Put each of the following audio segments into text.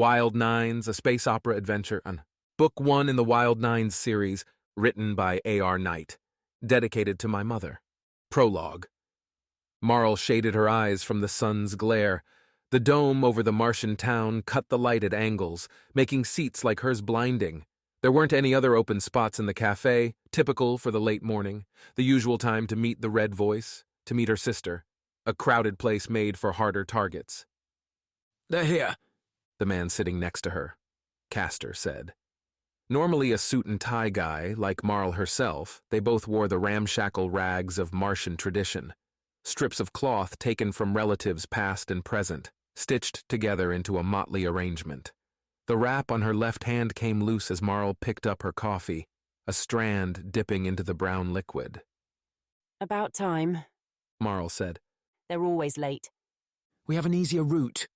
Wild Nines, a space opera adventure, Book 1 in the Wild Nines series, written by A.R. Knight, dedicated to my mother. Prologue. Marl shaded her eyes from the sun's glare. The dome over the Martian town cut the light at angles, making seats like hers blinding. There weren't any other open spots in the cafe, typical for the late morning, the usual time to meet the Red Voice, to meet her sister, a crowded place made for harder targets. "They're here," the man sitting next to her, Castor, said. Normally a suit and tie guy, like Marl herself, they both wore the ramshackle rags of Martian tradition, strips of cloth taken from relatives past and present, stitched together into a motley arrangement. The wrap on her left hand came loose as Marl picked up her coffee, a strand dipping into the brown liquid. "About time," Marl said. "They're always late." "We have an easier route."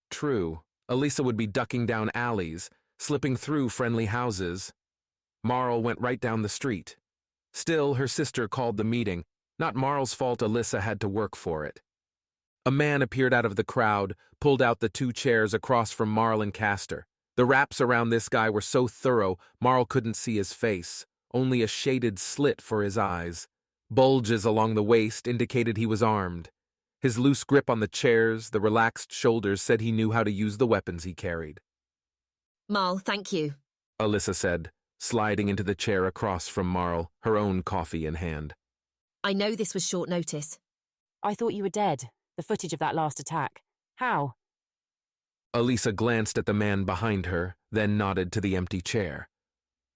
True. Elisa would be ducking down alleys, slipping through friendly houses. Marl went right down the street. Still, her sister called the meeting. Not Marl's fault Elisa had to work for it. A man appeared out of the crowd, pulled out the 2 chairs across from Marl and Castor. The wraps around this guy were so thorough, Marl couldn't see his face, only a shaded slit for his eyes. Bulges along the waist indicated he was armed. His loose grip on the chairs, the relaxed shoulders said he knew how to use the weapons he carried. "Marl, thank you," Elisa said, sliding into the chair across from Marl, her own coffee in hand. "I know this was short notice." "I thought you were dead. The footage of that last attack. How?" Elisa glanced at the man behind her, then nodded to the empty chair.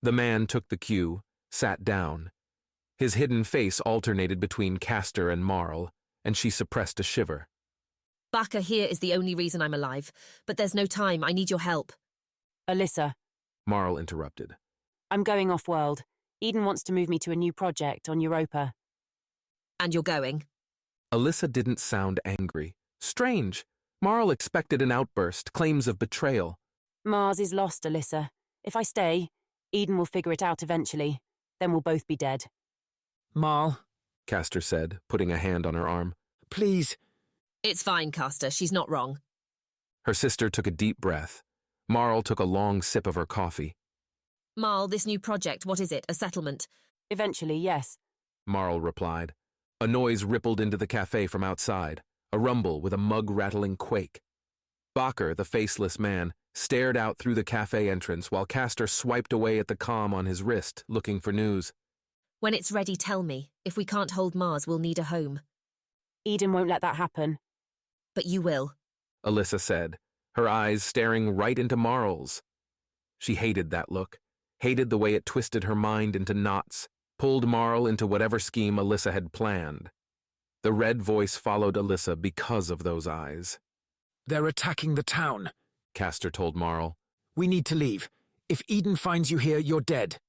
The man took the cue, sat down. His hidden face alternated between Castor and Marl, and she suppressed a shiver. "Baka here is the only reason I'm alive, but there's no time. I need your help." "Elisa," Marl interrupted. "I'm going off-world. Eden wants to move me to a new project on Europa." "And you're going?" Elisa didn't sound angry. Strange. Marl expected an outburst, claims of betrayal. "Mars is lost, Elisa. If I stay, Eden will figure it out eventually. Then we'll both be dead." "Marl," Castor said, putting a hand on her arm. "Please." "It's fine, Castor. She's not wrong." Her sister took a deep breath. Marl took a long sip of her coffee. "Marl, this new project, what is it? A settlement?" "Eventually, yes." Marl replied. A noise rippled into the cafe from outside, a rumble with a mug-rattling quake. Bakker, the faceless man, stared out through the cafe entrance while Castor swiped away at the comm on his wrist, looking for news. "When it's ready, tell me. If we can't hold Mars, we'll need a home." "Eden won't let that happen." "But you will." Elisa said, her eyes staring right into Marl's. She hated that look, hated the way it twisted her mind into knots, pulled Marl into whatever scheme Elisa had planned. The Red Voice followed Elisa because of those eyes. "They're attacking the town," Castor told Marl. "We need to leave. If Eden finds you here, you're dead."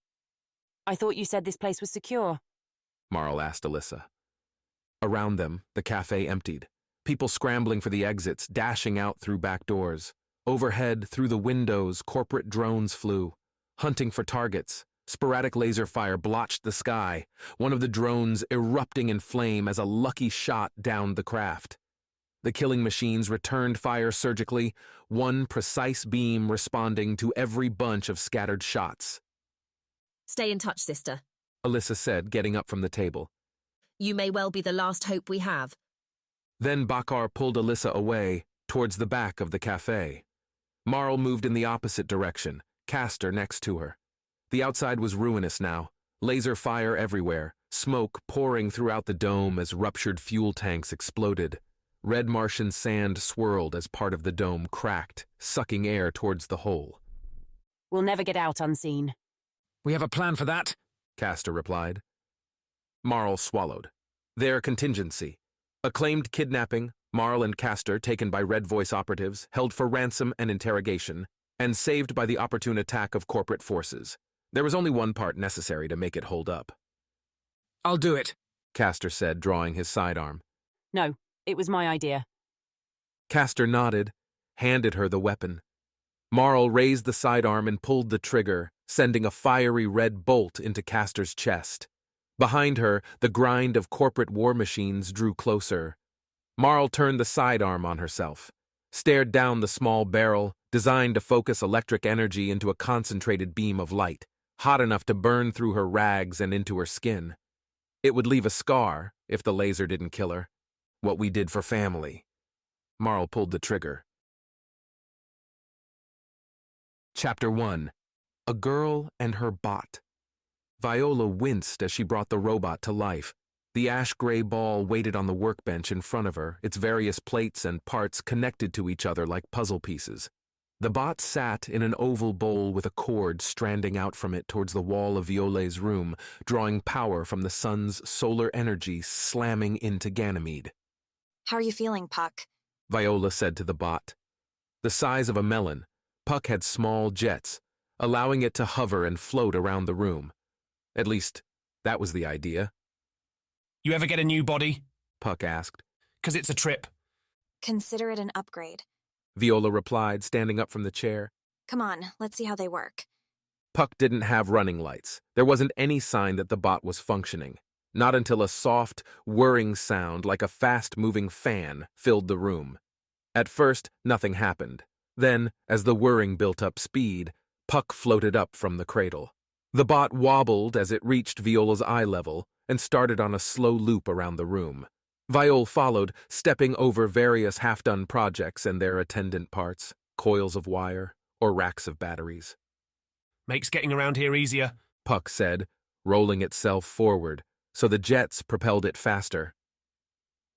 "I thought you said this place was secure." Marl asked Elisa. Around them, the cafe emptied. People scrambling for the exits, dashing out through back doors. Overhead, through the windows, corporate drones flew, hunting for targets. Sporadic laser fire blotched the sky, one of the drones erupting in flame as a lucky shot downed the craft. The killing machines returned fire surgically, one precise beam responding to every bunch of scattered shots. "Stay in touch, sister," Elisa said, getting up from the table. "You may well be the last hope we have." Then Bakker pulled Elisa away, towards the back of the cafe. Marl moved in the opposite direction, Castor next to her. The outside was ruinous now, laser fire everywhere, smoke pouring throughout the dome as ruptured fuel tanks exploded. Red Martian sand swirled as part of the dome cracked, sucking air towards the hole. "We'll never get out unseen." "We have a plan for that," Castor replied. Marl swallowed. Their contingency. Acclaimed kidnapping, Marl and Castor taken by Red Voice operatives, held for ransom and interrogation, and saved by the opportune attack of corporate forces. There was only one part necessary to make it hold up. "I'll do it," Castor said, drawing his sidearm. "No, it was my idea." Castor nodded, handed her the weapon. Marl raised the sidearm and pulled the trigger, sending a fiery red bolt into Castor's chest. Behind her, the grind of corporate war machines drew closer. Marl turned the sidearm on herself, stared down the small barrel, designed to focus electric energy into a concentrated beam of light, hot enough to burn through her rags and into her skin. It would leave a scar if the laser didn't kill her. What we did for family. Marl pulled the trigger. Chapter 1. A Girl and Her Bot. Viola winced as she brought the robot to life. The ash-gray ball waited on the workbench in front of her, its various plates and parts connected to each other like puzzle pieces. The bot sat in an oval bowl with a cord stranding out from it towards the wall of Viola's room, drawing power from the sun's solar energy slamming into Ganymede. How are you feeling, Puck? Viola said to the bot. The size of a melon, Puck had small jets, allowing it to hover and float around the room. At least, that was the idea. You ever get a new body? Puck asked. 'Cause it's a trip. Consider it an upgrade. Viola replied, standing up from the chair. Come on, let's see how they work. Puck didn't have running lights. There wasn't any sign that the bot was functioning. Not until a soft, whirring sound like a fast-moving fan filled the room. At first, nothing happened. Then, as the whirring built up speed, Puck floated up from the cradle. The bot wobbled as it reached Viola's eye level and started on a slow loop around the room. Viola followed, stepping over various half-done projects and their attendant parts, coils of wire, or racks of batteries. Makes getting around here easier. Puck said, rolling itself forward, so the jets propelled it faster.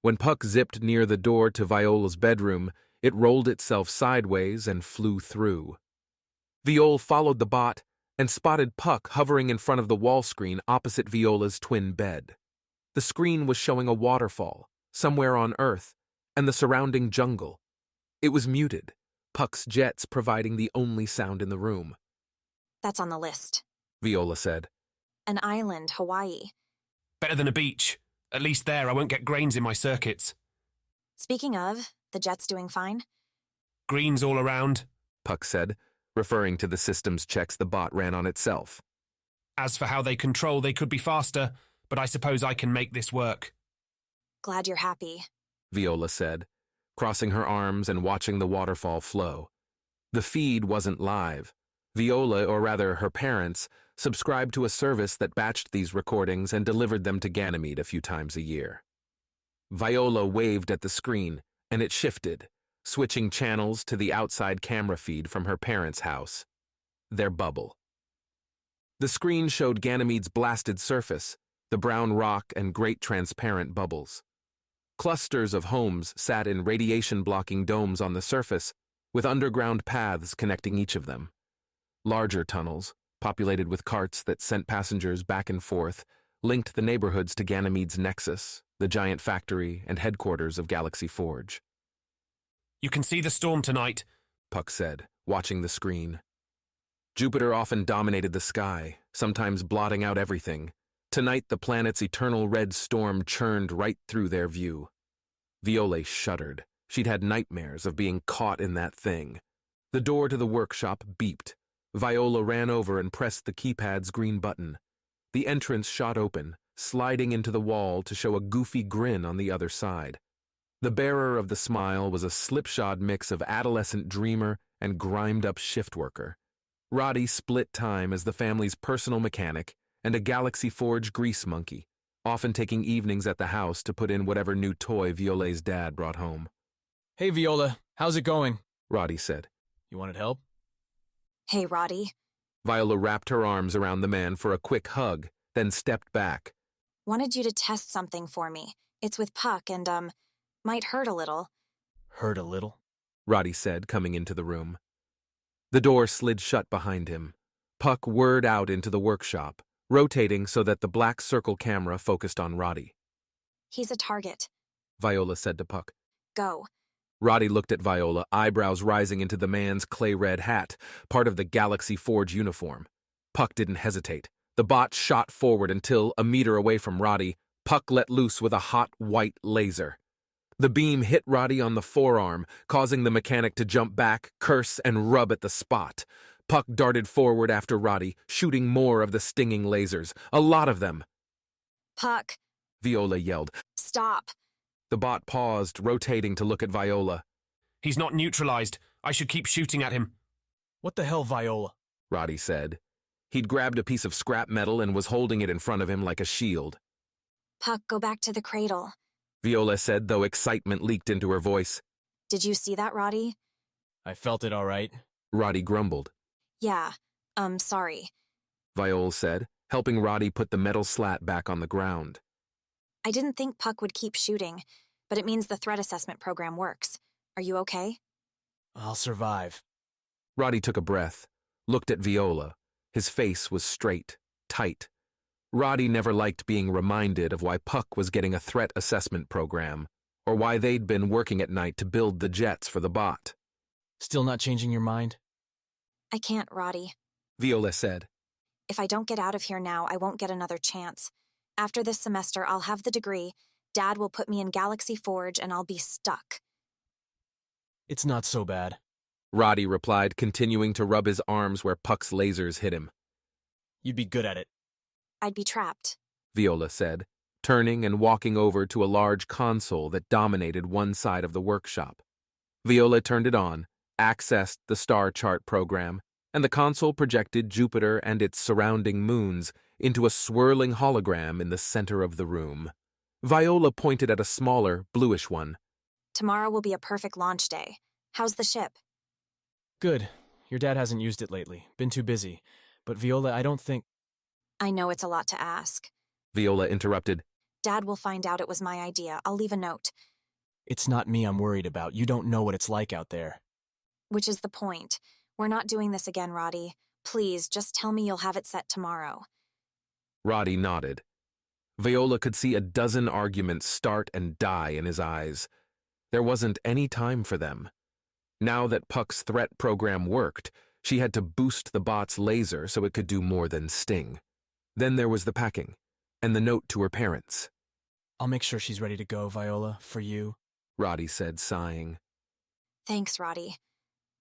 When Puck zipped near the door to Viola's bedroom, it rolled itself sideways and flew through. Viola followed the bot and spotted Puck hovering in front of the wall screen opposite Viola's twin bed. The screen was showing a waterfall, somewhere on Earth, and the surrounding jungle. It was muted, Puck's jets providing the only sound in the room. That's on the list. Viola said. An island, Hawaii. Better than a beach. At least there I won't get grains in my circuits. Speaking of, the jet's doing fine. Greens all around. Puck said, referring to the systems checks the bot ran on itself. As for how they control, they could be faster, but I suppose I can make this work. Glad you're happy. Viola said, crossing her arms and watching the waterfall flow. The feed wasn't live. Viola, or rather her parents, subscribed to a service that batched these recordings and delivered them to Ganymede a few times a year. Viola waved at the screen, and it shifted, switching channels to the outside camera feed from her parents' house. Their bubble. The screen showed Ganymede's blasted surface, the brown rock and great transparent bubbles. Clusters of homes sat in radiation-blocking domes on the surface, with underground paths connecting each of them. Larger tunnels, populated with carts that sent passengers back and forth, linked the neighborhoods to Ganymede's nexus, the giant factory and headquarters of Galaxy Forge. You can see the storm tonight, Puck said, watching the screen. Jupiter often dominated the sky, sometimes blotting out everything. Tonight, the planet's eternal red storm churned right through their view. Viola shuddered. She'd had nightmares of being caught in that thing. The door to the workshop beeped. Viola ran over and pressed the keypad's green button. The entrance shot open, sliding into the wall to show a goofy grin on the other side. The bearer of the smile was a slipshod mix of adolescent dreamer and grimed-up shift worker. Roddy split time as the family's personal mechanic and a Galaxy Forge grease monkey, often taking evenings at the house to put in whatever new toy Viola's dad brought home. Hey, Viola, how's it going? Roddy said. You wanted help? Hey, Roddy. Viola wrapped her arms around the man for a quick hug, then stepped back. Wanted you to test something for me. It's with Puck and, might hurt a little. Hurt a little? Roddy said, coming into the room. The door slid shut behind him. Puck whirred out into the workshop, rotating so that the black circle camera focused on Roddy. He's a target. Viola said to Puck. Go. Roddy looked at Viola, eyebrows rising into the man's clay-red hat, part of the Galaxy Forge uniform. Puck didn't hesitate. The bot shot forward until, a meter away from Roddy, Puck let loose with a hot, white laser. The beam hit Roddy on the forearm, causing the mechanic to jump back, curse, and rub at the spot. Puck darted forward after Roddy, shooting more of the stinging lasers. A lot of them. Puck. Viola yelled. Stop. The bot paused, rotating to look at Viola. He's not neutralized. I should keep shooting at him. What the hell, Viola? Roddy said. He'd grabbed a piece of scrap metal and was holding it in front of him like a shield. Puck, go back to the cradle. Viola said, though excitement leaked into her voice. Did you see that, Roddy? I felt it all right. Roddy grumbled. Yeah, sorry. Viola said, helping Roddy put the metal slat back on the ground. I didn't think Puck would keep shooting, but it means the threat assessment program works. Are you okay? I'll survive. Roddy took a breath, looked at Viola. His face was straight, tight. Roddy never liked being reminded of why Puck was getting a threat assessment program, or why they'd been working at night to build the jets for the bot. Still not changing your mind? I can't, Roddy. Viola said. If I don't get out of here now, I won't get another chance. After this semester, I'll have the degree, Dad will put me in Galaxy Forge, and I'll be stuck. It's not so bad. Roddy replied, continuing to rub his arms where Puck's lasers hit him. You'd be good at it. I'd be trapped. Viola said, turning and walking over to a large console that dominated one side of the workshop. Viola turned it on, accessed the star chart program, and the console projected Jupiter and its surrounding moons into a swirling hologram in the center of the room. Viola pointed at a smaller, bluish one. Tomorrow will be a perfect launch day. How's the ship? Good. Your dad hasn't used it lately. Been too busy. But Viola, I don't think... I know it's a lot to ask. Viola interrupted. Dad will find out it was my idea. I'll leave a note. It's not me I'm worried about. You don't know what it's like out there. Which is the point. We're not doing this again, Roddy. Please, just tell me you'll have it set tomorrow. Roddy nodded. Viola could see a dozen arguments start and die in his eyes. There wasn't any time for them. Now that Puck's threat program worked, she had to boost the bot's laser so it could do more than sting. Then there was the packing, and the note to her parents. I'll make sure she's ready to go, Viola, for you, Roddy said, sighing. Thanks, Roddy.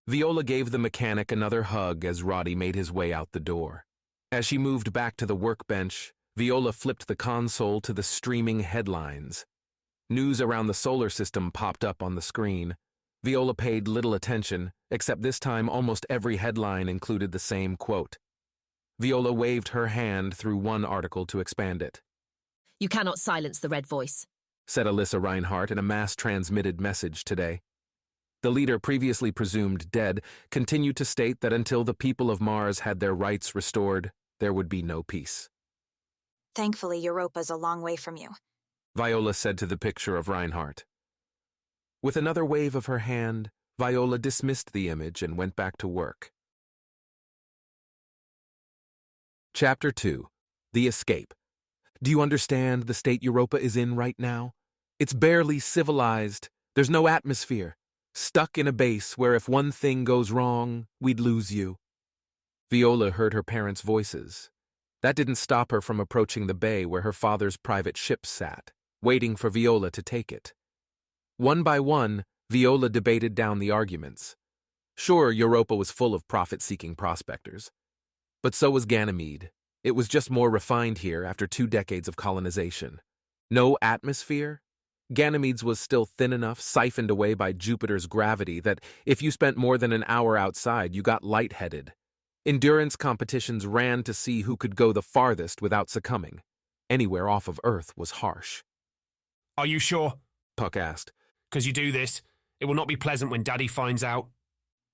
Viola gave the mechanic another hug as Roddy made his way out the door. As she moved back to the workbench, Viola flipped the console to the streaming headlines. News around the solar system popped up on the screen. Viola paid little attention, except this time almost every headline included the same quote. Viola waved her hand through one article to expand it. You cannot silence the red voice, said Alyssa Reinhardt in a mass-transmitted message today. The leader, previously presumed dead, continued to state that until the people of Mars had their rights restored, there would be no peace. Thankfully, Europa's a long way from you. Viola said to the picture of Reinhardt. With another wave of her hand, Viola dismissed the image and went back to work. Chapter 2. The Escape. Do you understand the state Europa is in right now? It's barely civilized. There's no atmosphere. Stuck in a base where if one thing goes wrong, we'd lose you. Viola heard her parents' voices. That didn't stop her from approaching the bay where her father's private ship sat, waiting for Viola to take it. One by one, Viola debated down the arguments. Sure, Europa was full of profit-seeking prospectors. But so was Ganymede. It was just more refined here after 2 decades of colonization. No atmosphere? Ganymede's was still thin enough, siphoned away by Jupiter's gravity, that if you spent more than an hour outside, you got lightheaded. Endurance competitions ran to see who could go the farthest without succumbing. Anywhere off of Earth was harsh. Are you sure? Puck asked. 'Cause you do this, it will not be pleasant when Daddy finds out.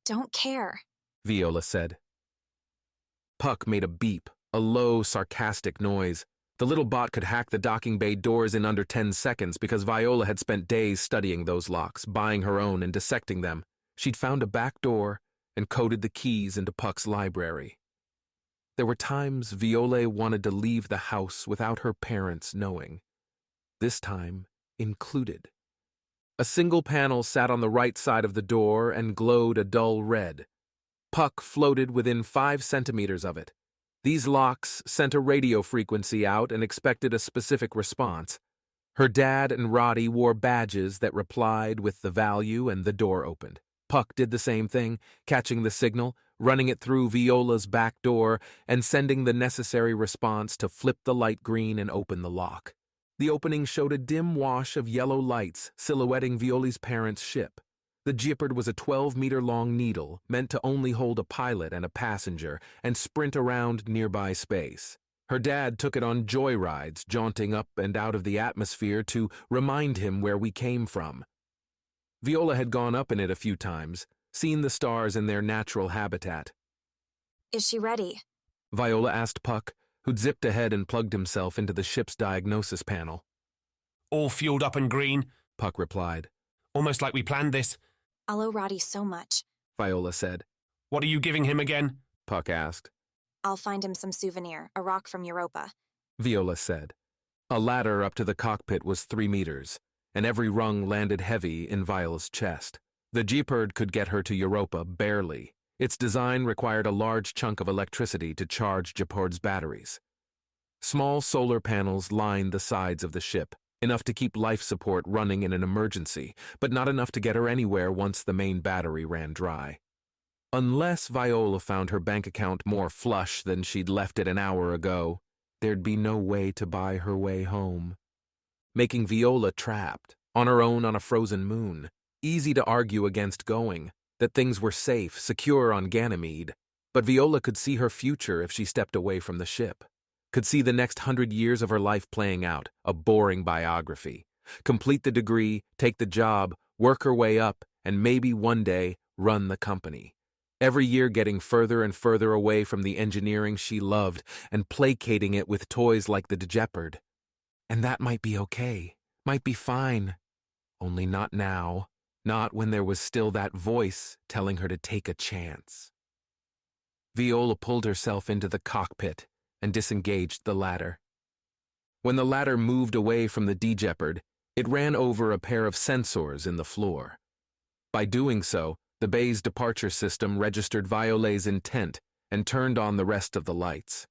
Don't care. Viola said. Puck made a beep, a low, sarcastic noise. The little bot could hack the docking bay doors in under 10 seconds because Viola had spent days studying those locks, buying her own and dissecting them. She'd found a back door and coded the keys into Puck's library. There were times Viola wanted to leave the house without her parents knowing. This time included. A single panel sat on the right side of the door and glowed a dull red. Puck floated within 5 centimeters of it. These locks sent a radio frequency out and expected a specific response. Her dad and Roddy wore badges that replied with the value, and the door opened. Puck did the same thing, catching the signal, running it through Viola's back door, and sending the necessary response to flip the light green and open the lock. The opening showed a dim wash of yellow lights silhouetting Viola's parents' ship. The Jeopard was a 12-meter-long needle meant to only hold a pilot and a passenger and sprint around nearby space. Her dad took it on joyrides, jaunting up and out of the atmosphere to remind him where we came from. Viola had gone up in it a few times, seen the stars in their natural habitat. Is she ready? Viola asked Puck, who'd zipped ahead and plugged himself into the ship's diagnosis panel. All fueled up and green, Puck replied. almost like we planned this. I'll owe Roddy so much. Viola said. What are you giving him again? Puck asked. I'll find him some souvenir, a rock from Europa. Viola said. A ladder up to the cockpit was 3 meters, and every rung landed heavy in Viola's chest. The Jeopard could get her to Europa barely. Its design required a large chunk of electricity to charge Jeopard's batteries. Small solar panels lined the sides of the ship, enough to keep life support running in an emergency, but not enough to get her anywhere once the main battery ran dry. Unless Viola found her bank account more flush than she'd left it an hour ago, there'd be no way to buy her way home. Making Viola trapped, on her own on a frozen moon. Easy to argue against going, that things were safe, secure on Ganymede. But Viola could see her future if she stepped away from the ship. Could see the next 100 years of her life playing out, a boring biography. Complete the degree, take the job, work her way up, and maybe one day run the company. Every year getting further and further away from the engineering she loved and placating it with toys like the Jeopard. And that might be okay, might be fine. Only not now, not when there was still that voice telling her to take a chance. Viola pulled herself into the cockpit and disengaged the ladder. When the ladder moved away from the Jeopard, it ran over a pair of sensors in the floor. By doing so, the bay's departure system registered Viola's intent and turned on the rest of the lights.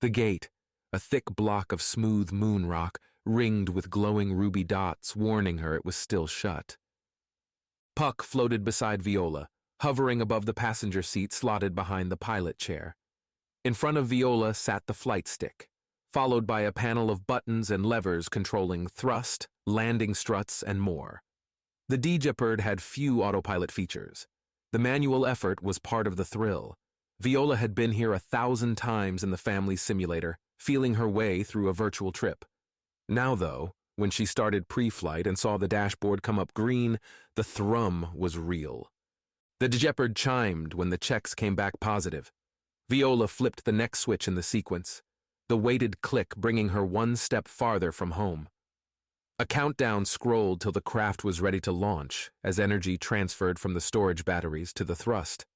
The gate, a thick block of smooth moon rock, ringed with glowing ruby dots warning her it was still shut. Puck floated beside Viola, hovering above the passenger seat slotted behind the pilot chair. In front of Viola sat the flight stick, followed by a panel of buttons and levers controlling thrust, landing struts, and more. The Jeopard had few autopilot features. The manual effort was part of the thrill. Viola had been here 1,000 times in the family simulator, feeling her way through a virtual trip. Now, though, when she started pre-flight and saw the dashboard come up green, the thrum was real. The Jeopard chimed when the checks came back positive. Viola flipped the next switch in the sequence, the weighted click bringing her one step farther from home. A countdown scrolled till the craft was ready to launch as energy transferred from the storage batteries to the thrust.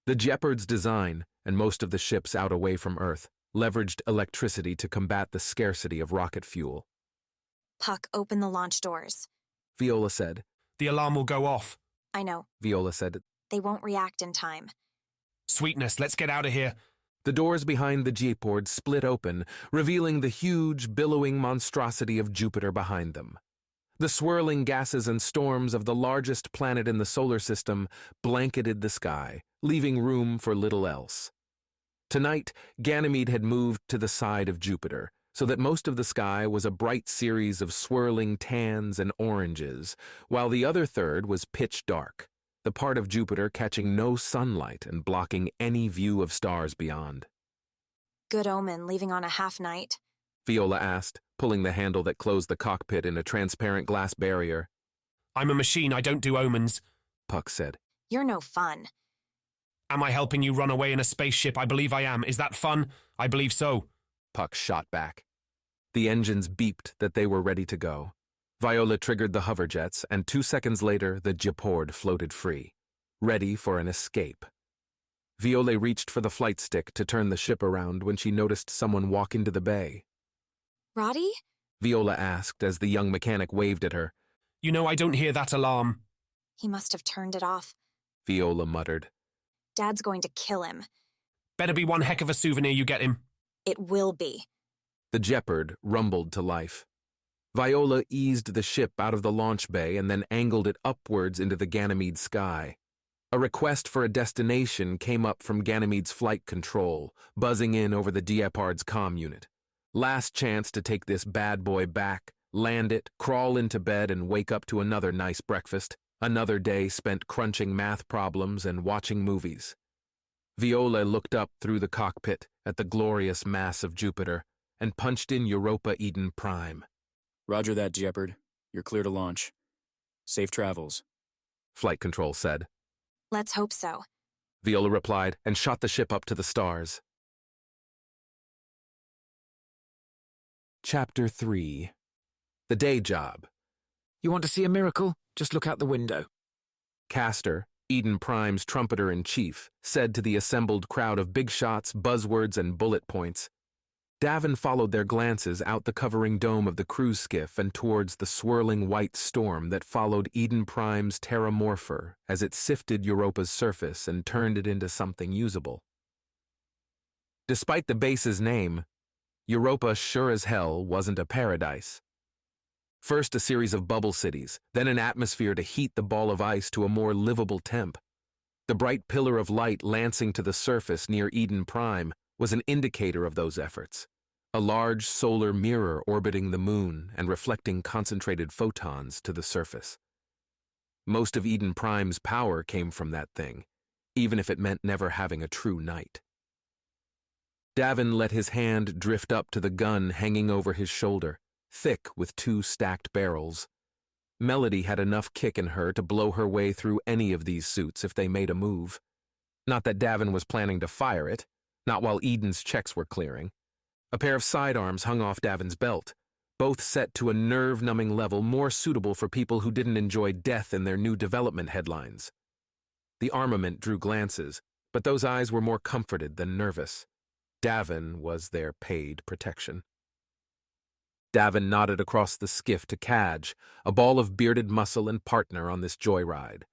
The Jeopard's design, and most of the ships out away from Earth, leveraged electricity to combat the scarcity of rocket fuel. Puck, open the launch doors. Viola said. The alarm will go off. I know. Viola said. They won't react in time. Sweetness, let's get out of here. The doors behind the Jeopard split open, revealing the huge, billowing monstrosity of Jupiter behind them. The swirling gases and storms of the largest planet in the solar system blanketed the sky, leaving room for little else. Tonight, Ganymede had moved to the side of Jupiter, so that most of the sky was a bright series of swirling tans and oranges, while the other third was pitch dark, the part of Jupiter catching no sunlight and blocking any view of stars beyond. Good omen, leaving on a half night. Viola asked, pulling the handle that closed the cockpit in a transparent glass barrier. I'm a machine, I don't do omens. Puck said. You're no fun. Am I helping you run away in a spaceship? I believe I am. Is that fun? I believe so. Puck shot back. The engines beeped that they were ready to go. Viola triggered the hoverjets, and 2 seconds later, the Jeopard floated free, ready for an escape. Viola reached for the flight stick to turn the ship around when she noticed someone walk into the bay. Roddy? Viola asked as the young mechanic waved at her. You know I don't hear that alarm. He must have turned it off. Viola muttered. Dad's going to kill him. Better be one heck of a souvenir you get him. It will be. The Jeopard rumbled to life. Viola eased the ship out of the launch bay and then angled it upwards into the Ganymede sky. A request for a destination came up from Ganymede's flight control, buzzing in over the Jeopard's comm unit. Last chance to take this bad boy back, land it, crawl into bed, and wake up to another nice breakfast. Another day spent crunching math problems and watching movies. Viola looked up through the cockpit at the glorious mass of Jupiter and punched in Europa Eden Prime. Roger that, Jeopard. You're clear to launch. Safe travels. Flight control said. Let's hope so. Viola replied and shot the ship up to the stars. Chapter 3. The Day Job. You want to see a miracle? Just look out the window. Castor, Eden Prime's trumpeter-in-chief, said to the assembled crowd of big shots, buzzwords, and bullet points. Davin followed their glances out the covering dome of the cruise skiff and towards the swirling white storm that followed Eden Prime's Terramorpher as it sifted Europa's surface and turned it into something usable. Despite the base's name, Europa sure as hell wasn't a paradise. First a series of bubble cities, then an atmosphere to heat the ball of ice to a more livable temp. The bright pillar of light lancing to the surface near Eden Prime was an indicator of those efforts. A large solar mirror orbiting the moon and reflecting concentrated photons to the surface. Most of Eden Prime's power came from that thing, even if it meant never having a true night. Davin let his hand drift up to the gun hanging over his shoulder, thick with 2 stacked barrels. Melody had enough kick in her to blow her way through any of these suits if they made a move. Not that Davin was planning to fire it, not while Eden's checks were clearing. A pair of sidearms hung off Davin's belt, both set to a nerve-numbing level more suitable for people who didn't enjoy death in their new development headlines. The armament drew glances, but those eyes were more comforted than nervous. Davin was their paid protection. Davin nodded across the skiff to Kaj, a ball of bearded muscle and partner on this joyride.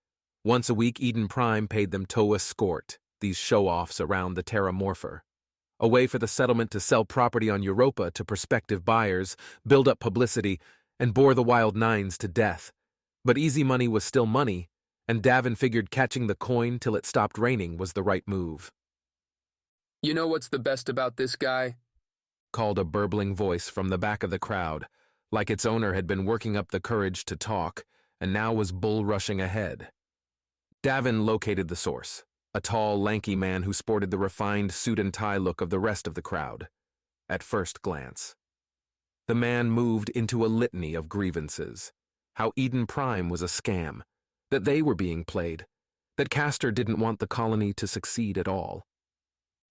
Once a week, Eden Prime paid them tow escort, these show-offs around the Terramorpher. A way for the settlement to sell property on Europa to prospective buyers, build up publicity, and bore the Wild Nines to death. But easy money was still money, and Davin figured catching the coin till it stopped raining was the right move. You know what's the best about this guy? Called a burbling voice from the back of the crowd, like its owner had been working up the courage to talk, and now was bull-rushing ahead. Davin located the source. A tall, lanky man who sported the refined suit and tie look of the rest of the crowd, at first glance. The man moved into a litany of grievances. How Eden Prime was a scam, that they were being played, that Castor didn't want the colony to succeed at all.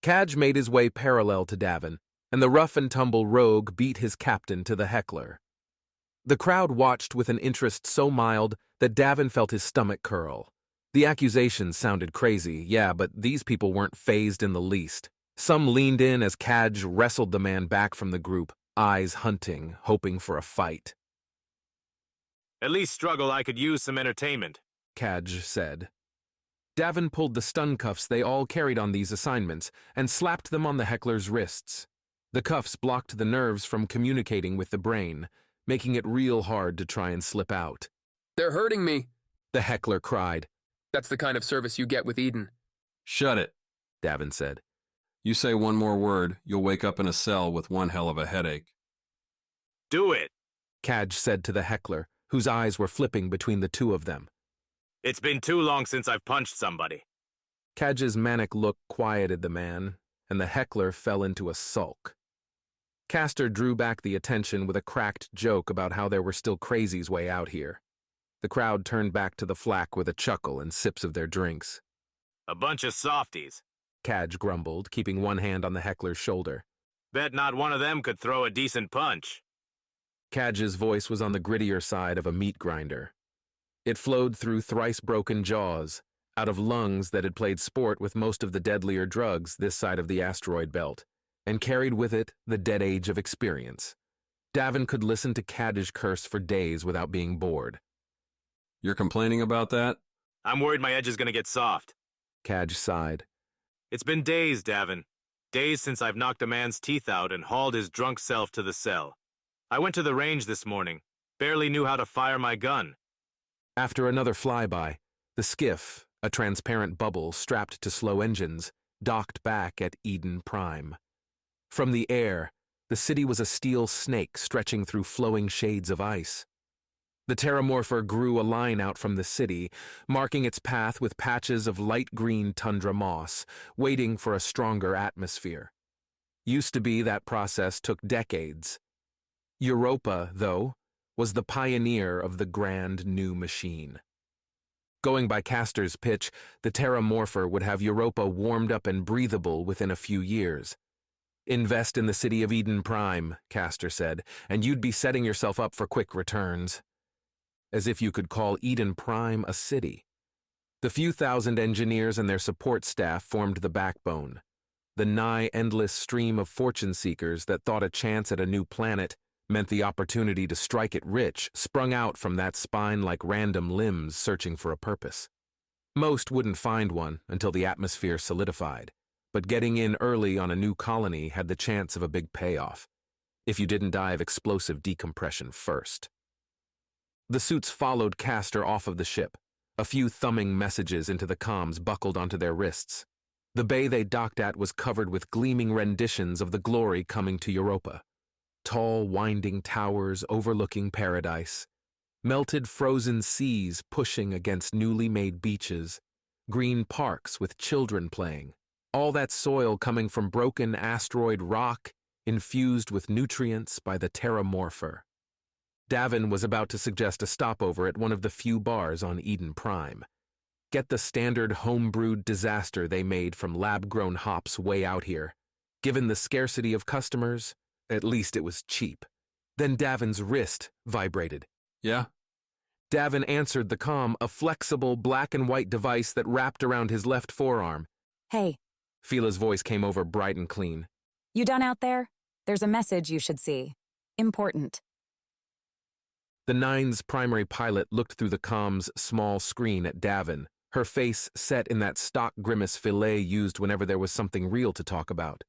Kaj made his way parallel to Davin, and the rough-and-tumble rogue beat his captain to the heckler. The crowd watched with an interest so mild that Davin felt his stomach curl. The accusations sounded crazy, yeah, but these people weren't fazed in the least. Some leaned in as Kaj wrestled the man back from the group, eyes hunting, hoping for a fight. At least struggle I could use some entertainment, Kaj said. Davin pulled the stun cuffs they all carried on these assignments and slapped them on the heckler's wrists. The cuffs blocked the nerves from communicating with the brain, making it real hard to try and slip out. They're hurting me, the heckler cried. That's the kind of service you get with Eden. Shut it, Davin said. You say one more word, you'll wake up in a cell with one hell of a headache. Do it, Kaj said to the heckler, whose eyes were flipping between the two of them. It's been too long since I've punched somebody. Kaj's manic look quieted the man, and the heckler fell into a sulk. Castor drew back the attention with a cracked joke about how there were still crazies way out here. The crowd turned back to the flak with a chuckle and sips of their drinks. A bunch of softies, Kaj grumbled, keeping one hand on the heckler's shoulder. Bet not one of them could throw a decent punch. Kaj's voice was on the grittier side of a meat grinder. It flowed through thrice-broken jaws, out of lungs that had played sport with most of the deadlier drugs this side of the asteroid belt, and carried with it the dead age of experience. Davin could listen to Kaj's curse for days without being bored. You're complaining about that? I'm worried my edge is gonna get soft. Kaj sighed. It's been days, Davin. Days since I've knocked a man's teeth out and hauled his drunk self to the cell. I went to the range this morning. Barely knew how to fire my gun. After another flyby, the skiff, a transparent bubble strapped to slow engines, docked back at Eden Prime. From the air, the city was a steel snake stretching through flowing shades of ice. The Terramorpher grew a line out from the city, marking its path with patches of light green tundra moss, waiting for a stronger atmosphere. Used to be that process took decades. Europa, though, was the pioneer of the grand new machine. Going by Castor's pitch, the Terramorpher would have Europa warmed up and breathable within a few years. Invest in the city of Eden Prime, Castor said, and you'd be setting yourself up for quick returns. As if you could call Eden Prime a city. The few thousand engineers and their support staff formed the backbone. The nigh-endless stream of fortune seekers that thought a chance at a new planet meant the opportunity to strike it rich sprung out from that spine like random limbs searching for a purpose. Most wouldn't find one until the atmosphere solidified, but getting in early on a new colony had the chance of a big payoff, if you didn't die of explosive decompression first. The suits followed Castor off of the ship, a few thumbing messages into the comms buckled onto their wrists. The bay they docked at was covered with gleaming renditions of the glory coming to Europa. Tall, winding towers overlooking paradise, melted frozen seas pushing against newly made beaches, green parks with children playing, all that soil coming from broken asteroid rock infused with nutrients by the Terramorpher. Davin was about to suggest a stopover at one of the few bars on Eden Prime. Get the standard home-brewed disaster they made from lab-grown hops way out here. Given the scarcity of customers, at least it was cheap. Then Davin's wrist vibrated. Yeah? Davin answered the comm, a flexible black and white device that wrapped around his left forearm. Hey. Fila's voice came over bright and clean. You done out there? There's a message you should see. Important. The Nine's primary pilot looked through the comm's small screen at Davin, her face set in that stock grimace Filet used whenever there was something real to talk about.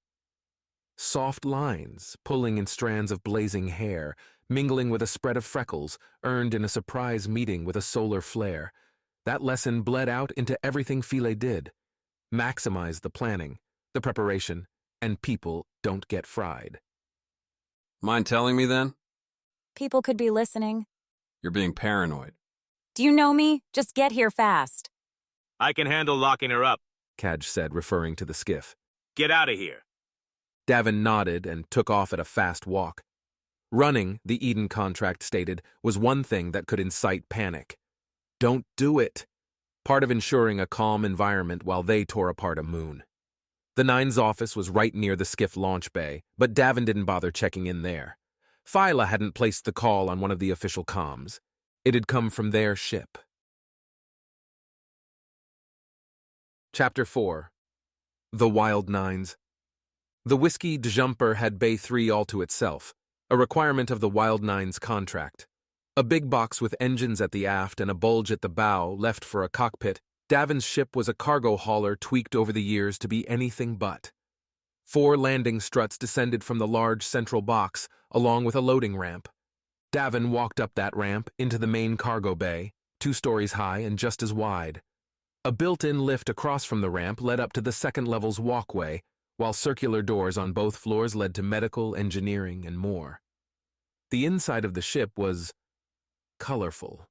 Soft lines, pulling in strands of blazing hair, mingling with a spread of freckles, earned in a surprise meeting with a solar flare. That lesson bled out into everything Filet did. Maximize the planning, the preparation, and people don't get fried. Mind telling me then? People could be listening. You're being paranoid. Do you know me? Just get here fast. I can handle locking her up, Kaj said, referring to the skiff. Get out of here. Davin nodded and took off at a fast walk. Running, the Eden contract stated, was one thing that could incite panic. Don't do it. Part of ensuring a calm environment while they tore apart a moon. The Nine's office was right near the skiff launch bay, but Davin didn't bother checking in there. Phyla hadn't placed the call on one of the official comms. It had come from their ship. Chapter 4. The Wild Nines. The Whiskey Jumper had Bay 3 all to itself, a requirement of the Wild Nine's contract. A big box with engines at the aft and a bulge at the bow left for a cockpit, Davin's ship was a cargo hauler tweaked over the years to be anything but. 4 landing struts descended from the large central box, along with a loading ramp. Davin walked up that ramp into the main cargo bay, 2 stories high and just as wide. A built-in lift across from the ramp led up to the second level's walkway, while circular doors on both floors led to medical, engineering, and more. The inside of the ship was colorful.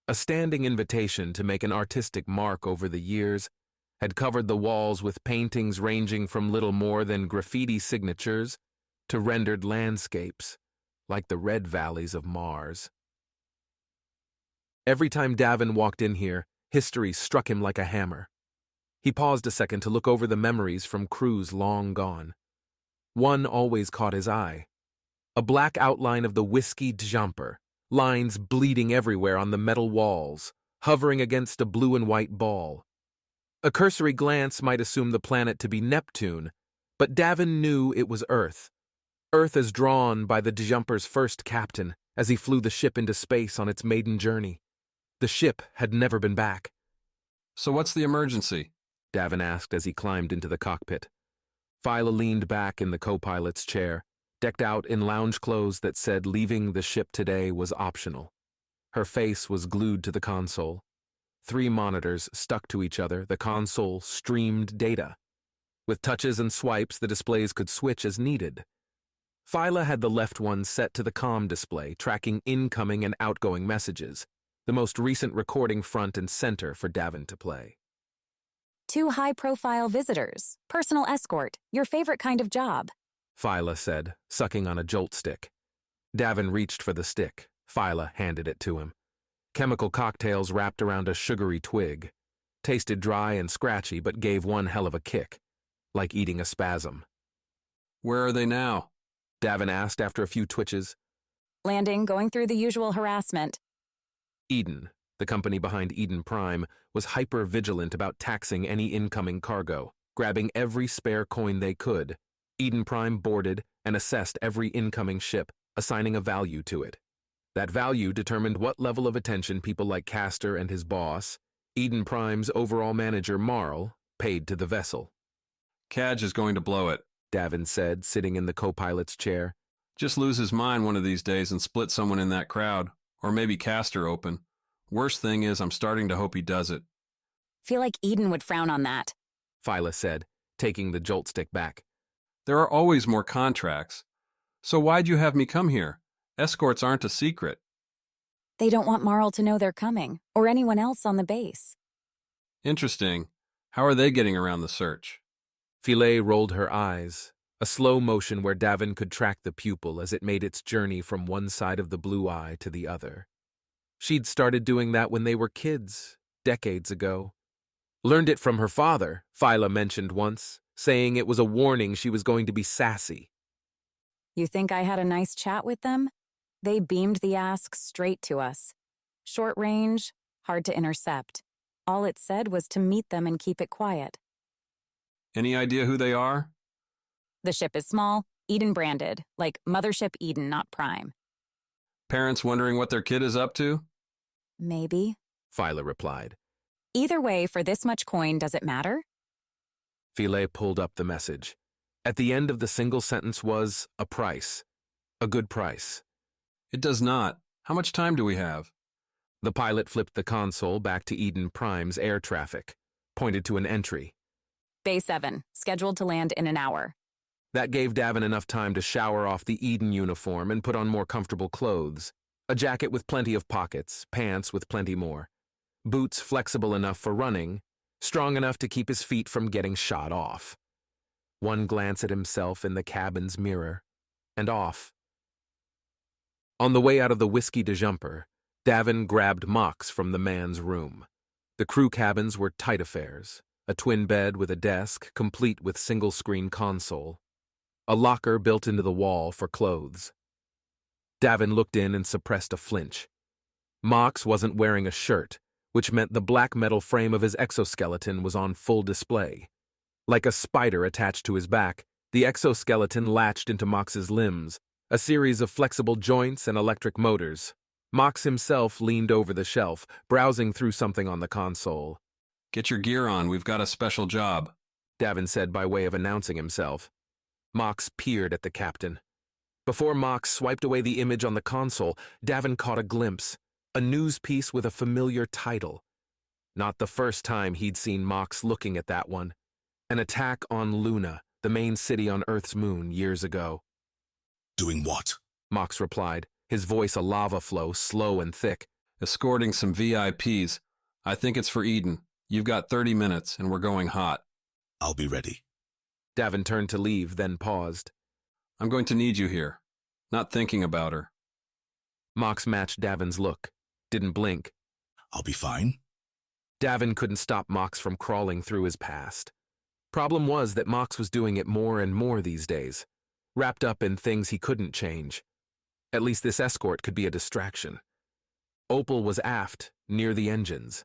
A standing invitation to make an artistic mark over the years had covered the walls with paintings ranging from little more than graffiti signatures to rendered landscapes, like the red valleys of Mars. Every time Davin walked in here, history struck him like a hammer. He paused a second to look over the memories from crews long gone. One always caught his eye. A black outline of the Whiskey Jumper, lines bleeding everywhere on the metal walls, hovering against a blue and white ball. A cursory glance might assume the planet to be Neptune, but Davin knew it was Earth. Earth as drawn by the Jumper's first captain as he flew the ship into space on its maiden journey. The ship had never been back. So what's the emergency? Davin asked as he climbed into the cockpit. Phyla leaned back in the co-pilot's chair, decked out in lounge clothes that said leaving the ship today was optional. Her face was glued to the console. 3 monitors stuck to each other, the console streamed data. With touches and swipes, the displays could switch as needed. Phyla had the left one set to the comm display, tracking incoming and outgoing messages, the most recent recording front and center for Davin to play. 2 high-profile visitors. Personal escort. Your favorite kind of job. Phyla said, sucking on a jolt stick. Davin reached for the stick. Phyla handed it to him. Chemical cocktails wrapped around a sugary twig. Tasted dry and scratchy, but gave one hell of a kick. Like eating a spasm. Where are they now? Davin asked after a few twitches. Landing, going through the usual harassment. Eden, the company behind Eden Prime, was hyper-vigilant about taxing any incoming cargo, grabbing every spare coin they could. Eden Prime boarded and assessed every incoming ship, assigning a value to it. That value determined what level of attention people like Castor and his boss, Eden Prime's overall manager Marl, paid to the vessel. Cadge is going to blow it, Davin said, sitting in the co-pilot's chair. Just lose his mind one of these days and split someone in that crowd, or maybe Castor open. Worst thing is I'm starting to hope he does it. Feel like Eden would frown on that. Phyla said, taking the jolt stick back. There are always more contracts. So why'd you have me come here? Escorts aren't a secret. They don't want Marl to know they're coming, or anyone else on the base. Interesting. How are they getting around the search? Philae rolled her eyes, a slow motion where Davin could track the pupil as it made its journey from one side of the blue eye to the other. She'd started doing that when they were kids, decades ago. Learned it from her father, Phyla mentioned once, saying it was a warning she was going to be sassy. You think I had a nice chat with them? They beamed the ask straight to us. Short range, hard to intercept. All it said was to meet them and keep it quiet. Any idea who they are? The ship is small, Eden branded, like Mothership Eden, not Prime. Parents wondering what their kid is up to? Maybe, Phyla replied. Either way, for this much coin, does it matter? Philae pulled up the message. At the end of the single sentence was a price. A good price. It does not. How much time do we have? The pilot flipped the console back to Eden Prime's air traffic, pointed to an entry. Bay 7, scheduled to land in an hour. That gave Davin enough time to shower off the Eden uniform and put on more comfortable clothes. A jacket with plenty of pockets, pants with plenty more. Boots flexible enough for running, strong enough to keep his feet from getting shot off. One glance at himself in the cabin's mirror, and off. On the way out of the Whiskey de Jumper, Davin grabbed Mox from the man's room. The crew cabins were tight affairs, a twin bed with a desk, complete with single-screen console. A locker built into the wall for clothes. Davin looked in and suppressed a flinch. Mox wasn't wearing a shirt, which meant the black metal frame of his exoskeleton was on full display. Like a spider attached to his back, the exoskeleton latched into Mox's limbs, a series of flexible joints and electric motors. Mox himself leaned over the shelf, browsing through something on the console. Get your gear on, we've got a special job, Davin said by way of announcing himself. Mox peered at the captain. Before Mox swiped away the image on the console, Davin caught a glimpse, a news piece with a familiar title. Not the first time he'd seen Mox looking at that one. An attack on Luna, the main city on Earth's moon, years ago. Doing what? Mox replied, his voice a lava flow, slow and thick. Escorting some VIPs. I think it's for Eden. You've got 30 minutes, and we're going hot. I'll be ready. Davin turned to leave, then paused. I'm going to need you here. Not thinking about her. Mox matched Davin's look. Didn't blink. I'll be fine. Davin couldn't stop Mox from crawling through his past. Problem was that Mox was doing it more and more these days, wrapped up in things he couldn't change. At least this escort could be a distraction. Opal was aft, near the engines.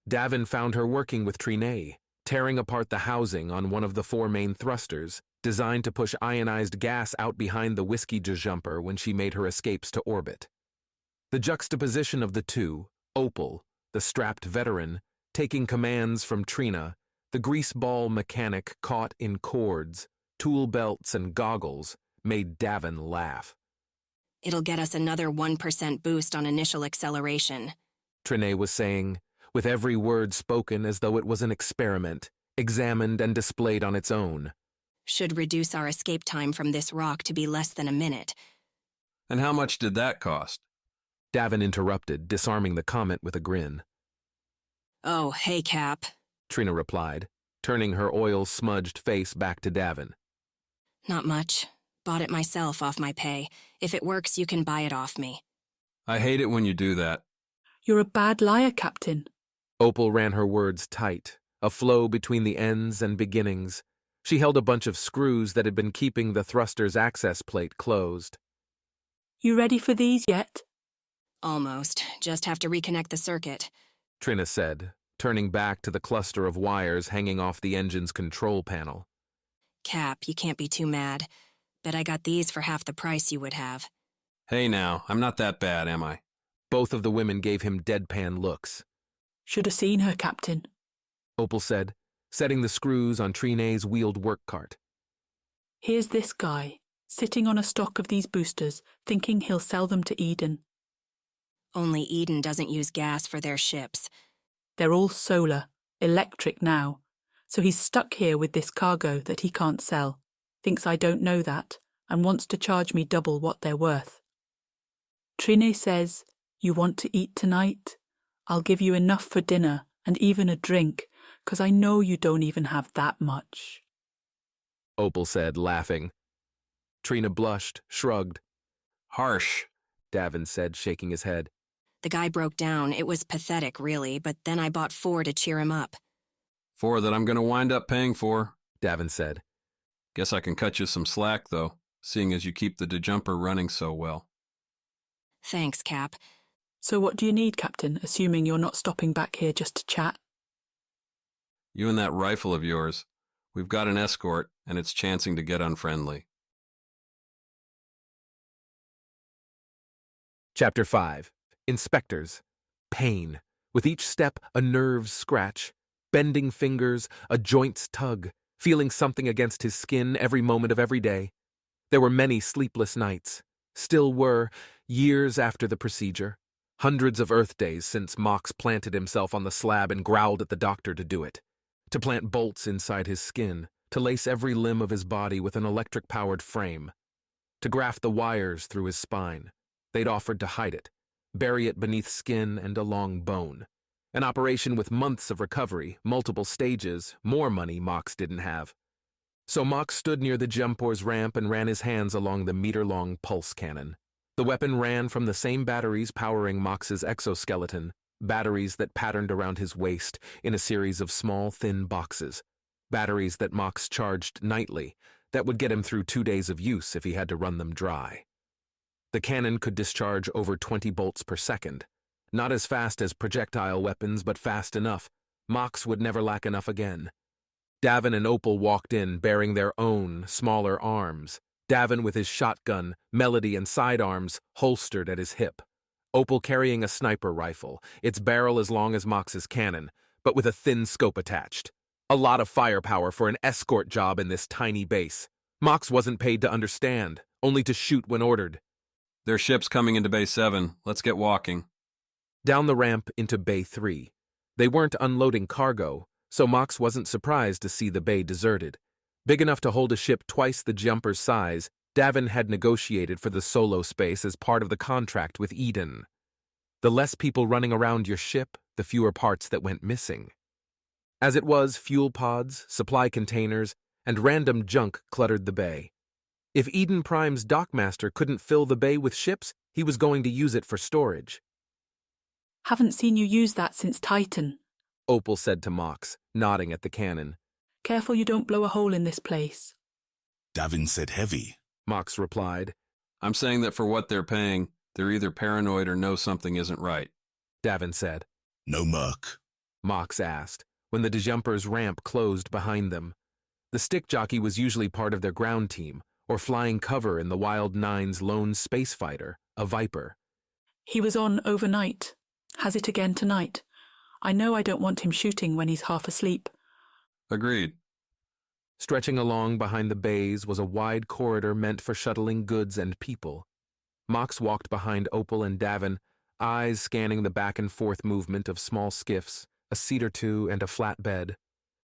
Davin found her working with Trinae, tearing apart the housing on one of the 4 main thrusters, designed to push ionized gas out behind the Whiskey de Jumper when she made her escapes to orbit. The juxtaposition of the two, Opal, the strapped veteran, taking commands from Trina, the greaseball mechanic caught in cords, tool belts and goggles, made Davin laugh. It'll get us another 1% boost on initial acceleration, Trinae was saying, with every word spoken as though it was an experiment, examined and displayed on its own. Should reduce our escape time from this rock to be less than a minute. And how much did that cost? Davin interrupted, disarming the comment with a grin. Oh, hey, Cap. Trina replied, turning her oil-smudged face back to Davin. Not much. Bought it myself off my pay. If it works, you can buy it off me. I hate it when you do that. You're a bad liar, Captain. Opal ran her words tight, a flow between the ends and beginnings. She held a bunch of screws that had been keeping the thruster's access plate closed. You ready for these yet? Almost. Just have to reconnect the circuit. Trina said, turning back to the cluster of wires hanging off the engine's control panel. Cap, you can't be too mad. Bet I got these for half the price you would have. Hey now, I'm not that bad, am I? Both of the women gave him deadpan looks. Should have seen her, Captain. Opal said, setting the screws on Trina's wheeled work cart. Here's this guy, sitting on a stock of these boosters, thinking he'll sell them to Eden. Only Eden doesn't use gas for their ships. They're all solar, electric now, so he's stuck here with this cargo that he can't sell, thinks I don't know that, and wants to charge me double what they're worth. Trine says, you want to eat tonight? I'll give you enough for dinner and even a drink, 'cause I know you don't even have that much. Opal said, laughing. Trina blushed, shrugged. Harsh, Davin said, shaking his head. The guy broke down. It was pathetic, really, but then I bought 4 to cheer him up. 4 that I'm going to wind up paying for, Davin said. Guess I can cut you some slack, though, seeing as you keep the dejumper running so well. Thanks, Cap. So what do you need, Captain, assuming you're not stopping back here just to chat? You and that rifle of yours. We've got an escort, and it's chancing to get unfriendly. Chapter 5. Inspectors. Pain. With each step, a nerve's scratch. Bending fingers, a joint's tug. Feeling something against his skin every moment of every day. There were many sleepless nights. Still were, years after the procedure. Hundreds of Earth days since Mox planted himself on the slab and growled at the doctor to do it. To plant bolts inside his skin. To lace every limb of his body with an electric-powered frame. To graft the wires through his spine. They'd offered to hide it. Bury it beneath skin and along bone. An operation with months of recovery, multiple stages, more money Mox didn't have. So Mox stood near the Jumpor's ramp and ran his hands along the meter-long pulse cannon. The weapon ran from the same batteries powering Mox's exoskeleton, batteries that patterned around his waist in a series of small, thin boxes. Batteries that Mox charged nightly, that would get him through 2 days of use if he had to run them dry. The cannon could discharge over 20 bolts per second. Not as fast as projectile weapons, but fast enough. Mox would never lack enough again. Davin and Opal walked in, bearing their own, smaller arms. Davin with his shotgun, Melody and sidearms, holstered at his hip. Opal carrying a sniper rifle, its barrel as long as Mox's cannon, but with a thin scope attached. A lot of firepower for an escort job in this tiny base. Mox wasn't paid to understand, only to shoot when ordered. Their ship's coming into Bay 7. Let's get walking. Down the ramp into Bay 3. They weren't unloading cargo, so Mox wasn't surprised to see the bay deserted. Big enough to hold a ship twice the Jumper's size, Davin had negotiated for the solo space as part of the contract with Eden. The less people running around your ship, the fewer parts that went missing. As it was, fuel pods, supply containers, and random junk cluttered the bay. If Eden Prime's dockmaster couldn't fill the bay with ships, he was going to use it for storage. Haven't seen you use that since Titan, Opal said to Mox, nodding at the cannon. Careful you don't blow a hole in this place. Davin said heavy, Mox replied. I'm saying that for what they're paying, they're either paranoid or know something isn't right. Davin said. No merc, Mox asked, when the Dejumper's ramp closed behind them. The stick jockey was usually part of their ground team, or flying cover in the Wild Nine's lone space fighter, a Viper. He was on overnight. Has it again tonight. I know I don't want him shooting when he's half asleep. Agreed. Stretching along behind the bays was a wide corridor meant for shuttling goods and people. Mox walked behind Opal and Davin, eyes scanning the back and forth movement of small skiffs, a seat or two and a flat bed.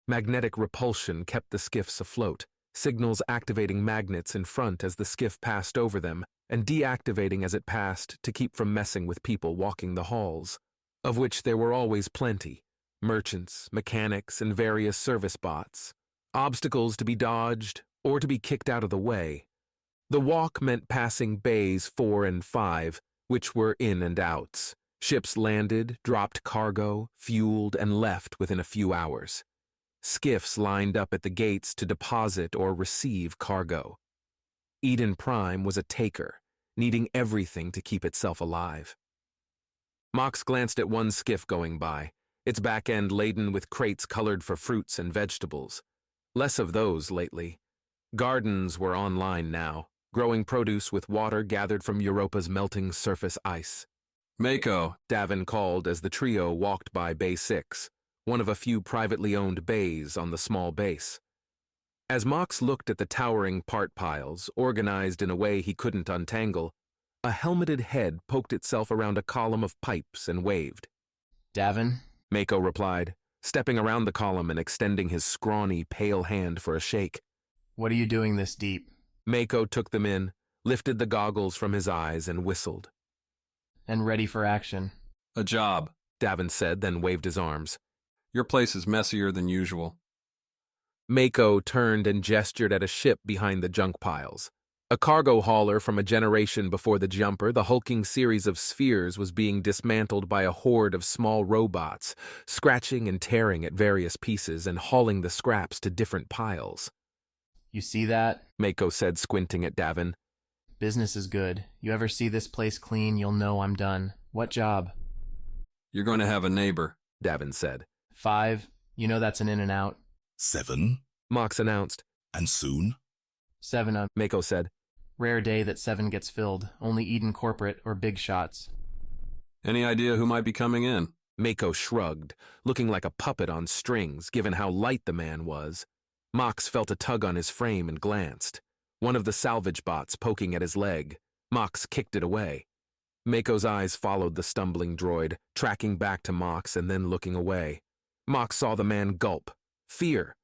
Magnetic repulsion kept the skiffs afloat, signals activating magnets in front as the skiff passed over them, and deactivating as it passed to keep from messing with people walking the halls, of which there were always plenty: merchants, mechanics, and various service bots. Obstacles to be dodged or to be kicked out of the way. The walk meant passing bays 4 and 5, which were in and outs. Ships landed, dropped cargo, fueled, and left within a few hours. Skiffs lined up at the gates to deposit or receive cargo. Eden Prime was a taker, needing everything to keep itself alive. Mox glanced at one skiff going by, its back end laden with crates colored for fruits and vegetables. Less of those lately. Gardens were online now, growing produce with water gathered from Europa's melting surface ice. Mako, Davin called as the trio walked by Bay 6, one of a few privately owned bays on the small base. As Mox looked at the towering part piles, organized in a way he couldn't untangle, a helmeted head poked itself around a column of pipes and waved. Davin? Mako replied, stepping around the column and extending his scrawny, pale hand for a shake. What are you doing this deep? Mako took them in, lifted the goggles from his eyes, and whistled. And ready for action. A job, Davin said, then waved his arms. Your place is messier than usual. Mako turned and gestured at a ship behind the junk piles. A cargo hauler from a generation before the jumper, the hulking series of spheres was being dismantled by a horde of small robots, scratching and tearing at various pieces and hauling the scraps to different piles. You see that? Mako said, squinting at Davin. Business is good. You ever see this place clean, you'll know I'm done. What job? You're going to have a neighbor, Davin said. 5. You know that's an in and out. 7. Mox announced. And soon? 7. Mako said. Rare day that 7 gets filled. Only Eden corporate or big shots. Any idea who might be coming in? Mako shrugged, looking like a puppet on strings, given how light the man was. Mox felt a tug on his frame and glanced. One of the salvage bots poking at his leg. Mox kicked it away. Mako's eyes followed the stumbling droid, tracking back to Mox and then looking away. Mox saw the man gulp. Fear.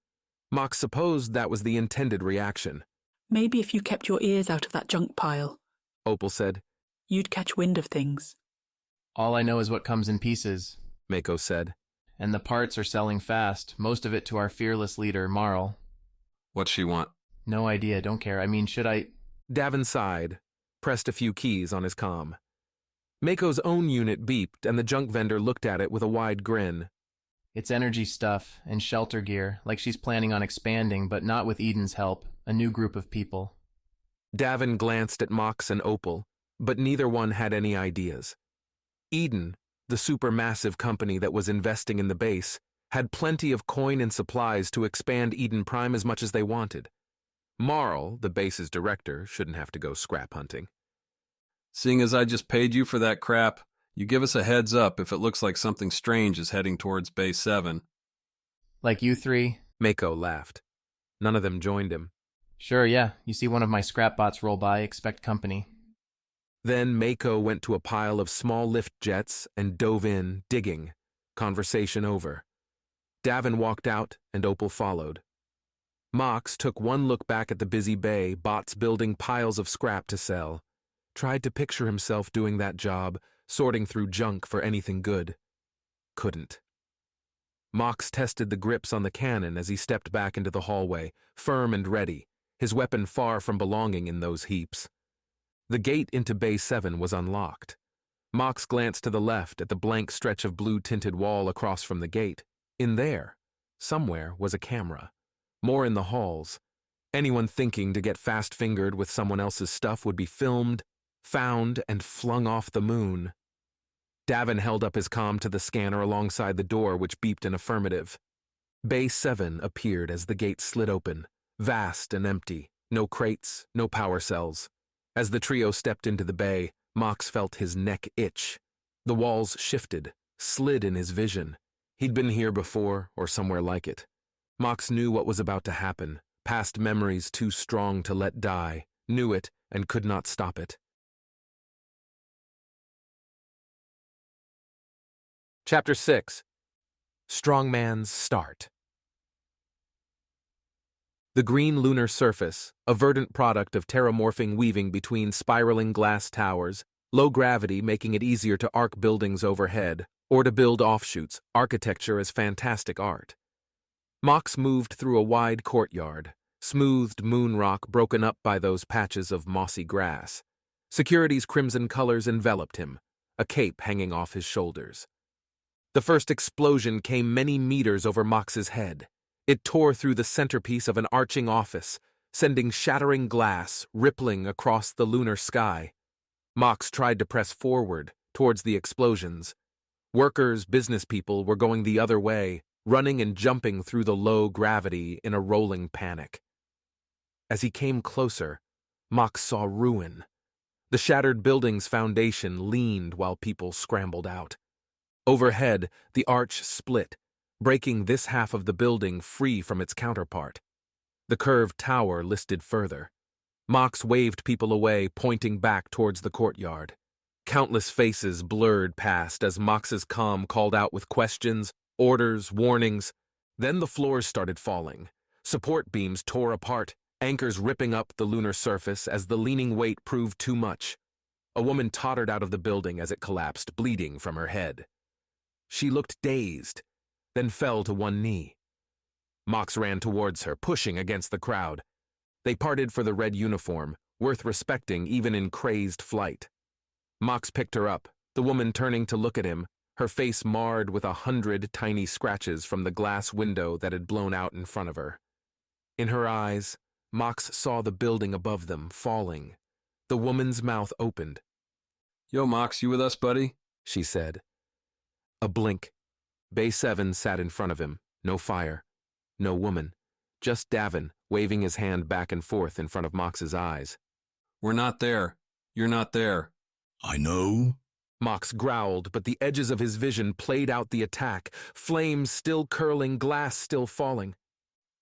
Mox supposed that was the intended reaction. Maybe if you kept your ears out of that junk pile, Opal said. You'd catch wind of things. All I know is what comes in pieces, Mako said. And the parts are selling fast, most of it to our fearless leader, Marl. What's she want? No idea, don't care. I mean, should I... Davin sighed, pressed a few keys on his comm. Mako's own unit beeped, and the junk vendor looked at it with a wide grin. It's energy stuff and shelter gear, like she's planning on expanding, but not with Eden's help. A new group of people. Davin glanced at Mox and Opal, but neither one had any ideas. Eden, the supermassive company that was investing in the base, had plenty of coin and supplies to expand Eden Prime as much as they wanted. Marl, the base's director, shouldn't have to go scrap hunting. Seeing as I just paid you for that crap, you give us a heads up if it looks like something strange is heading towards Base 7. Like you 3? Mako laughed. None of them joined him. Sure, yeah. You see one of my scrap bots roll by, expect company. Then Mako went to a pile of small lift jets and dove in, digging. Conversation over. Davin walked out, and Opal followed. Mox took one look back at the busy bay, bots building piles of scrap to sell. Tried to picture himself doing that job, sorting through junk for anything good. Couldn't. Mox tested the grips on the cannon as he stepped back into the hallway, firm and ready, his weapon far from belonging in those heaps. The gate into Bay 7 was unlocked. Mox glanced to the left at the blank stretch of blue-tinted wall across from the gate. In there, somewhere, was a camera. More in the halls. Anyone thinking to get fast-fingered with someone else's stuff would be filmed, found, and flung off the moon. Davin held up his comm to the scanner alongside the door, which beeped an affirmative. Bay 7 appeared as the gate slid open, vast and empty, no crates, no power cells. As the trio stepped into the bay, Mox felt his neck itch. The walls shifted, slid in his vision. He'd been here before, or somewhere like it. Mox knew what was about to happen, past memories too strong to let die, knew it and could not stop it. Chapter 6. Strongman's Start. The green lunar surface, a verdant product of terramorphing weaving between spiraling glass towers, low gravity making it easier to arc buildings overhead, or to build offshoots, architecture as fantastic art. Mox moved through a wide courtyard, smoothed moon rock broken up by those patches of mossy grass. Security's crimson colors enveloped him, a cape hanging off his shoulders. The first explosion came many meters over Mox's head. It tore through the centerpiece of an arching office, sending shattering glass rippling across the lunar sky. Mox tried to press forward, towards the explosions. Workers, business people were going the other way, running and jumping through the low gravity in a rolling panic. As he came closer, Mox saw ruin. The shattered building's foundation leaned while people scrambled out. Overhead, the arch split, breaking this half of the building free from its counterpart. The curved tower listed further. Mox waved people away, pointing back towards the courtyard. Countless faces blurred past as Mox's comm called out with questions, orders, warnings. Then the floors started falling. Support beams tore apart, anchors ripping up the lunar surface as the leaning weight proved too much. A woman tottered out of the building as it collapsed, bleeding from her head. She looked dazed, then fell to one knee. Mox ran towards her, pushing against the crowd. They parted for the red uniform, worth respecting even in crazed flight. Mox picked her up, the woman turning to look at him, her face marred with 100 tiny scratches from the glass window that had blown out in front of her. In her eyes, Mox saw the building above them, falling. The woman's mouth opened. "Yo, Mox, you with us, buddy?" she said. A blink. Bay 7 sat in front of him, no fire, no woman, just Davin, waving his hand back and forth in front of Mox's eyes. "We're not there. You're not there." "I know." Mox growled, but the edges of his vision played out the attack, flames still curling, glass still falling.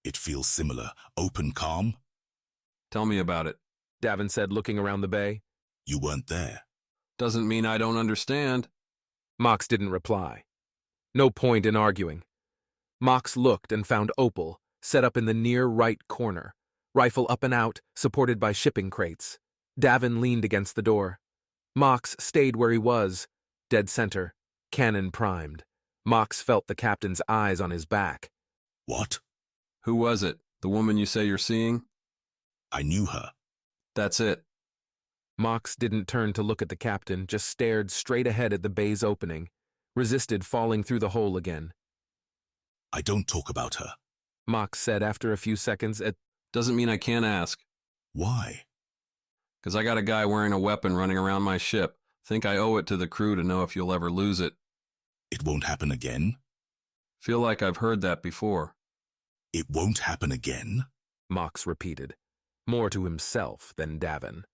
"It feels similar. Open calm." "Tell me about it," Davin said, looking around the bay. "You weren't there." "Doesn't mean I don't understand." Mox didn't reply. No point in arguing. Mox looked and found Opal, set up in the near right corner, rifle up and out, supported by shipping crates. Davin leaned against the door. Mox stayed where he was, dead center, cannon primed. Mox felt the captain's eyes on his back. "What?" "Who was it? The woman you say you're seeing?" "I knew her." "That's it." Mox didn't turn to look at the captain, just stared straight ahead at the bay's opening, resisted falling through the hole again. "I don't talk about her," Mox said after a few seconds. "Doesn't mean I can't ask." "Why?" "'Cause I got a guy wearing a weapon running around my ship. Think I owe it to the crew to know if you'll ever lose it." "It won't happen again?" "Feel like I've heard that before." "It won't happen again?" Mox repeated, more to himself than Davin.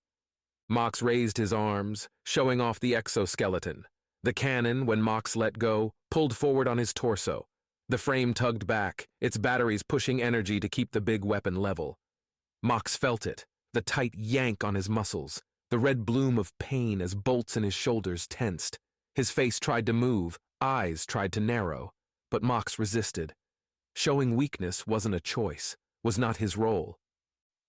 Mox raised his arms, showing off the exoskeleton. The cannon, when Mox let go, pulled forward on his torso. The frame tugged back, its batteries pushing energy to keep the big weapon level. Mox felt it, the tight yank on his muscles, the red bloom of pain as bolts in his shoulders tensed. His face tried to move, eyes tried to narrow, but Mox resisted. Showing weakness wasn't a choice, was not his role.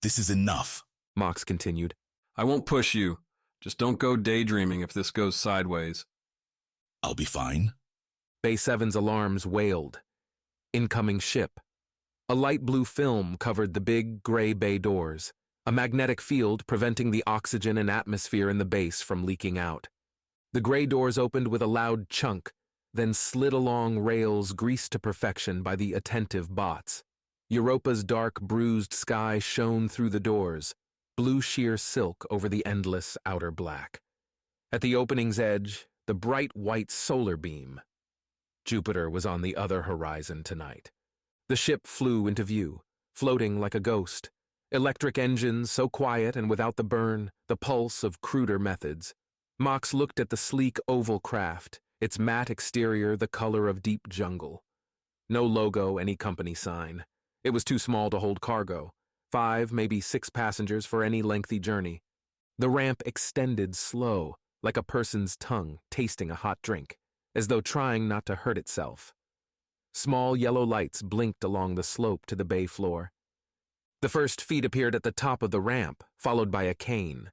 "This is enough," Mox continued. "I won't push you. Just don't go daydreaming if this goes sideways." "I'll be fine." Bay 7's alarms wailed. Incoming ship. A light blue film covered the big, gray bay doors, a magnetic field preventing the oxygen and atmosphere in the base from leaking out. The gray doors opened with a loud chunk, then slid along rails greased to perfection by the attentive bots. Europa's dark, bruised sky shone through the doors, blue sheer silk over the endless outer black. At the opening's edge, the bright white solar beam. Jupiter was on the other horizon tonight. The ship flew into view, floating like a ghost. Electric engines so quiet and without the burn, the pulse of cruder methods. Mox looked at the sleek oval craft, its matte exterior the color of deep jungle. No logo, any company sign. It was too small to hold cargo. 5, maybe 6 passengers for any lengthy journey. The ramp extended slow, like a person's tongue tasting a hot drink, as though trying not to hurt itself. Small yellow lights blinked along the slope to the bay floor. The first feet appeared at the top of the ramp, followed by a cane.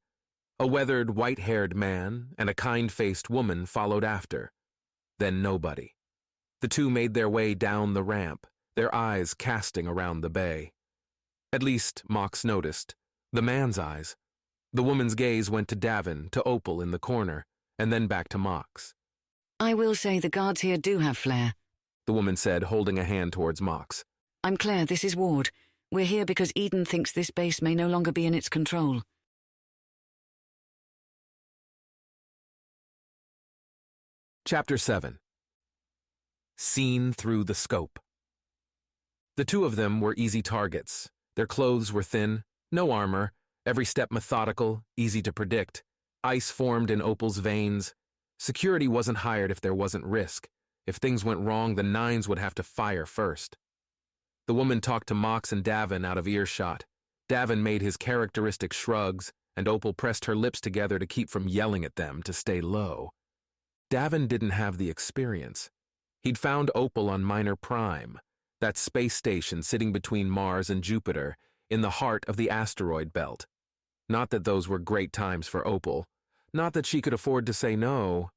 A weathered, white-haired man and a kind-faced woman followed after. Then nobody. The two made their way down the ramp, their eyes casting around the bay. At least, Mox noticed. The man's eyes. The woman's gaze went to Davin, to Opal in the corner, and then back to Mox. I will say the guards here do have flair, the woman said, holding a hand towards Mox. I'm Claire, this is Ward. We're here because Eden thinks this base may no longer be in its control. Chapter 7. Seen through the scope. The two of them were easy targets. Their clothes were thin, no armor, every step methodical, easy to predict. Ice formed in Opal's veins. Security wasn't hired if there wasn't risk. If things went wrong, the nines would have to fire first. The woman talked to Mox and Davin out of earshot. Davin made his characteristic shrugs, and Opal pressed her lips together to keep from yelling at them to stay low. Davin didn't have the experience. He'd found Opal on Minor Prime, that space station sitting between Mars and Jupiter, in the heart of the asteroid belt. Not that those were great times for Opal. Not that she could afford to say no.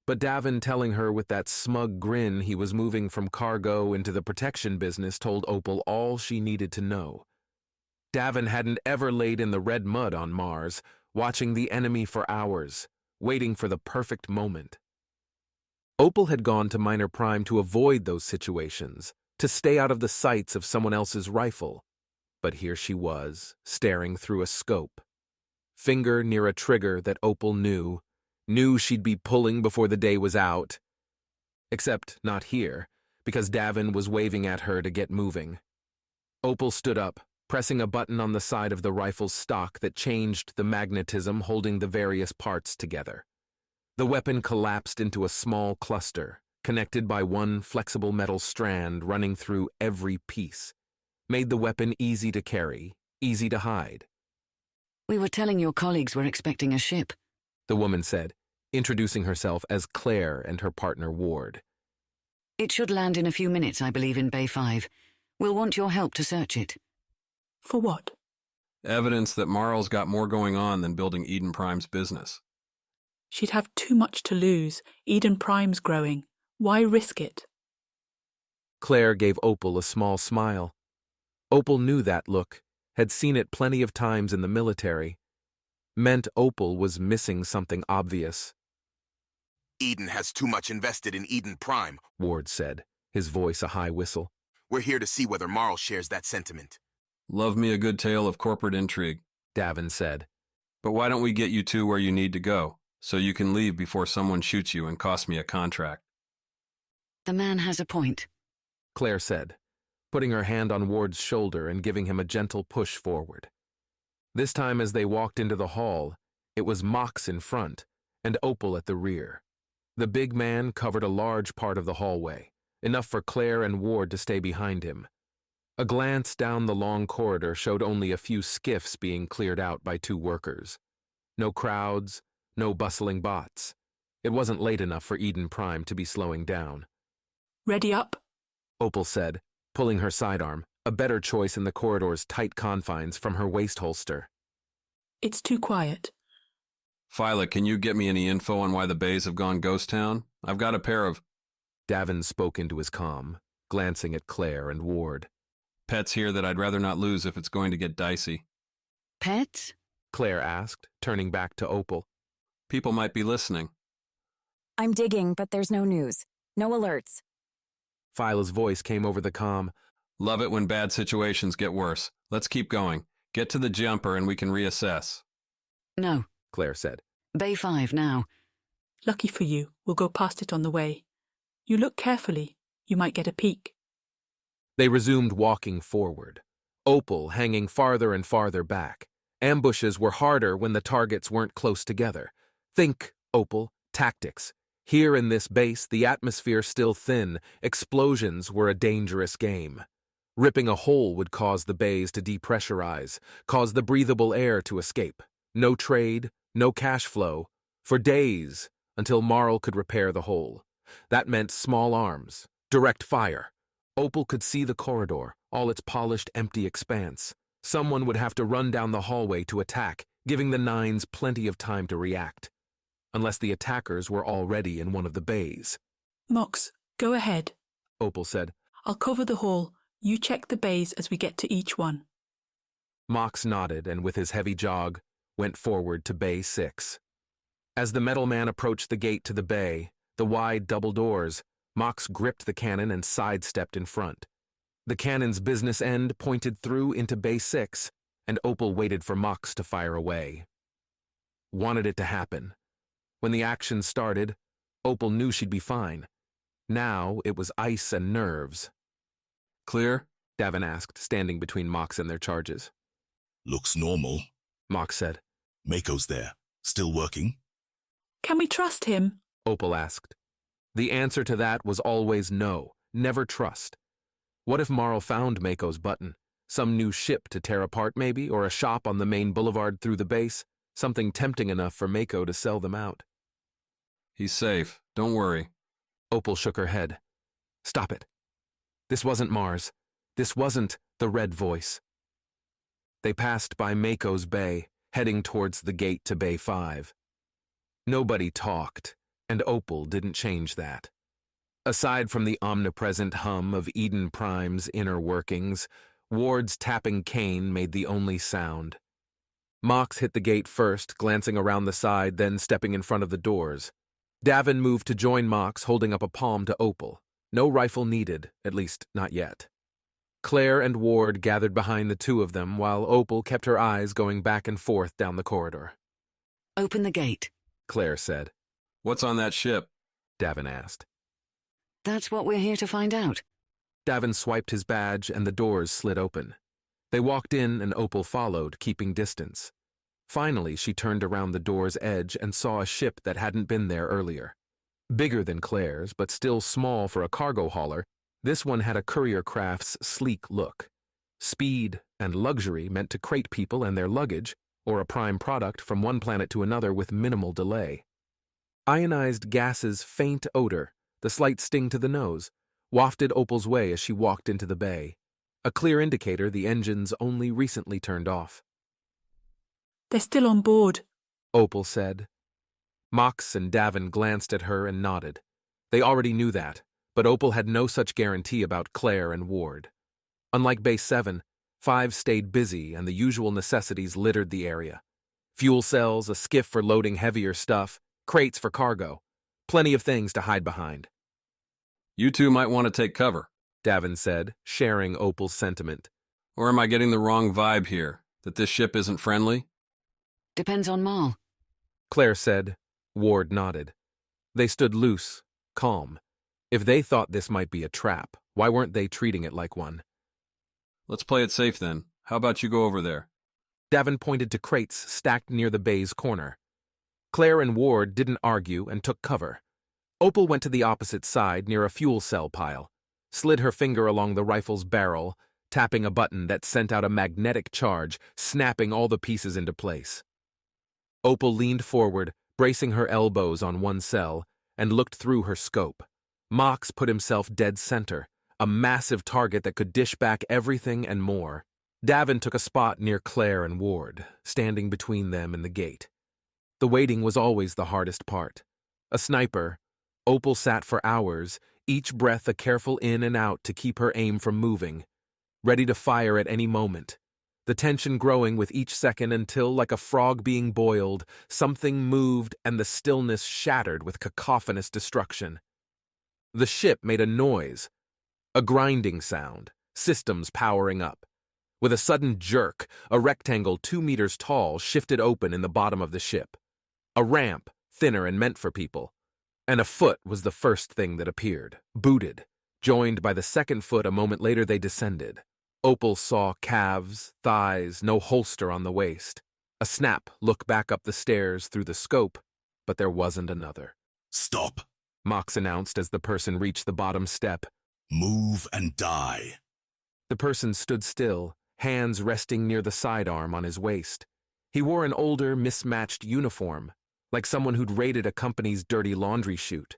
But Davin telling her with that smug grin he was moving from cargo into the protection business told Opal all she needed to know. Davin hadn't ever laid in the red mud on Mars, watching the enemy for hours, waiting for the perfect moment. Opal had gone to Minor Prime to avoid those situations, to stay out of the sights of someone else's rifle. But here she was, staring through a scope. Finger near a trigger that Opal knew she'd be pulling before the day was out. Except not here, because Davin was waving at her to get moving. Opal stood up, pressing a button on the side of the rifle's stock that changed the magnetism holding the various parts together. The weapon collapsed into a small cluster, connected by one flexible metal strand running through every piece. Made the weapon easy to carry, easy to hide. We were telling your colleagues we're expecting a ship, the woman said, introducing herself as Claire and her partner Ward. It should land in a few minutes, I believe, in Bay 5. We'll want your help to search it. For what? Evidence that Marl's got more going on than building Eden Prime's business. She'd have too much to lose. Eden Prime's growing. Why risk it? Claire gave Opal a small smile. Opal knew that look, had seen it plenty of times in the military. Meant Opal was missing something obvious. Eden has too much invested in Eden Prime, Ward said, his voice a high whistle. We're here to see whether Marl shares that sentiment. Love me a good tale of corporate intrigue, Davin said. But why don't we get you two where you need to go, so you can leave before someone shoots you and costs me a contract? The man has a point, Claire said, putting her hand on Ward's shoulder and giving him a gentle push forward. This time as they walked into the hall, it was Mox in front and Opal at the rear. The big man covered a large part of the hallway, enough for Claire and Ward to stay behind him. A glance down the long corridor showed only a few skiffs being cleared out by two workers. No crowds, no bustling bots. It wasn't late enough for Eden Prime to be slowing down. Ready up, Opal said, pulling her sidearm, a better choice in the corridor's tight confines, from her waist holster. It's too quiet. Phyla, can you get me any info on why the bays have gone ghost town? I've got a pair of... Davin spoke into his comm, glancing at Claire and Ward. Pets here that I'd rather not lose if it's going to get dicey. Pets? Claire asked, turning back to Opal. People might be listening. I'm digging, but there's no news. No alerts. Phyla's voice came over the comm. Love it when bad situations get worse. Let's keep going. Get to the jumper and we can reassess. No, Claire said. Bay 5 now. Lucky for you, we'll go past it on the way. You look carefully. You might get a peek. They resumed walking forward, Opal hanging farther and farther back. Ambushes were harder when the targets weren't close together. Think, Opal, tactics. Here in this base, the atmosphere still thin, explosions were a dangerous game. Ripping a hole would cause the bays to depressurize, cause the breathable air to escape. No trade, no cash flow, for days, until Marl could repair the hole. That meant small arms, direct fire. Opal could see the corridor, all its polished, empty expanse. Someone would have to run down the hallway to attack, giving the Nines plenty of time to react. Unless the attackers were already in one of the bays. Mox, go ahead, Opal said. I'll cover the hall. You check the bays as we get to each one. Mox nodded and with his heavy jog, went forward to Bay 6. As the metal man approached the gate to the bay, the wide double doors, Mox gripped the cannon and sidestepped in front. The cannon's business end pointed through into Bay 6, and Opal waited for Mox to fire away. Wanted it to happen. When the action started, Opal knew she'd be fine. Now it was ice and nerves. Clear? Davin asked, standing between Mox and their charges. Looks normal, Mox said. Mako's there. Still working? Can we trust him? Opal asked. The answer to that was always no, never trust. What if Marl found Mako's button? Some new ship to tear apart maybe, or a shop on the main boulevard through the base? Something tempting enough for Mako to sell them out. He's safe. Don't worry. Opal shook her head. Stop it. This wasn't Mars. This wasn't the Red Voice. They passed by Mako's bay, heading towards the gate to Bay 5. Nobody talked, and Opal didn't change that. Aside from the omnipresent hum of Eden Prime's inner workings, Ward's tapping cane made the only sound. Mox hit the gate first, glancing around the side, then stepping in front of the doors. Davin moved to join Mox, holding up a palm to Opal. No rifle needed, at least not yet. Claire and Ward gathered behind the two of them, while Opal kept her eyes going back and forth down the corridor. Open the gate, Claire said. What's on that ship? Davin asked. That's what we're here to find out. Davin swiped his badge and the doors slid open. They walked in and Opal followed, keeping distance. Finally, she turned around the door's edge and saw a ship that hadn't been there earlier. Bigger than Claire's, but still small for a cargo hauler, this one had a courier craft's sleek look. Speed and luxury meant to crate people and their luggage, or a prime product from one planet to another with minimal delay. Ionized gas's faint odor, the slight sting to the nose, wafted Opal's way as she walked into the bay, a clear indicator the engines only recently turned off. They're still on board, Opal said. Mox and Davin glanced at her and nodded. They already knew that, but Opal had no such guarantee about Claire and Ward. Unlike Base 7, 5 stayed busy and the usual necessities littered the area. Fuel cells, a skiff for loading heavier stuff, crates for cargo. Plenty of things to hide behind. You two might want to take cover, Davin said, sharing Opal's sentiment. Or am I getting the wrong vibe here, that this ship isn't friendly? Depends on Marl, Claire said. Ward nodded. They stood loose, calm. If they thought this might be a trap, why weren't they treating it like one? Let's play it safe then. How about you go over there? Davin pointed to crates stacked near the bay's corner. Claire and Ward didn't argue and took cover. Opal went to the opposite side near a fuel cell pile, slid her finger along the rifle's barrel, tapping a button that sent out a magnetic charge, snapping all the pieces into place. Opal leaned forward, bracing her elbows on one cell, and looked through her scope. Mox put himself dead center, a massive target that could dish back everything and more. Davin took a spot near Claire and Ward, standing between them and the gate. The waiting was always the hardest part. A sniper, Opal sat for hours, each breath a careful in and out to keep her aim from moving, ready to fire at any moment. The tension growing with each second until, like a frog being boiled, something moved and the stillness shattered with cacophonous destruction. The ship made a noise, a grinding sound, systems powering up. With a sudden jerk, a rectangle 2 meters tall shifted open in the bottom of the ship. A ramp, thinner and meant for people. And a foot was the first thing that appeared, booted. Joined by the second foot a moment later they descended. Opal saw calves, thighs, no holster on the waist. A snap look back up the stairs through the scope, but there wasn't another. Stop, Mox announced as the person reached the bottom step. Move and die. The person stood still, hands resting near the sidearm on his waist. He wore an older, mismatched uniform, like someone who'd raided a company's dirty laundry chute.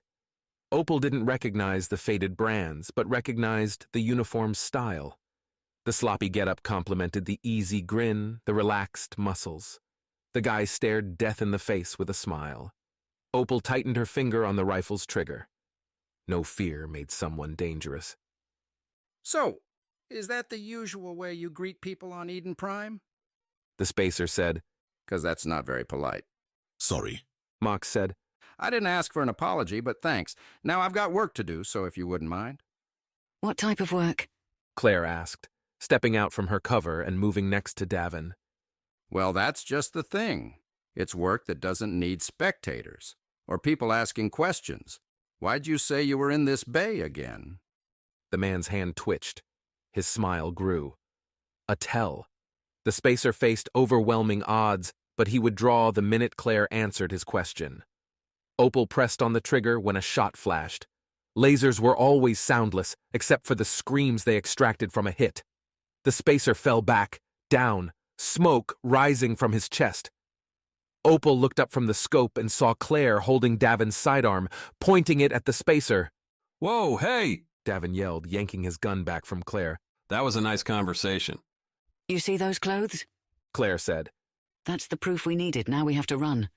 Opal didn't recognize the faded brands, but recognized the uniform's style. The sloppy getup complemented the easy grin, the relaxed muscles. The guy stared death in the face with a smile. Opal tightened her finger on the rifle's trigger. No fear made someone dangerous. So, is that the usual way you greet people on Eden Prime? The spacer said. 'Cause that's not very polite. Sorry. Mox said. I didn't ask for an apology, but thanks. Now I've got work to do, so if you wouldn't mind. What type of work? Claire asked, stepping out from her cover and moving next to Davin. Well, that's just the thing. It's work that doesn't need spectators, or people asking questions. Why'd you say you were in this bay again? The man's hand twitched. His smile grew. A tell. The spacer faced overwhelming odds, but he would draw the minute Claire answered his question. Opal pressed on the trigger when a shot flashed. Lasers were always soundless, except for the screams they extracted from a hit. The spacer fell back, down, smoke rising from his chest. Opal looked up from the scope and saw Claire holding Davin's sidearm, pointing it at the spacer. Whoa, hey! Davin yelled, yanking his gun back from Claire. That was a nice conversation. You see those clothes? Claire said. That's the proof we needed. Now we have to run.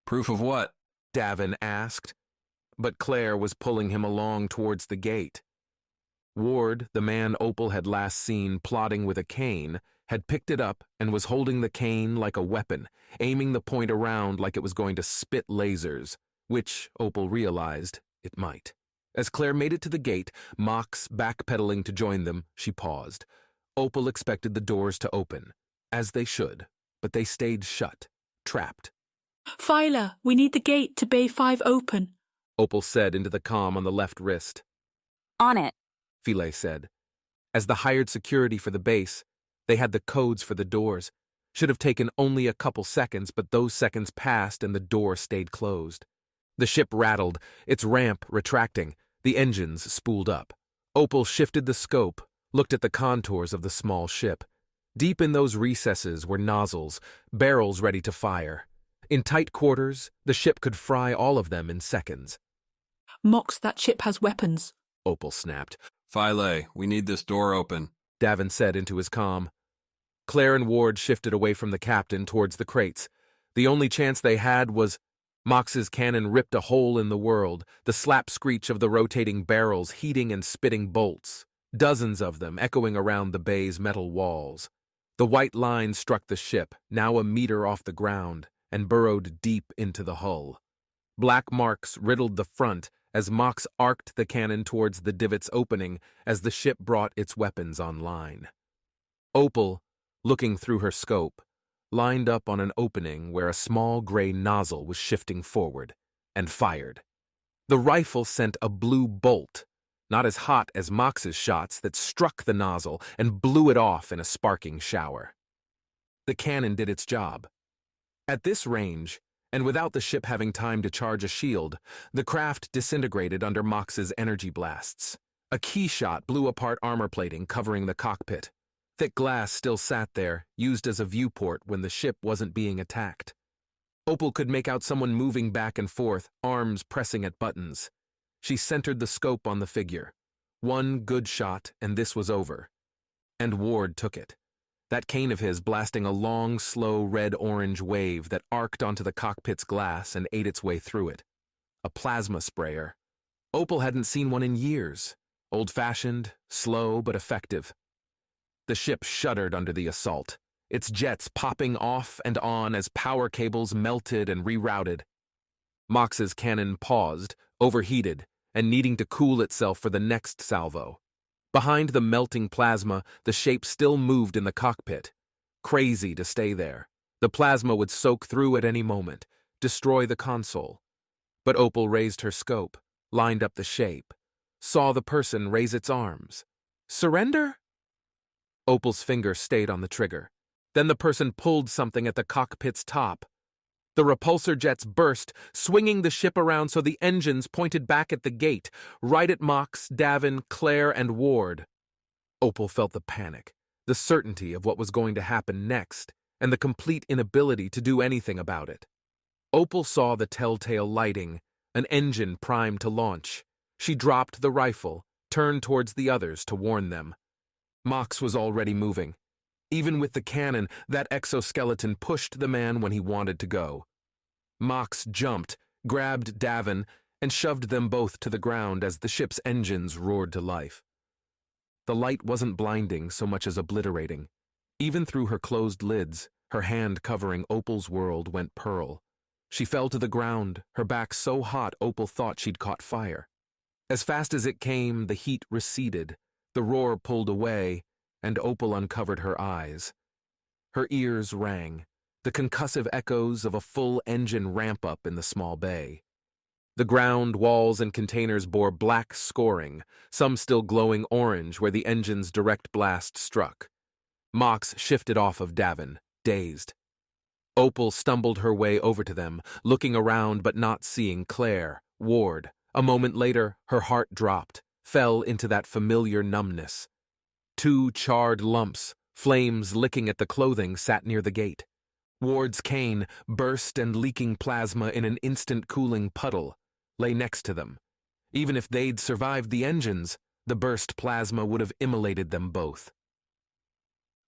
Proof of what? Davin asked. But Claire was pulling him along towards the gate. Ward, the man Opal had last seen plotting with a cane, had picked it up and was holding the cane like a weapon, aiming the point around like it was going to spit lasers, which Opal realized it might. As Claire made it to the gate, Mox backpedaling to join them, she paused. Opal expected the doors to open, as they should, but they stayed shut, trapped. Phyla, we need the gate to Bay 5 open, Opal said into the comm on the left wrist. On it, Philae said. As the hired security for the base, they had the codes for the doors. Should have taken only a couple seconds, but those seconds passed and the door stayed closed. The ship rattled, its ramp retracting, the engines spooled up. Opal shifted the scope, looked at the contours of the small ship. Deep in those recesses were nozzles, barrels ready to fire. In tight quarters, the ship could fry all of them in seconds. Mox, that ship has weapons, Opal snapped. Philae, we need this door open, Davin said into his comm. Claire and Ward shifted away from the captain towards the crates. The only chance they had was Mox's cannon ripped a hole in the world, the slap screech of the rotating barrels heating and spitting bolts, dozens of them echoing around the bay's metal walls. The white line struck the ship, now a meter off the ground, and burrowed deep into the hull. Black marks riddled the front as Mox arced the cannon towards the divot's opening as the ship brought its weapons online. Opal, looking through her scope, lined up on an opening where a small gray nozzle was shifting forward, and fired. The rifle sent a blue bolt, not as hot as Mox's shots, that struck the nozzle and blew it off in a sparking shower. The cannon did its job. At this range, and without the ship having time to charge a shield, the craft disintegrated under Mox's energy blasts. A key shot blew apart armor plating covering the cockpit. Thick glass still sat there, used as a viewport when the ship wasn't being attacked. Opal could make out someone moving back and forth, arms pressing at buttons. She centered the scope on the figure. One good shot, and this was over. And Ward took it. That cane of his blasting a long, slow red-orange wave that arced onto the cockpit's glass and ate its way through it. A plasma sprayer. Opal hadn't seen one in years. Old-fashioned, slow, but effective. The ship shuddered under the assault, its jets popping off and on as power cables melted and rerouted. Mox's cannon paused, overheated, and needing to cool itself for the next salvo. Behind the melting plasma, the shape still moved in the cockpit. Crazy to stay there. The plasma would soak through at any moment, destroy the console. But Opal raised her scope, lined up the shape, saw the person raise its arms. Surrender? Opal's finger stayed on the trigger. Then the person pulled something at the cockpit's top. The repulsor jets burst, swinging the ship around so the engines pointed back at the gate, right at Mox, Davin, Claire, and Ward. Opal felt the panic, the certainty of what was going to happen next, and the complete inability to do anything about it. Opal saw the telltale lighting, an engine primed to launch. She dropped the rifle, turned towards the others to warn them. Mox was already moving. Even with the cannon, that exoskeleton pushed the man when he wanted to go. Mox jumped, grabbed Davin, and shoved them both to the ground as the ship's engines roared to life. The light wasn't blinding so much as obliterating. Even through her closed lids, her hand covering Opal's world went pearl. She fell to the ground, her back so hot Opal thought she'd caught fire. As fast as it came, the heat receded, the roar pulled away, and Opal uncovered her eyes. Her ears rang, the concussive echoes of a full engine ramp-up in the small bay. The ground, walls, and containers bore black scoring, some still glowing orange where the engine's direct blast struck. Mox shifted off of Davin, dazed. Opal stumbled her way over to them, looking around but not seeing Claire, Ward. A moment later, her heart dropped, fell into that familiar numbness. 2 charred lumps, flames licking at the clothing, sat near the gate. Ward's cane, burst and leaking plasma in an instant cooling puddle, lay next to them. Even if they'd survived the engines, the burst plasma would have immolated them both.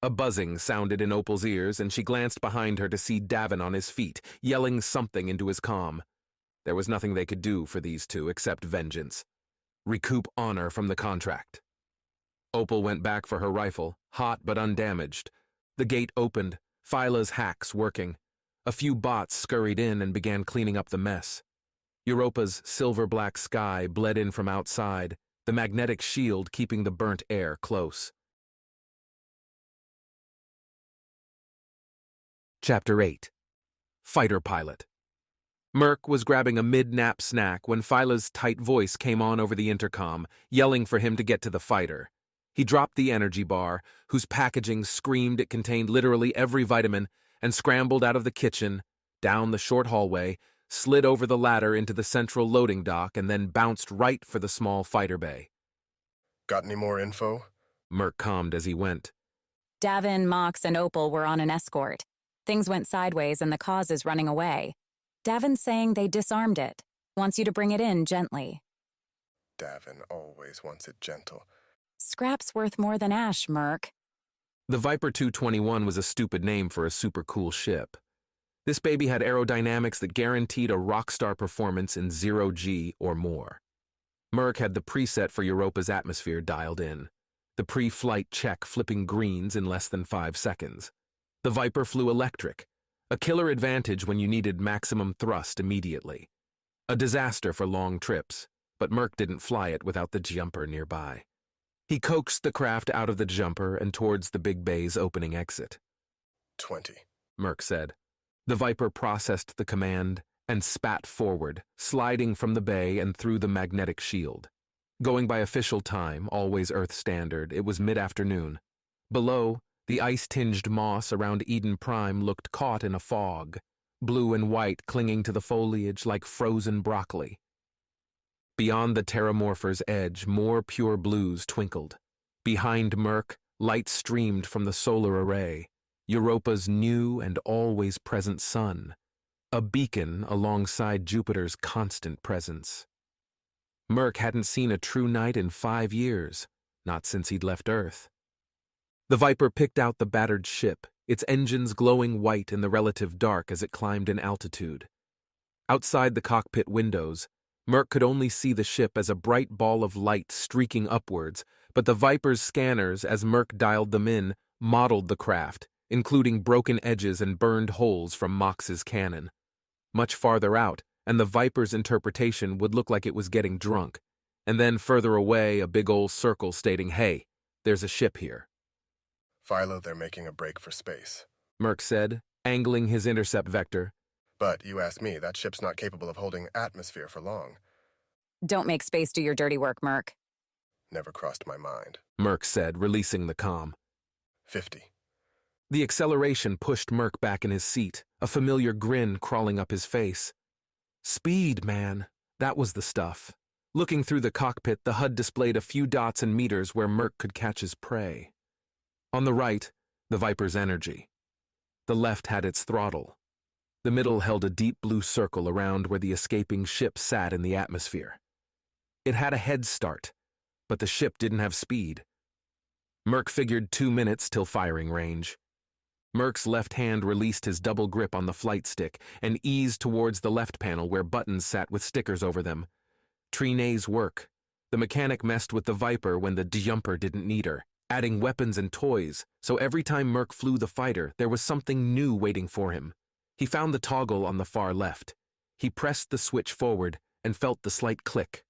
A buzzing sounded in Opal's ears, and she glanced behind her to see Davin on his feet, yelling something into his comm. There was nothing they could do for these two except vengeance. Recoup honor from the contract. Opal went back for her rifle, hot but undamaged. The gate opened, Phyla's hacks working. A few bots scurried in and began cleaning up the mess. Europa's silver-black sky bled in from outside, the magnetic shield keeping the burnt air close. Chapter 8. Fighter Pilot. Merc was grabbing a mid-nap snack when Phyla's tight voice came on over the intercom, yelling for him to get to the fighter. He dropped the energy bar, whose packaging screamed it contained literally every vitamin, and scrambled out of the kitchen, down the short hallway, slid over the ladder into the central loading dock, and then bounced right for the small fighter bay. Got any more info? Merc calmed as he went. Davin, Mox, and Opal were on an escort. Things went sideways and the cause is running away. Davin's saying they disarmed it. Wants you to bring it in gently. Davin always wants it gentle. Scrap's worth more than ash, Merc. The Viper 221 was a stupid name for a super cool ship. This baby had aerodynamics that guaranteed a rockstar performance in 0G or more. Merc had the preset for Europa's atmosphere dialed in. The pre-flight check flipping greens in less than 5 seconds. The Viper flew electric, a killer advantage when you needed maximum thrust immediately. A disaster for long trips, but Merc didn't fly it without the jumper nearby. He coaxed the craft out of the jumper and towards the big bay's opening exit. 20, Merc said. The Viper processed the command and spat forward, sliding from the bay and through the magnetic shield. Going by official time, always Earth standard, it was mid-afternoon. Below, the ice-tinged moss around Eden Prime looked caught in a fog, blue and white clinging to the foliage like frozen broccoli. Beyond the Terramorpher's edge, more pure blues twinkled. Behind Merc, light streamed from the solar array, Europa's new and always present sun, a beacon alongside Jupiter's constant presence. Merc hadn't seen a true night in 5 years, not since he'd left Earth. The Viper picked out the battered ship, its engines glowing white in the relative dark as it climbed in altitude. Outside the cockpit windows, Merc could only see the ship as a bright ball of light streaking upwards, but the Viper's scanners, as Merc dialed them in, modeled the craft, including broken edges and burned holes from Mox's cannon. Much farther out, and the Viper's interpretation would look like it was getting drunk, and then further away a big old circle stating, "Hey, there's a ship here." Phyla, they're making a break for space, Merc said, angling his intercept vector. But you asked me, that ship's not capable of holding atmosphere for long. Don't make space do your dirty work, Merc. Never crossed my mind, Merc said, releasing the comm. 50. The acceleration pushed Merc back in his seat, a familiar grin crawling up his face. Speed, man. That was the stuff. Looking through the cockpit, the HUD displayed a few dots and meters where Merc could catch his prey. On the right, the Viper's energy. The left had its throttle. The middle held a deep blue circle around where the escaping ship sat in the atmosphere. It had a head start, but the ship didn't have speed. Merc figured 2 minutes till firing range. Merc's left hand released his double grip on the flight stick and eased towards the left panel where buttons sat with stickers over them. Trinae's work. The mechanic messed with the Viper when the jumper didn't need her, adding weapons and toys, so every time Merc flew the fighter, there was something new waiting for him. He found the toggle on the far left. He pressed the switch forward and felt the slight click.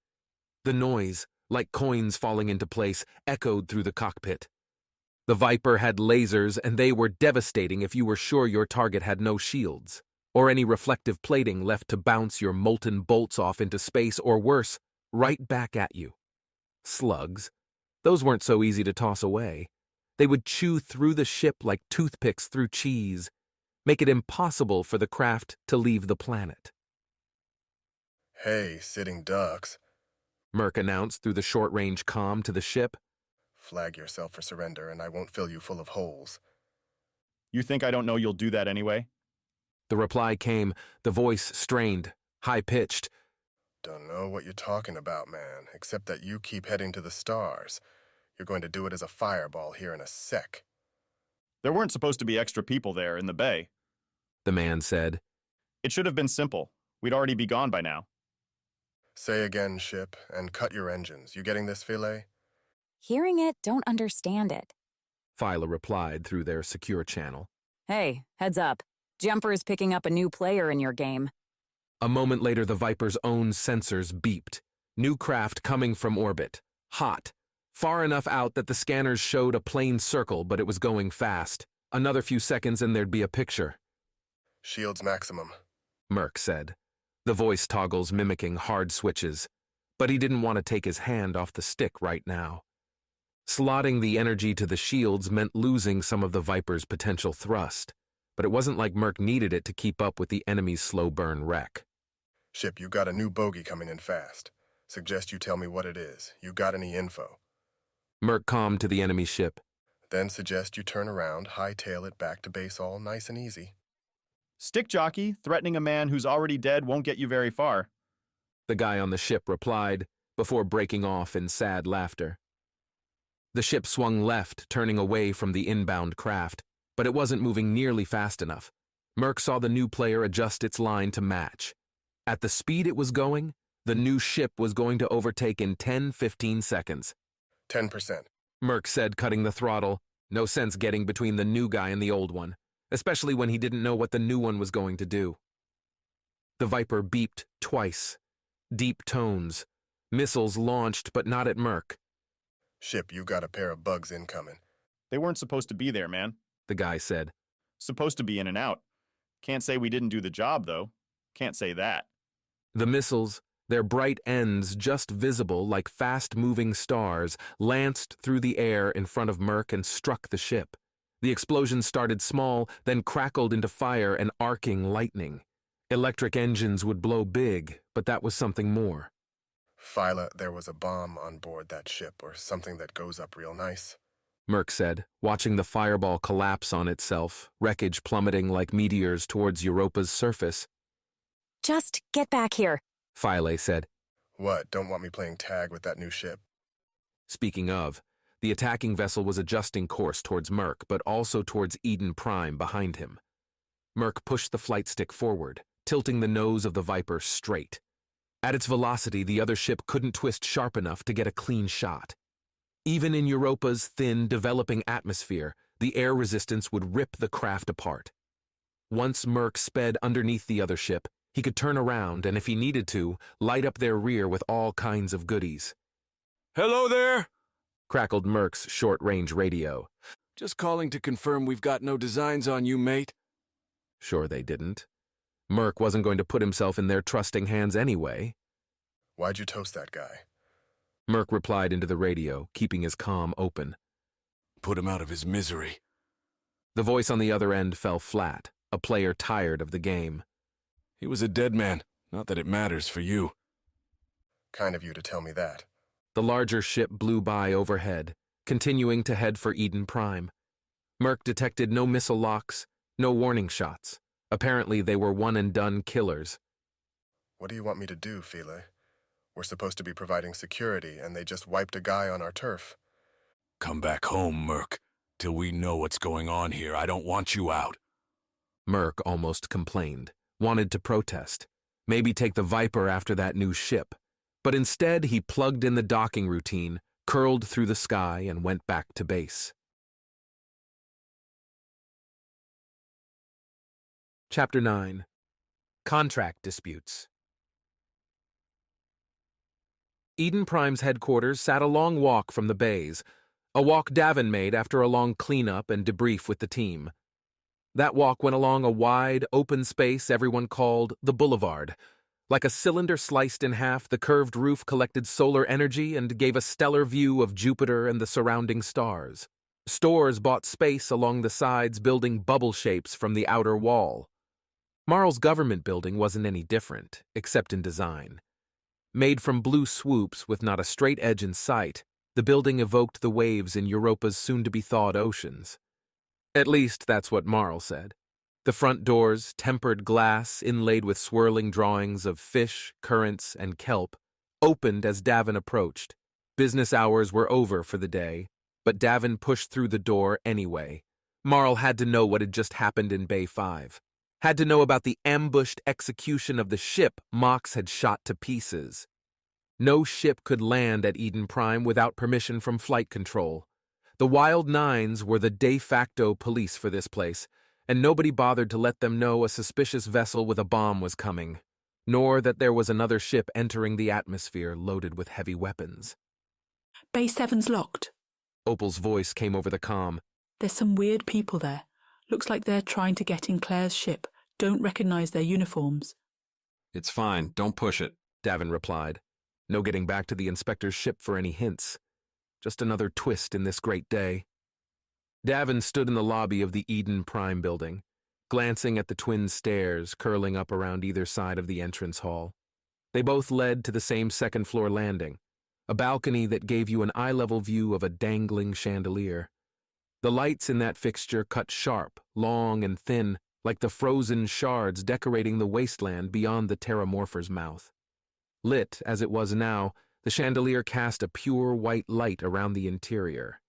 The noise, like coins falling into place, echoed through the cockpit. The Viper had lasers, and they were devastating if you were sure your target had no shields, or any reflective plating left to bounce your molten bolts off into space, or worse, right back at you. Slugs. Those weren't so easy to toss away. They would chew through the ship like toothpicks through cheese, make it impossible for the craft to leave the planet. Hey, sitting ducks. Merc announced through the short-range comm to the ship. Flag yourself for surrender, and I won't fill you full of holes. You think I don't know you'll do that anyway? The reply came, the voice strained, high-pitched. Don't know what you're talking about, man, except that you keep heading to the stars. You're going to do it as a fireball here in a sec. There weren't supposed to be extra people there in the bay, the man said. It should have been simple. We'd already be gone by now. Say again, ship, and cut your engines. You getting this, Philae? Hearing it, don't understand it. Phyla replied through their secure channel. Hey, heads up. Jumper's picking up a new player in your game. A moment later, the Viper's own sensors beeped. New craft coming from orbit. Hot. Far enough out that the scanners showed a plane circle, but it was going fast. Another few seconds and there'd be a picture. Shields maximum, Merc said, the voice toggles mimicking hard switches. But he didn't want to take his hand off the stick right now. Slotting the energy to the shields meant losing some of the Viper's potential thrust, but it wasn't like Merc needed it to keep up with the enemy's slow-burn wreck. Ship, you got a new bogey coming in fast. Suggest you tell me what it is. You got any info? Merc commed to the enemy ship. Then suggest you turn around, hightail it back to base all nice and easy. Stick jockey, threatening a man who's already dead won't get you very far. The guy on the ship replied, before breaking off in sad laughter. The ship swung left, turning away from the inbound craft, but it wasn't moving nearly fast enough. Merc saw the new player adjust its line to match. At the speed it was going, the new ship was going to overtake in 10-15 seconds. 10%. Merc said, cutting the throttle. No sense getting between the new guy and the old one, especially when he didn't know what the new one was going to do. The Viper beeped twice. Deep tones. Missiles launched, but not at Merc. Ship, you got a pair of bugs incoming. They weren't supposed to be there, man, the guy said. Supposed to be in and out. Can't say we didn't do the job, though. Can't say that. The missiles, their bright ends just visible like fast-moving stars, lanced through the air in front of Merc and struck the ship. The explosion started small, then crackled into fire and arcing lightning. Electric engines would blow big, but that was something more. Phyla, there was a bomb on board that ship, or something that goes up real nice, Merc said, watching the fireball collapse on itself, wreckage plummeting like meteors towards Europa's surface. Just get back here, Philae said. What, don't want me playing tag with that new ship? Speaking of, the attacking vessel was adjusting course towards Merc, but also towards Eden Prime behind him. Merc pushed the flight stick forward, tilting the nose of the Viper straight. At its velocity, the other ship couldn't twist sharp enough to get a clean shot. Even in Europa's thin, developing atmosphere, the air resistance would rip the craft apart. Once Merc sped underneath the other ship, he could turn around and, if he needed to, light up their rear with all kinds of goodies. "Hello there," crackled Merc's short-range radio. "Just calling to confirm we've got no designs on you, mate." Sure they didn't. Merc wasn't going to put himself in their trusting hands anyway. Why'd you toast that guy? Merc replied into the radio, keeping his comm open. "Put him out of his misery." The voice on the other end fell flat, a player tired of the game. "He was a dead man. Not that it matters for you." Kind of you to tell me that. The larger ship blew by overhead, continuing to head for Eden Prime. Merc detected no missile locks, no warning shots. Apparently they were one-and-done killers. What do you want me to do, Philae? We're supposed to be providing security, and they just wiped a guy on our turf. Come back home, Merc. Till we know what's going on here, I don't want you out. Merc almost complained, wanted to protest, maybe take the Viper after that new ship. But instead, he plugged in the docking routine, curled through the sky, and went back to base. Chapter 9. Contract Disputes. Eden Prime's headquarters sat a long walk from the bays, a walk Davin made after a long cleanup and debrief with the team. That walk went along a wide, open space everyone called the Boulevard. Like a cylinder sliced in half, the curved roof collected solar energy and gave a stellar view of Jupiter and the surrounding stars. Stores bought space along the sides, building bubble shapes from the outer wall. Marl's government building wasn't any different, except in design. Made from blue swoops with not a straight edge in sight, the building evoked the waves in Europa's soon-to-be-thawed oceans. At least that's what Marl said. The front doors, tempered glass inlaid with swirling drawings of fish, currents, and kelp, opened as Davin approached. Business hours were over for the day, but Davin pushed through the door anyway. Marl had to know what had just happened in Bay 5. Had to know about the ambushed execution of the ship Mox had shot to pieces. No ship could land at Eden Prime without permission from flight control. The Wild Nines were the de facto police for this place, and nobody bothered to let them know a suspicious vessel with a bomb was coming, nor that there was another ship entering the atmosphere loaded with heavy weapons. Bay 7's locked. Opal's voice came over the comm. There's some weird people there. Looks like they're trying to get in Claire's ship. Don't recognize their uniforms. It's fine. Don't push it, Davin replied. No getting back to the inspector's ship for any hints. Just another twist in this great day. Davin stood in the lobby of the Eden Prime building, glancing at the twin stairs curling up around either side of the entrance hall. They both led to the same second-floor landing, a balcony that gave you an eye-level view of a dangling chandelier. The lights in that fixture cut sharp, long and thin, like the frozen shards decorating the wasteland beyond the Terramorpher's mouth. Lit as it was now, the chandelier cast a pure white light around the interior.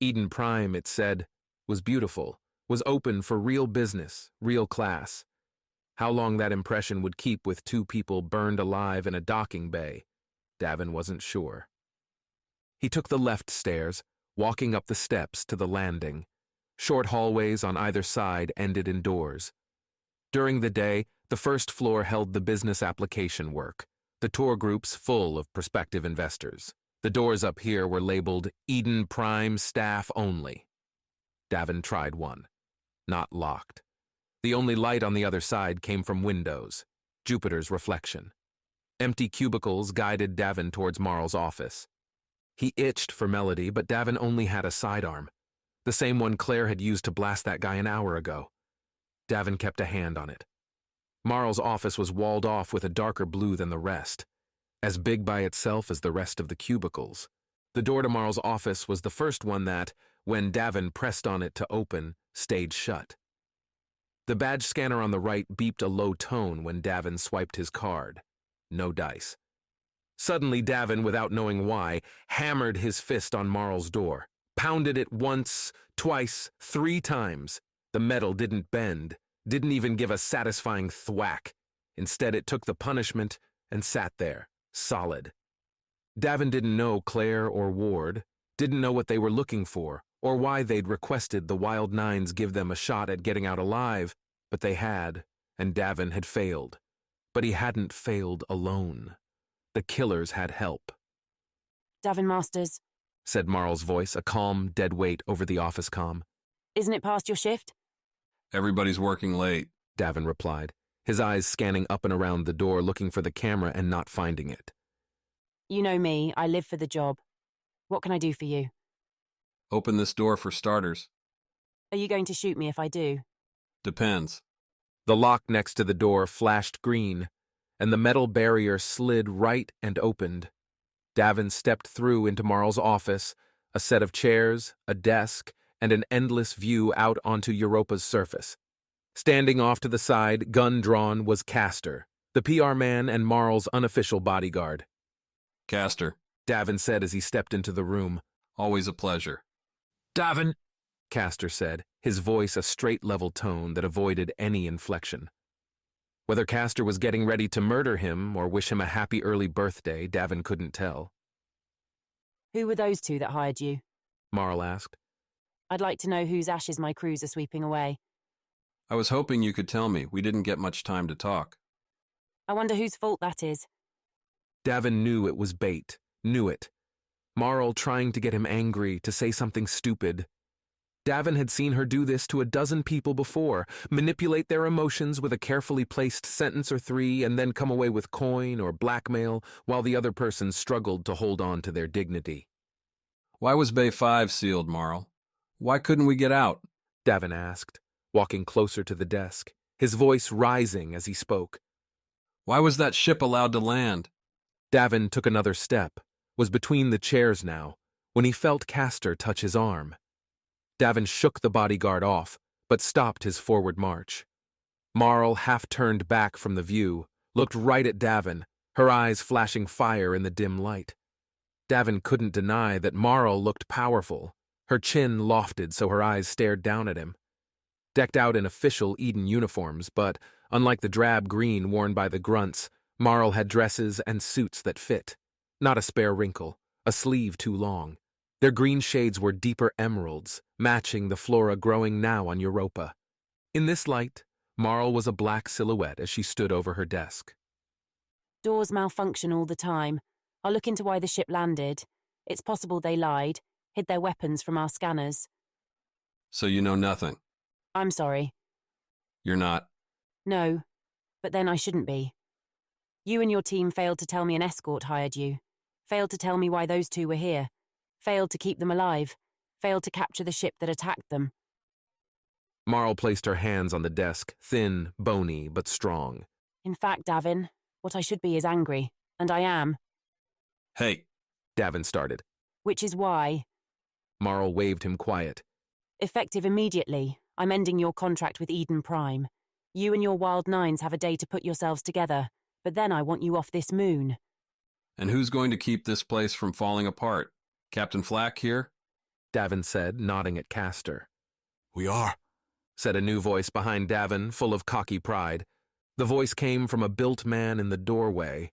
Eden Prime, it said, was beautiful, was open for real business, real class. How long that impression would keep with two people burned alive in a docking bay, Davin wasn't sure. He took the left stairs, walking up the steps to the landing. Short hallways on either side ended in doors. During the day, the first floor held the business application work, the tour groups full of prospective investors. The doors up here were labeled Eden Prime Staff Only. Davin tried one. Not locked. The only light on the other side came from windows, Jupiter's reflection. Empty cubicles guided Davin towards Marl's office. He itched for Melody, but Davin only had a sidearm, the same one Claire had used to blast that guy an hour ago. Davin kept a hand on it. Marl's office was walled off with a darker blue than the rest, as big by itself as the rest of the cubicles. The door to Marl's office was the first one that, when Davin pressed on it to open, stayed shut. The badge scanner on the right beeped a low tone when Davin swiped his card. No dice. Suddenly, Davin, without knowing why, hammered his fist on Marl's door, pounded it once, twice, 3 times. The metal didn't bend, didn't even give a satisfying thwack. Instead, it took the punishment and sat there, solid. Davin didn't know Claire or Ward, didn't know what they were looking for, or why they'd requested the Wild Nines give them a shot at getting out alive, but they had, and Davin had failed. But he hadn't failed alone. The killers had help. Davin Masters, said Marl's voice, a calm, dead weight over the office comm. Isn't it past your shift? Everybody's working late, Davin replied, his eyes scanning up and around the door looking for the camera and not finding it. You know me, I live for the job. What can I do for you? Open this door for starters. Are you going to shoot me if I do? Depends. The lock next to the door flashed green, and the metal barrier slid right and opened. Davin stepped through into Marl's office, a set of chairs, a desk, and an endless view out onto Europa's surface. Standing off to the side, gun drawn, was Castor, the PR man and Marl's unofficial bodyguard. Castor, Davin said as he stepped into the room. Always a pleasure. Davin, Castor said, his voice a straight level tone that avoided any inflection. Whether Castor was getting ready to murder him or wish him a happy early birthday, Davin couldn't tell. Who were those two that hired you? Marl asked. I'd like to know whose ashes my crews are sweeping away. I was hoping you could tell me. We didn't get much time to talk. I wonder whose fault that is. Davin knew it was bait. Knew it. Marl trying to get him angry, to say something stupid. Davin had seen her do this to a dozen people before, manipulate their emotions with a carefully placed sentence or three and then come away with coin or blackmail while the other person struggled to hold on to their dignity. Why was Bay 5 sealed, Marl? Why couldn't we get out? Davin asked, walking closer to the desk, his voice rising as he spoke. Why was that ship allowed to land? Davin took another step, was between the chairs now, when he felt Castor touch his arm. Davin shook the bodyguard off, but stopped his forward march. Marl half turned back from the view, looked right at Davin, her eyes flashing fire in the dim light. Davin couldn't deny that Marl looked powerful, her chin lofted so her eyes stared down at him. Decked out in official Eden uniforms, but, unlike the drab green worn by the grunts, Marl had dresses and suits that fit. Not a spare wrinkle, a sleeve too long. Their green shades were deeper emeralds, matching the flora growing now on Europa. In this light, Marl was a black silhouette as she stood over her desk. Doors malfunction all the time. I'll look into why the ship landed. It's possible they lied, hid their weapons from our scanners. So you know nothing? I'm sorry. You're not? No, but then I shouldn't be. You and your team failed to tell me an escort hired you. Failed to tell me why those two were here. Failed to keep them alive. Failed to capture the ship that attacked them. Marl placed her hands on the desk, thin, bony, but strong. In fact, Davin, what I should be is angry, and I am. Hey, Davin started. Which is why... Marl waved him quiet. Effective immediately, I'm ending your contract with Eden Prime. You and your Wild Nines have a day to put yourselves together, but then I want you off this moon. And who's going to keep this place from falling apart? Captain Flack here? Davin said, nodding at Castor. We are, said a new voice behind Davin, full of cocky pride. The voice came from a built man in the doorway.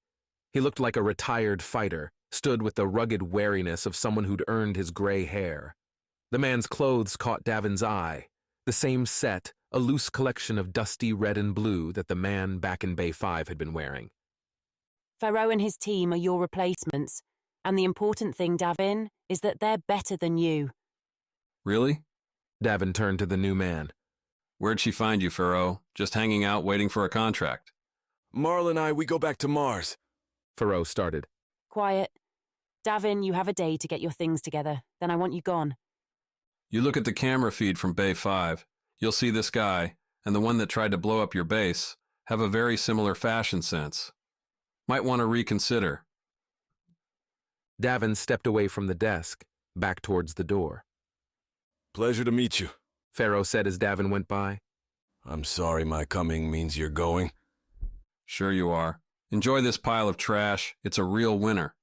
He looked like a retired fighter, stood with the rugged wariness of someone who'd earned his gray hair. The man's clothes caught Davin's eye. The same set, a loose collection of dusty red and blue that the man back in Bay 5 had been wearing. Pharaoh and his team are your replacements. And the important thing, Davin, is that they're better than you. Really? Davin turned to the new man. Where'd she find you, Pharaoh? Just hanging out waiting for a contract? Marl and I, we go back to Mars. Pharaoh started. Quiet. Davin, you have a day to get your things together. Then I want you gone. You look at the camera feed from Bay 5. You'll see this guy, and the one that tried to blow up your base, have a very similar fashion sense. Might want to reconsider. Davin stepped away from the desk, back towards the door. Pleasure to meet you, Pharaoh said as Davin went by. I'm sorry my coming means you're going. Sure you are. Enjoy this pile of trash. It's a real winner.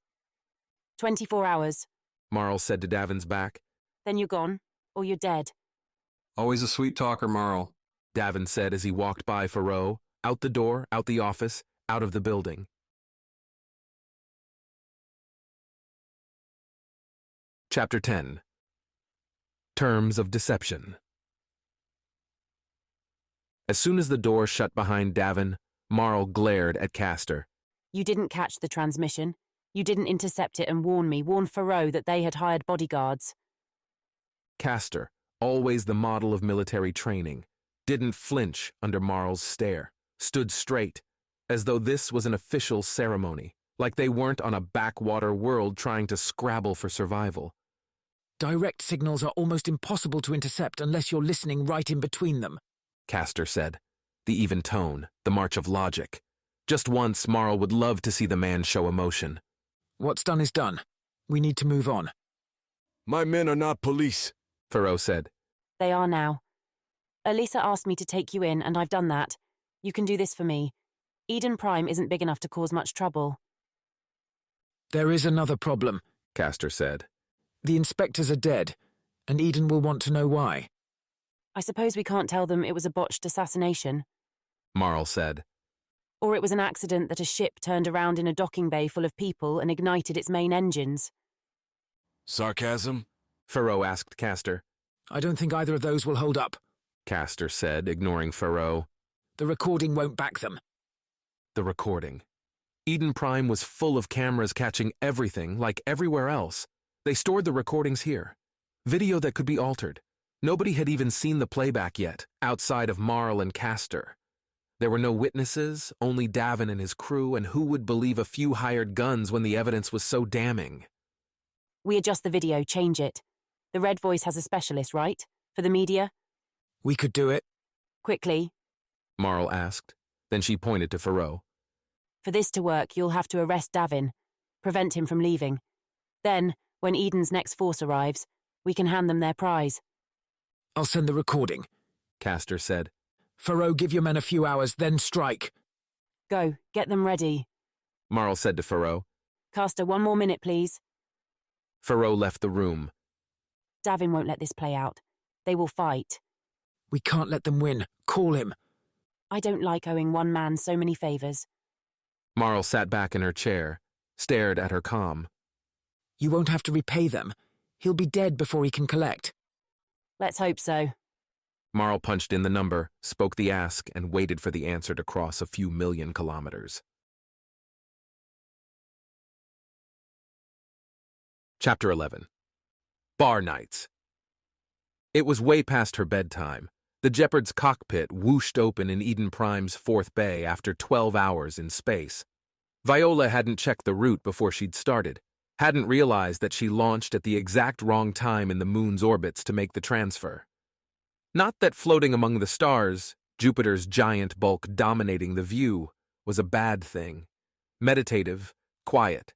24 hours, Marl said to Davin's back. Then you're gone, or you're dead. Always a sweet talker, Marl, Davin said as he walked by Pharaoh, out the door, out the office, out of the building. Chapter 10. Terms of Deception. As soon as the door shut behind Davin, Marl glared at Castor. You didn't catch the transmission. You didn't intercept it and warn Pharaoh that they had hired bodyguards. Castor, always the model of military training, didn't flinch under Marl's stare, stood straight, as though this was an official ceremony, like they weren't on a backwater world trying to scrabble for survival. Direct signals are almost impossible to intercept unless you're listening right in between them, Castor said, the even tone, the march of logic. Just once, Marl would love to see the man show emotion. What's done is done. We need to move on. My men are not police, Pharaoh said. They are now. Elisa asked me to take you in, and I've done that. You can do this for me. Eden Prime isn't big enough to cause much trouble. There is another problem, Castor said. The inspectors are dead, And Eden will want to know why. I suppose we can't tell them it was a botched assassination. Marl said. Or it was an accident that a ship turned around in a docking bay full of people and ignited its main engines. Sarcasm? Farrow asked Castor. I don't think either of those will hold up, Castor said, ignoring Farrow. The recording won't back them. The recording. Eden Prime was full of cameras catching everything, like everywhere else. They stored the recordings here. Video that could be altered. Nobody had even seen the playback yet, outside of Marl and Castor. There were no witnesses, only Davin and his crew, and who would believe a few hired guns when the evidence was so damning? We adjust the video, change it. The Red Voice has a specialist, right? For the media? We could do it. Quickly. Marl asked. Then she pointed to Farrow. For this to work, you'll have to arrest Davin. Prevent him from leaving. Then, when Eden's next force arrives, we can hand them their prize. I'll send the recording, Castor said. Farrow, give your men a few hours, then strike. Go, get them ready. Marl said to Farrow. Castor, 1 more minute, please. Farrow left the room. Davin won't let this play out. They will fight. We can't let them win. Call him. I don't like owing one man so many favors. Marl sat back in her chair, stared at her comm. You won't have to repay them. He'll be dead before he can collect. Let's hope so. Marl punched in the number, spoke the ask, and waited for the answer to cross a few million kilometers. Chapter 11. Bar Nights. It was way past her bedtime. The Jeopard's cockpit whooshed open in Eden Prime's 4th bay after 12 hours in space. Viola hadn't checked the route before she'd started, hadn't realized that she launched at the exact wrong time in the moon's orbits to make the transfer. Not that floating among the stars, Jupiter's giant bulk dominating the view, was a bad thing. Meditative, quiet.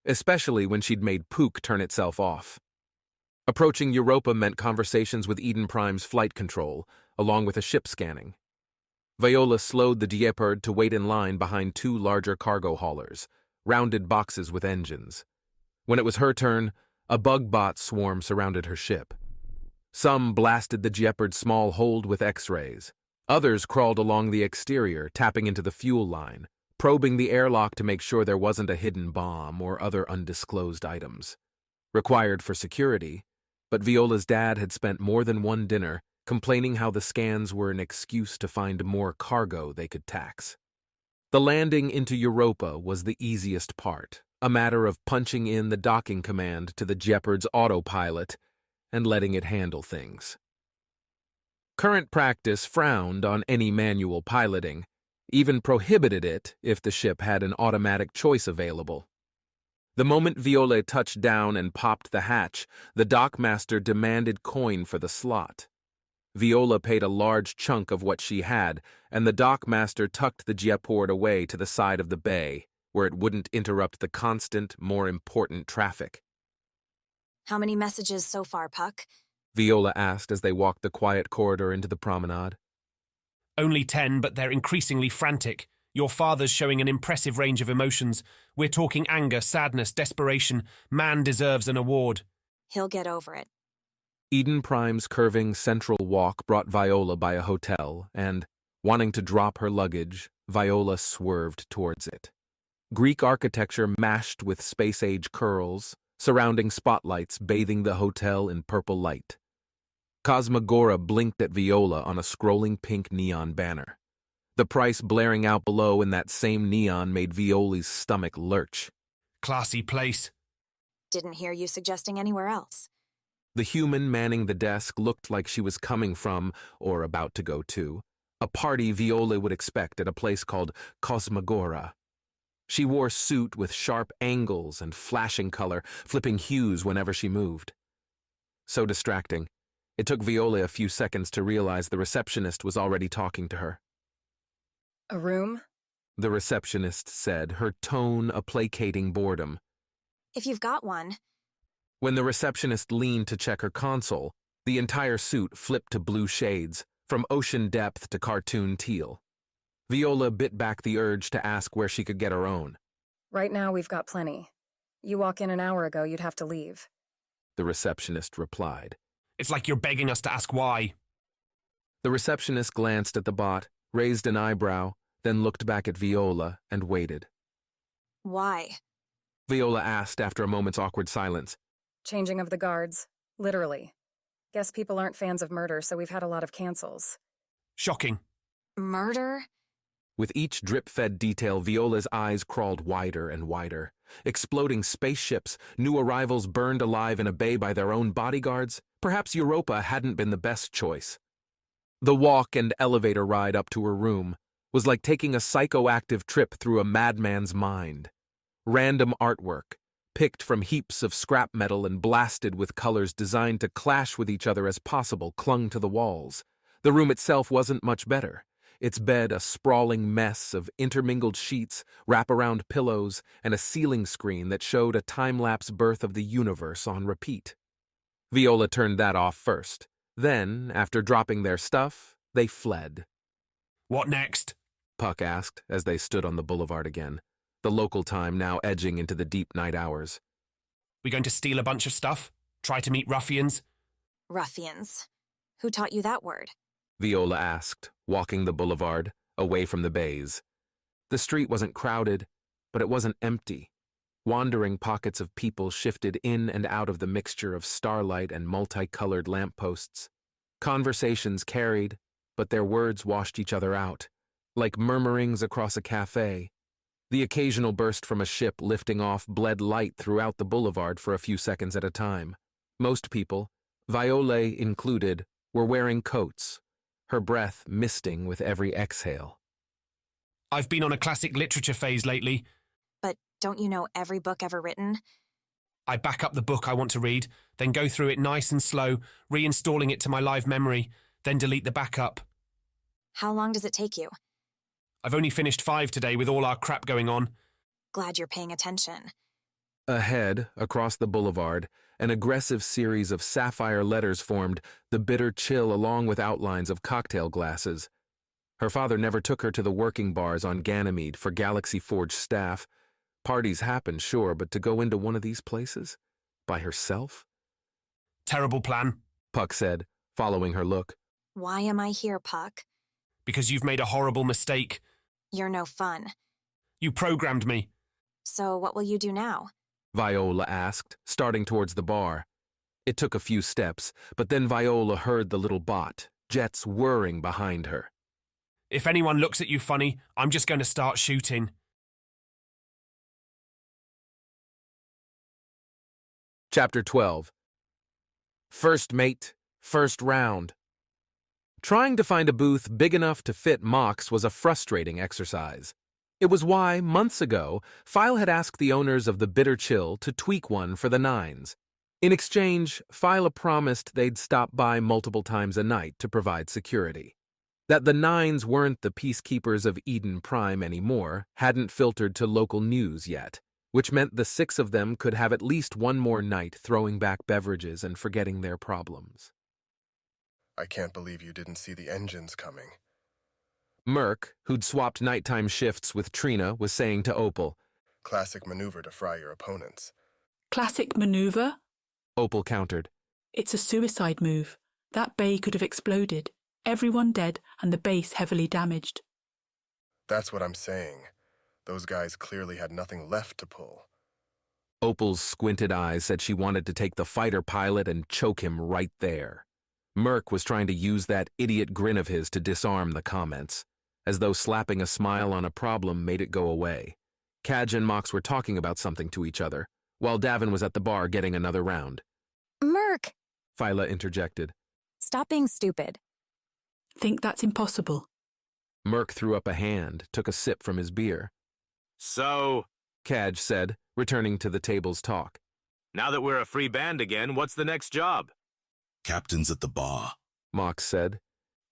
Especially when she'd made Pook turn itself off. Approaching Europa meant conversations with Eden Prime's flight control, along with a ship scanning. Viola slowed the Jeopard to wait in line behind 2 larger cargo haulers, rounded boxes with engines. When it was her turn, a bug-bot swarm surrounded her ship. Some blasted the Jeopard's small hold with X-rays. Others crawled along the exterior, tapping into the fuel line, probing the airlock to make sure there wasn't a hidden bomb or other undisclosed items. Required for security, but Viola's dad had spent more than one dinner complaining how the scans were an excuse to find more cargo they could tax. The landing into Europa was the easiest part, a matter of punching in the docking command to the Jeopard's autopilot and letting it handle things. Current practice frowned on any manual piloting, even prohibited it if the ship had an automatic choice available. The moment Viola touched down and popped the hatch, the dockmaster demanded coin for the slot. Viola paid a large chunk of what she had, and the dockmaster tucked the Jeopard away to the side of the bay, where it wouldn't interrupt the constant, more important traffic. How many messages so far, Puck? Viola asked as they walked the quiet corridor into the promenade. Only 10, but they're increasingly frantic. Your father's showing an impressive range of emotions. We're talking anger, sadness, desperation. Man deserves an award. He'll get over it. Eden Prime's curving central walk brought Viola by a hotel, and, wanting to drop her luggage, Viola swerved towards it. Greek architecture mashed with space-age curls, surrounding spotlights bathing the hotel in purple light. Cosmogora blinked at Viola on a scrolling pink neon banner. The price blaring out below in that same neon made Viola's stomach lurch. Classy place. Didn't hear you suggesting anywhere else. The human manning the desk looked like she was coming from, or about to go to, a party Viola would expect at a place called Cosmogora. She wore suit with sharp angles and flashing color, flipping hues whenever she moved. So distracting, it took Viola a few seconds to realize the receptionist was already talking to her. A room? The receptionist said, her tone a placating boredom. If you've got one. When the receptionist leaned to check her console, the entire suit flipped to blue shades, from ocean depth to cartoon teal. Viola bit back the urge to ask where she could get her own. Right now we've got plenty. You walk in an hour ago, you'd have to leave. The receptionist replied. It's like you're begging us to ask why. The receptionist glanced at the bot, raised an eyebrow, then looked back at Viola and waited. Why? Viola asked after a moment's awkward silence. Changing of the guards. Literally. Guess people aren't fans of murder, so we've had a lot of cancels. Shocking. Murder? With each drip-fed detail, Viola's eyes crawled wider and wider. Exploding spaceships, new arrivals burned alive in a bay by their own bodyguards. Perhaps Europa hadn't been the best choice. The walk and elevator ride up to her room was like taking a psychoactive trip through a madman's mind. Random artwork, picked from heaps of scrap metal and blasted with colors designed to clash with each other as possible, clung to the walls. The room itself wasn't much better. Its bed a sprawling mess of intermingled sheets, wraparound pillows, and a ceiling screen that showed a time-lapse birth of the universe on repeat. Viola turned that off first. Then, after dropping their stuff, they fled. What next? Puck asked as they stood on the boulevard again, the local time now edging into the deep night hours. We going to steal a bunch of stuff? Try to meet ruffians? Ruffians. Who taught you that word? Viola asked, walking the boulevard, away from the bays. The street wasn't crowded, but it wasn't empty. Wandering pockets of people shifted in and out of the mixture of starlight and multicolored lampposts. Conversations carried, but their words washed each other out, like murmurings across a cafe. The occasional burst from a ship lifting off bled light throughout the boulevard for a few seconds at a time. Most people, Viola included, were wearing coats, her breath misting with every exhale. I've been on a classic literature phase lately. But don't you know every book ever written? I back up the book I want to read, then go through it nice and slow, reinstalling it to my live memory, then delete the backup. How long does it take you? I've only finished 5 today with all our crap going on. Glad you're paying attention. Ahead, across the boulevard, an aggressive series of sapphire letters formed the bitter chill along with outlines of cocktail glasses. Her father never took her to the working bars on Ganymede for Galaxy Forge staff. Parties happened, sure, but to go into one of these places? By herself? Terrible plan, Puck said, following her look. Why am I here, Puck? Because you've made a horrible mistake. You're no fun. You programmed me. So what will you do now? Viola asked, starting towards the bar. It took a few steps, but then Viola heard the little bot, jets whirring behind her. If anyone looks at you funny, I'm just going to start shooting. Chapter 12. First mate, first round. Trying to find a booth big enough to fit Mox was a frustrating exercise. It was why, months ago, File had asked the owners of the Bitter Chill to tweak one for the Nines. In exchange, File promised they'd stop by multiple times a night to provide security. That the Nines weren't the peacekeepers of Eden Prime anymore hadn't filtered to local news yet, which meant the 6 of them could have at least one more night throwing back beverages and forgetting their problems. I can't believe you didn't see the engines coming. Merc, who'd swapped nighttime shifts with Trina, was saying to Opal. Classic maneuver to fry your opponents. Classic maneuver? Opal countered. It's a suicide move. That bay could have exploded. Everyone dead and the base heavily damaged. That's what I'm saying. Those guys clearly had nothing left to pull. Opal's squinted eyes said she wanted to take the fighter pilot and choke him right there. Merc was trying to use that idiot grin of his to disarm the comments, as though slapping a smile on a problem made it go away. Cadge and Mox were talking about something to each other, while Davin was at the bar getting another round. Merc! Phyla interjected. Stop being stupid. Think that's impossible. Merc threw up a hand, took a sip from his beer. So, Cadge said, returning to the table's talk. Now that we're a free band again, what's the next job? Captain's at the bar, Mox said.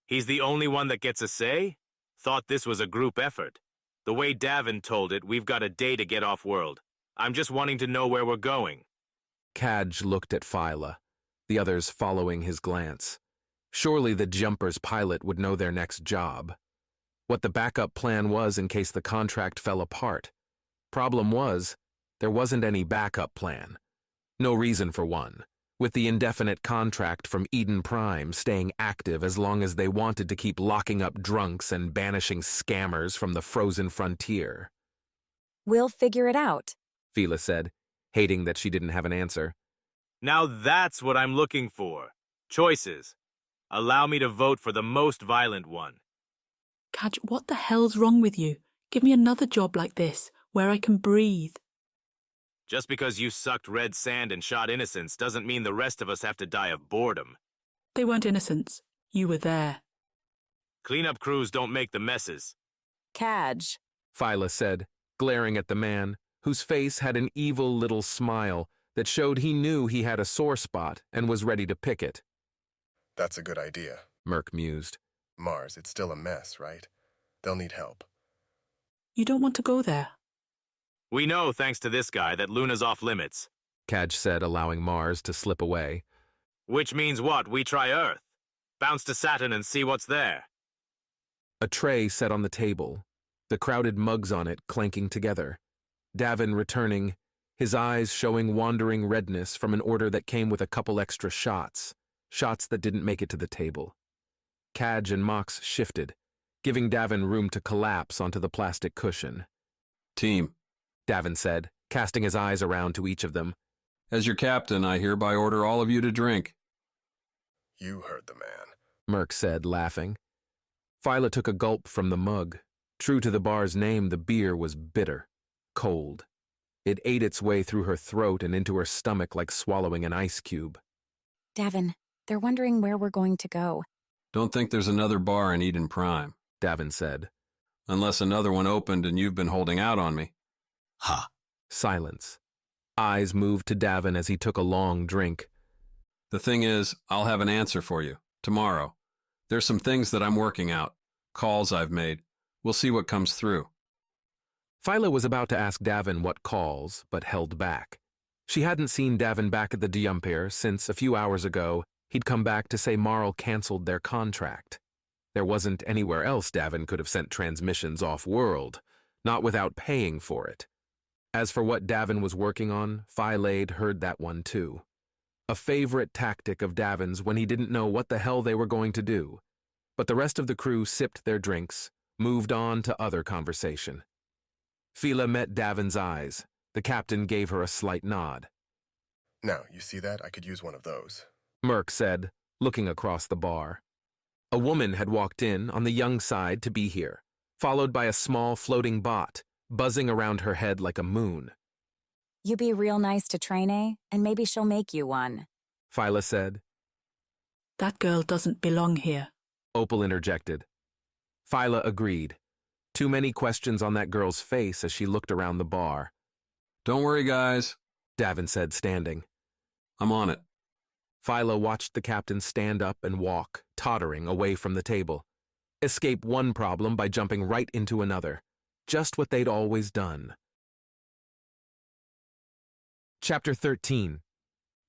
He's the only one that gets a say? Thought this was a group effort. The way Davin told it, we've got a day to get off-world. I'm just wanting to know where we're going. Cadge looked at Phyla, the others following his glance. Surely the Jumper's pilot would know their next job. What the backup plan was in case the contract fell apart. Problem was, there wasn't any backup plan. No reason for one. with the indefinite contract from Eden Prime staying active as long as they wanted to keep locking up drunks and banishing scammers from the frozen frontier. We'll figure it out, Fila said, hating that she didn't have an answer. Now that's what I'm looking for. Choices. Allow me to vote for the most violent one. Kaj, what the hell's wrong with you? Give me another job like this, where I can breathe. Just because you sucked red sand and shot innocents doesn't mean the rest of us have to die of boredom. They weren't innocents. You were there. Cleanup crews don't make the messes. Kaj, Fila said, glaring at the man, whose face had an evil little smile that showed he knew he had a sore spot and was ready to pick it. That's a good idea, Merc mused. Mars, it's still a mess, right? They'll need help. You don't want to go there. We know, thanks to this guy, that Luna's off limits, Kaj said, allowing Mars to slip away. Which means what? We try Earth. Bounce to Saturn and see what's there. A tray set on the table, the crowded mugs on it clanking together. Davin returning, his eyes showing wandering redness from an order that came with a couple extra shots that didn't make it to the table. Kaj and Mox shifted, giving Davin room to collapse onto the plastic cushion. Team, Davin said, casting his eyes around to each of them. As your captain, I hereby order all of you to drink. You heard the man, Merc said, laughing. Fila took a gulp from the mug. True to the bar's name, the beer was bitter, cold. It ate its way through her throat and into her stomach like swallowing an ice cube. Davin, they're wondering where we're going to go. Don't think there's another bar in Eden Prime, Davin said. Unless another one opened and you've been holding out on me. Ha. Silence. Eyes moved to Davin as he took a long drink. The thing is, I'll have an answer for you, tomorrow. There's some things that I'm working out, calls I've made. We'll see what comes through. Fila was about to ask Davin what calls, but held back. She hadn't seen Davin back at the Duel since, a few hours ago, he'd come back to say Marl canceled their contract. There wasn't anywhere else Davin could have sent transmissions off-world, not without paying for it. As for what Davin was working on, Philaid heard that one too. A favorite tactic of Davin's when he didn't know what the hell they were going to do. But the rest of the crew sipped their drinks, moved on to other conversation. Fila met Davin's eyes. The captain gave her a slight nod. Now, you see that? I could use one of those, Merc said, looking across the bar. A woman had walked in on the young side to be here, followed by a small floating bot, buzzing around her head like a moon. You be real nice to Trainee, and maybe she'll make you one, Fila said. That girl doesn't belong here, Opal interjected. Fila agreed. Too many questions on that girl's face as she looked around the bar. Don't worry, guys, Davin said, standing. I'm on it. Fila watched the captain stand up and walk, tottering away from the table. Escape one problem by jumping right into another. Just what they'd always done. Chapter 13.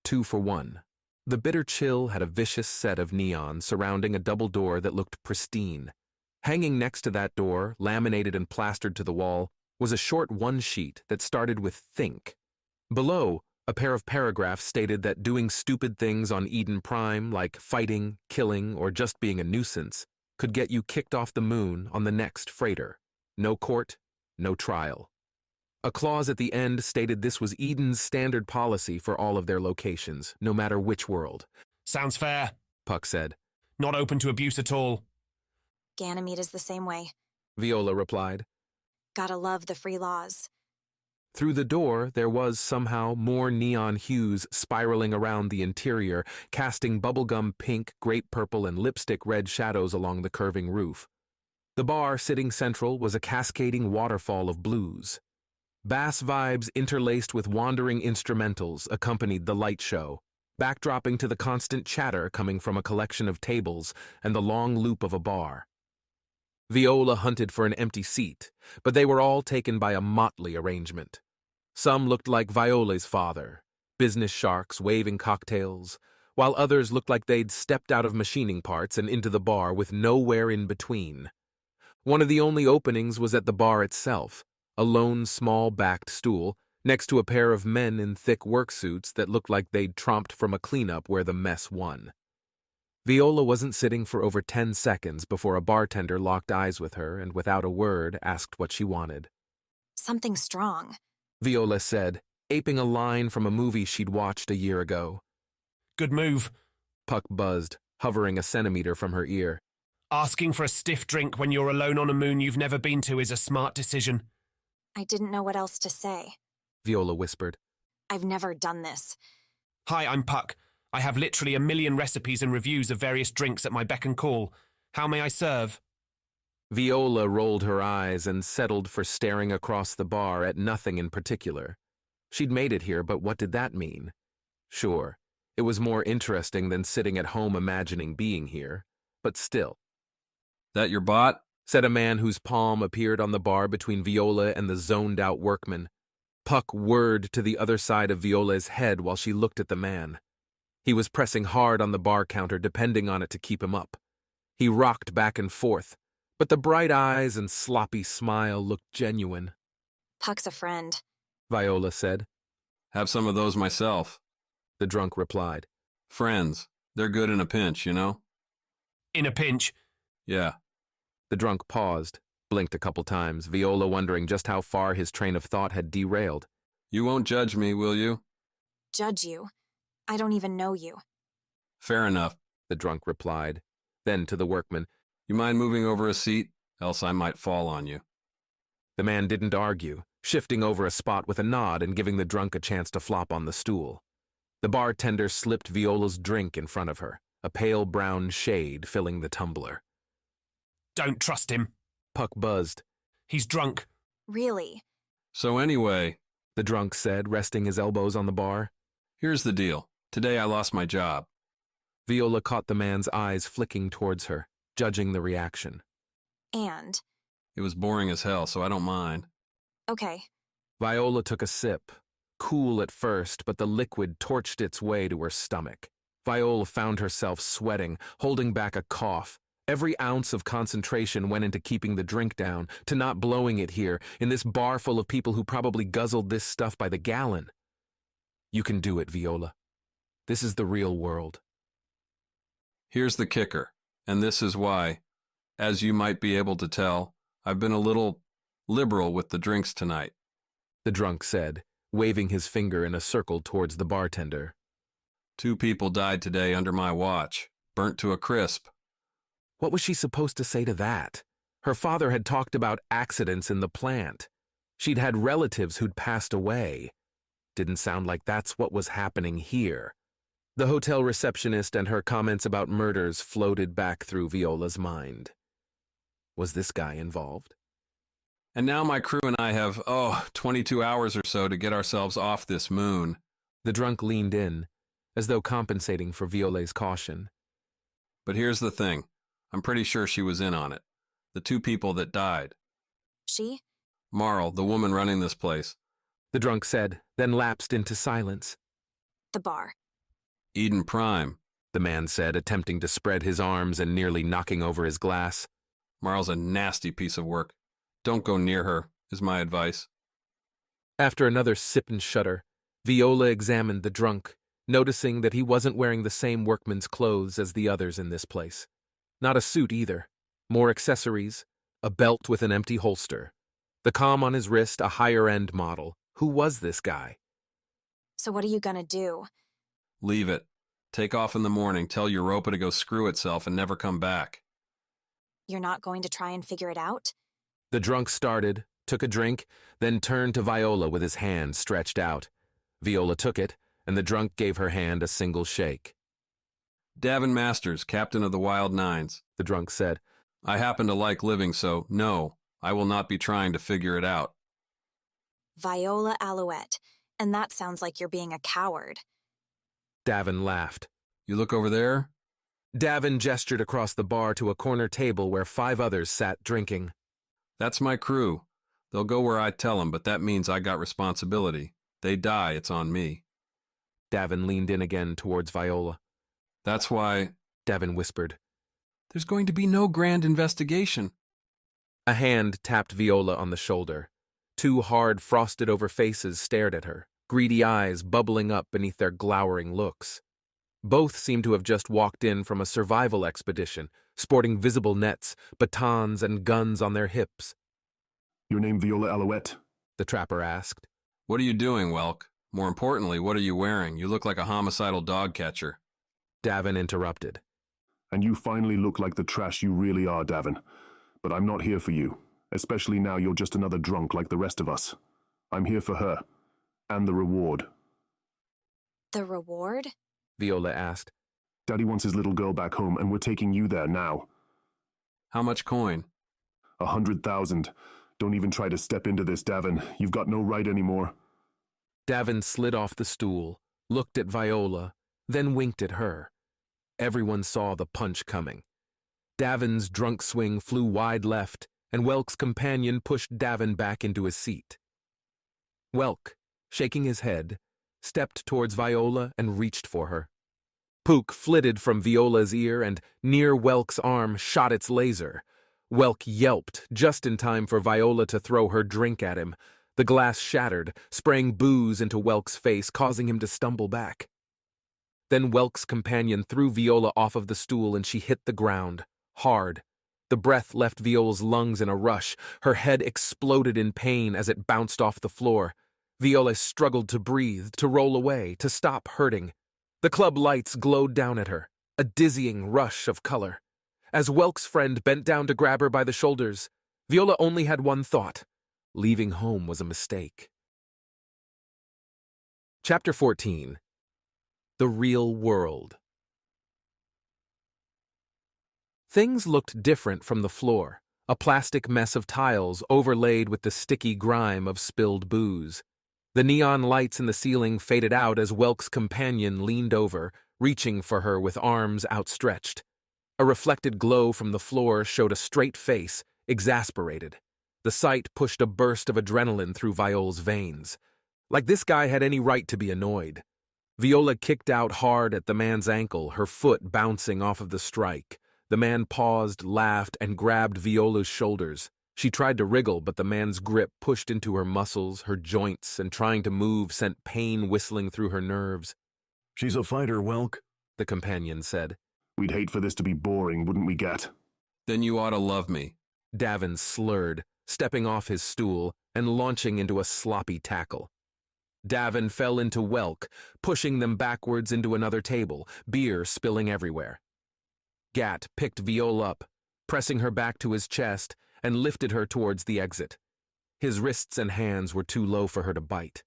2 for 1. The bitter chill had a vicious set of neon surrounding a double door that looked pristine. Hanging next to that door, laminated and plastered to the wall, was a short one-sheet that started with think. Below, a pair of paragraphs stated that doing stupid things on Eden Prime, like fighting, killing, or just being a nuisance, could get you kicked off the moon on the next freighter. No court, no trial. A clause at the end stated this was Eden's standard policy for all of their locations, no matter which world. Sounds fair, Puck said. Not open to abuse at all. Ganymede is the same way. Viola replied. Gotta love the free laws. Through the door, there was somehow more neon hues spiraling around the interior, casting bubblegum pink, grape purple, and lipstick red shadows along the curving roof. The bar sitting central was a cascading waterfall of blues. Bass vibes interlaced with wandering instrumentals accompanied the light show, backdropping to the constant chatter coming from a collection of tables and the long loop of a bar. Viola hunted for an empty seat, but they were all taken by a motley arrangement. Some looked like Viola's father, business sharks waving cocktails, while others looked like they'd stepped out of machining parts and into the bar with nowhere in between. One of the only openings was at the bar itself, a lone small-backed stool, next to a pair of men in thick work suits that looked like they'd tromped from a cleanup where the mess won. Viola wasn't sitting for over 10 seconds before a bartender locked eyes with her and without a word asked what she wanted. Something strong, Viola said, aping a line from a movie she'd watched a year ago. Good move. Puck buzzed, hovering a centimeter from her ear. Asking for a stiff drink when you're alone on a moon you've never been to is a smart decision. I didn't know what else to say. Viola whispered. I've never done this. Hi, I'm Puck. I have literally a million recipes and reviews of various drinks at my beck and call. How may I serve? Viola rolled her eyes and settled for staring across the bar at nothing in particular. She'd made it here, but what did that mean? Sure, it was more interesting than sitting at home imagining being here, but still. That your bot? Said a man whose palm appeared on the bar between Viola and the zoned-out workman. Puck whirred to the other side of Viola's head while she looked at the man. He was pressing hard on the bar counter, depending on it to keep him up. He rocked back and forth, but the bright eyes and sloppy smile looked genuine. Puck's a friend, Viola said. Have some of those myself, the drunk replied. Friends. They're good in a pinch, you know? In a pinch? Yeah. The drunk paused, blinked a couple times, Viola wondering just how far his train of thought had derailed. You won't judge me, will you? Judge you? I don't even know you. Fair enough, the drunk replied. Then to the workman, You mind moving over a seat? Else I might fall on you. The man didn't argue, shifting over a spot with a nod and giving the drunk a chance to flop on the stool. The bartender slipped Viola's drink in front of her, a pale brown shade filling the tumbler. Don't trust him, Puck buzzed. He's drunk. Really? So anyway, the drunk said, resting his elbows on the bar. Here's the deal. Today I lost my job. Viola caught the man's eyes flicking towards her, judging the reaction. And? It was boring as hell, so I don't mind. Okay. Viola took a sip. Cool at first, but the liquid torched its way to her stomach. Viola found herself sweating, holding back a cough. Every ounce of concentration went into keeping the drink down, to not blowing it here, in this bar full of people who probably guzzled this stuff by the gallon. You can do it, Viola. This is the real world. Here's the kicker, and this is why, as you might be able to tell, I've been a little liberal with the drinks tonight, the drunk said, waving his finger in a circle towards the bartender. 2 people died today under my watch, burnt to a crisp. What was she supposed to say to that? Her father had talked about accidents in the plant. She'd had relatives who'd passed away. Didn't sound like that's what was happening here. The hotel receptionist and her comments about murders floated back through Viola's mind. Was this guy involved? And now my crew and I have, 22 hours or so to get ourselves off this moon. The drunk leaned in, as though compensating for Viola's caution. But here's the thing. I'm pretty sure she was in on it. The 2 people that died. She? Marl, the woman running this place. The drunk said, then lapsed into silence. The bar. Eden Prime, the man said, attempting to spread his arms and nearly knocking over his glass. Marl's a nasty piece of work. Don't go near her, is my advice. After another sip and shudder, Viola examined the drunk, noticing that he wasn't wearing the same workman's clothes as the others in this place. Not a suit either. More accessories, a belt with an empty holster. The comm on his wrist, a higher-end model. Who was this guy? So what are you gonna do? Leave it. Take off in the morning, tell Europa to go screw itself and never come back. You're not going to try and figure it out? The drunk started, took a drink, then turned to Viola with his hand stretched out. Viola took it, and the drunk gave her hand a single shake. Davin Masters, captain of the Wild Nines, the drunk said. I happen to like living, so no, I will not be trying to figure it out. Viola Alouette, and that sounds like you're being a coward. Davin laughed. You look over there? Davin gestured across the bar to a corner table where 5 others sat drinking. That's my crew. They'll go where I tell them, but that means I got responsibility. They die, it's on me. Davin leaned in again towards Viola. That's why, Davin whispered, there's going to be no grand investigation. A hand tapped Viola on the shoulder. Two hard, frosted-over faces stared at her, greedy eyes bubbling up beneath their glowering looks. Both seemed to have just walked in from a survival expedition, sporting visible nets, batons, and guns on their hips. "Your name Viola Alouette?" the trapper asked. "What are you doing, Welk? More importantly, what are you wearing? You look like a homicidal dog catcher." Davin interrupted. "And you finally look like the trash you really are, Davin. But I'm not here for you. Especially now you're just another drunk like the rest of us. I'm here for her. And the reward." The reward? Viola asked. "Daddy wants his little girl back home, and we're taking you there now." "How much coin?" 100,000. Don't even try to step into this, Davin. You've got no right anymore." Davin slid off the stool, looked at Viola, then winked at her. Everyone saw the punch coming. Davin's drunk swing flew wide left, and Welk's companion pushed Davin back into his seat. Welk, shaking his head, stepped towards Viola and reached for her. Pook flitted from Viola's ear and, near Welk's arm, shot its laser. Welk yelped, just in time for Viola to throw her drink at him. The glass shattered, spraying booze into Welk's face, causing him to stumble back. Then Welk's companion threw Viola off of the stool and she hit the ground, hard. The breath left Viola's lungs in a rush. Her head exploded in pain as it bounced off the floor. Viola struggled to breathe, to roll away, to stop hurting. The club lights glowed down at her, a dizzying rush of color. As Welk's friend bent down to grab her by the shoulders, Viola only had one thought. Leaving home was a mistake. Chapter 14. The Real World. Things looked different from the floor, a plastic mess of tiles overlaid with the sticky grime of spilled booze. The neon lights in the ceiling faded out as Welk's companion leaned over, reaching for her with arms outstretched. A reflected glow from the floor showed a straight face, exasperated. The sight pushed a burst of adrenaline through Viola's veins. Like this guy had any right to be annoyed. Viola kicked out hard at the man's ankle, her foot bouncing off of the strike. The man paused, laughed, and grabbed Viola's shoulders. She tried to wriggle, but the man's grip pushed into her muscles, her joints, and trying to move sent pain whistling through her nerves. "She's a fighter, Welk," the companion said. "We'd hate for this to be boring, wouldn't we, Gat?" "Then you ought to love me," Davin slurred, stepping off his stool and launching into a sloppy tackle. Davin fell into Welk, pushing them backwards into another table, beer spilling everywhere. Gat picked Viola up, pressing her back to his chest, and lifted her towards the exit. His wrists and hands were too low for her to bite.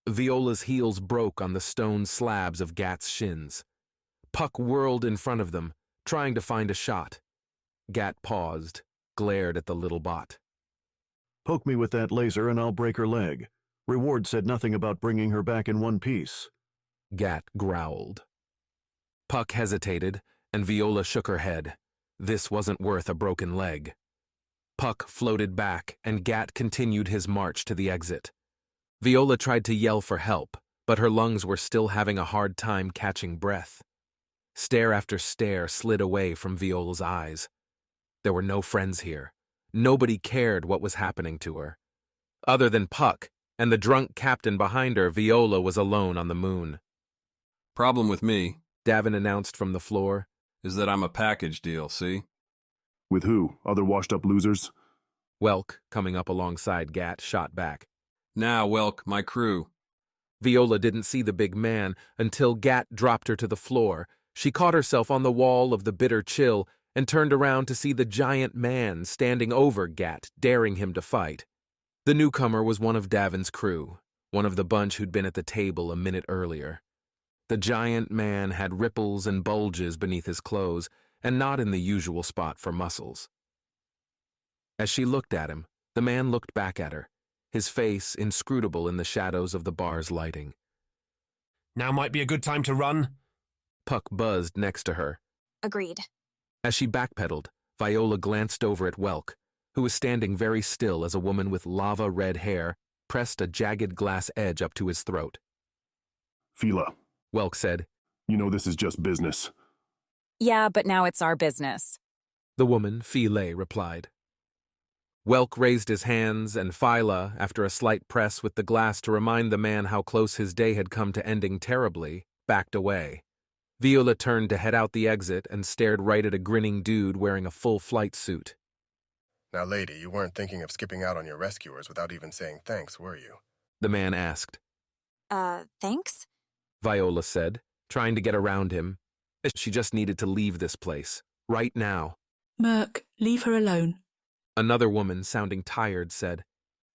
Viola's heels broke on the stone slabs of Gat's shins. Puck whirled in front of them, trying to find a shot. Gat paused, glared at the little bot. "Poke me with that laser and I'll break her leg. Reward said nothing about bringing her back in one piece." Gat growled. Puck hesitated, and Viola shook her head. This wasn't worth a broken leg. Puck floated back, and Gat continued his march to the exit. Viola tried to yell for help, but her lungs were still having a hard time catching breath. Stare after stare slid away from Viola's eyes. There were no friends here. Nobody cared what was happening to her. Other than Puck and the drunk captain behind her, Viola was alone on the moon. "Problem with me," Davin announced from the floor, "is that I'm a package deal, see?" "With who? Other washed-up losers?" Welk, coming up alongside Gat, shot back. "Now, Welk, my crew." Viola didn't see the big man until Gat dropped her to the floor. She caught herself on the wall of the bitter chill and turned around to see the giant man standing over Gat, daring him to fight. The newcomer was one of Davin's crew, one of the bunch who'd been at the table a minute earlier. The giant man had ripples and bulges beneath his clothes, and not in the usual spot for muscles. As she looked at him, the man looked back at her, his face inscrutable in the shadows of the bar's lighting. "Now might be a good time to run." Puck buzzed next to her. Agreed. As she backpedaled, Viola glanced over at Welk, who was standing very still as a woman with lava-red hair pressed a jagged glass edge up to his throat. "Fila," Welk said. "You know this is just business." "Yeah, but now it's our business," the woman, Philae, replied. Welk raised his hands, and Phyla, after a slight press with the glass to remind the man how close his day had come to ending terribly, backed away. Viola turned to head out the exit and stared right at a grinning dude wearing a full flight suit. Now, lady, you weren't thinking of skipping out on your rescuers without even saying thanks, were you? The man asked. Thanks? Viola said, trying to get around him. She just needed to leave this place, right now. Merc, leave her alone. Another woman, sounding tired, said.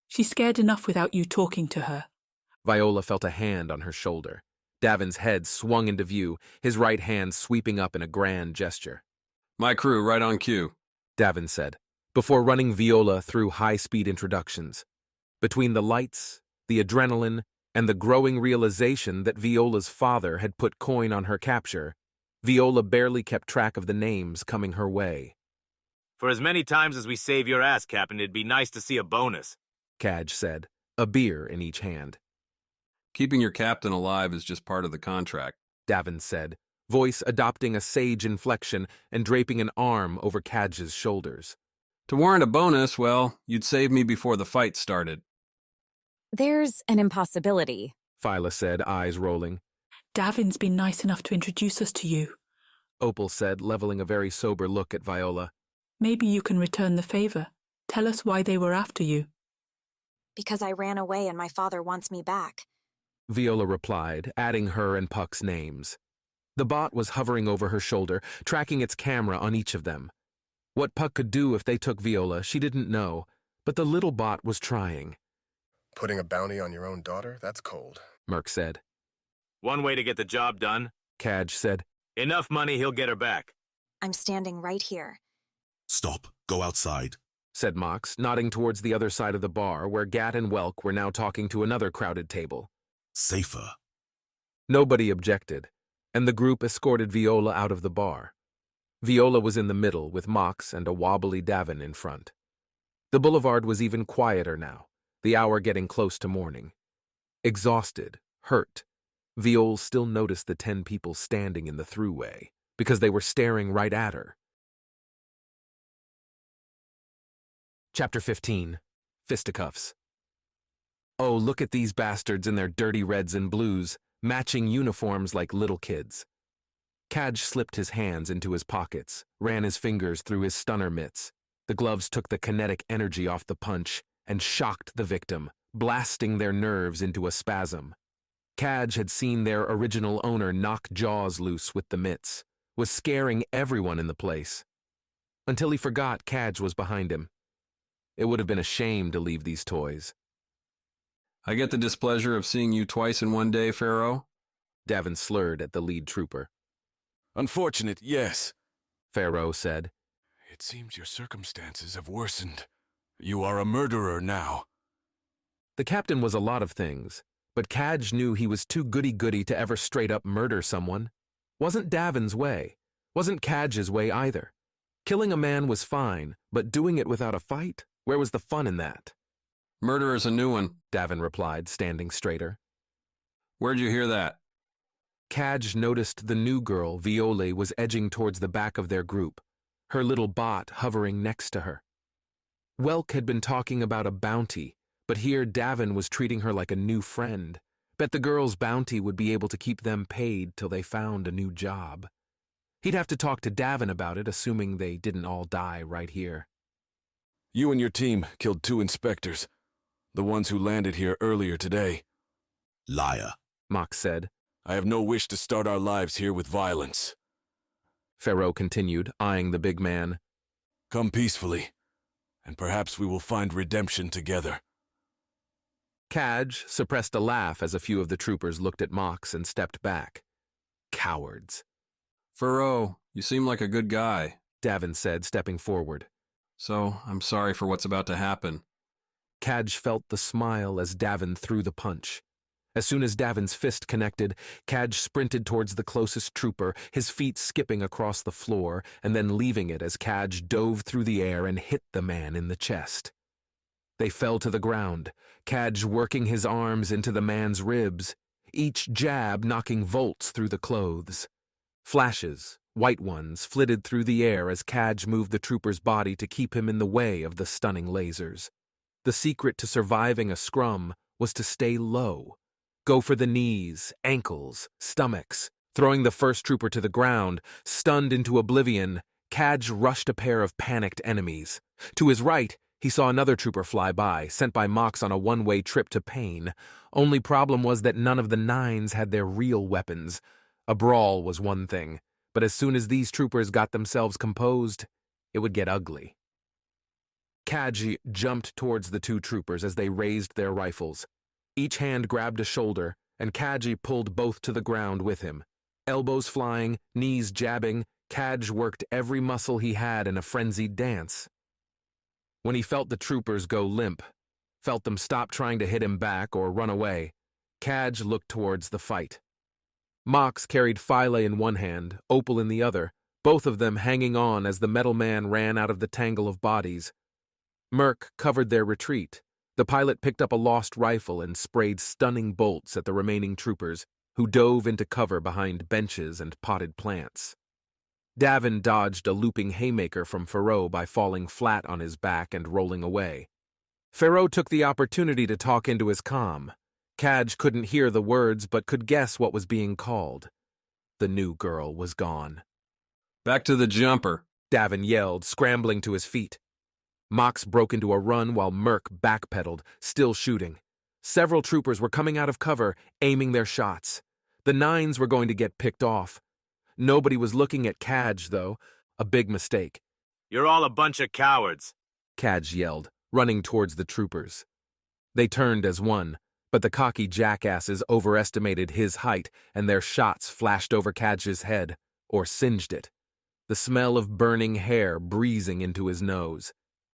She's scared enough without you talking to her. Viola felt a hand on her shoulder. Davin's head swung into view, his right hand sweeping up in a grand gesture. My crew, right on cue, Davin said, before running Viola through high-speed introductions. Between the lights, the adrenaline, and the growing realization that Viola's father had put coin on her capture, Viola barely kept track of the names coming her way. For as many times as we save your ass, Captain, it'd be nice to see a bonus, Kaj said, a beer in each hand. Keeping your captain alive is just part of the contract, Davin said, voice adopting a sage inflection and draping an arm over Kaj's shoulders. To warrant a bonus, well, you'd save me before the fight started. There's an impossibility, Phyla said, eyes rolling. Davin's been nice enough to introduce us to you, Opal said, leveling a very sober look at Viola. Maybe you can return the favor. Tell us why they were after you. Because I ran away and my father wants me back. Viola replied, adding her and Puck's names. The bot was hovering over her shoulder, tracking its camera on each of them. What Puck could do if they took Viola, she didn't know, but the little bot was trying. Putting a bounty on your own daughter? That's cold, Merc said. One way to get the job done, Kaj said. Enough money, he'll get her back. I'm standing right here. Stop. Go outside, said Mox, nodding towards the other side of the bar, where Gat and Welk were now talking to another crowded table. Safer. Nobody objected, and the group escorted Viola out of the bar. Viola was in the middle, with Mox and a wobbly Davin in front. The boulevard was even quieter now, the hour getting close to morning. Exhausted, hurt, Viola still noticed the 10 people standing in the throughway, because they were staring right at her. Chapter 15. Fisticuffs. Oh, look at these bastards in their dirty reds and blues, matching uniforms like little kids. Kaj slipped his hands into his pockets, ran his fingers through his stunner mitts. The gloves took the kinetic energy off the punch and shocked the victim, blasting their nerves into a spasm. Kaj had seen their original owner knock jaws loose with the mitts, was scaring everyone in the place. Until he forgot Kaj was behind him. It would have been a shame to leave these toys. I get the displeasure of seeing you twice in one day, Pharaoh? Davin slurred at the lead trooper. Unfortunate, yes, Pharaoh said. It seems your circumstances have worsened. You are a murderer now. The captain was a lot of things, but Kaj knew he was too goody-goody to ever straight-up murder someone. Wasn't Davin's way. Wasn't Kaj's way either. Killing a man was fine, but doing it without a fight? Where was the fun in that? Murder is a new one, Davin replied, standing straighter. Where'd you hear that? Kaj noticed the new girl, Viola, was edging towards the back of their group, her little bot hovering next to her. Welk had been talking about a bounty, but here Davin was treating her like a new friend. Bet the girl's bounty would be able to keep them paid till they found a new job. He'd have to talk to Davin about it, assuming they didn't all die right here. You and your team killed 2 inspectors, the ones who landed here earlier today. Liar, Mox said. I have no wish to start our lives here with violence. Pharaoh continued, eyeing the big man. Come peacefully, and perhaps we will find redemption together. Kaj suppressed a laugh as a few of the troopers looked at Mox and stepped back. Cowards. Pharaoh, you seem like a good guy, Davin said, stepping forward. So, I'm sorry for what's about to happen. Kaj felt the smile as Davin threw the punch. As soon as Davin's fist connected, Kaj sprinted towards the closest trooper, his feet skipping across the floor, and then leaving it as Kaj dove through the air and hit the man in the chest. They fell to the ground, Kaj working his arms into the man's ribs, each jab knocking volts through the clothes. Flashes, White ones flitted through the air as Kaj moved the trooper's body to keep him in the way of the stunning lasers. The secret to surviving a scrum was to stay low. Go for the knees, ankles, stomachs. Throwing the first trooper to the ground, stunned into oblivion, Kaj rushed a pair of panicked enemies. To his right, he saw another trooper fly by, sent by Mox on a one-way trip to pain. Only problem was that none of the nines had their real weapons. A brawl was one thing, but as soon as these troopers got themselves composed, it would get ugly. Kaj jumped towards the two troopers as they raised their rifles. Each hand grabbed a shoulder, and Kaj pulled both to the ground with him. Elbows flying, knees jabbing, Kaj worked every muscle he had in a frenzied dance. When he felt the troopers go limp, felt them stop trying to hit him back or run away, Kaj looked towards the fight. Mox carried Philae in one hand, Opal in the other, both of them hanging on as the metal man ran out of the tangle of bodies. Merc covered their retreat. The pilot picked up a lost rifle and sprayed stunning bolts at the remaining troopers, who dove into cover behind benches and potted plants. Davin dodged a looping haymaker from Pharaoh by falling flat on his back and rolling away. Pharaoh took the opportunity to talk into his comm. Kaj couldn't hear the words but could guess what was being called. The new girl was gone. "Back to the jumper," Davin yelled, scrambling to his feet. Mox broke into a run while Merc backpedaled, still shooting. Several troopers were coming out of cover, aiming their shots. The nines were going to get picked off. Nobody was looking at Kaj, though. A big mistake. "You're all a bunch of cowards," Kaj yelled, running towards the troopers. They turned as one, but the cocky jackasses overestimated his height and their shots flashed over Kaj's head, or singed it. The smell of burning hair breezing into his nose.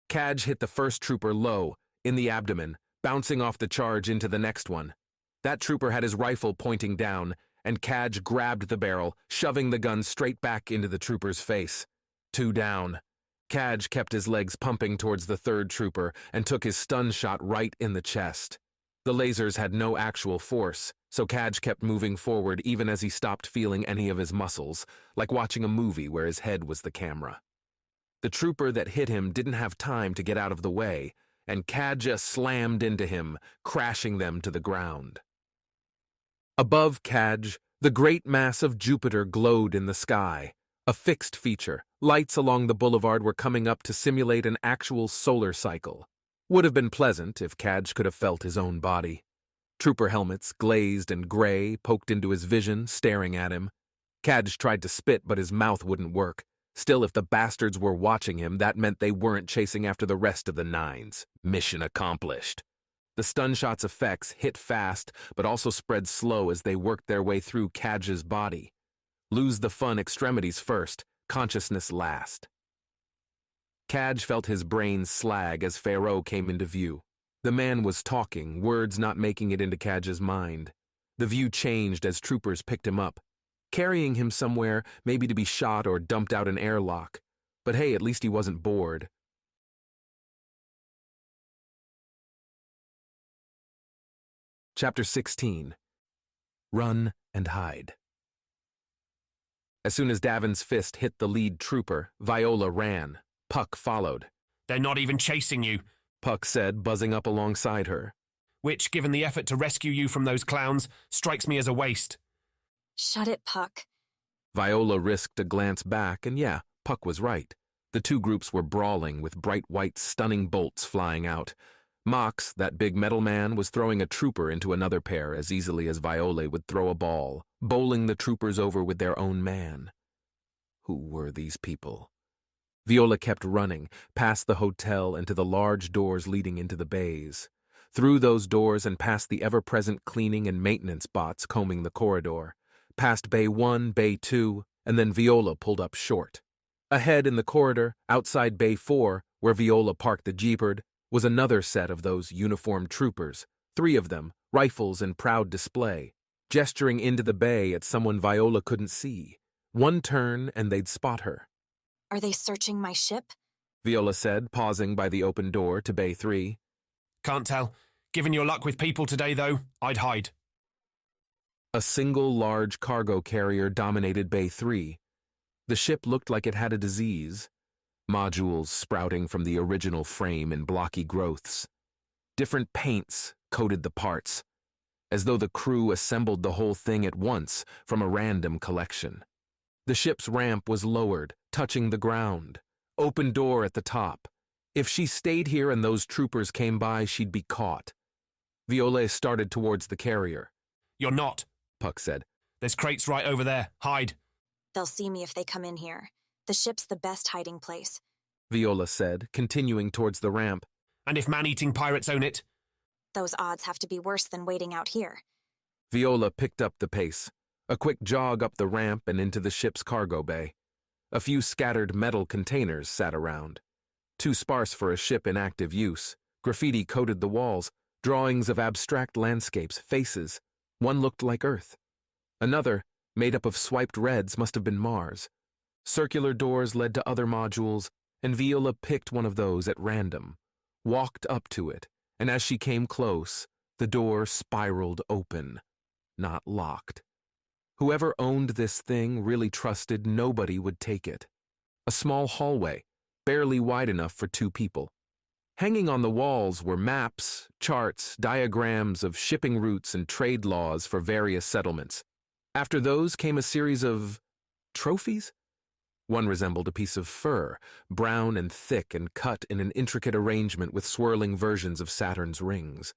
Kaj hit the first trooper low, in the abdomen, bouncing off the charge into the next one. That trooper had his rifle pointing down, and Kaj grabbed the barrel, shoving the gun straight back into the trooper's face. 2 down. Kaj kept his legs pumping towards the third trooper and took his stun shot right in the chest. The lasers had no actual force, so Kaj kept moving forward even as he stopped feeling any of his muscles, like watching a movie where his head was the camera. The trooper that hit him didn't have time to get out of the way, and Kaj slammed into him, crashing them to the ground. Above Kaj, the great mass of Jupiter glowed in the sky, a fixed feature. Lights along the boulevard were coming up to simulate an actual solar cycle. Would have been pleasant if Kaj could have felt his own body. Trooper helmets, glazed and gray, poked into his vision, staring at him. Kaj tried to spit, but his mouth wouldn't work. Still, if the bastards were watching him, that meant they weren't chasing after the rest of the nines. Mission accomplished. The stun shot's effects hit fast, but also spread slow as they worked their way through Kaj's body. Lose the fun extremities first, consciousness last. Kaj felt his brain slag as Pharaoh came into view. The man was talking, words not making it into Kaj's mind. The view changed as troopers picked him up, carrying him somewhere, maybe to be shot or dumped out an airlock. But hey, at least he wasn't bored. Chapter 16. Run and Hide. As soon as Davin's fist hit the lead trooper, Viola ran. Puck followed. "They're not even chasing you," Puck said, buzzing up alongside her. "Which, given the effort to rescue you from those clowns, strikes me as a waste." Shut it, Puck. Viola risked a glance back, and yeah, Puck was right. The two groups were brawling, with bright white stunning bolts flying out. Mox, that big metal man, was throwing a trooper into another pair as easily as Viola would throw a ball, bowling the troopers over with their own man. Who were these people? Viola kept running, past the hotel and to the large doors leading into the bays. Through those doors and past the ever-present cleaning and maintenance bots combing the corridor. Past Bay 1, Bay 2, and then Viola pulled up short. Ahead in the corridor, outside Bay 4, where Viola parked the jeepard, was another set of those uniformed troopers, 3 of them, rifles in proud display, gesturing into the bay at someone Viola couldn't see. One turn and they'd spot her. Are they searching my ship? Viola said, pausing by the open door to Bay 3. "Can't tell. Given your luck with people today, though, I'd hide." A single large cargo carrier dominated Bay 3. The ship looked like it had a disease. Modules sprouting from the original frame in blocky growths. Different paints coated the parts, as though the crew assembled the whole thing at once from a random collection. The ship's ramp was lowered, touching the ground. Open door at the top. If she stayed here and those troopers came by, she'd be caught. Viola started towards the carrier. You're not, Puck said. There's crates right over there. Hide. They'll see me if they come in here. The ship's the best hiding place, Viola said, continuing towards the ramp. And if man-eating pirates own it? Those odds have to be worse than waiting out here. Viola picked up the pace. A quick jog up the ramp and into the ship's cargo bay. A few scattered metal containers sat around. Too sparse for a ship in active use. Graffiti coated the walls, drawings of abstract landscapes, faces. One looked like Earth. Another, made up of swiped reds, must have been Mars. Circular doors led to other modules, and Viola picked one of those at random, walked up to it, and as she came close, the door spiraled open, not locked. Whoever owned this thing really trusted nobody would take it. A small hallway, barely wide enough for 2 people. Hanging on the walls were maps, charts, diagrams of shipping routes and trade laws for various settlements. After those came a series of trophies? One resembled a piece of fur, brown and thick and cut in an intricate arrangement with swirling versions of Saturn's rings.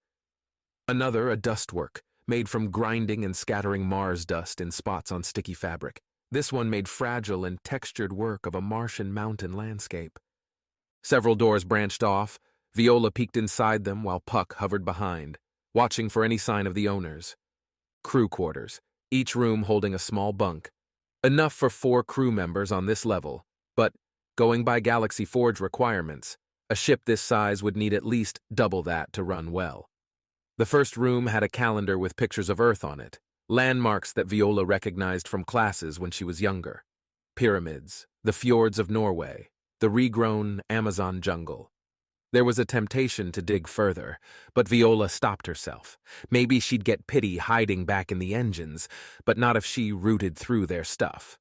Another a dustwork, made from grinding and scattering Mars dust in spots on sticky fabric. This one made fragile and textured work of a Martian mountain landscape. Several doors branched off. Viola peeked inside them while Puck hovered behind, watching for any sign of the owners. Crew quarters, each room holding a small bunk. Enough for 4 crew members on this level, but, going by Galaxy Forge requirements, a ship this size would need at least double that to run well. The first room had a calendar with pictures of Earth on it, landmarks that Viola recognized from classes when she was younger. Pyramids, the fjords of Norway, the regrown Amazon jungle. There was a temptation to dig further, but Viola stopped herself. Maybe she'd get pity hiding back in the engines, but not if she rooted through their stuff.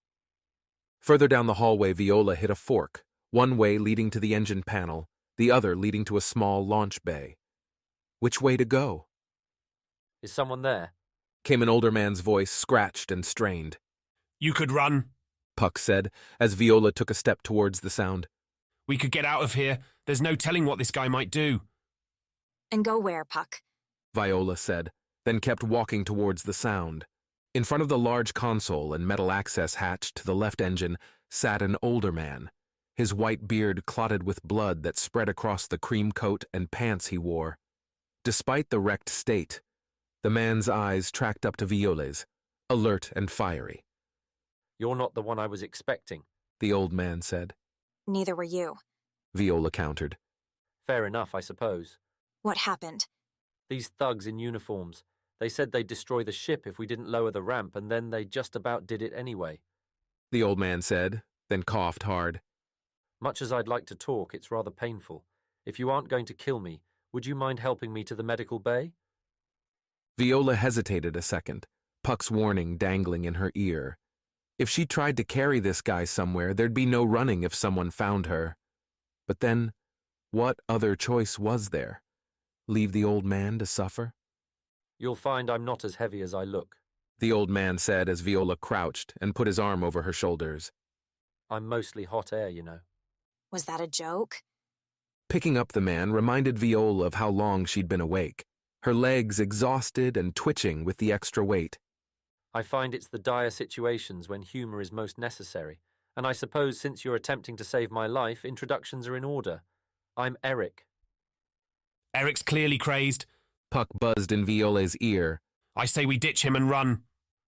Further down the hallway, Viola hit a fork, one way leading to the engine panel, the other leading to a small launch bay. Which way to go? Is someone there? Came an older man's voice, scratched and strained. You could run, Puck said, as Viola took a step towards the sound. We could get out of here. There's no telling what this guy might do. And go where, Puck? Viola said, then kept walking towards the sound. In front of the large console and metal access hatch to the left engine sat an older man, his white beard clotted with blood that spread across the cream coat and pants he wore. Despite the wrecked state, the man's eyes tracked up to Viola's, alert and fiery. You're not the one I was expecting, the old man said. Neither were you, Viola countered. Fair enough, I suppose. What happened? These thugs in uniforms. They said they'd destroy the ship if we didn't lower the ramp, and then they just about did it anyway. The old man said, then coughed hard. Much as I'd like to talk, it's rather painful. If you aren't going to kill me, would you mind helping me to the medical bay? Viola hesitated a second, Puck's warning dangling in her ear. If she tried to carry this guy somewhere, there'd be no running if someone found her. But then, what other choice was there? Leave the old man to suffer? You'll find I'm not as heavy as I look, the old man said as Viola crouched and put his arm over her shoulders. I'm mostly hot air, you know. Was that a joke? Picking up the man reminded Viola of how long she'd been awake, her legs exhausted and twitching with the extra weight. I find it's the dire situations when humor is most necessary, and I suppose since you're attempting to save my life, introductions are in order. I'm Eric. Eric's clearly crazed, Puck buzzed in Viola's ear. I say we ditch him and run.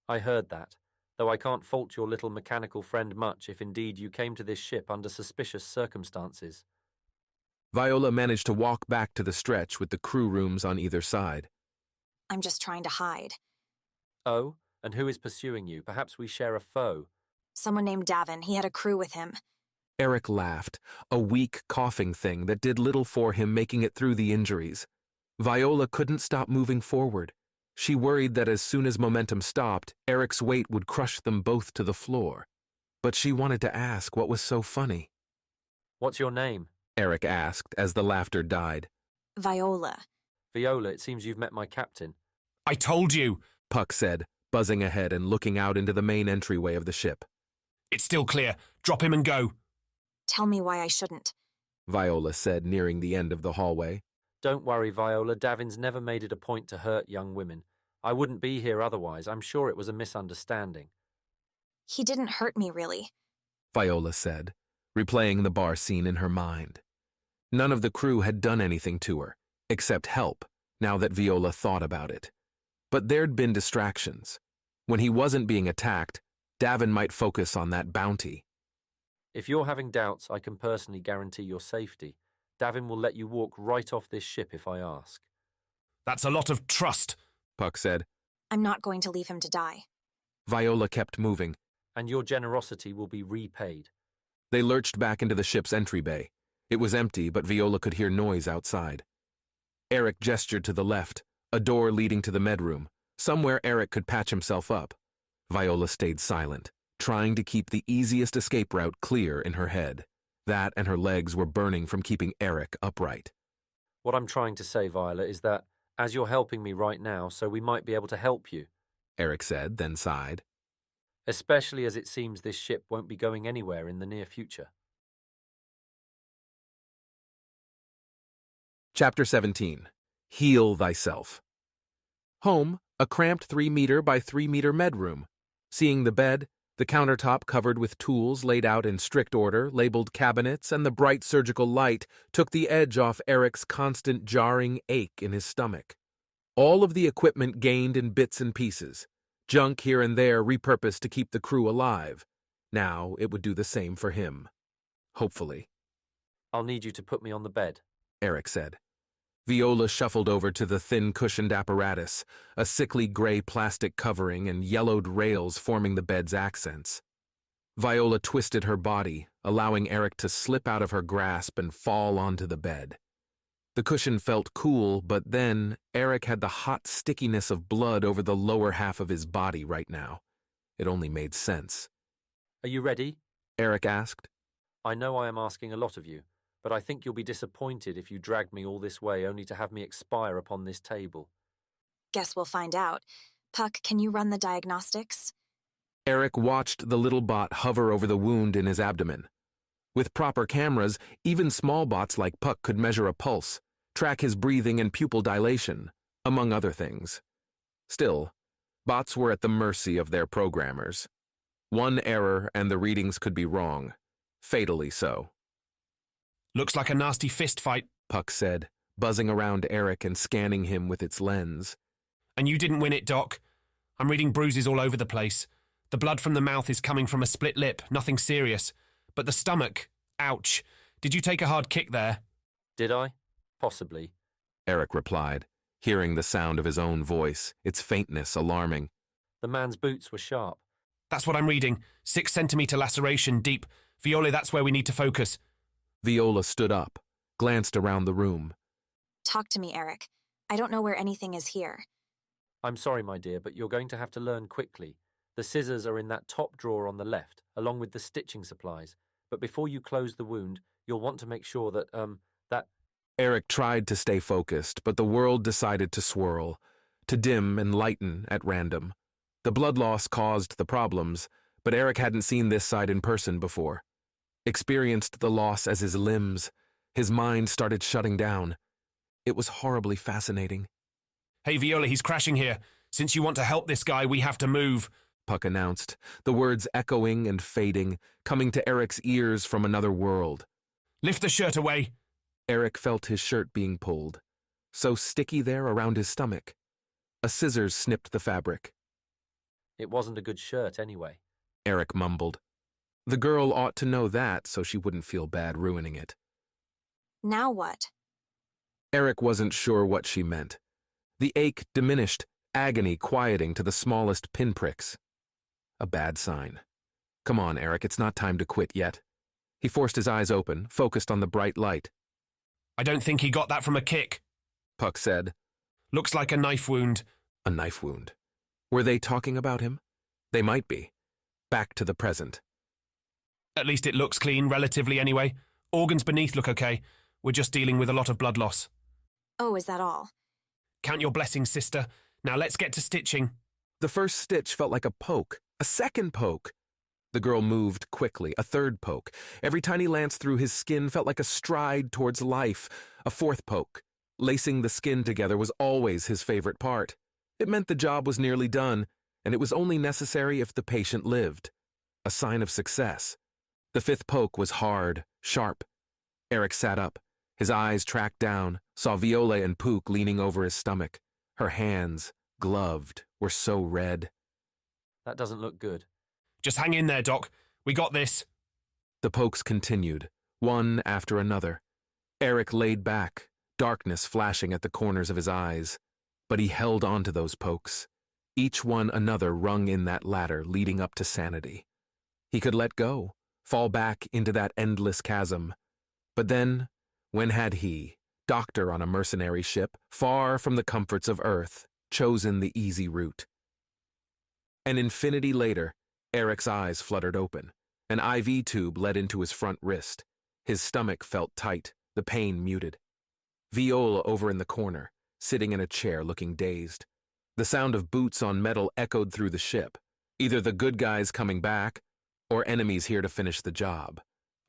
I heard that, though I can't fault your little mechanical friend much if indeed you came to this ship under suspicious circumstances. Viola managed to walk back to the stretch with the crew rooms on either side. I'm just trying to hide. Oh? And who is pursuing you? Perhaps we share a foe. Someone named Davin. He had a crew with him. Eric laughed, a weak coughing thing that did little for him making it through the injuries. Viola couldn't stop moving forward. She worried that as soon as momentum stopped, Eric's weight would crush them both to the floor. but she wanted to ask what was so funny. What's your name? Eric asked as the laughter died. Viola. Viola, it seems you've met my captain. I told you, Puck said, buzzing ahead and looking out into the main entryway of the ship. It's still clear. Drop him and go. Tell me why I shouldn't. Viola said, nearing the end of the hallway. Don't worry, Viola. Davin's never made it a point to hurt young women. I wouldn't be here otherwise. I'm sure it was a misunderstanding. He didn't hurt me, really, Viola said, replaying the bar scene in her mind. None of the crew had done anything to her, except help, now that Viola thought about it. But there'd been distractions. When he wasn't being attacked, Davin might focus on that bounty. If you're having doubts, I can personally guarantee your safety. Davin will let you walk right off this ship if I ask. That's a lot of trust, Puck said. I'm not going to leave him to die. Viola kept moving. And your generosity will be repaid. They lurched back into the ship's entry bay. It was empty, but Viola could hear noise outside. Eric gestured to the left, a door leading to the medroom, somewhere Eric could patch himself up. Viola stayed silent, trying to keep the easiest escape route clear in her head. That and her legs were burning from keeping Eric upright. What I'm trying to say, Viola, is that, as you're helping me right now, so we might be able to help you, Eric said, then sighed. Especially as it seems this ship won't be going anywhere in the near future. Chapter 17. Heal Thyself. Home, a cramped 3-meter by 3-meter medroom. Seeing the bed, the countertop covered with tools laid out in strict order, labeled cabinets, and the bright surgical light took the edge off Eric's constant jarring ache in his stomach. All of the equipment gained in bits and pieces. Junk here and there repurposed to keep the crew alive. Now it would do the same for him. Hopefully. I'll need you to put me on the bed, Eric said. Viola shuffled over to the thin-cushioned apparatus, a sickly gray plastic covering and yellowed rails forming the bed's accents. Viola twisted her body, allowing Eric to slip out of her grasp and fall onto the bed. The cushion felt cool, but then Eric had the hot stickiness of blood over the lower half of his body right now. It only made sense. Are you ready? Eric asked. I know I am asking a lot of you, but I think you'll be disappointed if you dragged me all this way only to have me expire upon this table. Guess we'll find out. Puck, can you run the diagnostics? Eric watched the little bot hover over the wound in his abdomen. With proper cameras, even small bots like Puck could measure a pulse, track his breathing and pupil dilation, among other things. Still, bots were at the mercy of their programmers. One error and the readings could be wrong, fatally so. Looks like a nasty fist fight, Puck said, buzzing around Eric and scanning him with its lens. And you didn't win it, Doc. I'm reading bruises all over the place. The blood from the mouth is coming from a split lip, nothing serious. But the stomach, ouch. Did you take a hard kick there? Did I? Possibly, Eric replied, hearing the sound of his own voice, its faintness alarming. The man's boots were sharp. That's what I'm reading. 6-centimeter laceration deep. Viola, that's where we need to focus. Viola stood up, glanced around the room. Talk to me, Eric. I don't know where anything is here. I'm sorry, my dear, but you're going to have to learn quickly. The scissors are in that top drawer on the left, along with the stitching supplies. But before you close the wound, you'll want to make sure that, Eric tried to stay focused, but the world decided to swirl, to dim and lighten at random. The blood loss caused the problems, but Eric hadn't seen this side in person before. Experienced the loss as his limbs. His mind started shutting down. It was horribly fascinating. Hey, Viola, he's crashing here. Since you want to help this guy, we have to move, Puck announced, the words echoing and fading, coming to Eric's ears from another world. Lift the shirt away. Eric felt his shirt being pulled, so sticky there around his stomach. A scissors snipped the fabric. It wasn't a good shirt anyway, Eric mumbled. The girl ought to know that so she wouldn't feel bad ruining it. Now what? Eric wasn't sure what she meant. The ache diminished, agony quieting to the smallest pinpricks. A bad sign. Come on, Eric, it's not time to quit yet. He forced his eyes open, focused on the bright light. I don't think he got that from a kick, Puck said. Looks like a knife wound. A knife wound. Were they talking about him? They might be. Back to the present. At least it looks clean, relatively anyway. Organs beneath look okay. We're just dealing with a lot of blood loss. Oh, is that all? Count your blessings, sister. Now let's get to stitching. The first stitch felt like a poke, a second poke. The girl moved quickly, a third poke. Every tiny lance through his skin felt like a stride towards life, a fourth poke. Lacing the skin together was always his favorite part. It meant the job was nearly done, and it was only necessary if the patient lived. A sign of success. The fifth poke was hard, sharp. Eric sat up. His eyes tracked down, saw Viola and Pook leaning over his stomach. Her hands, gloved, were so red. That doesn't look good. Just hang in there, Doc. We got this. The pokes continued, one after another. Eric laid back, darkness flashing at the corners of his eyes. But he held on to those pokes. Each one another rung in that ladder leading up to sanity. He could let go, fall back into that endless chasm. But then, when had he, doctor on a mercenary ship, far from the comforts of Earth, chosen the easy route? An infinity later, Eric's eyes fluttered open. An IV tube led into his front wrist. His stomach felt tight, the pain muted. Viola over in the corner, sitting in a chair looking dazed. The sound of boots on metal echoed through the ship, either the good guys coming back, or enemies here to finish the job.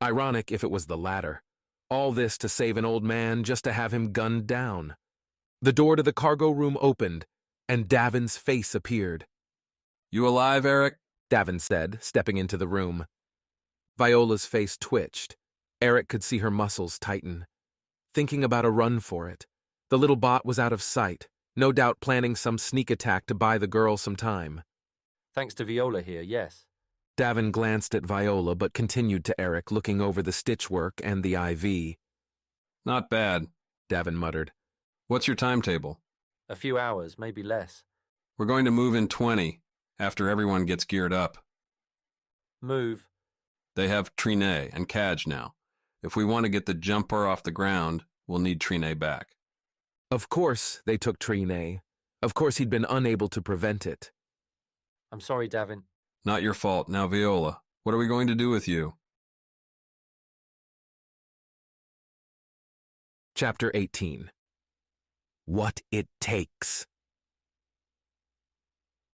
Ironic if it was the latter. All this to save an old man just to have him gunned down. The door to the cargo room opened, and Davin's face appeared. "You alive, Eric?" Davin said, stepping into the room. Viola's face twitched. Eric could see her muscles tighten. Thinking about a run for it. The little bot was out of sight, no doubt planning some sneak attack to buy the girl some time. Thanks to Viola here, yes. Davin glanced at Viola but continued to Eric, looking over the stitch work and the IV. "Not bad," Davin muttered. "What's your timetable?" A few hours, maybe less. "We're going to move in 20, after everyone gets geared up." Move. They have Trine and Kaj now. If we want to get the jumper off the ground, we'll need Trine back. Of course they took Trine. Of course he'd been unable to prevent it. I'm sorry, Davin. Not your fault. Now, Viola, what are we going to do with you? Chapter 18. What It Takes.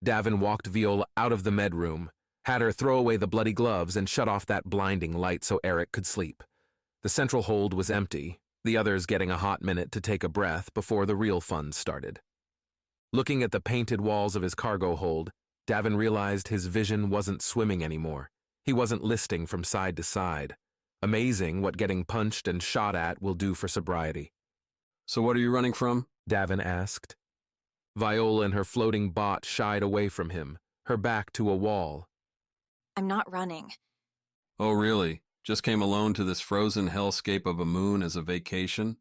Davin walked Viola out of the med room, had her throw away the bloody gloves and shut off that blinding light so Eric could sleep. The central hold was empty, the others getting a hot minute to take a breath before the real fun started. Looking at the painted walls of his cargo hold, Davin realized his vision wasn't swimming anymore. He wasn't listing from side to side. Amazing what getting punched and shot at will do for sobriety. "So what are you running from?" Davin asked. Viola and her floating bot shied away from him, her back to a wall. I'm not running. "Oh, really? Just came alone to this frozen hellscape of a moon as a vacation?"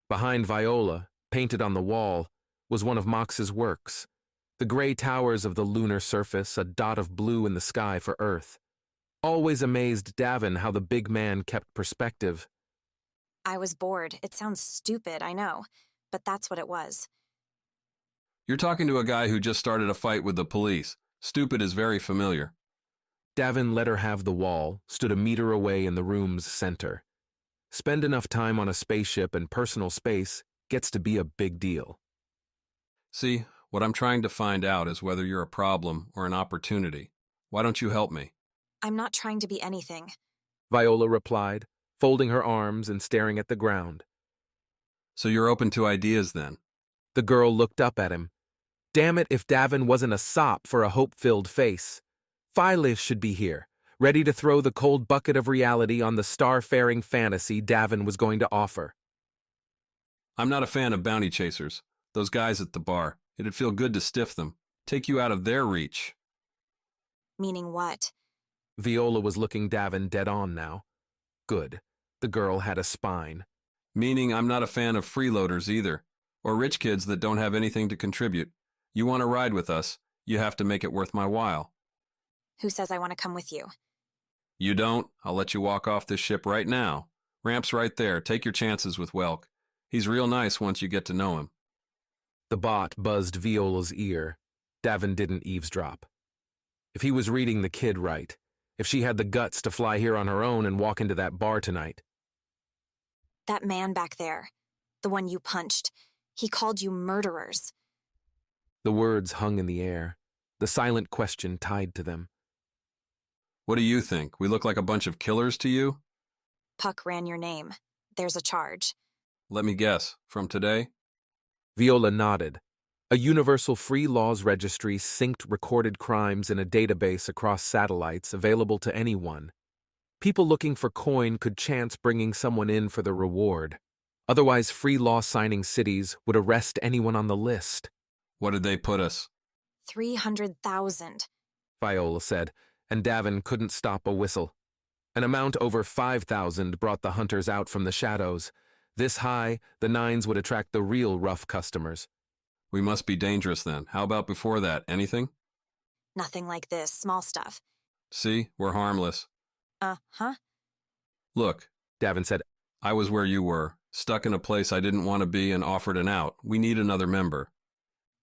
Behind Viola, painted on the wall, was one of Mox's works. The gray towers of the lunar surface, a dot of blue in the sky for Earth. Always amazed Davin how the big man kept perspective. I was bored. It sounds stupid, I know, but that's what it was. "You're talking to a guy who just started a fight with the police. Stupid is very familiar." Davin let her have the wall, stood a meter away in the room's center. Spend enough time on a spaceship and personal space gets to be a big deal. "See, what I'm trying to find out is whether you're a problem or an opportunity. Why don't you help me?" I'm not trying to be anything. Viola replied, folding her arms and staring at the ground. "So you're open to ideas then?" The girl looked up at him. Damn it if Davin wasn't a sop for a hope-filled face. Phylish should be here, ready to throw the cold bucket of reality on the star-faring fantasy Davin was going to offer. "I'm not a fan of bounty chasers. Those guys at the bar. It'd feel good to stiff them. Take you out of their reach." Meaning what? Viola was looking Davin dead on now. Good. The girl had a spine. "Meaning I'm not a fan of freeloaders either, or rich kids that don't have anything to contribute. You want to ride with us, you have to make it worth my while." Who says I want to come with you? "You don't? I'll let you walk off this ship right now. Ramp's right there. Take your chances with Welk. He's real nice once you get to know him." The bot buzzed Viola's ear. Davin didn't eavesdrop. If he was reading the kid right, if she had the guts to fly here on her own and walk into that bar tonight. That man back there, the one you punched, he called you murderers. The words hung in the air, the silent question tied to them. What do you think? We look like a bunch of killers to you? Puck ran your name. There's a charge. Let me guess. From today? Viola nodded. A universal free laws registry synced recorded crimes in a database across satellites available to anyone. People looking for coin could chance bringing someone in for the reward. Otherwise, free law signing cities would arrest anyone on the list. What did they put us? 300,000. Viola said, and Davin couldn't stop a whistle. An amount over 5,000 brought the hunters out from the shadows. This high, the nines would attract the real rough customers. We must be dangerous then. How about before that? Anything? Nothing like this, small stuff. See, we're harmless. Huh? Look, Davin said, I was where you were, stuck in a place I didn't want to be and offered an out. We need another member.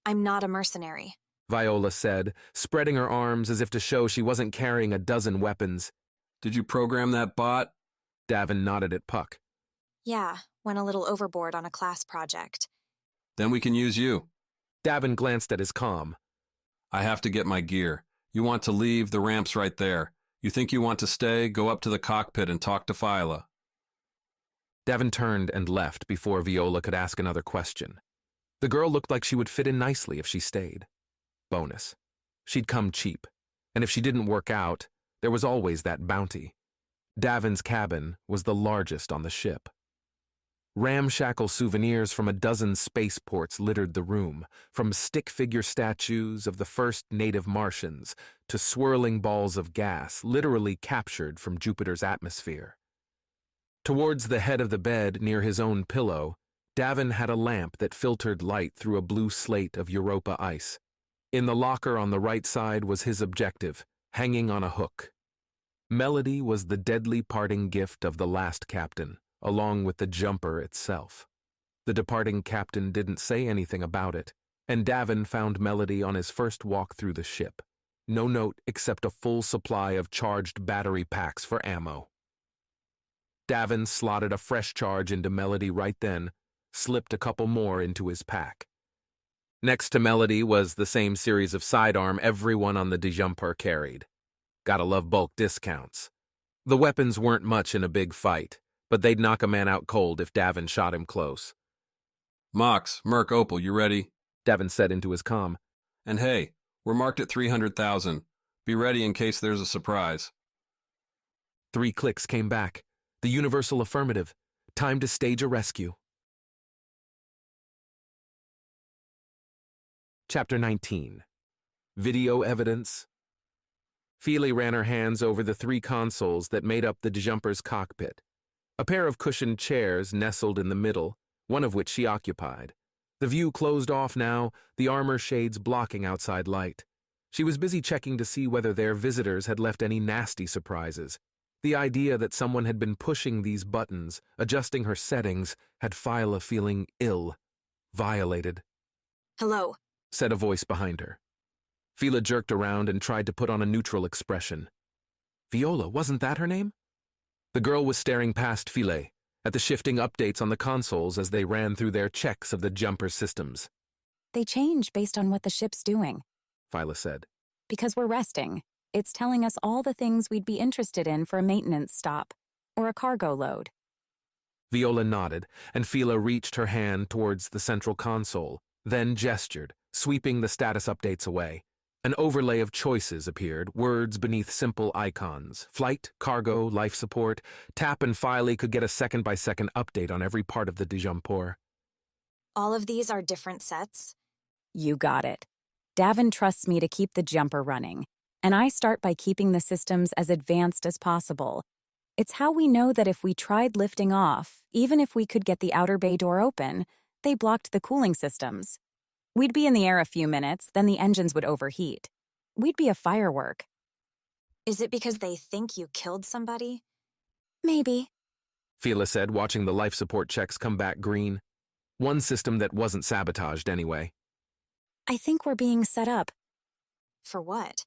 I'm not a mercenary, Viola said, spreading her arms as if to show she wasn't carrying a dozen weapons. Did you program that bot? Davin nodded at Puck. Yeah, went a little overboard on a class project. Then we can use you. Davin glanced at his comm. I have to get my gear. You want to leave? The ramp's right there. You think you want to stay? Go up to the cockpit and talk to Phyla. Davin turned and left before Viola could ask another question. The girl looked like she would fit in nicely if she stayed. Bonus. She'd come cheap, and if she didn't work out, there was always that bounty. Davin's cabin was the largest on the ship. Ramshackle souvenirs from a dozen spaceports littered the room, from stick figure statues of the first native Martians to swirling balls of gas literally captured from Jupiter's atmosphere. Towards the head of the bed near his own pillow, Davin had a lamp that filtered light through a blue slate of Europa ice. In the locker on the right side was his objective, hanging on a hook. Melody was the deadly parting gift of the last captain, along with the jumper itself. The departing captain didn't say anything about it, and Davin found Melody on his first walk through the ship. No note except a full supply of charged battery packs for ammo. Davin slotted a fresh charge into Melody right then, slipped a couple more into his pack. Next to Melody was the same series of sidearm everyone on the Dijumper carried. Gotta love bulk discounts. The weapons weren't much in a big fight, but they'd knock a man out cold if Davin shot him close. Mox, Merc, Opal, you ready? Davin said into his comm. And hey, we're marked at 300,000. Be ready in case there's a surprise. 3 clicks came back. The universal affirmative. Time to stage a rescue. Chapter 19. Video evidence. Feely ran her hands over the 3 consoles that made up the Dijumper's cockpit. A pair of cushioned chairs nestled in the middle, one of which she occupied. The view closed off now, the armor shades blocking outside light. She was busy checking to see whether their visitors had left any nasty surprises. The idea that someone had been pushing these buttons, adjusting her settings, had Phyla feeling ill, violated. Hello, said a voice behind her. Phyla jerked around and tried to put on a neutral expression. Viola, wasn't that her name? The girl was staring past Phyla, at the shifting updates on the consoles as they ran through their checks of the jumper systems. They change based on what the ship's doing, Phyla said. Because we're resting. It's telling us all the things we'd be interested in for a maintenance stop, or a cargo load. Viola nodded, and Phyla reached her hand towards the central console, then gestured, sweeping the status updates away. An overlay of choices appeared, words beneath simple icons. Flight, cargo, life support. Tap and Phyla could get a second-by-second update on every part of the Dijumper. All of these are different sets? You got it. Davin trusts me to keep the jumper running, and I start by keeping the systems as advanced as possible. It's how we know that if we tried lifting off, even if we could get the outer bay door open, they blocked the cooling systems. We'd be in the air a few minutes, then the engines would overheat. We'd be a firework. Is it because they think you killed somebody? Maybe, Phyla said, watching the life support checks come back green. One system that wasn't sabotaged anyway. I think we're being set up. For what?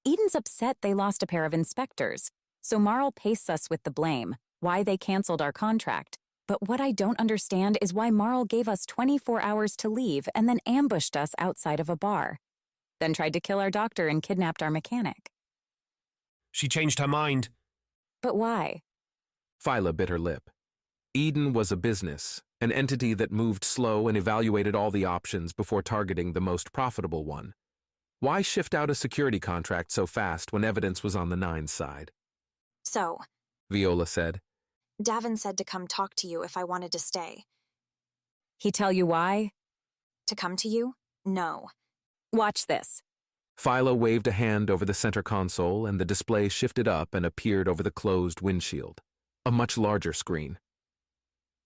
Eden's upset they lost a pair of inspectors, so Marl pastes us with the blame, why they canceled our contract. But what I don't understand is why Marl gave us 24 hours to leave and then ambushed us outside of a bar. Then tried to kill our doctor and kidnapped our mechanic. She changed her mind. But why? Phyla bit her lip. Eden was a business, an entity that moved slow and evaluated all the options before targeting the most profitable one. Why shift out a security contract so fast when evidence was on the Nine's side? So, Viola said. Davin said to come talk to you if I wanted to stay. He tell you why? To come to you? No. Watch this. Phyla waved a hand over the center console and the display shifted up and appeared over the closed windshield. A much larger screen.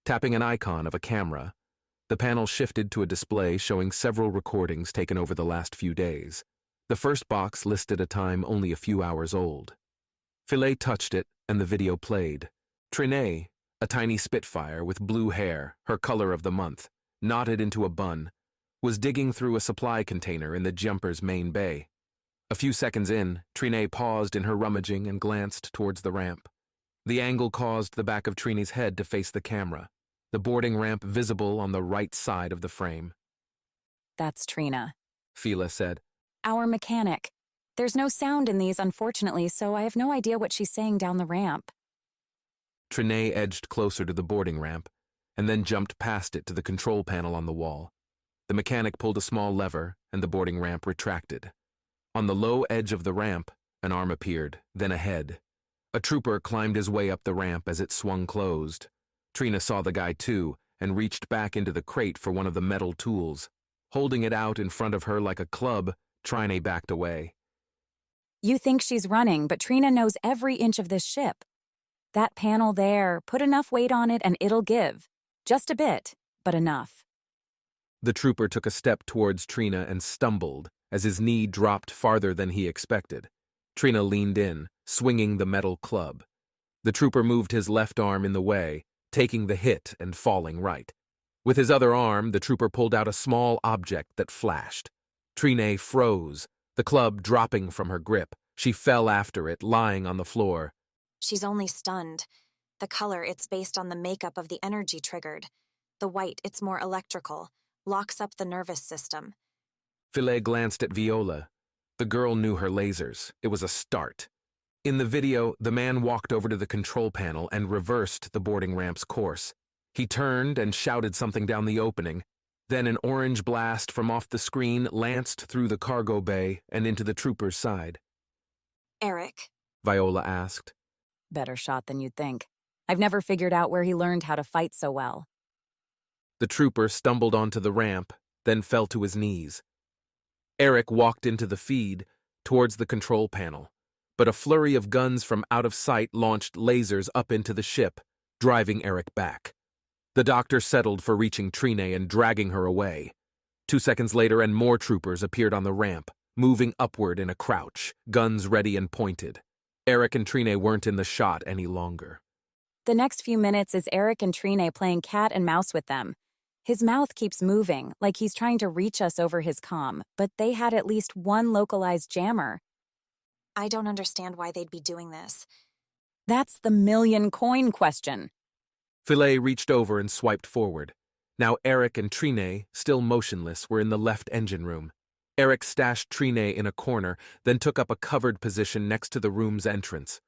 Tapping an icon of a camera, the panel shifted to a display showing several recordings taken over the last few days. The first box listed a time only a few hours old. Philae touched it and the video played. Trinae, a tiny spitfire with blue hair, her color of the month, knotted into a bun, was digging through a supply container in the jumper's main bay. A few seconds in, Trinae paused in her rummaging and glanced towards the ramp. The angle caused the back of Trinae's head to face the camera, the boarding ramp visible on the right side of the frame. That's Trina, Phyla said. Our mechanic. There's no sound in these, unfortunately, so I have no idea what she's saying down the ramp. Trinae edged closer to the boarding ramp, and then jumped past it to the control panel on the wall. The mechanic pulled a small lever, and the boarding ramp retracted. On the low edge of the ramp, an arm appeared, then a head. A trooper climbed his way up the ramp as it swung closed. Trina saw the guy too, and reached back into the crate for one of the metal tools. Holding it out in front of her like a club, Trinae backed away. You think she's running, but Trina knows every inch of this ship. That panel there, put enough weight on it and it'll give. Just a bit, but enough. The trooper took a step towards Trina and stumbled as his knee dropped farther than he expected. Trina leaned in, swinging the metal club. The trooper moved his left arm in the way, taking the hit and falling right. With his other arm, the trooper pulled out a small object that flashed. Trinae froze, the club dropping from her grip. She fell after it, lying on the floor. She's only stunned. The color, it's based on the makeup of the energy triggered. The white, it's more electrical, locks up the nervous system. Philae glanced at Viola. The girl knew her lasers. It was a start. In the video, the man walked over to the control panel and reversed the boarding ramp's course. He turned and shouted something down the opening. Then an orange blast from off the screen lanced through the cargo bay and into the trooper's side. Eric? Viola asked. Better shot than you'd think. I've never figured out where he learned how to fight so well. The trooper stumbled onto the ramp, then fell to his knees. Eric walked into the feed, towards the control panel, but a flurry of guns from out of sight launched lasers up into the ship, driving Eric back. The doctor settled for reaching Trinae and dragging her away. 2 seconds later, and more troopers appeared on the ramp, moving upward in a crouch, guns ready and pointed. Eric and Trinae weren't in the shot any longer. The next few minutes is Eric and Trinae playing cat and mouse with them. His mouth keeps moving, like he's trying to reach us over his comm, but they had at least one localized jammer. I don't understand why they'd be doing this. That's the million-coin question. Philae reached over and swiped forward. Now Eric and Trinae, still motionless, were in the left engine room. Eric stashed Trinae in a corner, then took up a covered position next to the room's entrance.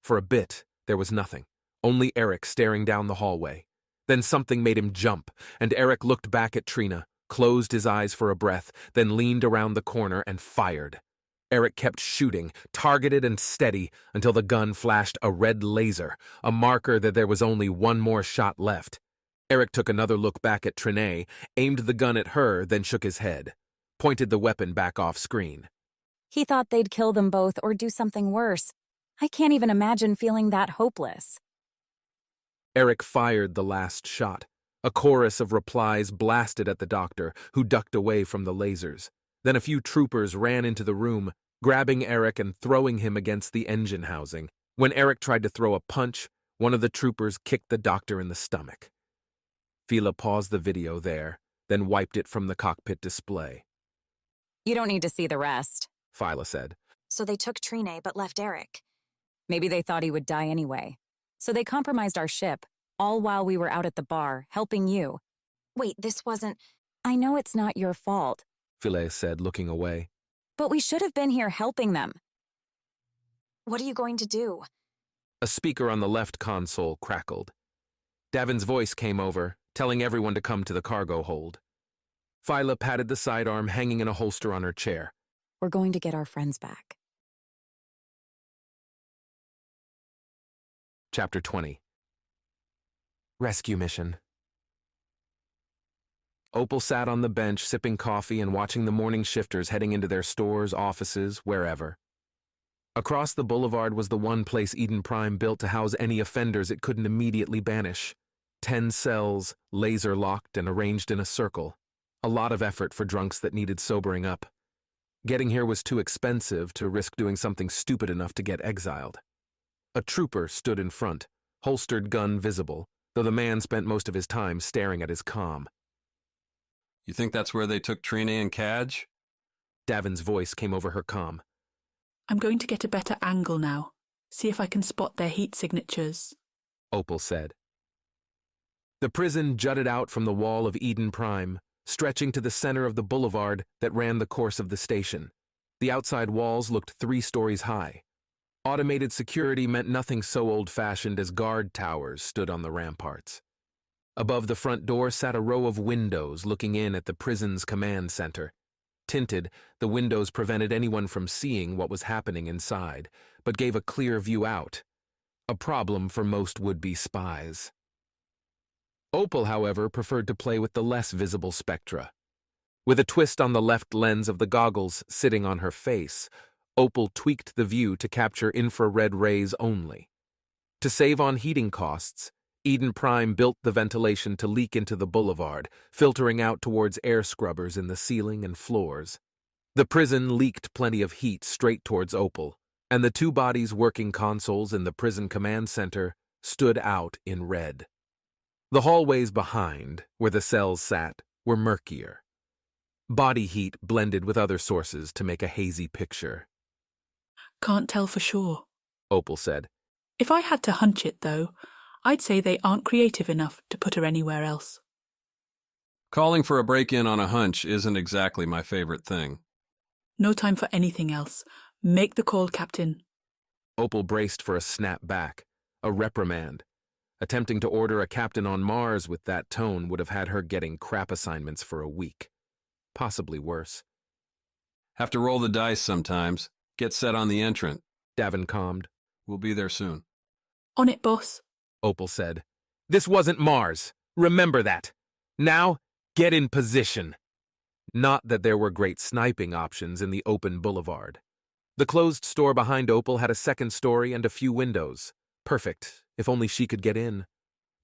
For a bit, there was nothing, only Eric staring down the hallway. Then something made him jump, and Eric looked back at Trina, closed his eyes for a breath, then leaned around the corner and fired. Eric kept shooting, targeted and steady, until the gun flashed a red laser, a marker that there was only one more shot left. Eric took another look back at Trinae, aimed the gun at her, then shook his head, pointed the weapon back off screen. He thought they'd kill them both or do something worse. I can't even imagine feeling that hopeless. Eric fired the last shot. A chorus of replies blasted at the doctor, who ducked away from the lasers. Then a few troopers ran into the room, grabbing Eric and throwing him against the engine housing. When Eric tried to throw a punch, one of the troopers kicked the doctor in the stomach. Phyla paused the video there, then wiped it from the cockpit display. You don't need to see the rest, Phyla said. So they took Trine but left Eric. Maybe they thought he would die anyway. So they compromised our ship, all while we were out at the bar, helping you. Wait, this wasn't... I know it's not your fault, Philae said, looking away. But we should have been here helping them. What are you going to do? A speaker on the left console crackled. Davin's voice came over, telling everyone to come to the cargo hold. Phyla patted the sidearm hanging in a holster on her chair. We're going to get our friends back. Chapter 20. Rescue Mission. Opal sat on the bench sipping coffee and watching the morning shifters heading into their stores, offices, wherever. Across the boulevard was the one place Eden Prime built to house any offenders it couldn't immediately banish. 10 cells, laser-locked and arranged in a circle. A lot of effort for drunks that needed sobering up. Getting here was too expensive to risk doing something stupid enough to get exiled. A trooper stood in front, holstered gun visible, though the man spent most of his time staring at his comm. You think that's where they took Trine and Caj? Davin's voice came over her comm. I'm going to get a better angle now. See if I can spot their heat signatures. Opal said. The prison jutted out from the wall of Eden Prime, stretching to the center of the boulevard that ran the course of the station. The outside walls looked 3 stories high. Automated security meant nothing so old-fashioned as guard towers stood on the ramparts. Above the front door sat a row of windows looking in at the prison's command center. Tinted, the windows prevented anyone from seeing what was happening inside, but gave a clear view out. A problem for most would-be spies. Opal, however, preferred to play with the less visible spectra. With a twist on the left lens of the goggles sitting on her face, Opal tweaked the view to capture infrared rays only. To save on heating costs, Eden Prime built the ventilation to leak into the boulevard, filtering out towards air scrubbers in the ceiling and floors. The prison leaked plenty of heat straight towards Opal, and the 2 bodies working consoles in the prison command center stood out in red. The hallways behind, where the cells sat, were murkier. Body heat blended with other sources to make a hazy picture. Can't tell for sure, Opal said. If I had to hunch it, though, I'd say they aren't creative enough to put her anywhere else. Calling for a break-in on a hunch isn't exactly my favorite thing. No time for anything else. Make the call, Captain. Opal braced for a snap back, a reprimand. Attempting to order a captain on Mars with that tone would have had her getting crap assignments for a week. Possibly worse. Have to roll the dice sometimes. Get set on the entrant, Davin calmed. We'll be there soon. On it, boss, Opal said. This wasn't Mars. Remember that. Now, get in position. Not that there were great sniping options in the open boulevard. The closed store behind Opal had a second story and a few windows. Perfect, if only she could get in.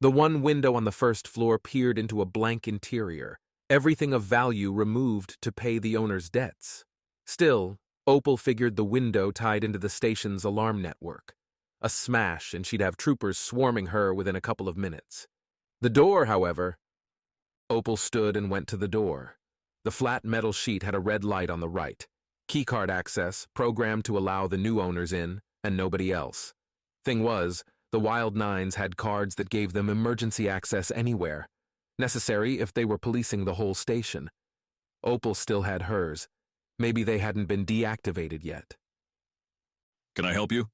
The one window on the first floor peered into a blank interior, everything of value removed to pay the owner's debts. Still, Opal figured the window tied into the station's alarm network. A smash, and she'd have troopers swarming her within a couple of minutes. The door, however... Opal stood and went to the door. The flat metal sheet had a red light on the right. Keycard access, programmed to allow the new owners in, and nobody else. Thing was, the Wild Nines had cards that gave them emergency access anywhere, necessary if they were policing the whole station. Opal still had hers. Maybe they hadn't been deactivated yet. Can I help you?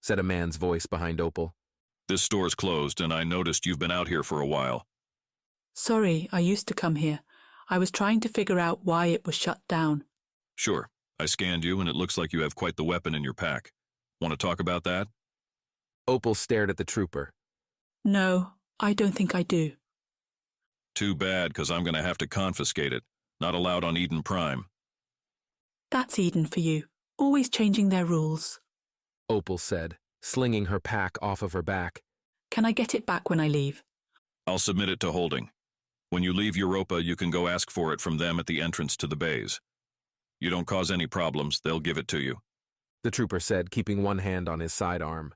Said a man's voice behind Opal. This store's closed, and I noticed you've been out here for a while. Sorry, I used to come here. I was trying to figure out why it was shut down. Sure. I scanned you, and it looks like you have quite the weapon in your pack. Want to talk about that? Opal stared at the trooper. No, I don't think I do. Too bad, because I'm going to have to confiscate it. Not allowed on Eden Prime. That's Eden for you. Always changing their rules. Opal said, slinging her pack off of her back. Can I get it back when I leave? I'll submit it to holding. When you leave Europa, you can go ask for it from them at the entrance to the bays. You don't cause any problems, they'll give it to you. The trooper said, keeping one hand on his sidearm.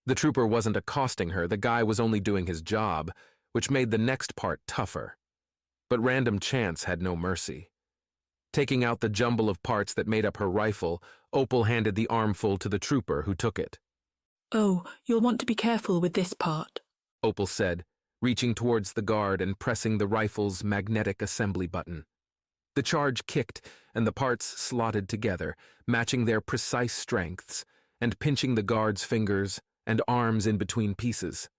The trooper wasn't accosting her, the guy was only doing his job, which made the next part tougher. But random chance had no mercy. Taking out the jumble of parts that made up her rifle, Opal handed the armful to the trooper who took it. Oh, you'll want to be careful with this part, Opal said, reaching towards the guard and pressing the rifle's magnetic assembly button. The charge kicked, and the parts slotted together, matching their precise strengths, and pinching the guard's fingers and arms in between pieces.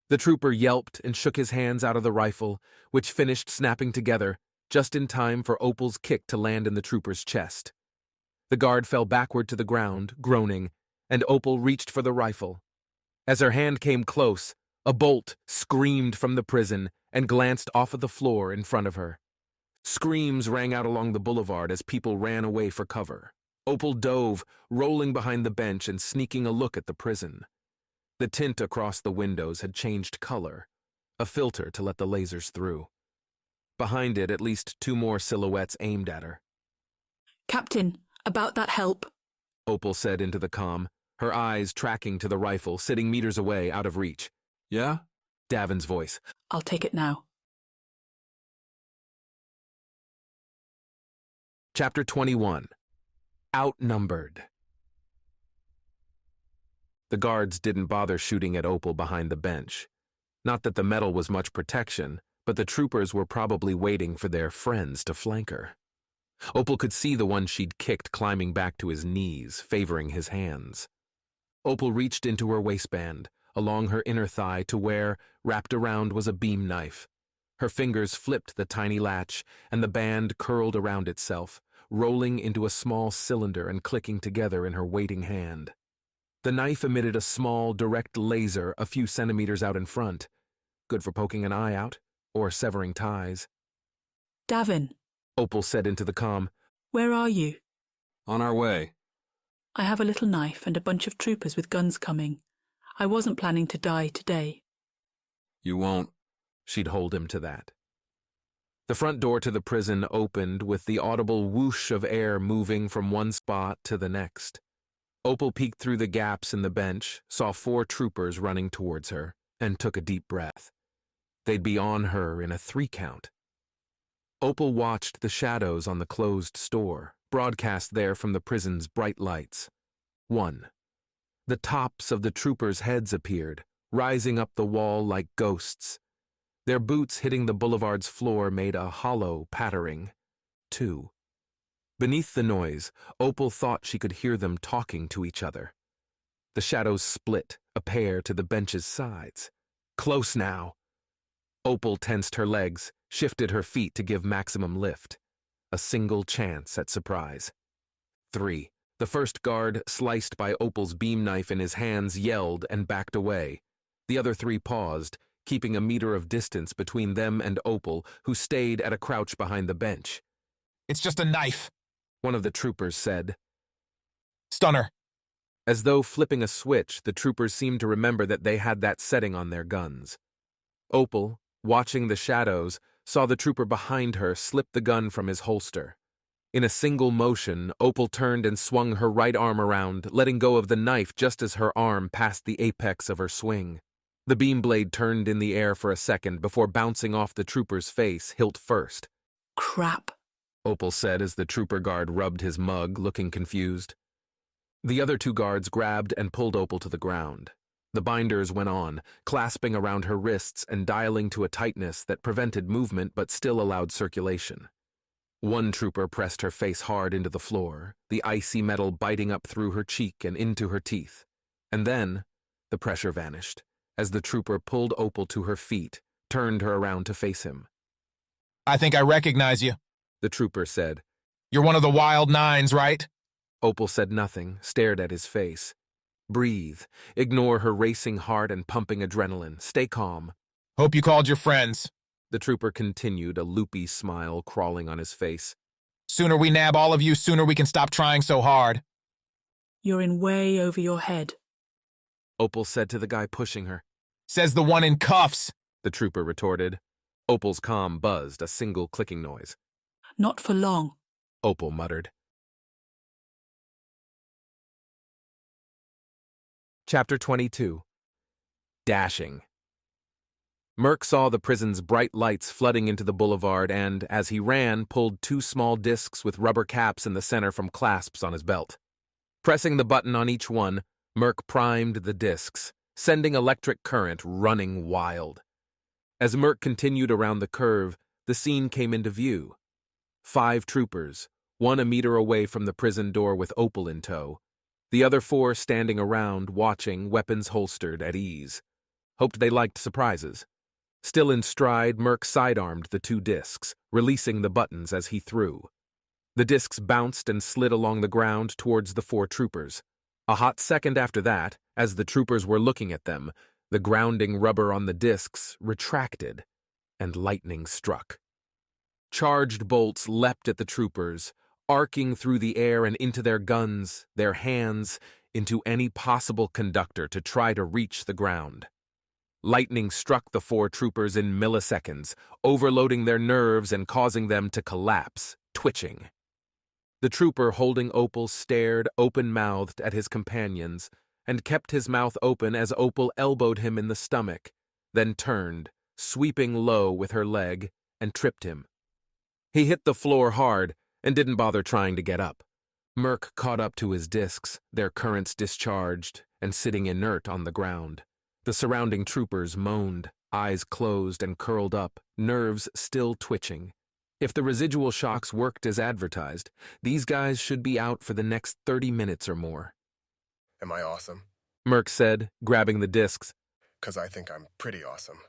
The trooper yelped and shook his hands out of the rifle, which finished snapping together, just in time for Opal's kick to land in the trooper's chest. The guard fell backward to the ground, groaning, and Opal reached for the rifle. As her hand came close, a bolt screamed from the prison and glanced off of the floor in front of her. Screams rang out along the boulevard as people ran away for cover. Opal dove, rolling behind the bench and sneaking a look at the prison. The tint across the windows had changed color, a filter to let the lasers through. Behind it, at least 2 more silhouettes aimed at her. Captain, about that help, Opal said into the comm, her eyes tracking to the rifle sitting meters away out of reach. Yeah? Davin's voice. I'll take it now. Chapter 21. Outnumbered. The guards didn't bother shooting at Opal behind the bench. Not that the metal was much protection, but the troopers were probably waiting for their friends to flank her. Opal could see the one she'd kicked climbing back to his knees, favoring his hands. Opal reached into her waistband, along her inner thigh to where, wrapped around, was a beam knife. Her fingers flipped the tiny latch, and the band curled around itself, rolling into a small cylinder and clicking together in her waiting hand. The knife emitted a small, direct laser a few centimeters out in front, good for poking an eye out or severing ties. Davin, Opal said into the comm. Where are you? On our way. I have a little knife and a bunch of troopers with guns coming. I wasn't planning to die today. You won't. She'd hold him to that. The front door to the prison opened with the audible whoosh of air moving from one spot to the next. Opal peeked through the gaps in the bench, saw 4 troopers running towards her, and took a deep breath. They'd be on her in a 3 count. Opal watched the shadows on the closed store, broadcast there from the prison's bright lights. 1. The tops of the troopers' heads appeared, rising up the wall like ghosts. Their boots hitting the boulevard's floor made a hollow pattering. 2. Beneath the noise, Opal thought she could hear them talking to each other. The shadows split, a pair to the bench's sides. Close now. Opal tensed her legs, shifted her feet to give maximum lift. A single chance at surprise. 3. The first guard, sliced by Opal's beam knife in his hands, yelled and backed away. The other 3 paused, keeping a meter of distance between them and Opal, who stayed at a crouch behind the bench. It's just a knife, one of the troopers said. Stunner. As though flipping a switch, the troopers seemed to remember that they had that setting on their guns. Opal, watching the shadows, saw the trooper behind her slip the gun from his holster. In a single motion, Opal turned and swung her right arm around, letting go of the knife just as her arm passed the apex of her swing. The beam blade turned in the air for a second before bouncing off the trooper's face, hilt first. Crap, Opal said as the trooper guard rubbed his mug, looking confused. The other 2 guards grabbed and pulled Opal to the ground. The binders went on, clasping around her wrists and dialing to a tightness that prevented movement but still allowed circulation. One trooper pressed her face hard into the floor, the icy metal biting up through her cheek and into her teeth. And then, the pressure vanished, as the trooper pulled Opal to her feet, turned her around to face him. I think I recognize you, the trooper said. You're one of the Wild Nines, right? Opal said nothing, stared at his face. Breathe. Ignore her racing heart and pumping adrenaline. Stay calm. Hope you called your friends, the trooper continued, a loopy smile crawling on his face. Sooner we nab all of you, sooner we can stop trying so hard. You're in way over your head, Opal said to the guy pushing her. Says the one in cuffs, the trooper retorted. Opal's comm buzzed, a single clicking noise. Not for long, Opal muttered. Chapter 22. Dashing. Merc saw the prison's bright lights flooding into the boulevard and, as he ran, pulled 2 small discs with rubber caps in the center from clasps on his belt. Pressing the button on each one, Merc primed the discs, sending electric current running wild. As Merc continued around the curve, the scene came into view. 5 troopers, 1 a meter away from the prison door with Opal in tow. The other 4 standing around, watching, weapons holstered, at ease. Hoped they liked surprises. Still in stride, Merc sidearmed the 2 discs, releasing the buttons as he threw. The discs bounced and slid along the ground towards the 4 troopers. A hot second after that, as the troopers were looking at them, the grounding rubber on the discs retracted, and lightning struck. Charged bolts leapt at the troopers, arcing through the air and into their guns, their hands, into any possible conductor to try to reach the ground. Lightning struck the 4 troopers in milliseconds, overloading their nerves and causing them to collapse, twitching. The trooper holding Opal stared open-mouthed at his companions and kept his mouth open as Opal elbowed him in the stomach, then turned, sweeping low with her leg, and tripped him. He hit the floor hard and didn't bother trying to get up. Merc caught up to his discs, their currents discharged and sitting inert on the ground. The surrounding troopers moaned, eyes closed and curled up, nerves still twitching. If the residual shocks worked as advertised, these guys should be out for the next 30 minutes or more. Am I awesome? Merc said, grabbing the discs. 'Cause I think I'm pretty awesome.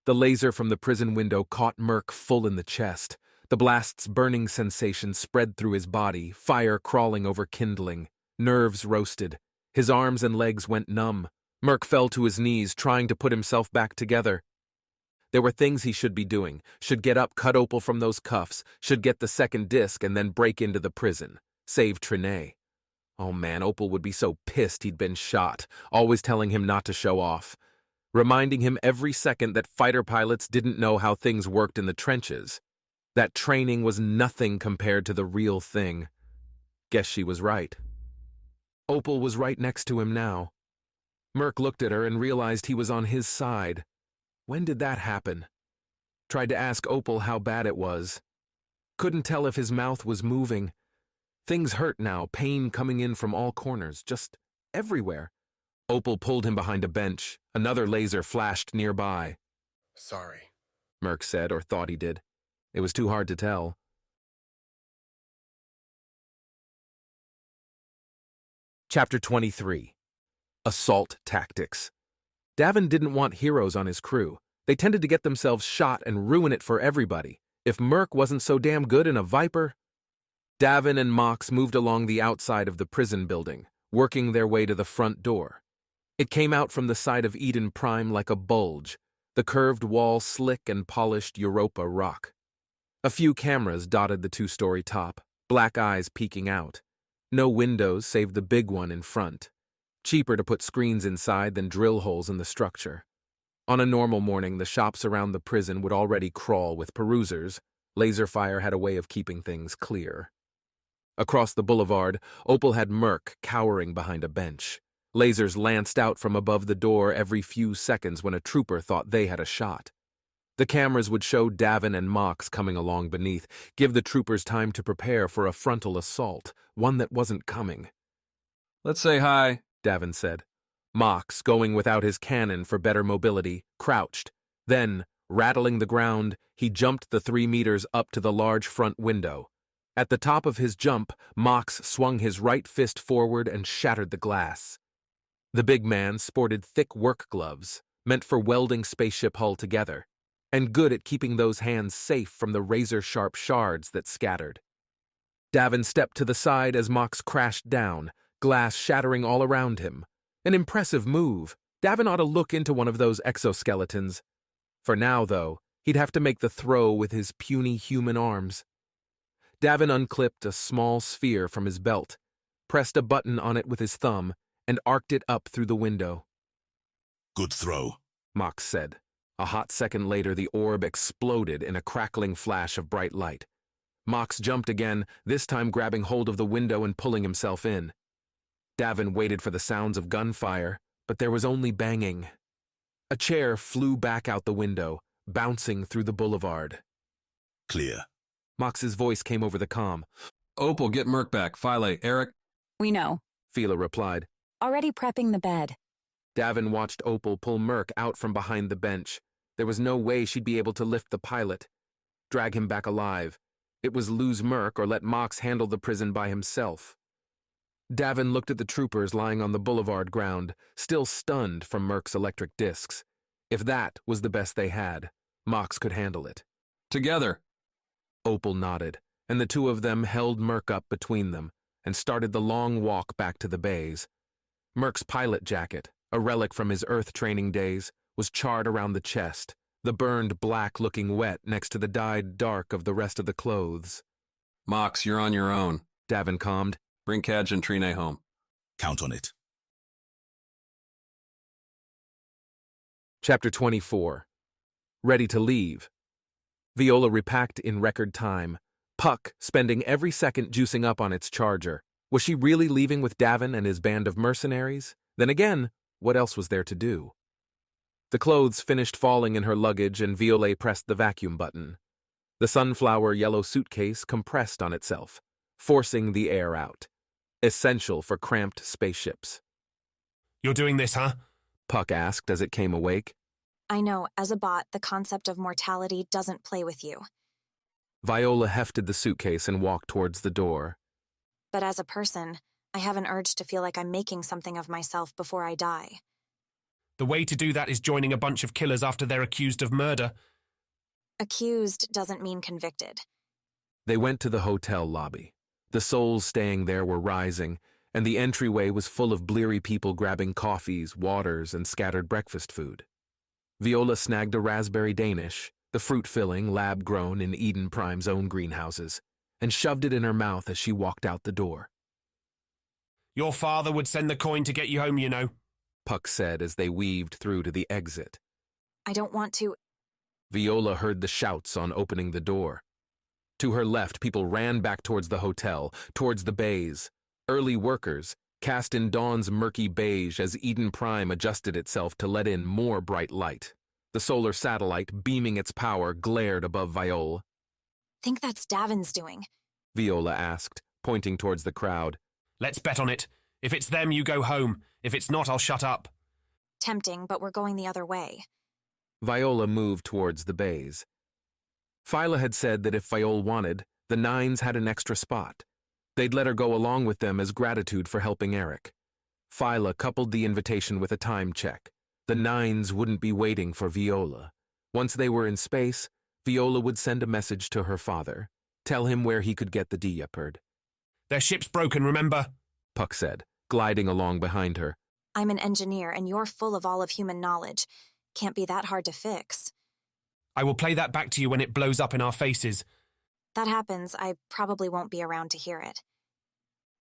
The laser from the prison window caught Merc full in the chest. The blast's burning sensation spread through his body, fire crawling over kindling. Nerves roasted. His arms and legs went numb. Merc fell to his knees, trying to put himself back together. There were things he should be doing. Should get up, cut Opal from those cuffs, should get the second disc and then break into the prison. Save Trinae. Oh man, Opal would be so pissed he'd been shot, always telling him not to show off. Reminding him every second that fighter pilots didn't know how things worked in the trenches. That training was nothing compared to the real thing. Guess she was right. Opal was right next to him now. Merc looked at her and realized he was on his side. When did that happen? Tried to ask Opal how bad it was. Couldn't tell if his mouth was moving. Things hurt now, pain coming in from all corners, just everywhere. Opal pulled him behind a bench. Another laser flashed nearby. Sorry, Merc said, or thought he did. It was too hard to tell. Chapter 23. Assault Tactics. Davin didn't want heroes on his crew. They tended to get themselves shot and ruin it for everybody. If Merc wasn't so damn good in a Viper... Davin and Mox moved along the outside of the prison building, working their way to the front door. It came out from the side of Eden Prime like a bulge, the curved wall slick and polished Europa rock. A few cameras dotted the 2-story top, black eyes peeking out. No windows save the big one in front. Cheaper to put screens inside than drill holes in the structure. On a normal morning, the shops around the prison would already crawl with perusers. Laser fire had a way of keeping things clear. Across the boulevard, Opal had Merc cowering behind a bench. Lasers lanced out from above the door every few seconds when a trooper thought they had a shot. The cameras would show Davin and Mox coming along beneath, give the troopers time to prepare for a frontal assault, one that wasn't coming. "Let's say hi," Davin said. Mox, going without his cannon for better mobility, crouched. Then, rattling the ground, he jumped the 3 meters up to the large front window. At the top of his jump, Mox swung his right fist forward and shattered the glass. The big man sported thick work gloves, meant for welding spaceship hull together, and good at keeping those hands safe from the razor-sharp shards that scattered. Davin stepped to the side as Mox crashed down, glass shattering all around him. An impressive move. Davin ought to look into one of those exoskeletons. For now, though, he'd have to make the throw with his puny human arms. Davin unclipped a small sphere from his belt, pressed a button on it with his thumb, and arced it up through the window. "Good throw," Mox said. A hot second later, the orb exploded in a crackling flash of bright light. Mox jumped again, this time grabbing hold of the window and pulling himself in. Davin waited for the sounds of gunfire, but there was only banging. A chair flew back out the window, bouncing through the boulevard. Clear. Mox's voice came over the comm. Opal, get Merc back. Phile, Eric. We know. Fila replied. Already prepping the bed. Davin watched Opal pull Merc out from behind the bench. There was no way she'd be able to lift the pilot. Drag him back alive. It was lose Merc or let Mox handle the prison by himself. Davin looked at the troopers lying on the boulevard ground, still stunned from Merc's electric discs. If that was the best they had, Mox could handle it. Together. Opal nodded, and the two of them held Merc up between them and started the long walk back to the bays. Merc's pilot jacket, a relic from his Earth training days, was charred around the chest, the burned black looking wet next to the dyed dark of the rest of the clothes. Mox, you're on your own, Davin calmed. Bring Cadge and Trine home. Count on it. Chapter 24. Ready to leave. Viola repacked in record time, Puck spending every second juicing up on its charger. Was she really leaving with Davin and his band of mercenaries? Then again, what else was there to do? The clothes finished falling in her luggage and Viola pressed the vacuum button. The sunflower yellow suitcase compressed on itself, forcing the air out. Essential for cramped spaceships. You're doing this, huh? Puck asked as it came awake. I know, as a bot, the concept of mortality doesn't play with you. Viola hefted the suitcase and walked towards the door. But as a person, I have an urge to feel like I'm making something of myself before I die. The way to do that is joining a bunch of killers after they're accused of murder. Accused doesn't mean convicted. They went to the hotel lobby. The souls staying there were rising, and the entryway was full of bleary people grabbing coffees, waters, and scattered breakfast food. Viola snagged a raspberry Danish, the fruit filling lab-grown in Eden Prime's own greenhouses, and shoved it in her mouth as she walked out the door. Your father would send the coin to get you home, you know, Puck said as they weaved through to the exit. I don't want to... Viola heard the shouts on opening the door. To her left, people ran back towards the hotel, towards the bays. Early workers, cast in dawn's murky beige as Eden Prime adjusted itself to let in more bright light. The solar satellite, beaming its power, glared above Viola. Think that's Davin's doing? Viola asked, pointing towards the crowd. Let's bet on it. If it's them, you go home. If it's not, I'll shut up. Tempting, but we're going the other way. Viola moved towards the bays. Phyla had said that if Viola wanted, the Nines had an extra spot. They'd let her go along with them as gratitude for helping Eric. Phyla coupled the invitation with a time check. The Nines wouldn't be waiting for Viola. Once they were in space, Viola would send a message to her father. Tell him where he could get the Diepard. Their ship's broken, remember? Puck said, gliding along behind her. I'm an engineer, and you're full of all of human knowledge. Can't be that hard to fix. I will play that back to you when it blows up in our faces. That happens, I probably won't be around to hear it.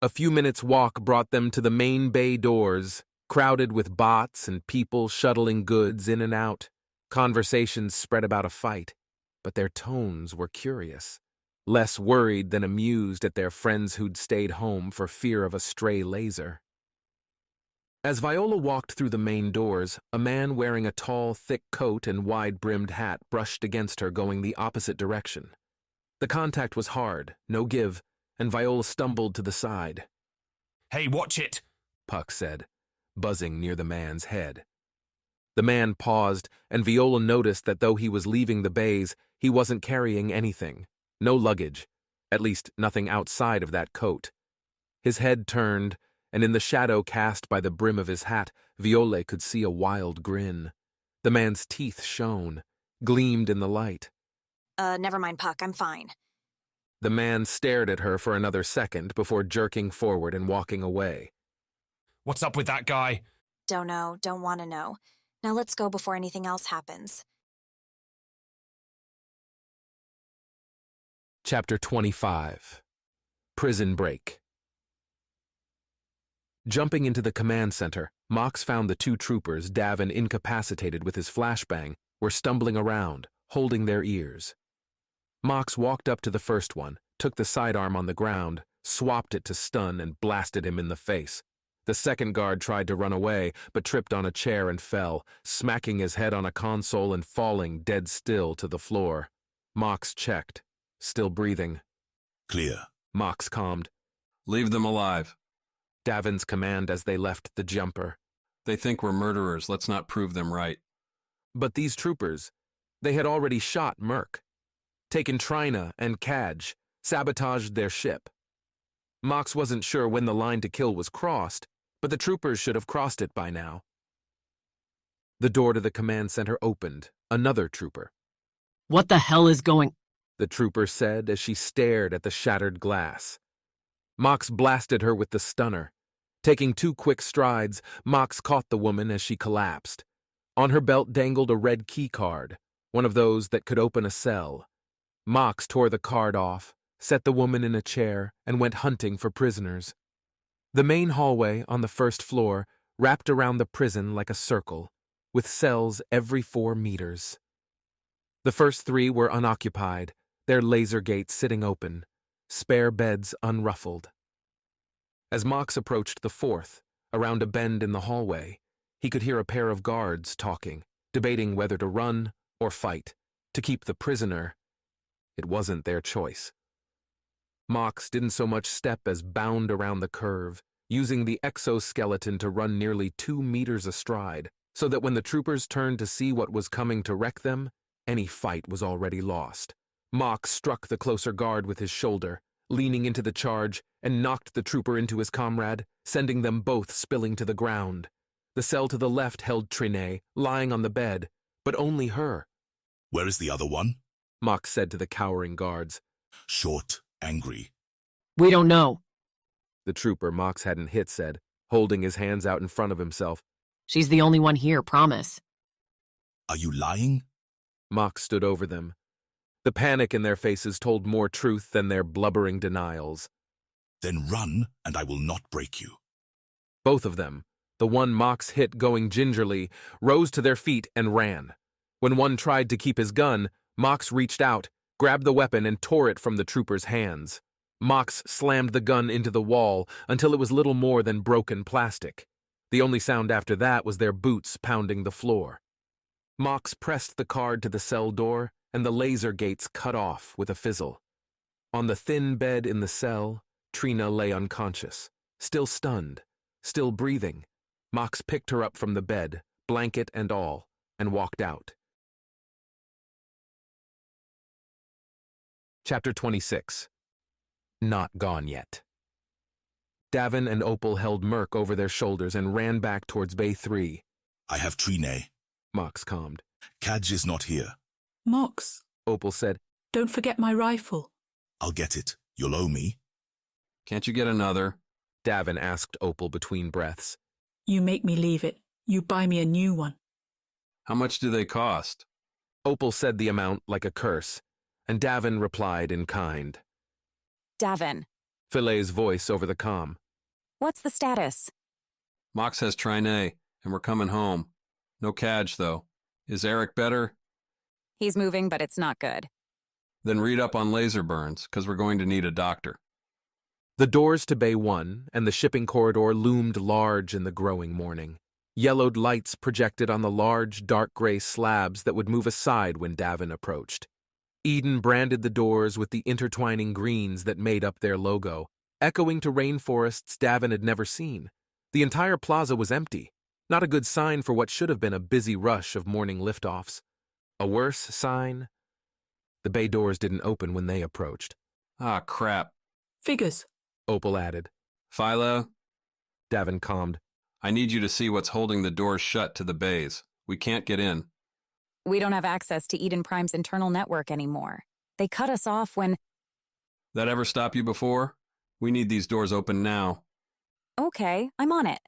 A few minutes' walk brought them to the main bay doors, crowded with bots and people shuttling goods in and out. Conversations spread about a fight, but their tones were curious. Less worried than amused at their friends who'd stayed home for fear of a stray laser. As Viola walked through the main doors, a man wearing a tall, thick coat and wide-brimmed hat brushed against her going the opposite direction. The contact was hard, no give, and Viola stumbled to the side. Hey, watch it, Puck said, buzzing near the man's head. The man paused, and Viola noticed that though he was leaving the bays, he wasn't carrying anything. No luggage, at least nothing outside of that coat. His head turned, and in the shadow cast by the brim of his hat, Viola could see a wild grin. The man's teeth shone, gleamed in the light. Never mind, Puck, I'm fine. The man stared at her for another second before jerking forward and walking away. What's up with that guy? Don't know, don't want to know. Now let's go before anything else happens. Chapter 25. Prison Break. Jumping into the command center, Mox found the two troopers, Davin incapacitated with his flashbang, were stumbling around, holding their ears. Mox walked up to the first one, took the sidearm on the ground, swapped it to stun, and blasted him in the face. The second guard tried to run away, but tripped on a chair and fell, smacking his head on a console and falling dead still to the floor. Mox checked, still breathing. Clear. Mox calmed. Leave them alive. Davin's command as they left the jumper. They think we're murderers. Let's not prove them right. But these troopers, they had already shot Merc, taken Trina and Cadge, sabotaged their ship. Mox wasn't sure when the line to kill was crossed, but the troopers should have crossed it by now. The door to the command center opened. Another trooper. What the hell is going... The trooper said as she stared at the shattered glass. Mox blasted her with the stunner. Taking 2 quick strides, Mox caught the woman as she collapsed. On her belt dangled a red key card, one of those that could open a cell. Mox tore the card off, set the woman in a chair, and went hunting for prisoners. The main hallway on the first floor wrapped around the prison like a circle, with cells every 4 meters. The first 3 were unoccupied, their laser gates sitting open, spare beds unruffled. As Mox approached the 4th, around a bend in the hallway, he could hear a pair of guards talking, debating whether to run or fight, to keep the prisoner. It wasn't their choice. Mox didn't so much step as bound around the curve, using the exoskeleton to run nearly 2 meters astride, so that when the troopers turned to see what was coming to wreck them, any fight was already lost. Mox struck the closer guard with his shoulder, leaning into the charge, and knocked the trooper into his comrade, sending them both spilling to the ground. The cell to the left held Trine, lying on the bed, but only her. Where is the other one? Mox said to the cowering guards. Short, angry. We don't know. The trooper Mox hadn't hit said, holding his hands out in front of himself. She's the only one here, promise. Are you lying? Mox stood over them. The panic in their faces told more truth than their blubbering denials. Then run, and I will not break you. Both of them, the one Mox hit going gingerly, rose to their feet and ran. When one tried to keep his gun, Mox reached out, grabbed the weapon, and tore it from the trooper's hands. Mox slammed the gun into the wall until it was little more than broken plastic. The only sound after that was their boots pounding the floor. Mox pressed the card to the cell door, and the laser gates cut off with a fizzle. On the thin bed in the cell, Trina lay unconscious, still stunned, still breathing. Mox picked her up from the bed, blanket and all, and walked out. Chapter 26. Not gone yet. Davin and Opal held Merc over their shoulders and ran back towards Bay 3. I have Trine. Mox calmed. Cadge is not here. Mox, Opal said. Don't forget my rifle. I'll get it. You'll owe me. Can't you get another? Davin asked Opal between breaths. You make me leave it. You buy me a new one. How much do they cost? Opal said the amount like a curse, and Davin replied in kind. Davin. Filet's voice over the comm. What's the status? Mox has Trine, and we're coming home. No Cadge, though. Is Eric better? He's moving, but it's not good. Then read up on laser burns, because we're going to need a doctor. The doors to Bay 1 and the shipping corridor loomed large in the growing morning. Yellowed lights projected on the large, dark gray slabs that would move aside when Davin approached. Eden branded the doors with the intertwining greens that made up their logo, echoing to rainforests Davin had never seen. The entire plaza was empty, not a good sign for what should have been a busy rush of morning liftoffs. A worse sign? The bay doors didn't open when they approached. Ah, crap. Figures, Opal added. Philo? Davin calmed. I need you to see what's holding the doors shut to the bays. We can't get in. We don't have access to Eden Prime's internal network anymore. They cut us off when... That ever stop you before? We need these doors open now. Okay, I'm on it.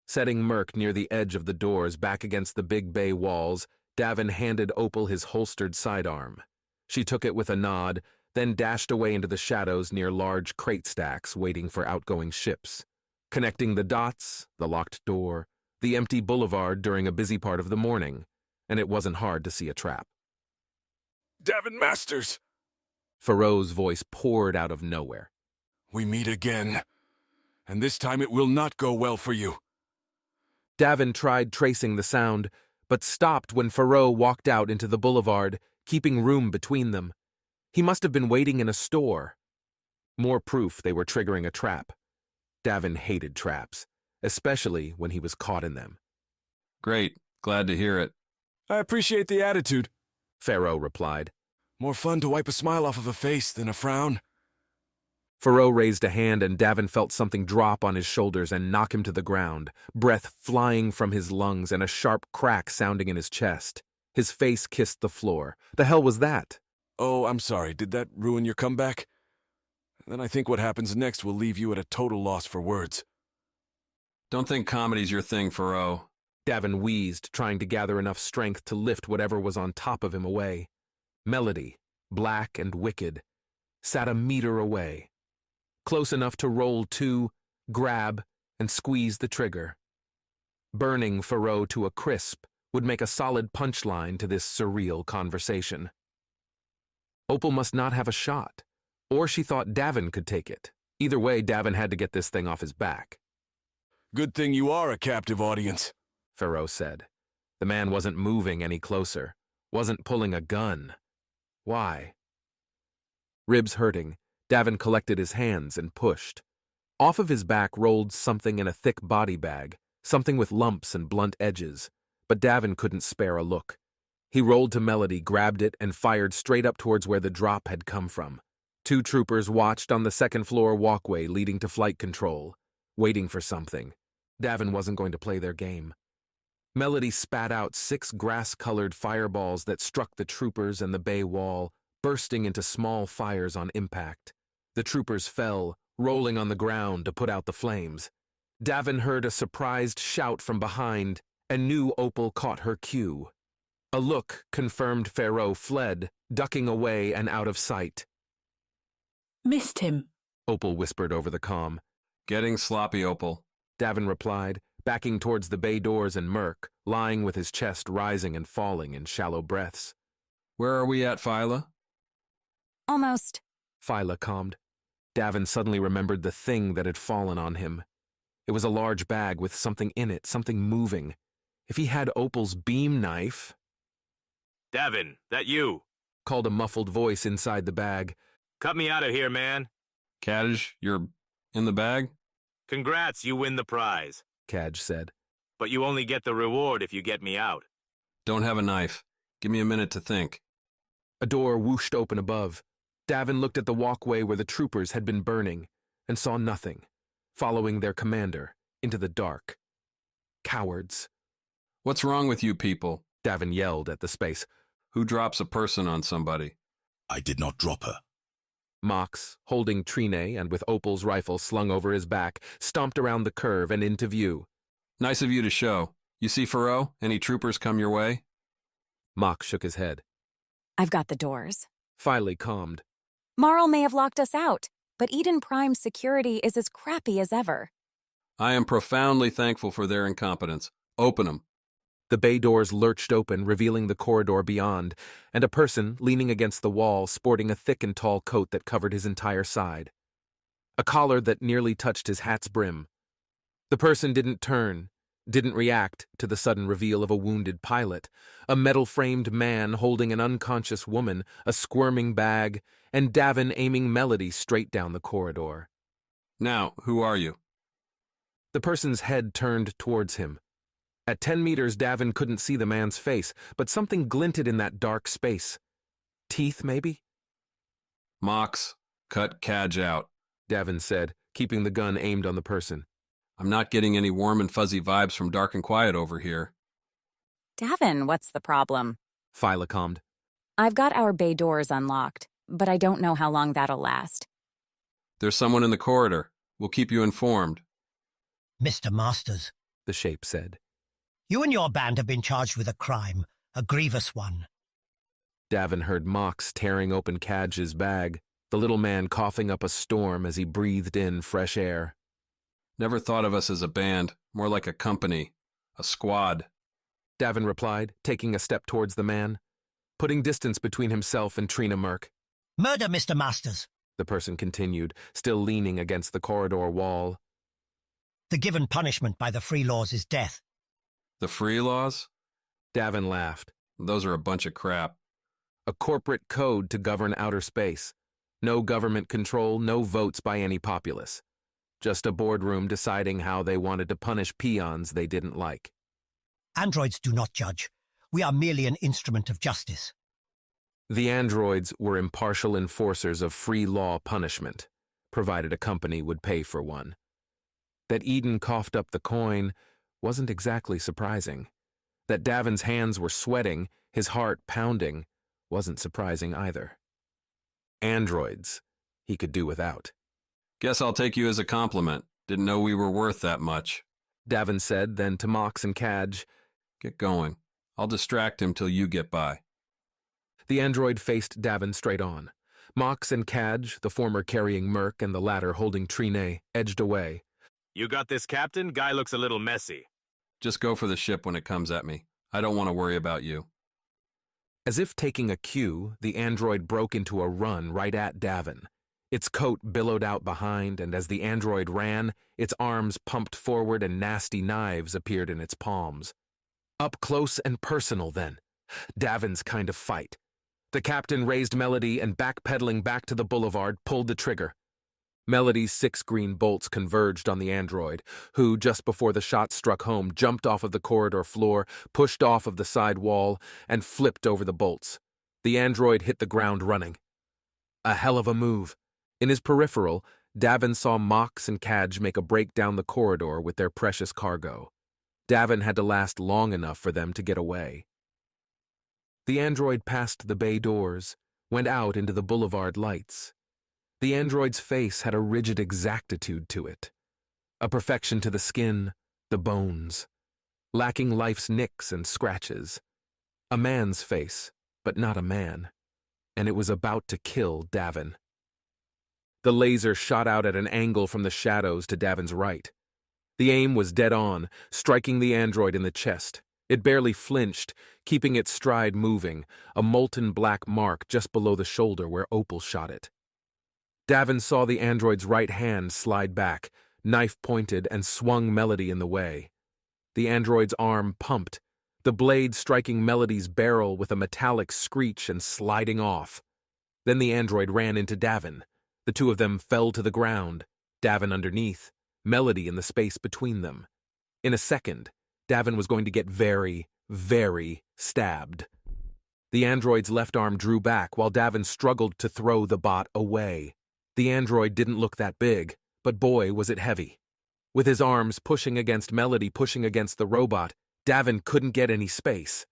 Setting Merc near the edge of the doors back against the big bay walls, Davin handed Opal his holstered sidearm. She took it with a nod, then dashed away into the shadows near large crate stacks waiting for outgoing ships, connecting the dots, the locked door, the empty boulevard during a busy part of the morning, and it wasn't hard to see a trap. Davin Masters! Faro's voice poured out of nowhere. We meet again, and this time it will not go well for you. Davin tried tracing the sound, but stopped when Faro walked out into the boulevard, keeping room between them. He must have been waiting in a store. More proof they were triggering a trap. Davin hated traps, especially when he was caught in them. Great. Glad to hear it. I appreciate the attitude, Faro replied. More fun to wipe a smile off of a face than a frown. Faro raised a hand and Davin felt something drop on his shoulders and knock him to the ground, breath flying from his lungs and a sharp crack sounding in his chest. His face kissed the floor. The hell was that? Oh, I'm sorry. Did that ruin your comeback? Then I think what happens next will leave you at a total loss for words. Don't think comedy's your thing, Faro. Davin wheezed, trying to gather enough strength to lift whatever was on top of him away. Melody, black and wicked, sat a meter away. Close enough to roll two, grab, and squeeze the trigger. Burning Faro to a crisp would make a solid punchline to this surreal conversation. Opal must not have a shot, or she thought Davin could take it. Either way, Davin had to get this thing off his back. Good thing you are a captive audience, Faro said. The man wasn't moving any closer, wasn't pulling a gun. Why? Ribs hurting, Davin collected his hands and pushed. Off of his back rolled something in a thick body bag, something with lumps and blunt edges, but Davin couldn't spare a look. He rolled to Melody, grabbed it, and fired straight up towards where the drop had come from. Two troopers watched on the second-floor walkway leading to flight control, waiting for something. Davin wasn't going to play their game. Melody spat out 6 grass-colored fireballs that struck the troopers and the bay wall, bursting into small fires on impact. The troopers fell, rolling on the ground to put out the flames. Davin heard a surprised shout from behind and knew Opal caught her cue. A look confirmed Faro fled, ducking away and out of sight. Missed him, Opal whispered over the comm. Getting sloppy, Opal, Davin replied, backing towards the bay doors and Merc, lying with his chest rising and falling in shallow breaths. Where are we at, Phyla? Almost. Phyla calmed. Davin suddenly remembered the thing that had fallen on him. It was a large bag with something in it, something moving. If he had Opal's beam knife... Davin, that you? Called a muffled voice inside the bag. Cut me out of here, man. Kaj, you're in the bag? Congrats, you win the prize, Kaj said. But you only get the reward if you get me out. Don't have a knife. Give me a minute to think. A door whooshed open above. Davin looked at the walkway where the troopers had been burning and saw nothing, following their commander into the dark. Cowards. What's wrong with you people? Davin yelled at the space. Who drops a person on somebody? I did not drop her. Mox, holding Trine and with Opal's rifle slung over his back, stomped around the curve and into view. Nice of you to show. You see Faro? Any troopers come your way? Mox shook his head. I've got the doors. Filey calmed. Marl may have locked us out, but Eden Prime's security is as crappy as ever. I am profoundly thankful for their incompetence. Open them. The bay doors lurched open, revealing the corridor beyond, and a person leaning against the wall sporting a thick and tall coat that covered his entire side. A collar that nearly touched his hat's brim. The person didn't turn, didn't react to the sudden reveal of a wounded pilot, a metal-framed man holding an unconscious woman, a squirming bag, and Davin aiming Melody straight down the corridor. Now, who are you? The person's head turned towards him. At 10 meters, Davin couldn't see the man's face, but something glinted in that dark space. Teeth, maybe? Mox, cut Kaj out, Davin said, keeping the gun aimed on the person. I'm not getting any warm and fuzzy vibes from Dark and Quiet over here. Davin, what's the problem? Phyla calmed. I've got our bay doors unlocked, but I don't know how long that'll last. There's someone in the corridor. We'll keep you informed. Mr. Masters, the shape said. You and your band have been charged with a crime, a grievous one. Davin heard Mox tearing open Kaj's bag, the little man coughing up a storm as he breathed in fresh air. Never thought of us as a band, more like a company, a squad. Davin replied, taking a step towards the man, putting distance between himself and Trina Merc. Murder, Mr. Masters, the person continued, still leaning against the corridor wall. The given punishment by the free laws is death. The free laws? Davin laughed. Those are a bunch of crap. A corporate code to govern outer space. No government control, no votes by any populace. Just a boardroom deciding how they wanted to punish peons they didn't like. Androids do not judge. We are merely an instrument of justice. The androids were impartial enforcers of free law punishment, provided a company would pay for one. That Eden coughed up the coin wasn't exactly surprising. That Davin's hands were sweating, his heart pounding, wasn't surprising either. Androids he could do without. Guess I'll take you as a compliment. Didn't know we were worth that much. Davin said, then to Mox and Cadge, "Get going. I'll distract him till you get by." The android faced Davin straight on. Mox and Cadge, the former carrying Merc and the latter holding Trine, edged away. "You got this, Captain? Guy looks a little messy." "Just go for the ship when it comes at me. I don't want to worry about you." As if taking a cue, the android broke into a run right at Davin. Its coat billowed out behind, and as the android ran, its arms pumped forward and nasty knives appeared in its palms. Up close and personal, then. Davin's kind of fight. The captain raised Melody and, backpedaling back to the boulevard, pulled the trigger. Melody's 6 green bolts converged on the android, who, just before the shot struck home, jumped off of the corridor floor, pushed off of the side wall, and flipped over the bolts. The android hit the ground running. A hell of a move. In his peripheral, Davin saw Mox and Cadge make a break down the corridor with their precious cargo. Davin had to last long enough for them to get away. The android passed the bay doors, went out into the boulevard lights. The android's face had a rigid exactitude to it, a perfection to the skin, the bones, lacking life's nicks and scratches. A man's face, but not a man, and it was about to kill Davin. The laser shot out at an angle from the shadows to Davin's right. The aim was dead on, striking the android in the chest. It barely flinched, keeping its stride moving, a molten black mark just below the shoulder where Opal shot it. Davin saw the android's right hand slide back, knife pointed, and swung Melody in the way. The android's arm pumped, the blade striking Melody's barrel with a metallic screech and sliding off. Then the android ran into Davin. The two of them fell to the ground, Davin underneath, Melody in the space between them. In a second, Davin was going to get very, very stabbed. The android's left arm drew back while Davin struggled to throw the bot away. The android didn't look that big, but boy was it heavy. With his arms pushing against Melody, pushing against the robot, Davin couldn't get any space.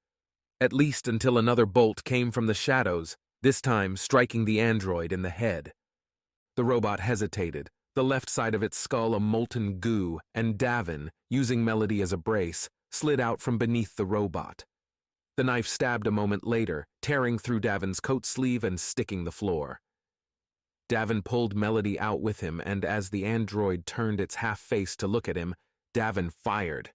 At least until another bolt came from the shadows, this time striking the android in the head. The robot hesitated, the left side of its skull a molten goo, and Davin, using Melody as a brace, slid out from beneath the robot. The knife stabbed a moment later, tearing through Davin's coat sleeve and sticking the floor. Davin pulled Melody out with him, and as the android turned its half-face to look at him, Davin fired.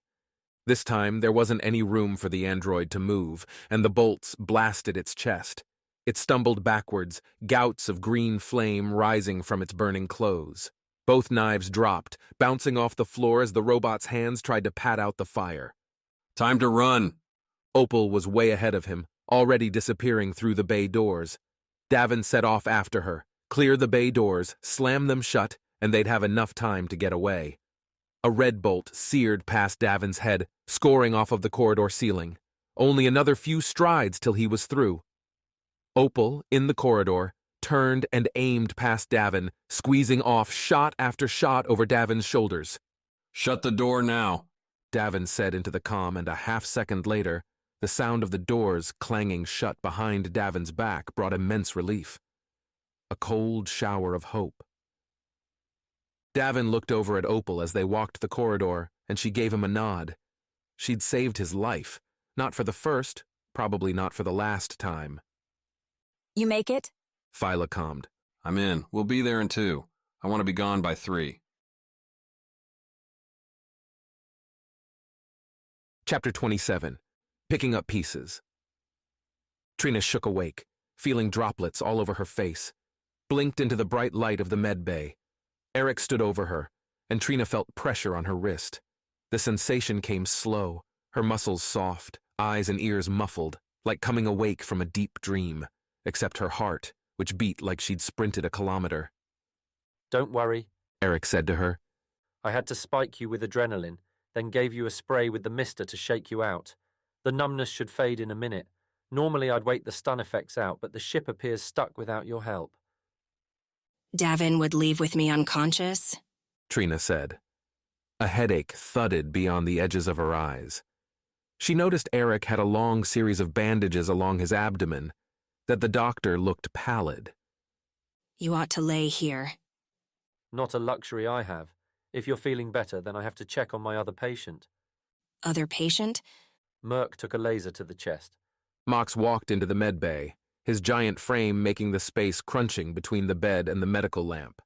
This time, there wasn't any room for the android to move, and the bolts blasted its chest. It stumbled backwards, gouts of green flame rising from its burning clothes. Both knives dropped, bouncing off the floor as the robot's hands tried to pat out the fire. "Time to run." Opal was way ahead of him, already disappearing through the bay doors. Davin set off after her, clear the bay doors, slam them shut, and they'd have enough time to get away. A red bolt seared past Davin's head, scoring off of the corridor ceiling. Only another few strides till he was through. Opal, in the corridor, turned and aimed past Davin, squeezing off shot after shot over Davin's shoulders. "Shut the door now," Davin said into the comm, and a half-second later, the sound of the doors clanging shut behind Davin's back brought immense relief. A cold shower of hope. Davin looked over at Opal as they walked the corridor, and she gave him a nod. She'd saved his life, not for the first, probably not for the last time. You make it? Phyla calmed. "I'm in. We'll be there in 2. I want to be gone by 3. Chapter 27. Picking up pieces. Trina shook awake, feeling droplets all over her face, blinked into the bright light of the med bay. Eric stood over her, and Trina felt pressure on her wrist. The sensation came slow, her muscles soft, eyes and ears muffled, like coming awake from a deep dream, except her heart, which beat like she'd sprinted a kilometer. Don't worry, Eric said to her. I had to spike you with adrenaline, then gave you a spray with the mister to shake you out. The numbness should fade in a minute. Normally I'd wait the stun effects out, but the ship appears stuck without your help. Davin would leave with me unconscious? Trina said. A headache thudded beyond the edges of her eyes. She noticed Eric had a long series of bandages along his abdomen, that the doctor looked pallid. You ought to lay here. Not a luxury I have. If you're feeling better, then I have to check on my other patient. Other patient? Merc took a laser to the chest. Mox walked into the med bay, his giant frame making the space crunching between the bed and the medical lamp.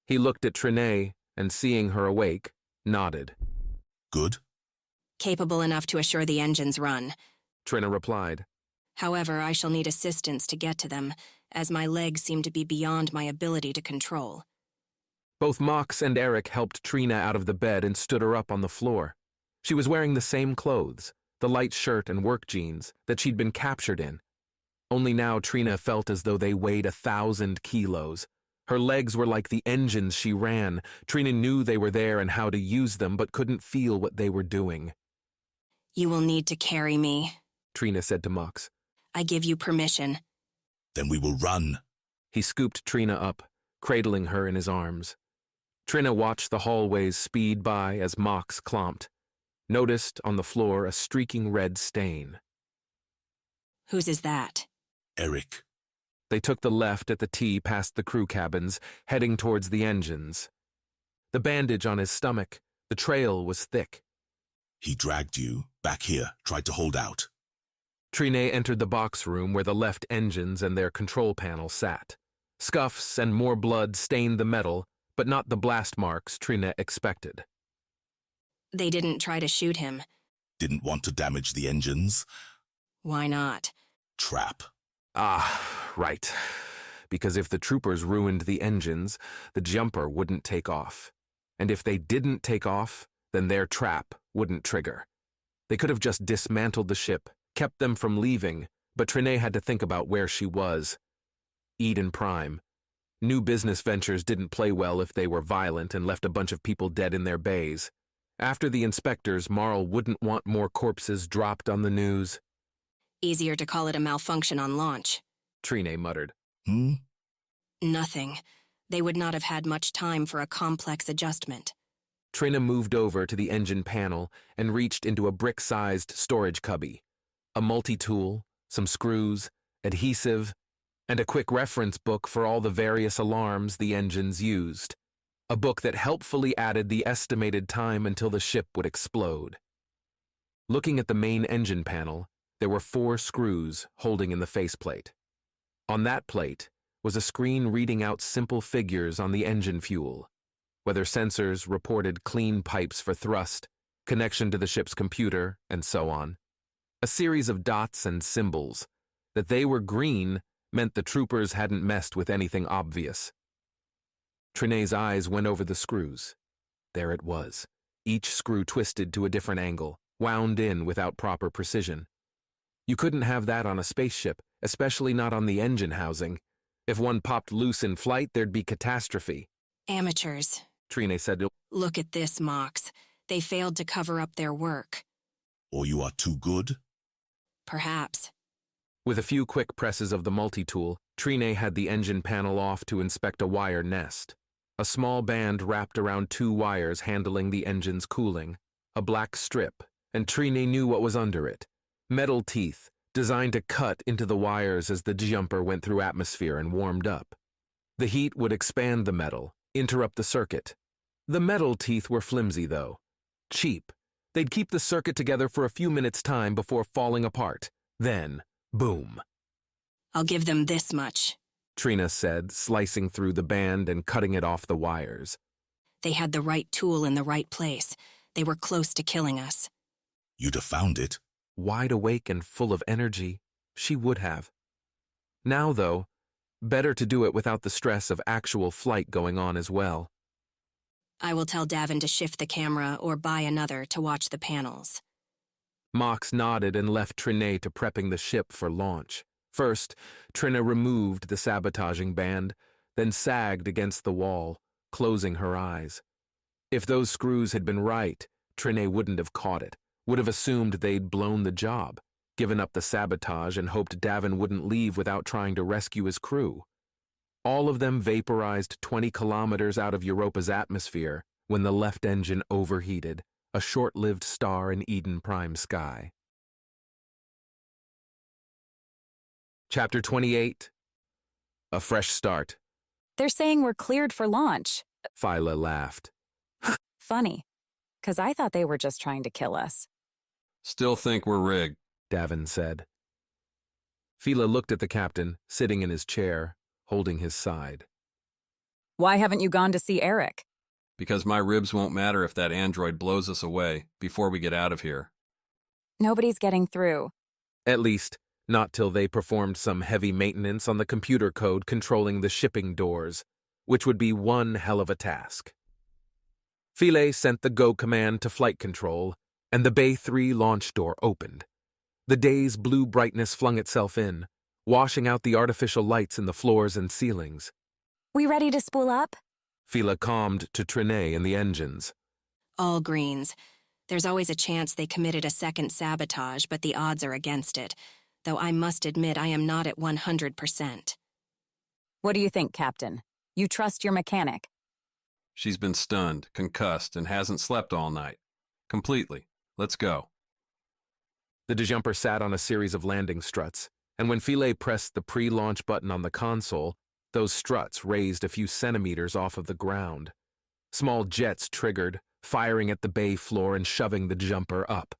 He looked at Trina and, seeing her awake, nodded. Good? Capable enough to assure the engines run. Trina replied. However, I shall need assistance to get to them, as my legs seem to be beyond my ability to control. Both Mox and Eric helped Trina out of the bed and stood her up on the floor. She was wearing the same clothes, the light shirt and work jeans, that she'd been captured in. Only now Trina felt as though they weighed 1,000 kilos. Her legs were like the engines she ran. Trina knew they were there and how to use them, but couldn't feel what they were doing. You will need to carry me, Trina said to Mox. I give you permission. Then we will run. He scooped Trina up, cradling her in his arms. Trina watched the hallways speed by as Mox clomped, noticed on the floor a streaking red stain. Whose is that? Eric. They took the left at the T past the crew cabins, heading towards the engines. The bandage on his stomach, the trail was thick. He dragged you back here, tried to hold out. Trina entered the box room where the left engines and their control panel sat. Scuffs and more blood stained the metal, but not the blast marks Trina expected. They didn't try to shoot him. Didn't want to damage the engines? Why not? Trap. Ah, right. Because if the troopers ruined the engines, the jumper wouldn't take off. And if they didn't take off, then their trap wouldn't trigger. They could have just dismantled the ship, kept them from leaving, but Trina had to think about where she was. Eden Prime. New business ventures didn't play well if they were violent and left a bunch of people dead in their bays. After the inspectors, Marl wouldn't want more corpses dropped on the news. Easier to call it a malfunction on launch, Trina muttered. Nothing. They would not have had much time for a complex adjustment. Trina moved over to the engine panel and reached into a brick-sized storage cubby. A multi-tool, some screws, adhesive, and a quick reference book for all the various alarms the engines used. A book that helpfully added the estimated time until the ship would explode. Looking at the main engine panel, there were 4 screws holding in the faceplate. On that plate was a screen reading out simple figures on the engine fuel. Weather sensors reported clean pipes for thrust, connection to the ship's computer, and so on. A series of dots and symbols. That they were green meant the troopers hadn't messed with anything obvious. Trina's eyes went over the screws. There it was, each screw twisted to a different angle, wound in without proper precision. You couldn't have that on a spaceship, especially not on the engine housing. If one popped loose in flight, there'd be catastrophe. Amateurs, Trina said. Look at this, Mox. They failed to cover up their work. Or you are too good? Perhaps. With a few quick presses of the multi-tool, Trina had the engine panel off to inspect a wire nest. A small band wrapped around 2 wires handling the engine's cooling, a black strip, and Trina knew what was under it. Metal teeth, designed to cut into the wires as the jumper went through atmosphere and warmed up. The heat would expand the metal, interrupt the circuit. The metal teeth were flimsy, though. Cheap. They'd keep the circuit together for a few minutes' time before falling apart. Then, boom. I'll give them this much, Trina said, slicing through the band and cutting it off the wires. They had the right tool in the right place. They were close to killing us. You'd have found it. Wide awake and full of energy, she would have. Now, though, better to do it without the stress of actual flight going on as well. I will tell Davin to shift the camera or buy another to watch the panels. Mox nodded and left Trinay to prepping the ship for launch. First, Trina removed the sabotaging band, then sagged against the wall, closing her eyes. If those screws had been right, Trinay wouldn't have caught it, would have assumed they'd blown the job, given up the sabotage and hoped Davin wouldn't leave without trying to rescue his crew. All of them vaporized 20 kilometers out of Europa's atmosphere when the left engine overheated, a short-lived star in Eden Prime sky. Chapter 28. A fresh start. They're saying we're cleared for launch. Phyla laughed. Funny, 'cause I thought they were just trying to kill us. Still think we're rigged, Davin said. Phyla looked at the captain, sitting in his chair, holding his side. Why haven't you gone to see Eric? Because my ribs won't matter if that android blows us away before we get out of here. Nobody's getting through. At least, not till they performed some heavy maintenance on the computer code controlling the shipping doors, which would be one hell of a task. Philae sent the go command to flight control, and the Bay 3 launch door opened. The day's blue brightness flung itself in, washing out the artificial lights in the floors and ceilings. We ready to spool up? Phyla calmed to Trinay and the engines. All greens. There's always a chance they committed a second sabotage, but the odds are against it, though I must admit I am not at 100%. What do you think, Captain? You trust your mechanic? She's been stunned, concussed, and hasn't slept all night. Completely. Let's go. The disjumper sat on a series of landing struts, and when Philae pressed the pre-launch button on the console, those struts raised a few centimeters off of the ground. Small jets triggered, firing at the bay floor and shoving the jumper up.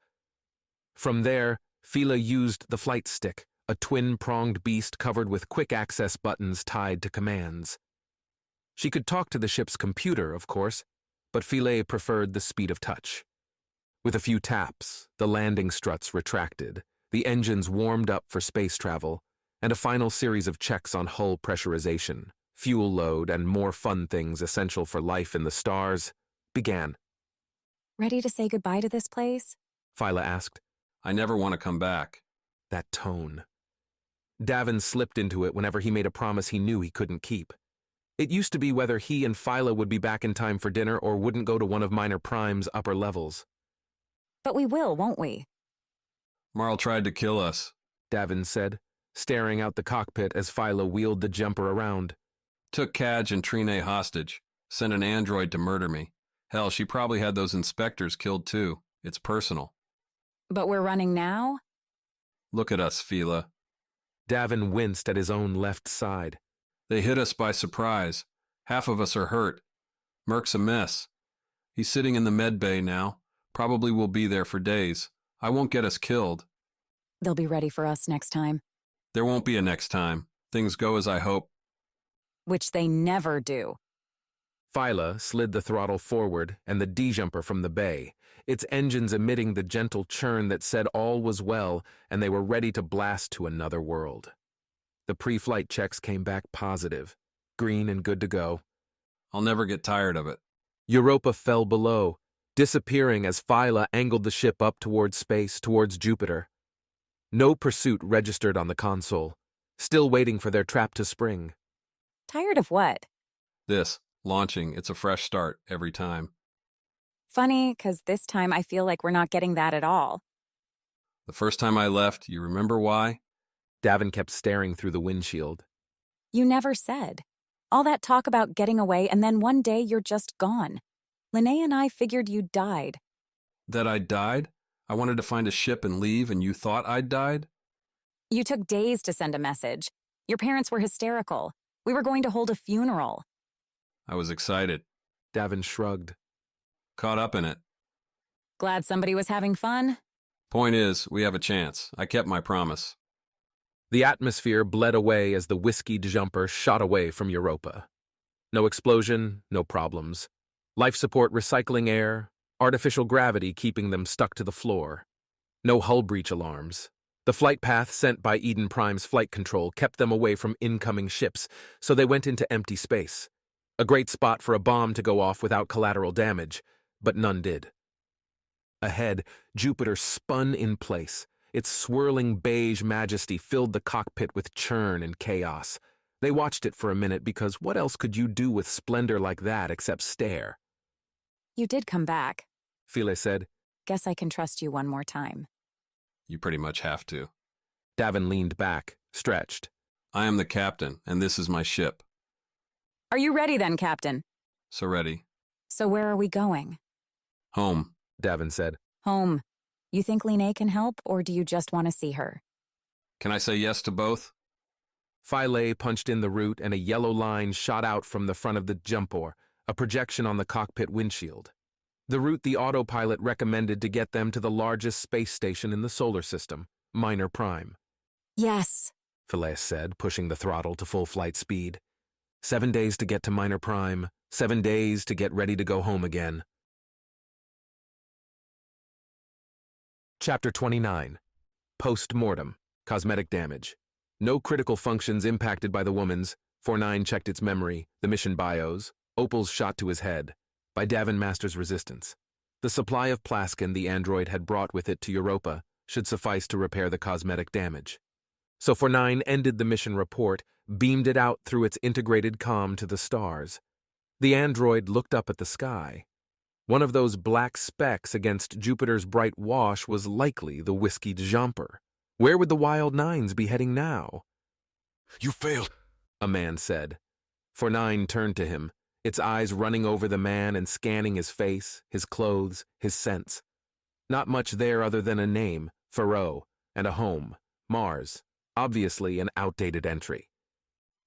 From there, Philae used the flight stick, a twin-pronged beast covered with quick-access buttons tied to commands. She could talk to the ship's computer, of course, but Philae preferred the speed of touch. With a few taps, the landing struts retracted, the engines warmed up for space travel, and a final series of checks on hull pressurization, fuel load, and more fun things essential for life in the stars began. Ready to say goodbye to this place? Phyla asked. I never want to come back. That tone. Davin slipped into it whenever he made a promise he knew he couldn't keep. It used to be whether he and Phyla would be back in time for dinner or wouldn't go to one of Minor Prime's upper levels. But we will, won't we? Marl tried to kill us, Davin said, staring out the cockpit as Phyla wheeled the jumper around. Took Kaj and Trinay hostage, sent an android to murder me. Hell, she probably had those inspectors killed too. It's personal. But we're running now? Look at us, Phyla. Davin winced at his own left side. They hit us by surprise. Half of us are hurt. Merc's a mess. He's sitting in the med bay now. Probably will be there for days. I won't get us killed. They'll be ready for us next time. There won't be a next time. Things go as I hope. Which they never do. Phyla slid the throttle forward and the D-jumper from the bay, its engines emitting the gentle churn that said all was well and they were ready to blast to another world. The pre-flight checks came back positive, green and good to go. I'll never get tired of it. Europa fell below, disappearing as Phyla angled the ship up towards space, towards Jupiter. No pursuit registered on the console, still waiting for their trap to spring. Tired of what? This, launching, it's a fresh start every time. Funny, 'cause this time I feel like we're not getting that at all. The first time I left, you remember why? Davin kept staring through the windshield. You never said. All that talk about getting away and then one day you're just gone. Linnea and I figured you died. That I died? I wanted to find a ship and leave and you thought I'd died? You took days to send a message. Your parents were hysterical. We were going to hold a funeral. I was excited. Davin shrugged. Caught up in it. Glad somebody was having fun? Point is, we have a chance. I kept my promise. The atmosphere bled away as the whiskeyed jumper shot away from Europa. No explosion, no problems. Life support recycling air, artificial gravity keeping them stuck to the floor. No hull breach alarms. The flight path sent by Eden Prime's flight control kept them away from incoming ships, so they went into empty space. A great spot for a bomb to go off without collateral damage, but none did. Ahead, Jupiter spun in place. Its swirling beige majesty filled the cockpit with churn and chaos. They watched it for a minute because what else could you do with splendor like that except stare? You did come back. Philae said. Guess I can trust you one more time. You pretty much have to. Davin leaned back, stretched. I am the captain, and this is my ship. Are you ready then, Captain? So ready. So where are we going? Home, Davin said. Home. You think Linnea can help, or do you just want to see her? Can I say yes to both? Philae punched in the route, and a yellow line shot out from the front of the jumpor, a projection on the cockpit windshield. The route the autopilot recommended to get them to the largest space station in the solar system, Minor Prime. Yes, Philae said, pushing the throttle to full flight speed. 7 days to get to Minor Prime, 7 days to get ready to go home again. Chapter 29. Post-Mortem. Cosmetic damage. No critical functions impacted by the woman's. 49 checked its memory, the mission bios. Opal's shot to his head. By Davin Master's resistance. The supply of plaskin the android had brought with it to Europa should suffice to repair the cosmetic damage. So 49 ended the mission report, beamed it out through its integrated comm to the stars. The android looked up at the sky. One of those black specks against Jupiter's bright wash was likely the whiskey jumper. Where would the Wild Nines be heading now? You failed, a man said. 49 turned to him, its eyes running over the man and scanning his face, his clothes, his scents. Not much there other than a name, Pharaoh, and a home, Mars, obviously an outdated entry.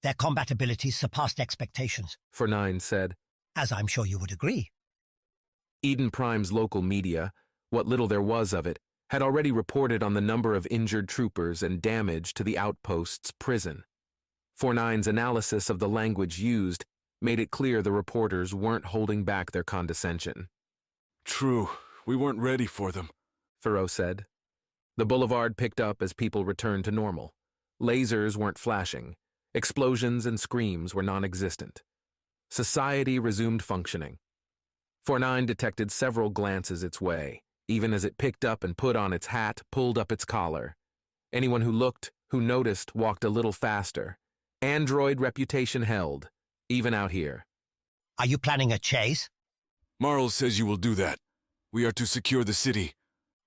Their combat abilities surpassed expectations, 49 said. As I'm sure you would agree. Eden Prime's local media, what little there was of it, had already reported on the number of injured troopers and damage to the outpost's prison. 49's analysis of the language used made it clear the reporters weren't holding back their condescension. True, we weren't ready for them, Pharaoh said. The boulevard picked up as people returned to normal. Lasers weren't flashing. Explosions and screams were non-existent. Society resumed functioning. 49 detected several glances its way, even as it picked up and put on its hat, pulled up its collar. Anyone who looked, who noticed, walked a little faster. Android reputation held, even out here. Are you planning a chase? Marl says you will do that. We are to secure the city.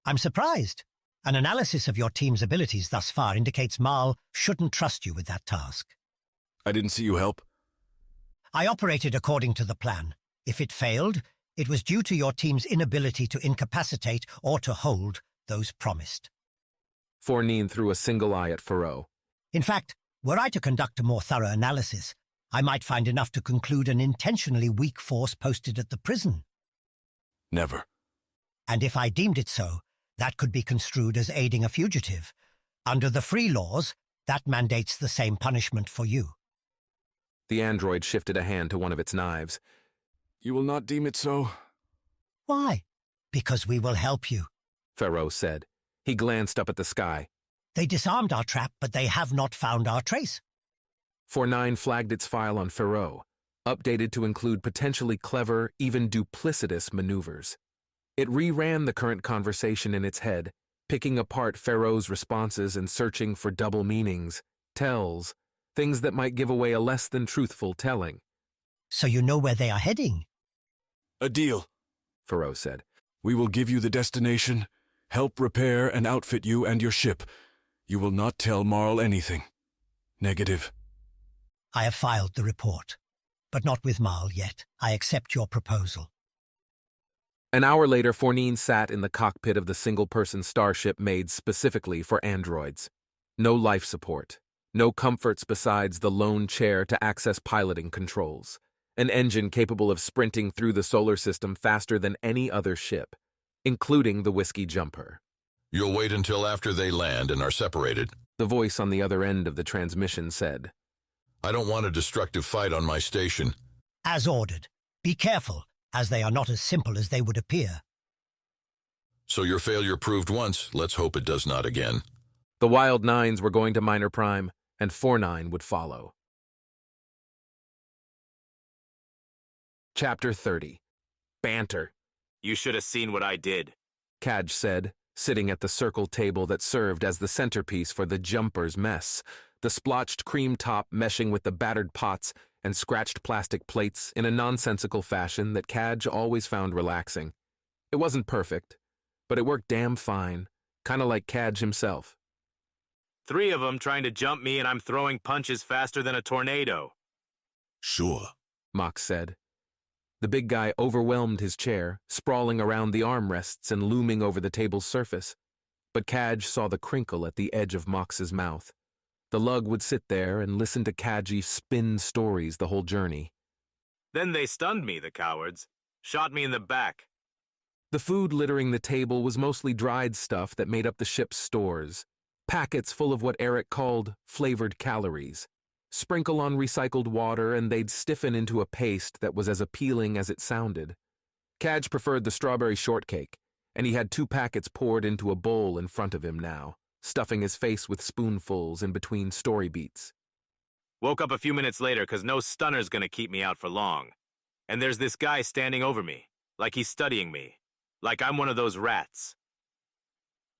I'm surprised. An analysis of your team's abilities thus far indicates Marl shouldn't trust you with that task. I didn't see you help. I operated according to the plan. If it failed, it was due to your team's inability to incapacitate or to hold those promised. 49 threw a single eye at Pharaoh. In fact, were I to conduct a more thorough analysis, I might find enough to conclude an intentionally weak force posted at the prison. Never. And if I deemed it so, that could be construed as aiding a fugitive. Under the free laws, that mandates the same punishment for you. The android shifted a hand to one of its knives. You will not deem it so? Why? Because we will help you, Pharaoh said. He glanced up at the sky. They disarmed our trap, but they have not found our trace. 49 flagged its file on Pharaoh, updated to include potentially clever, even duplicitous maneuvers. It reran the current conversation in its head, picking apart Pharaoh's responses and searching for double meanings, tells, things that might give away a less than truthful telling. So you know where they are heading? A deal, Pharaoh said. We will give you the destination, help repair and outfit you and your ship. You will not tell Marl anything. Negative. I have filed the report, but not with Marl yet. I accept your proposal. An hour later, 49 sat in the cockpit of the single-person starship made specifically for androids. No life support. No comforts besides the lone chair to access piloting controls. An engine capable of sprinting through the solar system faster than any other ship, including the whiskey jumper. You'll wait until after they land and are separated, the voice on the other end of the transmission said. I don't want a destructive fight on my station. As ordered. Be careful, as they are not as simple as they would appear. So your failure proved once, let's hope it does not again. The Wild Nines were going to Minor Prime, and 49 would follow. Chapter 30. Banter. You should have seen what I did, Kaj said, sitting at the circle table that served as the centerpiece for the jumper's mess, the splotched cream top meshing with the battered pots and scratched plastic plates in a nonsensical fashion that Kaj always found relaxing. It wasn't perfect, but it worked damn fine, kind of like Kaj himself. 3 of them trying to jump me and I'm throwing punches faster than a tornado. Sure, Mox said. The big guy overwhelmed his chair, sprawling around the armrests and looming over the table's surface. But Kaj saw the crinkle at the edge of Mox's mouth. The lug would sit there and listen to Kaji spin stories the whole journey. Then they stunned me, the cowards. Shot me in the back. The food littering the table was mostly dried stuff that made up the ship's stores. Packets full of what Eric called flavored calories. Sprinkle on recycled water and they'd stiffen into a paste that was as appealing as it sounded. Kaj preferred the strawberry shortcake, and he had 2 packets poured into a bowl in front of him now, stuffing his face with spoonfuls in between story beats. Woke up a few minutes later because no stunner's gonna keep me out for long. And there's this guy standing over me, like he's studying me, like I'm one of those rats.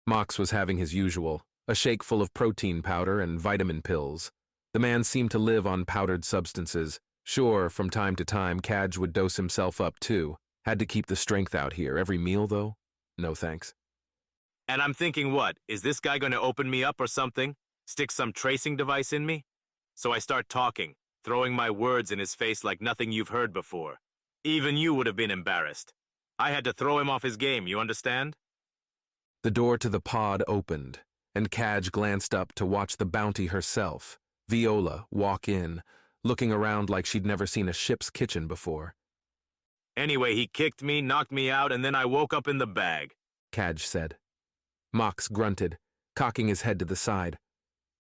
Mox was having his usual, a shake full of protein powder and vitamin pills. The man seemed to live on powdered substances. Sure, from time to time, Kaj would dose himself up too. Had to keep the strength out here. Every meal, though? No thanks. And I'm thinking, what, is this guy gonna open me up or something? Stick some tracing device in me? So I start talking, throwing my words in his face like nothing you've heard before. Even you would have been embarrassed. I had to throw him off his game, you understand? The door to the pod opened, and Kaj glanced up to watch the bounty herself, Viola, walk in, looking around like she'd never seen a ship's kitchen before. Anyway, he kicked me, knocked me out, and then I woke up in the bag, Kaj said. Mox grunted, cocking his head to the side.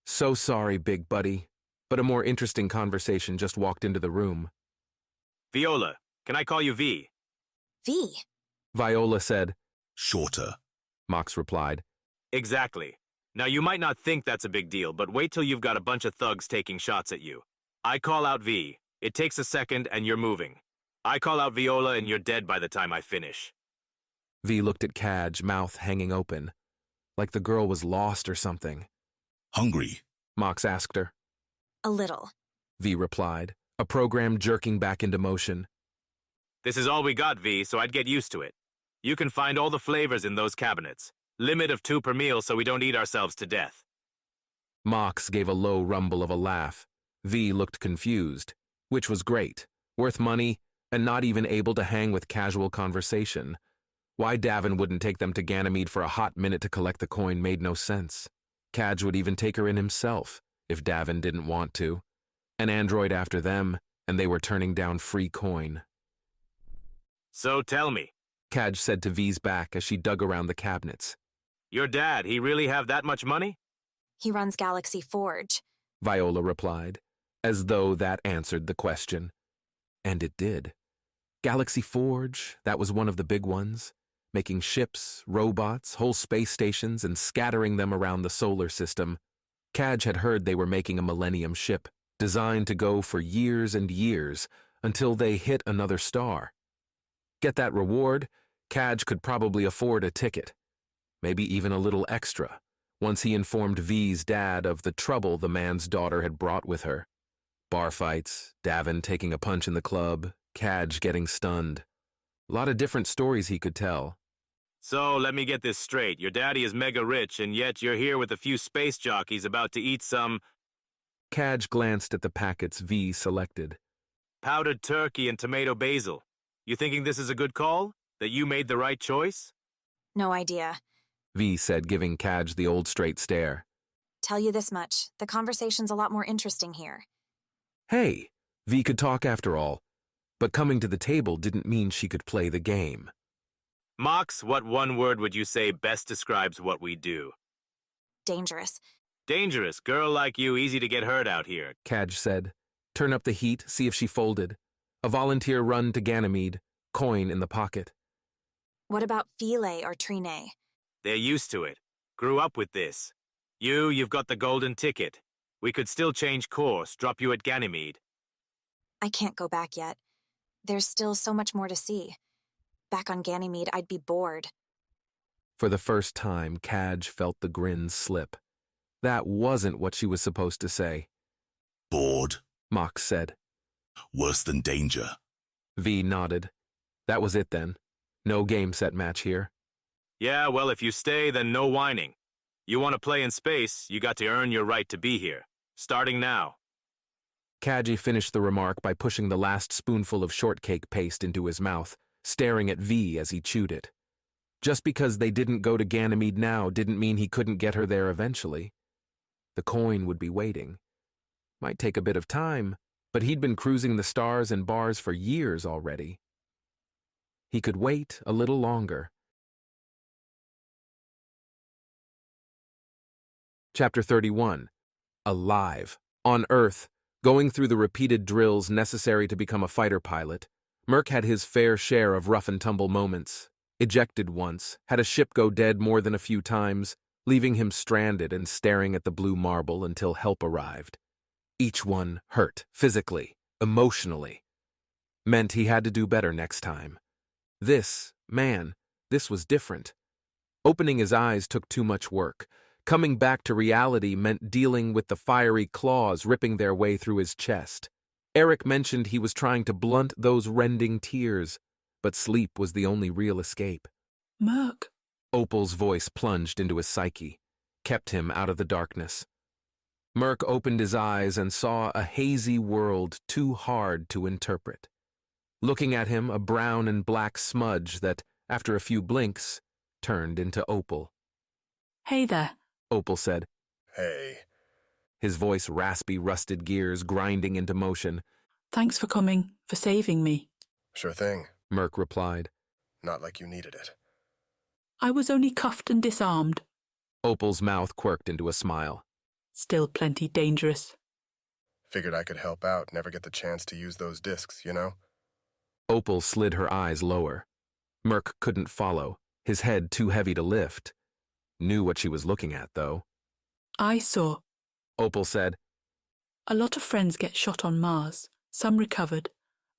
So sorry, big buddy, but a more interesting conversation just walked into the room. Viola, can I call you V? V? Viola said. Shorter, Mox replied. Exactly. Now, you might not think that's a big deal, but wait till you've got a bunch of thugs taking shots at you. I call out V. It takes a second, and you're moving. I call out Viola, and you're dead by the time I finish. V looked at Kaj, mouth hanging open, like the girl was lost or something. Hungry? Mox asked her. A little, V replied, a program jerking back into motion. This is all we got, V, so I'd get used to it. You can find all the flavors in those cabinets. Limit of 2 per meal so we don't eat ourselves to death. Mox gave a low rumble of a laugh. V looked confused, which was great, worth money, and not even able to hang with casual conversation. Why Davin wouldn't take them to Ganymede for a hot minute to collect the coin made no sense. Kaj would even take her in himself, if Davin didn't want to. An android after them, and they were turning down free coin. So tell me, Kaj said to V's back as she dug around the cabinets. Your dad, he really have that much money? He runs Galaxy Forge, Viola replied, as though that answered the question. And it did. Galaxy Forge, that was one of the big ones, making ships, robots, whole space stations, and scattering them around the solar system. Kaj had heard they were making a Millennium ship, designed to go for years and years, until they hit another star. Get that reward, Kaj could probably afford a ticket. Maybe even a little extra, once he informed V's dad of the trouble the man's daughter had brought with her. Bar fights, Davin taking a punch in the club, Kaj getting stunned. A lot of different stories he could tell. So, let me get this straight. Your daddy is mega rich, and yet you're here with a few space jockeys about to eat some... Kaj glanced at the packets V selected. Powdered turkey and tomato basil. You thinking this is a good call? That you made the right choice? No idea. V said, giving Kaj the old straight stare. Tell you this much, the conversation's a lot more interesting here. Hey, V could talk after all, but coming to the table didn't mean she could play the game. Mox, what one word would you say best describes what we do? Dangerous. Dangerous. Girl like you, easy to get hurt out here, Kaj said. Turn up the heat, see if she folded. A volunteer run to Ganymede, coin in the pocket. What about Philae or Trine? They're used to it. Grew up with this. You've got the golden ticket. We could still change course, drop you at Ganymede. I can't go back yet. There's still so much more to see. Back on Ganymede, I'd be bored. For the first time, Cadge felt the grin slip. That wasn't what she was supposed to say. Bored? Mox said. Worse than danger. V nodded. That was it then. No game set match here. Yeah, well, if you stay, then no whining. You want to play in space, you got to earn your right to be here. Starting now. Cadge finished the remark by pushing the last spoonful of shortcake paste into his mouth, staring at V as he chewed it. Just because they didn't go to Ganymede now didn't mean he couldn't get her there eventually. The coin would be waiting. Might take a bit of time, but he'd been cruising the stars and bars for years already. He could wait a little longer. Chapter 31. Alive. On Earth, going through the repeated drills necessary to become a fighter pilot, Merc had his fair share of rough-and-tumble moments. Ejected once, had a ship go dead more than a few times, leaving him stranded and staring at the blue marble until help arrived. Each one hurt, physically, emotionally. Meant he had to do better next time. This was different. Opening his eyes took too much work. Coming back to reality meant dealing with the fiery claws ripping their way through his chest. Eric mentioned he was trying to blunt those rending tears, but sleep was the only real escape. Merc. Opal's voice plunged into his psyche, kept him out of the darkness. Merc opened his eyes and saw a hazy world too hard to interpret. Looking at him, a brown and black smudge that, after a few blinks, turned into Opal. Hey there, Opal said. Hey. His voice raspy, rusted gears grinding into motion. Thanks for coming, for saving me. Sure thing, Merc replied. Not like you needed it. I was only cuffed and disarmed. Opal's mouth quirked into a smile. Still plenty dangerous. Figured I could help out, never get the chance to use those discs, you know? Opal slid her eyes lower. Merc couldn't follow, his head too heavy to lift. Knew what she was looking at, though. I saw. Opal said. A lot of friends get shot on Mars. Some recovered.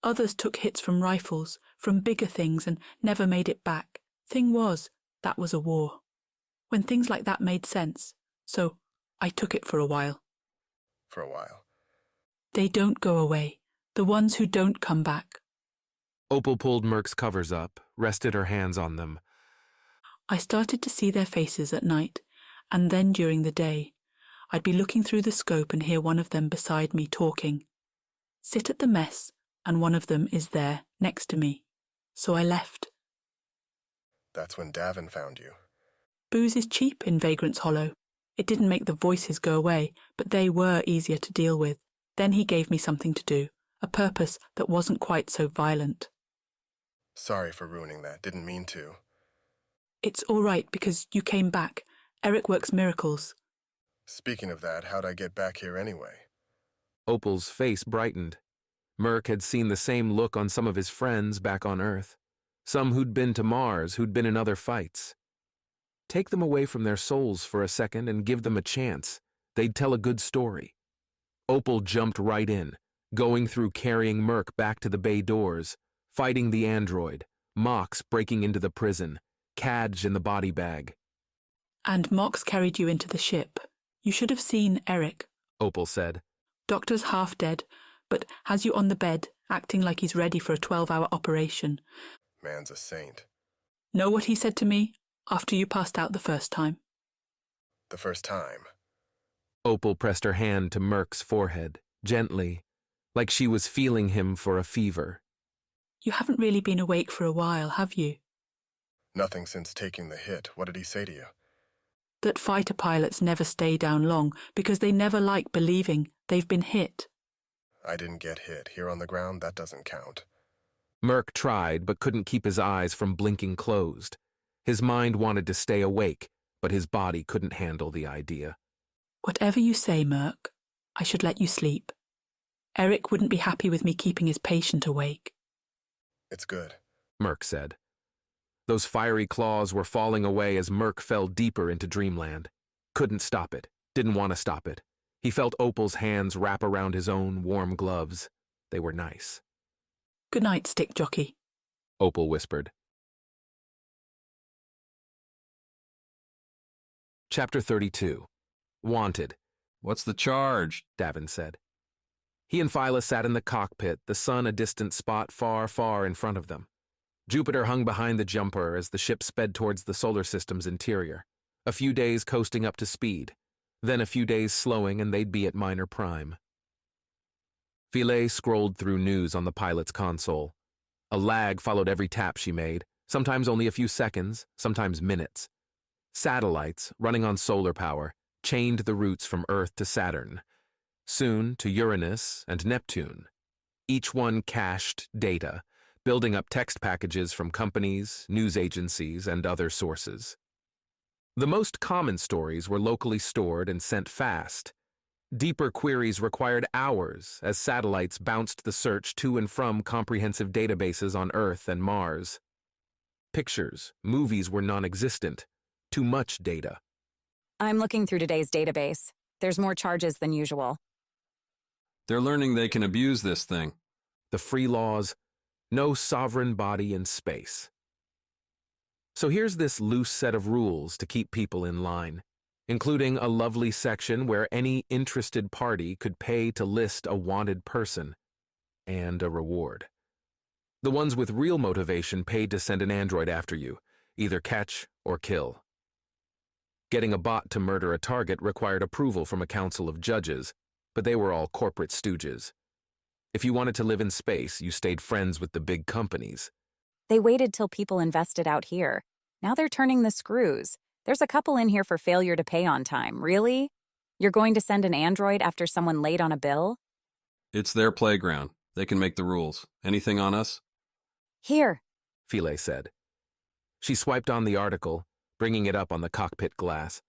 Others took hits from rifles, from bigger things, and never made it back. Thing was, that was a war. When things like that made sense. So, I took it for a while. For a while. They don't go away. The ones who don't come back. Opal pulled Merc's covers up, rested her hands on them. I started to see their faces at night, and then during the day. I'd be looking through the scope and hear one of them beside me talking. Sit at the mess, and one of them is there, next to me. So I left. That's when Davin found you. Booze is cheap in Vagrant's Hollow. It didn't make the voices go away, but they were easier to deal with. Then he gave me something to do, a purpose that wasn't quite so violent. Sorry for ruining that, didn't mean to. It's all right because you came back. Eric works miracles. Speaking of that, how'd I get back here anyway? Opal's face brightened. Merc had seen the same look on some of his friends back on Earth. Some who'd been to Mars, who'd been in other fights. Take them away from their souls for a second and give them a chance. They'd tell a good story. Opal jumped right in, going through carrying Merc back to the bay doors, fighting the android, Mox breaking into the prison, Cadge in the body bag. And Mox carried you into the ship. You should have seen Eric, Opal said. Doctor's half dead, but has you on the bed, acting like he's ready for a 12-hour operation. Man's a saint. Know what he said to me after you passed out the first time? The first time? Opal pressed her hand to Merc's forehead, gently, like she was feeling him for a fever. You haven't really been awake for a while, have you? Nothing since taking the hit. What did he say to you? That fighter pilots never stay down long because they never like believing they've been hit. I didn't get hit. Here on the ground, that doesn't count. Merc tried, but couldn't keep his eyes from blinking closed. His mind wanted to stay awake, but his body couldn't handle the idea. Whatever you say, Merc, I should let you sleep. Eric wouldn't be happy with me keeping his patient awake. It's good, Merc said. Those fiery claws were falling away as Merc fell deeper into dreamland. Couldn't stop it. Didn't want to stop it. He felt Opal's hands wrap around his own warm gloves. They were nice. Good night, Stick Jockey, Opal whispered. Chapter 32. Wanted. What's the charge? Davin said. He and Phyla sat in the cockpit, the sun a distant spot far, far in front of them. Jupiter hung behind the jumper as the ship sped towards the solar system's interior. A few days coasting up to speed, then a few days slowing and they'd be at minor prime. Philae scrolled through news on the pilot's console. A lag followed every tap she made, sometimes only a few seconds, sometimes minutes. Satellites, running on solar power, chained the routes from Earth to Saturn, soon to Uranus and Neptune. Each one cached data, building up text packages from companies, news agencies, and other sources. The most common stories were locally stored and sent fast. Deeper queries required hours as satellites bounced the search to and from comprehensive databases on Earth and Mars. Pictures, movies were non-existent. Too much data. I'm looking through today's database. There's more charges than usual. They're learning they can abuse this thing. The free laws, no sovereign body in space. So here's this loose set of rules to keep people in line, including a lovely section where any interested party could pay to list a wanted person, and a reward. The ones with real motivation paid to send an android after you, either catch or kill. Getting a bot to murder a target required approval from a council of judges, but they were all corporate stooges. If you wanted to live in space, you stayed friends with the big companies. They waited till people invested out here. Now they're turning the screws. There's a couple in here for failure to pay on time. Really? You're going to send an android after someone late on a bill? It's their playground. They can make the rules. Anything on us? Here, Philae said. She swiped on the article, bringing it up on the cockpit glass.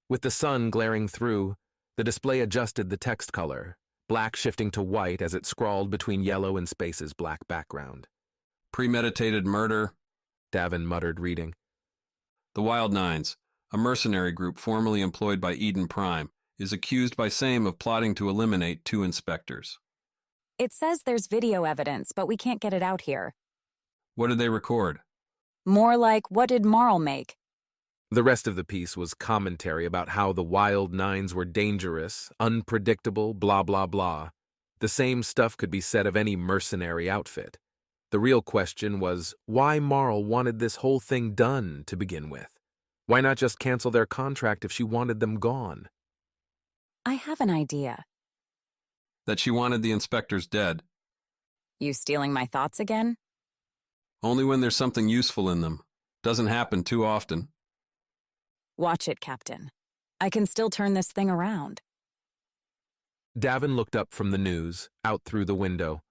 With the sun glaring through, the display adjusted the text color, black shifting to white as it scrawled between yellow and Space's black background. Premeditated murder, Davin muttered, reading. The Wild Nines, a mercenary group formerly employed by Eden Prime, is accused by SAME of plotting to eliminate 2 inspectors. it says there's video evidence, but we can't get it out here. What did they record? More like, what did Marl make? The rest of the piece was commentary about how the Wild Nines were dangerous, unpredictable, blah, blah, blah. The same stuff could be said of any mercenary outfit. The real question was why Marl wanted this whole thing done to begin with. Why not just cancel their contract if she wanted them gone? I have an idea. That she wanted the inspectors dead. You stealing my thoughts again? Only when there's something useful in them. Doesn't happen too often. Watch it, Captain. I can still turn this thing around. Davin looked up from the news, out through the window,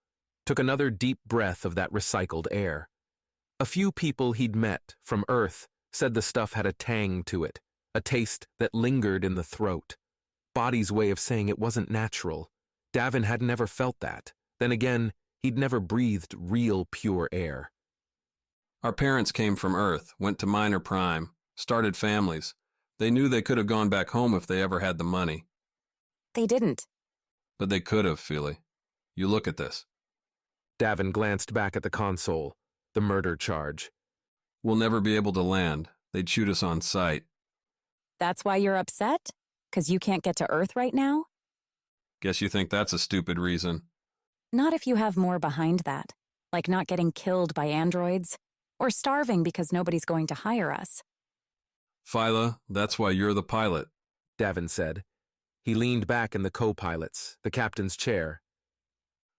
took another deep breath of that recycled air. A few people he'd met from Earth said the stuff had a tang to it, a taste that lingered in the throat. Body's way of saying it wasn't natural. Davin had never felt that. Then again, he'd never breathed real pure air. Our parents came from Earth, went to minor prime, started families. They knew they could have gone back home if they ever had the money. They didn't. But they could have, Philly. You look at this. Davin glanced back at the console, the murder charge. We'll never be able to land. They'd shoot us on sight. That's why you're upset? 'Cause you can't get to Earth right now? Guess you think that's a stupid reason. Not if you have more behind that, like not getting killed by androids, or starving because nobody's going to hire us. Phyla, that's why you're the pilot, Davin said. He leaned back in the co-pilot's, the captain's chair.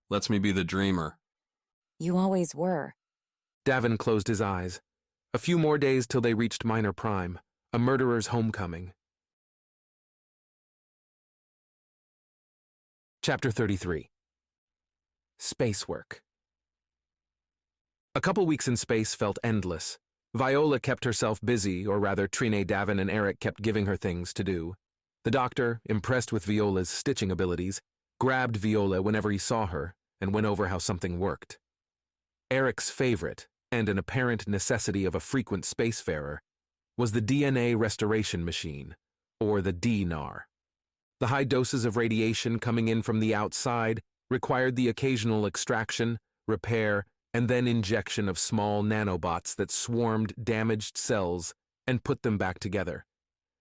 Lets me be the dreamer. You always were. Davin closed his eyes. A few more days till they reached minor prime, a murderer's homecoming. Chapter 33. Space work. A couple weeks in space felt endless. Viola kept herself busy, or rather Trine, Davin, and Eric kept giving her things to do. The doctor, impressed with Viola's stitching abilities, grabbed Viola whenever he saw her and went over how something worked. Eric's favorite, and an apparent necessity of a frequent spacefarer, was the DNA restoration machine, or the DNAR. The high doses of radiation coming in from the outside required the occasional extraction, repair, and then injection of small nanobots that swarmed damaged cells and put them back together.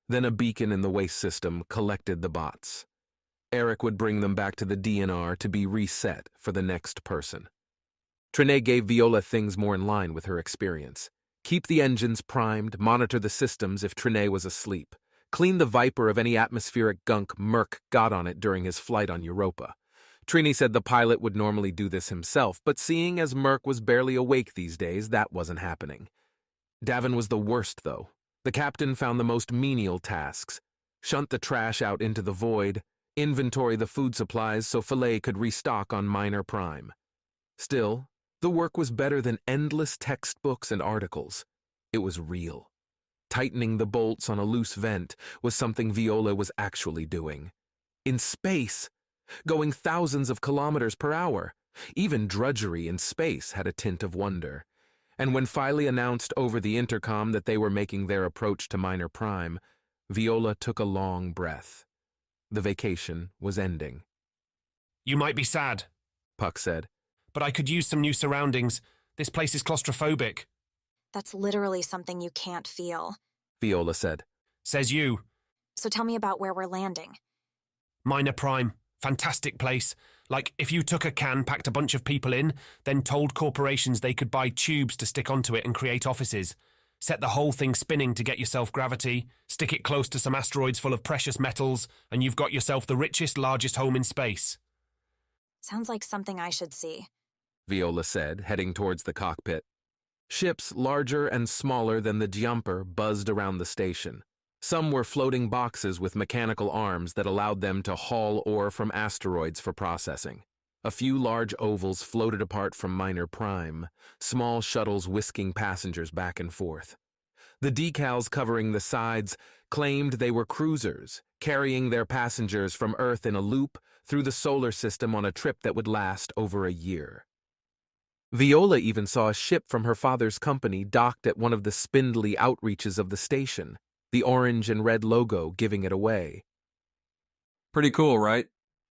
Then a beacon in the waste system collected the bots. Eric would bring them back to the DNR to be reset for the next person. Trine gave Viola things more in line with her experience. Keep the engines primed, monitor the systems if Trine was asleep, clean the Viper of any atmospheric gunk Merc got on it during his flight on Europa. Trini said the pilot would normally do this himself, but seeing as Merc was barely awake these days, that wasn't happening. Davin was the worst, though. The captain found the most menial tasks. Shunt the trash out into the void, inventory the food supplies so Filet could restock on Minor Prime. Still, the work was better than endless textbooks and articles. It was real. Tightening the bolts on a loose vent was something Viola was actually doing. In space, going thousands of kilometers per hour. Even drudgery in space had a tint of wonder. And when Filey announced over the intercom that they were making their approach to Minor Prime, Viola took a long breath. The vacation was ending. You might be sad, Puck said. But I could use some new surroundings. This place is claustrophobic. That's literally something you can't feel, Viola said. Says you. So tell me about where we're landing. Minor Prime. Fantastic place. Like, if you took a can, packed a bunch of people in, then told corporations they could buy tubes to stick onto it and create offices. Set the whole thing spinning to get yourself gravity, stick it close to some asteroids full of precious metals, and you've got yourself the richest, largest home in space. Sounds like something I should see, Viola said, heading towards the cockpit. Ships larger and smaller than the Jumper buzzed around the station. Some were floating boxes with mechanical arms that allowed them to haul ore from asteroids for processing. A few large ovals floated apart from Minor Prime, small shuttles whisking passengers back and forth. The decals covering the sides claimed they were cruisers, carrying their passengers from Earth in a loop through the solar system on a trip that would last over a year. Viola even saw a ship from her father's company docked at one of the spindly outreaches of the station, the orange and red logo giving it away. Pretty cool, right?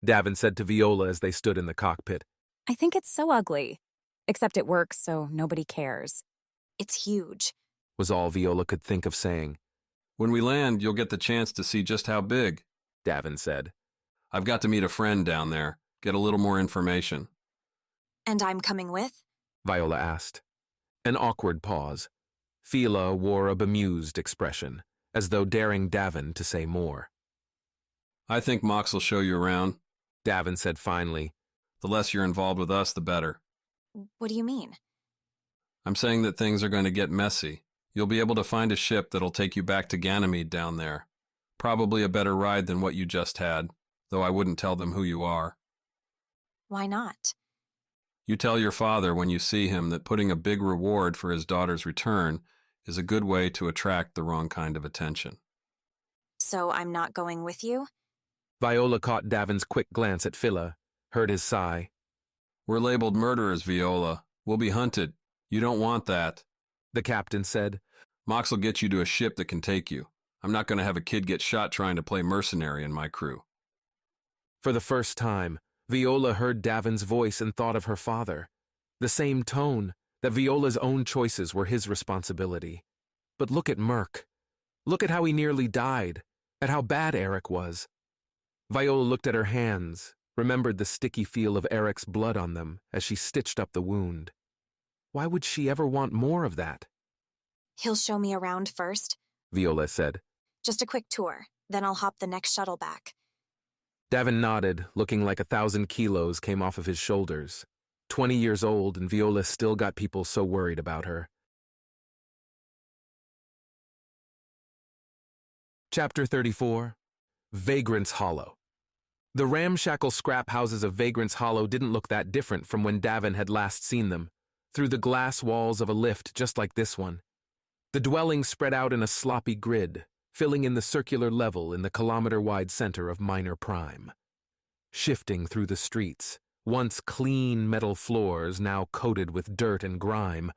Davin said to Viola as they stood in the cockpit. I think it's so ugly. Except it works, so nobody cares. It's huge, was all Viola could think of saying. When we land, you'll get the chance to see just how big, Davin said. I've got to meet a friend down there, get a little more information. And I'm coming with? Viola asked. An awkward pause. Fila wore a bemused expression, as though daring Davin to say more. I think Mox will show you around, Davin said finally. The less you're involved with us, the better. What do you mean? I'm saying that things are going to get messy. You'll be able to find a ship that'll take you back to Ganymede down there. Probably a better ride than what you just had, though I wouldn't tell them who you are. Why not? You tell your father when you see him that putting a big reward for his daughter's return is a good way to attract the wrong kind of attention. So I'm not going with you? Viola caught Davin's quick glance at Phila, heard his sigh. We're labeled murderers, Viola. We'll be hunted. You don't want that, the captain said. Mox will get you to a ship that can take you. I'm not going to have a kid get shot trying to play mercenary in my crew. For the first time, Viola heard Davin's voice and thought of her father. The same tone, that Viola's own choices were his responsibility. But look at Merc. Look at how he nearly died, at how bad Eric was. Viola looked at her hands, remembered the sticky feel of Eric's blood on them as she stitched up the wound. Why would she ever want more of that? He'll show me around first, Viola said. Just a quick tour, then I'll hop the next shuttle back. Davin nodded, looking like 1,000 kilos came off of his shoulders. 20 years old, and Viola still got people so worried about her. Chapter 34. Vagrant's Hollow. The ramshackle scrap houses of Vagrant's Hollow didn't look that different from when Davin had last seen them, through the glass walls of a lift just like this one. The dwellings spread out in a sloppy grid, filling in the circular level in the kilometer-wide center of Minor Prime. Shifting through the streets, once clean metal floors now coated with dirt and grime,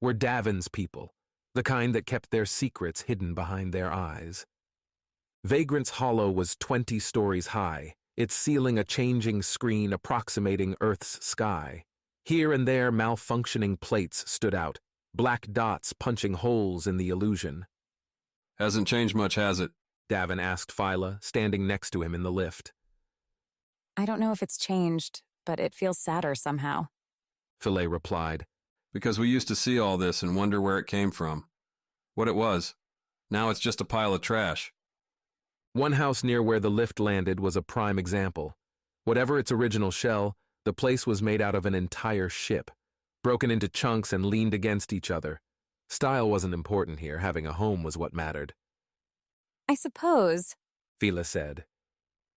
were Davin's people, the kind that kept their secrets hidden behind their eyes. Vagrant's Hollow was 20 stories high, its ceiling a changing screen approximating Earth's sky. Here and there, malfunctioning plates stood out, black dots punching holes in the illusion. Hasn't changed much, has it? Davin asked Phyla, standing next to him in the lift. I don't know if it's changed, but it feels sadder somehow. Philae replied. Because we used to see all this and wonder where it came from. What it was. Now it's just a pile of trash. One house near where the lift landed was a prime example. Whatever its original shell, the place was made out of an entire ship, broken into chunks and leaned against each other. Style wasn't important here, having a home was what mattered. I suppose, Phyla said.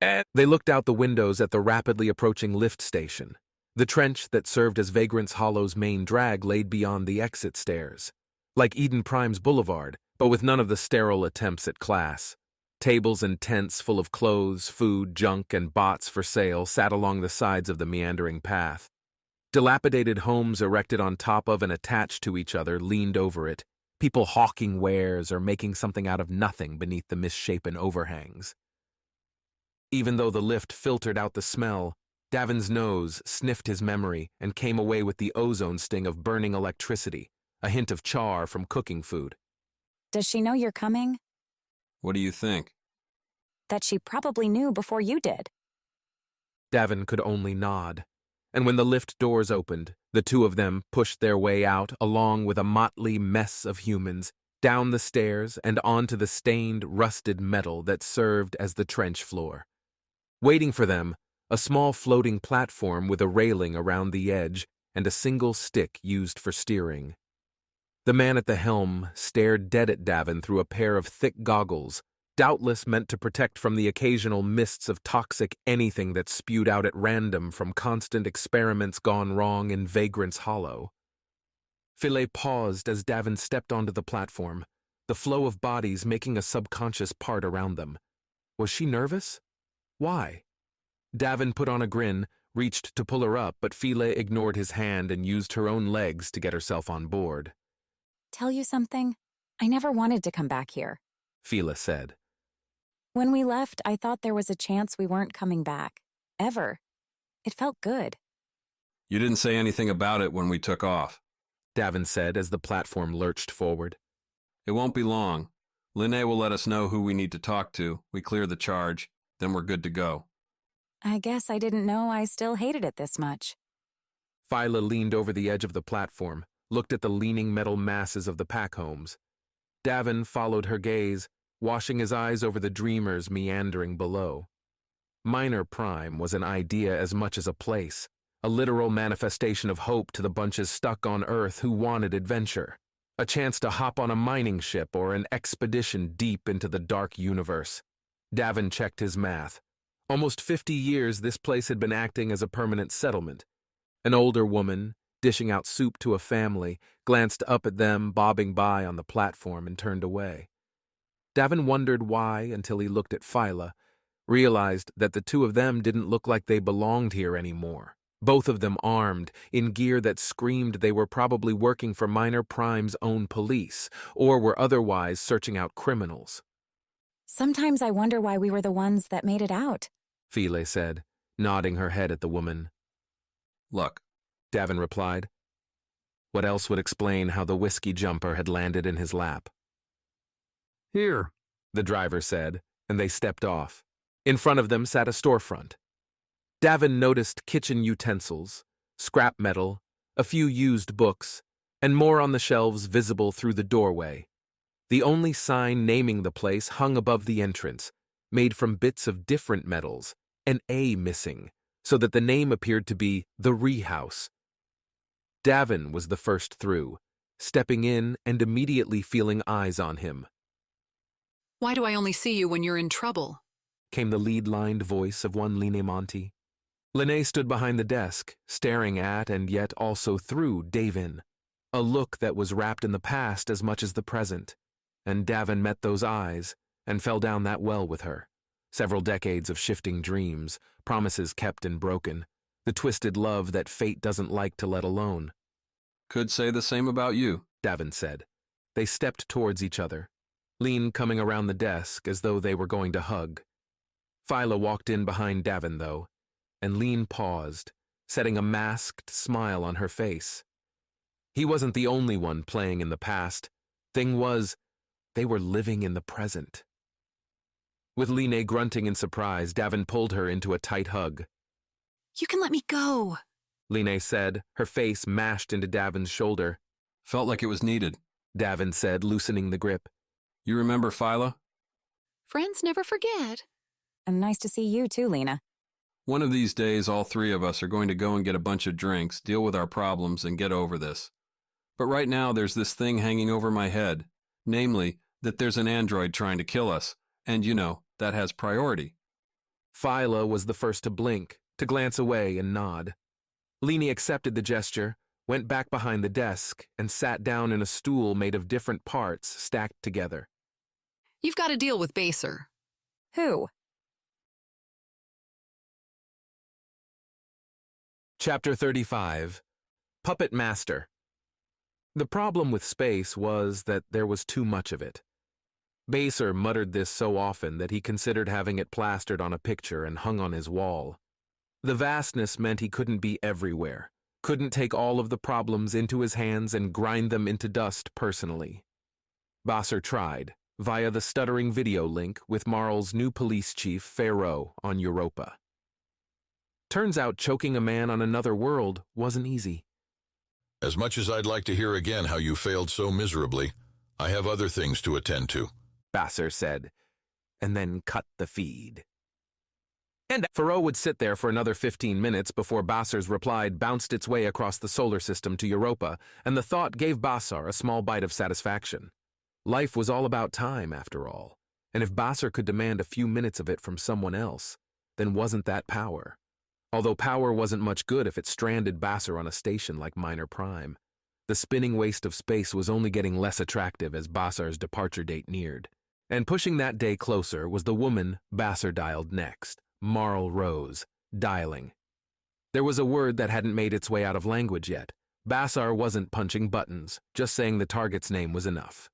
They looked out the windows at the rapidly approaching lift station. The trench that served as Vagrant's Hollow's main drag laid beyond the exit stairs. Like Eden Prime's Boulevard, but with none of the sterile attempts at class. Tables and tents full of clothes, food, junk, and bots for sale sat along the sides of the meandering path. Dilapidated homes erected on top of and attached to each other leaned over it, people hawking wares or making something out of nothing beneath the misshapen overhangs. Even though the lift filtered out the smell, Davin's nose sniffed his memory and came away with the ozone sting of burning electricity, a hint of char from cooking food. Does she know you're coming? What do you think? That she probably knew before you did. Davin could only nod, and when the lift doors opened, the two of them pushed their way out along with a motley mess of humans, down the stairs and onto the stained, rusted metal that served as the trench floor. Waiting for them, a small floating platform with a railing around the edge and a single stick used for steering. The man at the helm stared dead at Davin through a pair of thick goggles, doubtless meant to protect from the occasional mists of toxic anything that spewed out at random from constant experiments gone wrong in Vagrant's Hollow. Philae paused as Davin stepped onto the platform, the flow of bodies making a subconscious part around them. Was she nervous? Why? Davin put on a grin, reached to pull her up, but Philae ignored his hand and used her own legs to get herself on board. Tell you something? I never wanted to come back here, Philae said. When we left, I thought there was a chance we weren't coming back. Ever. It felt good. You didn't say anything about it when we took off, Davin said as the platform lurched forward. It won't be long. Linnae will let us know who we need to talk to. We clear the charge, then we're good to go. I guess I didn't know I still hated it this much. Phyla leaned over the edge of the platform, looked at the leaning metal masses of the pack homes. Davin followed her gaze, washing his eyes over the dreamers meandering below. Minor Prime was an idea as much as a place, a literal manifestation of hope to the bunches stuck on Earth who wanted adventure, a chance to hop on a mining ship or an expedition deep into the dark universe. Davin checked his math. Almost 50 years this place had been acting as a permanent settlement. An older woman, dishing out soup to a family, glanced up at them bobbing by on the platform and turned away. Davin wondered why until he looked at Phyla, realized that the two of them didn't look like they belonged here anymore. Both of them armed, in gear that screamed they were probably working for Minor Prime's own police, or were otherwise searching out criminals. Sometimes I wonder why we were the ones that made it out, Philae said, nodding her head at the woman. Luck, Davin replied. What else would explain how the whiskey jumper had landed in his lap? Here, the driver said, and they stepped off. In front of them sat a storefront. Davin noticed kitchen utensils, scrap metal, a few used books, and more on the shelves visible through the doorway. The only sign naming the place hung above the entrance, made from bits of different metals, an A missing, so that the name appeared to be the Rehouse. Davin was the first through, stepping in and immediately feeling eyes on him. Why do I only see you when you're in trouble? Came the lead-lined voice of one Linemonte. Linnae stood behind the desk, staring at and yet also through Davin, a look that was wrapped in the past as much as the present, and Davin met those eyes and fell down that well with her. Several decades of shifting dreams, promises kept and broken, the twisted love that fate doesn't like to let alone. Could say the same about you, Davin said. They stepped towards each other, Lean coming around the desk as though they were going to hug. Phyla walked in behind Davin, though, and Lean paused, setting a masked smile on her face. He wasn't the only one playing in the past. Thing was, they were living in the present. With Line grunting in surprise, Davin pulled her into a tight hug. You can let me go, Line said, her face mashed into Davin's shoulder. Felt like it was needed, Davin said, loosening the grip. You remember Phyla? Friends never forget. And nice to see you too, Lena. One of these days, all three of us are going to go and get a bunch of drinks, deal with our problems, and get over this. But right now, there's this thing hanging over my head, namely, that there's an android trying to kill us, and that has priority. Phyla was the first to blink, to glance away and nod. Lene accepted the gesture, went back behind the desk, and sat down in a stool made of different parts stacked together. You've got to deal with Baser. Who? Chapter 35. Puppet Master. The problem with space was that there was too much of it. Baser muttered this so often that he considered having it plastered on a picture and hung on his wall. The vastness meant he couldn't be everywhere, couldn't take all of the problems into his hands and grind them into dust personally. Baser tried, via the stuttering video link with Marl's new police chief, Pharaoh, on Europa. Turns out choking a man on another world wasn't easy. As much as I'd like to hear again how you failed so miserably, I have other things to attend to, Baser said, and then cut the feed. And Pharaoh would sit there for another 15 minutes before Baser's reply bounced its way across the solar system to Europa, and the thought gave Baser a small bite of satisfaction. Life was all about time, after all, and if Baser could demand a few minutes of it from someone else, then wasn't that power? Although power wasn't much good if it stranded Baser on a station like Minor Prime. The spinning waste of space was only getting less attractive as Baser's departure date neared. And pushing that day closer was the woman Baser dialed next, Marl Rose, dialing. There was a word that hadn't made its way out of language yet. Baser wasn't punching buttons, just saying the target's name was enough.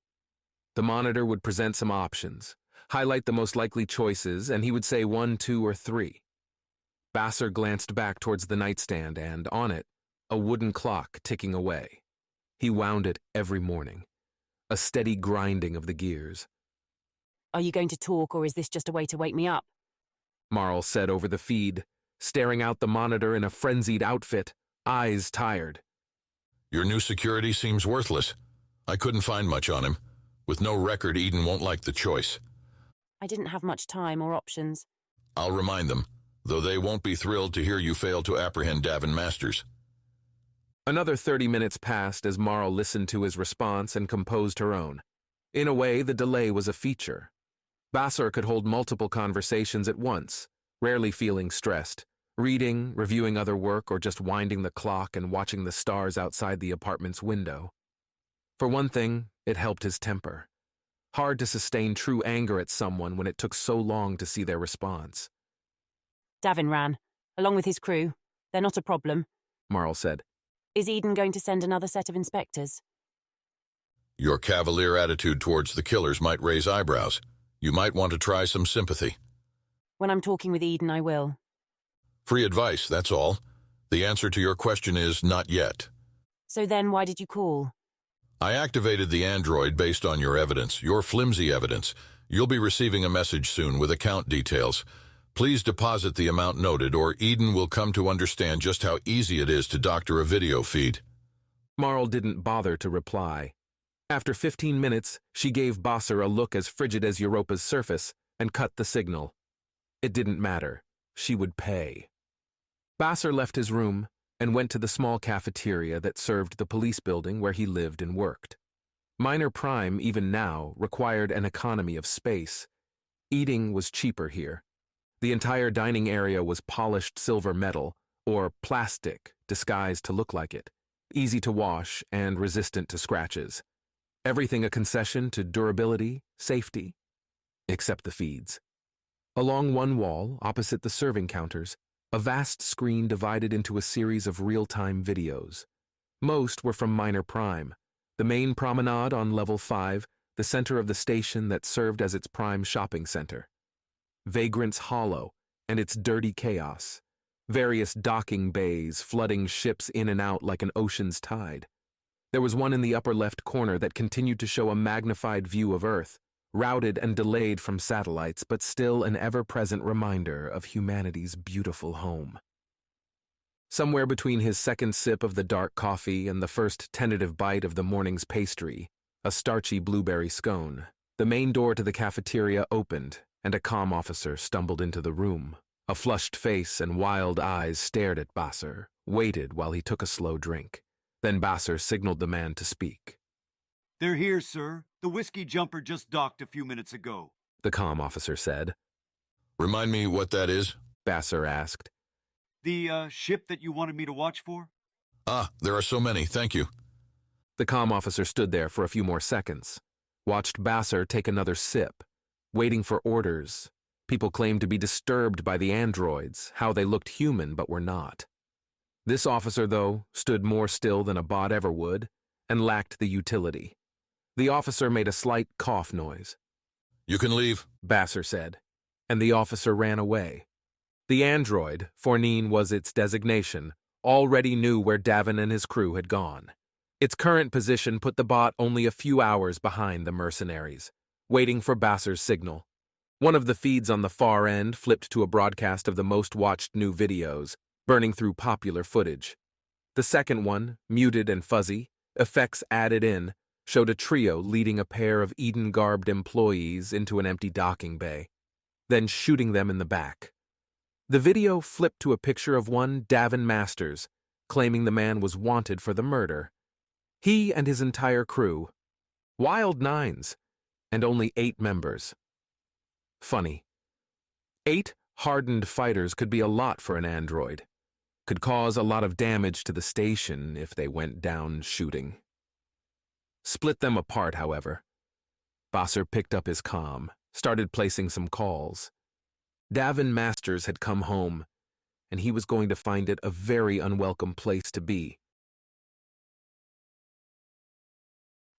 The monitor would present some options, highlight the most likely choices, and he would say 1, 2, or 3. Baser glanced back towards the nightstand and, on it, a wooden clock ticking away. He wound it every morning, a steady grinding of the gears. Are you going to talk, or is this just a way to wake me up? Marl said over the feed, staring out the monitor in a frenzied outfit, eyes tired. Your new security seems worthless. I couldn't find much on him. With no record, Eden won't like the choice. I didn't have much time or options. I'll remind them, though they won't be thrilled to hear you failed to apprehend Davin Masters. Another 30 minutes passed as Marl listened to his response and composed her own. In a way, the delay was a feature. Baser could hold multiple conversations at once, rarely feeling stressed, reading, reviewing other work, or just winding the clock and watching the stars outside the apartment's window. For one thing, it helped his temper. Hard to sustain true anger at someone when it took so long to see their response. Davin ran, along with his crew. They're not a problem, Marl said. Is Eden going to send another set of inspectors? Your cavalier attitude towards the killers might raise eyebrows. You might want to try some sympathy. When I'm talking with Eden, I will. Free advice, that's all. The answer to your question is not yet. So then why did you call? I activated the android based on your evidence, your flimsy evidence. You'll be receiving a message soon with account details. Please deposit the amount noted, or Eden will come to understand just how easy it is to doctor a video feed. Marl didn't bother to reply. After 15 minutes, she gave Baser a look as frigid as Europa's surface and cut the signal. It didn't matter. She would pay. Baser left his room and went to the small cafeteria that served the police building where he lived and worked. Minor Prime, even now, required an economy of space. Eating was cheaper here. The entire dining area was polished silver metal, or plastic, disguised to look like it, easy to wash and resistant to scratches. Everything a concession to durability, safety, except the feeds. Along one wall, opposite the serving counters, a vast screen divided into a series of real-time videos. Most were from Minor Prime, the main promenade on level 5, the center of the station that served as its prime shopping center. Vagrant's Hollow and its dirty chaos, various docking bays flooding ships in and out like an ocean's tide. There was one in the upper left corner that continued to show a magnified view of Earth, routed and delayed from satellites, but still an ever-present reminder of humanity's beautiful home. Somewhere between his second sip of the dark coffee and the first tentative bite of the morning's pastry, a starchy blueberry scone, the main door to the cafeteria opened, and a comm officer stumbled into the room. A flushed face and wild eyes stared at Basser, waited while he took a slow drink. Then Basser signaled the man to speak. "They're here, sir. The whiskey jumper just docked a few minutes ago," the comm officer said. "Remind me what that is?" Basser asked. "The ship that you wanted me to watch for?" "Ah, there are so many, thank you." The comm officer stood there for a few more seconds, watched Basser take another sip, waiting for orders. People claimed to be disturbed by the androids, how they looked human but were not. This officer, though, stood more still than a bot ever would, and lacked the utility. The officer made a slight cough noise. "You can leave," Basser said, and the officer ran away. The android, Fornine was its designation, already knew where Davin and his crew had gone. Its current position put the bot only a few hours behind the mercenaries, waiting for Basser's signal. One of the feeds on the far end flipped to a broadcast of the most watched new videos, burning through popular footage. The second one, muted and fuzzy, effects added in, showed a trio leading a pair of Eden-garbed employees into an empty docking bay, then shooting them in the back. The video flipped to a picture of one Davin Masters, claiming the man was wanted for the murder. He and his entire crew. Wild nines, and only 8 members. Funny. 8 hardened fighters could be a lot for an android. Could cause a lot of damage to the station if they went down shooting. Split them apart, however. Basser picked up his comm, started placing some calls. Davin Masters had come home, and he was going to find it a very unwelcome place to be.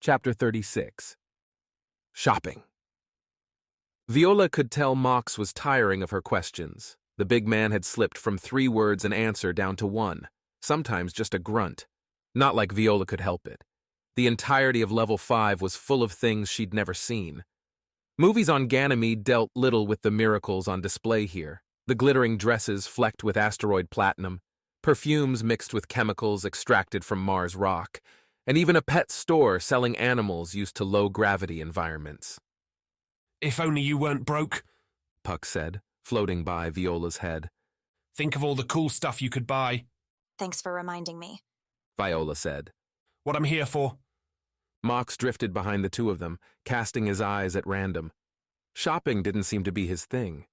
Chapter 36. Shopping. Viola could tell Mox was tiring of her questions. The big man had slipped from 3 words an answer down to 1, sometimes just a grunt. Not like Viola could help it. The entirety of Level 5 was full of things she'd never seen. Movies on Ganymede dealt little with the miracles on display here. The glittering dresses flecked with asteroid platinum, perfumes mixed with chemicals extracted from Mars rock, and even a pet store selling animals used to low-gravity environments. "If only you weren't broke," Puck said, floating by Viola's head. "Think of all the cool stuff you could buy." Thanks for reminding me, Viola said. "What I'm here for." Mox drifted behind the 2 of them, casting his eyes at random. Shopping didn't seem to be his thing.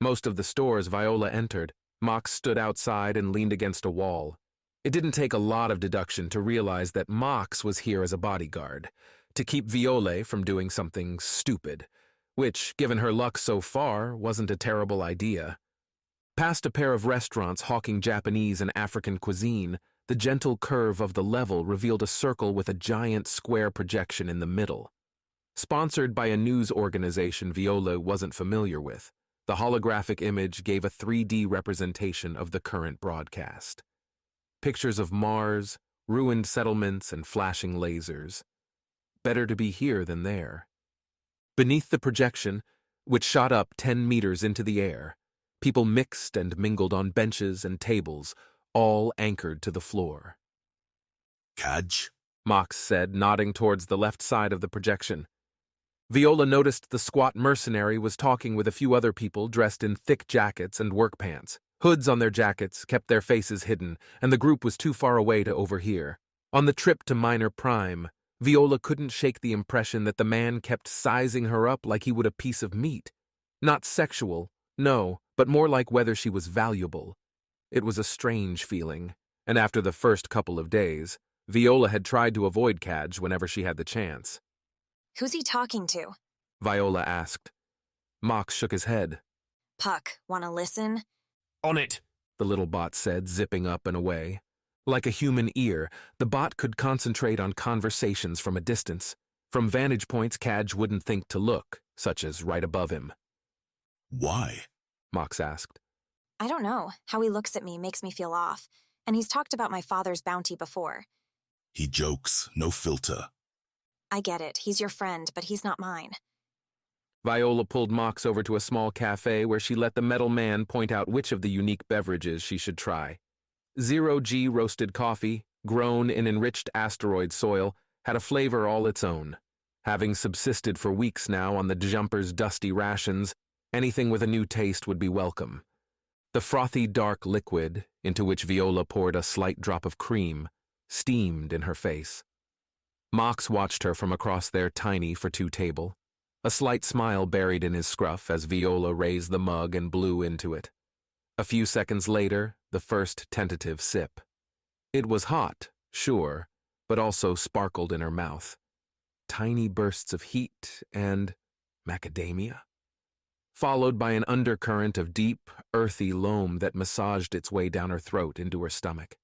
Most of the stores Viola entered, Mox stood outside and leaned against a wall. It didn't take a lot of deduction to realize that Mox was here as a bodyguard, to keep Viola from doing something stupid, which, given her luck so far, wasn't a terrible idea. Past a pair of restaurants hawking Japanese and African cuisine, the gentle curve of the level revealed a circle with a giant square projection in the middle. Sponsored by a news organization Viola wasn't familiar with, the holographic image gave a 3D representation of the current broadcast. Pictures of Mars, ruined settlements, and flashing lasers. Better to be here than there. Beneath the projection, which shot up 10 meters into the air, people mixed and mingled on benches and tables, all anchored to the floor. "Kaj?" Mox said, nodding towards the left side of the projection. Viola noticed the squat mercenary was talking with a few other people dressed in thick jackets and work pants. Hoods on their jackets kept their faces hidden, and the group was too far away to overhear. On the trip to Minor Prime, Viola couldn't shake the impression that the man kept sizing her up like he would a piece of meat. Not sexual, no, but more like whether she was valuable. It was a strange feeling, and after the first couple of days, Viola had tried to avoid Kaj whenever she had the chance. Who's he talking to? Viola asked. Mox shook his head. Puck, wanna listen? On it, the little bot said, zipping up and away. Like a human ear, the bot could concentrate on conversations from a distance, from vantage points Kaj wouldn't think to look, such as right above him. "Why?" Mox asked. I don't know. How he looks at me makes me feel off. And he's talked about my father's bounty before. He jokes, no filter. I get it. He's your friend, but he's not mine. Viola pulled Mox over to a small cafe where she let the metal man point out which of the unique beverages she should try. 0G roasted coffee, grown in enriched asteroid soil, had a flavor all its own. Having subsisted for weeks now on the jumper's dusty rations, anything with a new taste would be welcome. The frothy dark liquid, into which Viola poured a slight drop of cream, steamed in her face. Mox watched her from across their tiny for-two table. A slight smile buried in his scruff as Viola raised the mug and blew into it. A few seconds later, the first tentative sip. It was hot, sure, but also sparkled in her mouth. Tiny bursts of heat and macadamia, followed by an undercurrent of deep, earthy loam that massaged its way down her throat into her stomach.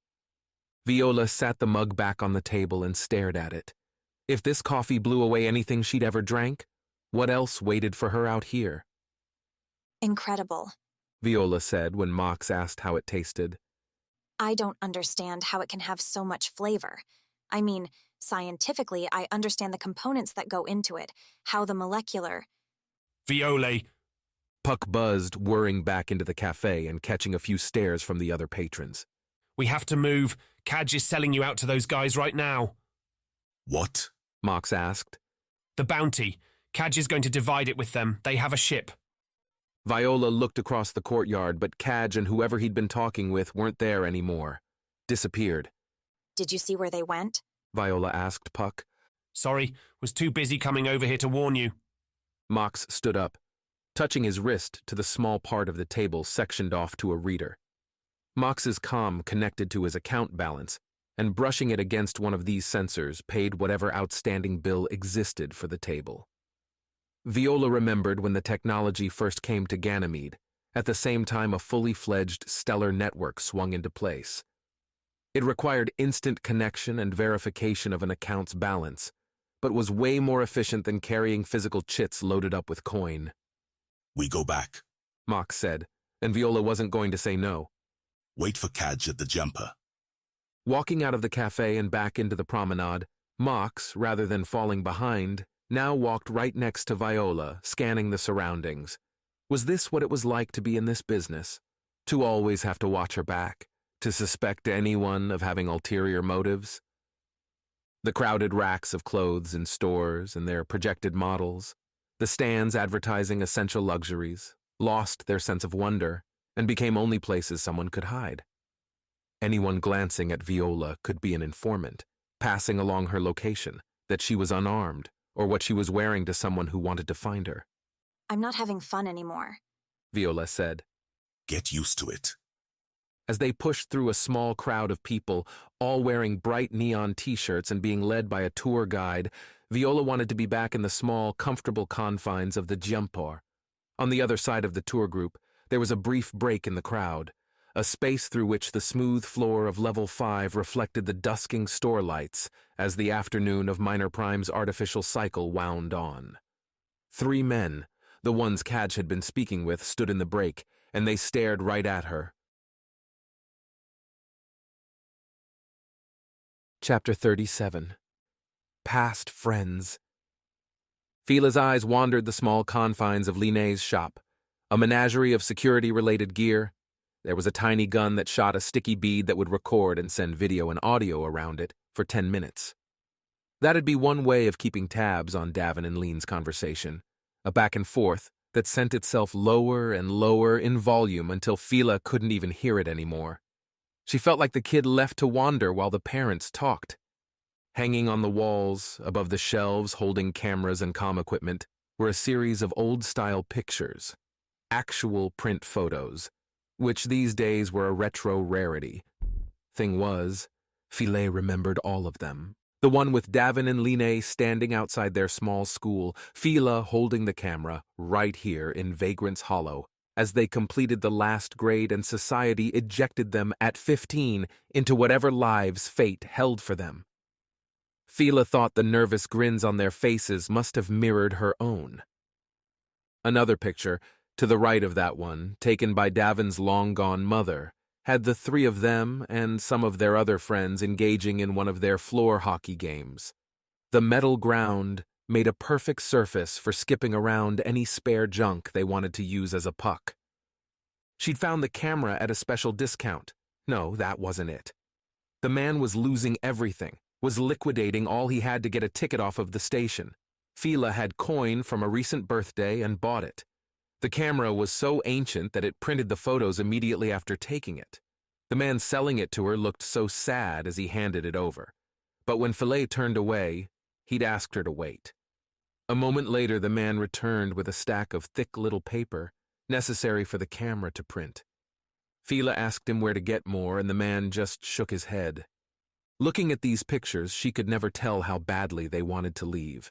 Viola sat the mug back on the table and stared at it. If this coffee blew away anything she'd ever drank, what else waited for her out here? Incredible, Viola said when Mox asked how it tasted. I don't understand how it can have so much flavor. I mean, scientifically, I understand the components that go into it, how the molecular... Viola! Puck buzzed, whirring back into the cafe and catching a few stares from the other patrons. We have to move. Cadge is selling you out to those guys right now. What? Mox asked. The bounty. Cadge is going to divide it with them. They have a ship. Viola looked across the courtyard, but Cadge and whoever he'd been talking with weren't there anymore. Disappeared. Did you see where they went? Viola asked Puck. Sorry, was too busy coming over here to warn you. Mox stood up, touching his wrist to the small part of the table sectioned off to a reader. Mox's comm connected to his account balance, and brushing it against one of these sensors paid whatever outstanding bill existed for the table. Viola remembered when the technology first came to Ganymede, at the same time a fully fledged stellar network swung into place. It required instant connection and verification of an account's balance, but was way more efficient than carrying physical chits loaded up with coin. We go back, Mox said, and Viola wasn't going to say no. Wait for Cadge at the jumper. Walking out of the cafe and back into the promenade, Mox, rather than falling behind, now walked right next to Viola, scanning the surroundings. Was this what it was like to be in this business? To always have to watch her back? To suspect anyone of having ulterior motives? The crowded racks of clothes in stores and their projected models, the stands advertising essential luxuries, lost their sense of wonder and became only places someone could hide. Anyone glancing at Viola could be an informant, passing along her location, that she was unarmed, or what she was wearing to someone who wanted to find her. I'm not having fun anymore, Viola said. Get used to it. As they pushed through a small crowd of people, all wearing bright neon t-shirts and being led by a tour guide, Viola wanted to be back in the small, comfortable confines of the Jumper. On the other side of the tour group, there was a brief break in the crowd, a space through which the smooth floor of Level 5 reflected the dusking store lights as the afternoon of Minor Prime's artificial cycle wound on. 3 men, the ones Cadge had been speaking with, stood in the break, and they stared right at her. Chapter 37. Past Friends. Fila's eyes wandered the small confines of Linné's shop, a menagerie of security-related gear. There was a tiny gun that shot a sticky bead that would record and send video and audio around it for 10 minutes. That'd be one way of keeping tabs on Davin and Lean's conversation, a back and forth that sent itself lower and lower in volume until Fila couldn't even hear it anymore. She felt like the kid left to wander while the parents talked. Hanging on the walls, above the shelves holding cameras and comm equipment, were a series of old-style pictures, actual print photos, which these days were a retro rarity. Thing was, Fila remembered all of them. The one with Davin and Linné standing outside their small school, Fila holding the camera right here in Vagrant's Hollow, as they completed the last grade and society ejected them at 15 into whatever lives fate held for them. Fila thought the nervous grins on their faces must have mirrored her own. Another picture, To the right of that one, taken by Davin's long-gone mother, had the three of them and some of their other friends engaging in one of their floor hockey games. The metal ground made a perfect surface for skipping around any spare junk they wanted to use as a puck. She'd found the camera at a special discount. No, that wasn't it. The man was losing everything, was liquidating all he had to get a ticket off of the station. Fila had coin from a recent birthday and bought it. The camera was so ancient that it printed the photos immediately after taking it. The man selling it to her looked so sad as he handed it over. But when Filet turned away, he'd asked her to wait. A moment later, the man returned with a stack of thick little paper, necessary for the camera to print. Fila asked him where to get more, and the man just shook his head. Looking at these pictures, she could never tell how badly they wanted to leave.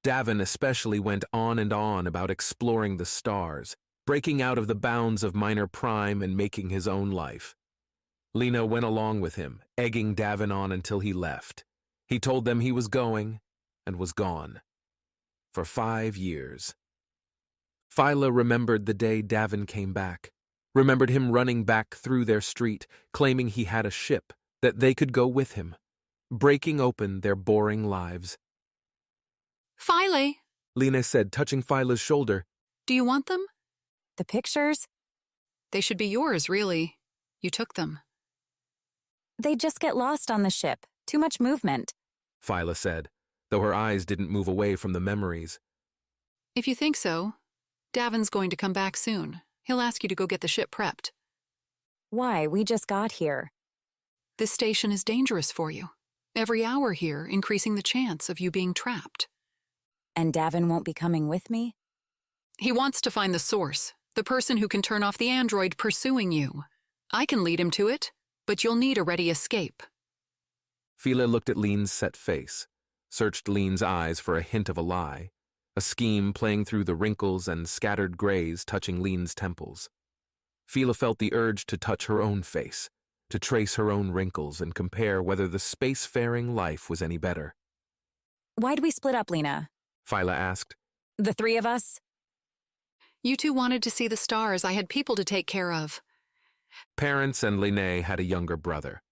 Davin especially went on and on about exploring the stars, breaking out of the bounds of minor prime and making his own life. Lena went along with him, egging Davin on until he left. He told them he was going, and was gone. For 5 years. Fila remembered the day Davin came back, remembered him running back through their street, claiming he had a ship, that they could go with him, breaking open their boring lives. File, Lena said, touching Fila's shoulder. Do you want them? The pictures? They should be yours, really. You took them. They just get lost on the ship. Too much movement, Fila said, though her eyes didn't move away from the memories. If you think so, Davin's going to come back soon. He'll ask you to go get the ship prepped. Why? We just got here. This station is dangerous for you. Every hour here increasing the chance of you being trapped. And Davin won't be coming with me? He wants to find the source, the person who can turn off the android pursuing you. I can lead him to it, but you'll need a ready escape. Fila looked at Lean's set face, searched Lean's eyes for a hint of a lie, a scheme playing through the wrinkles and scattered grays touching Lean's temples. Fila felt the urge to touch her own face, to trace her own wrinkles and compare whether the spacefaring life was any better. Why'd we split up, Lena? Fila asked. The three of us? You two wanted to see the stars. I had people to take care of. Parents and Lene had a younger brother.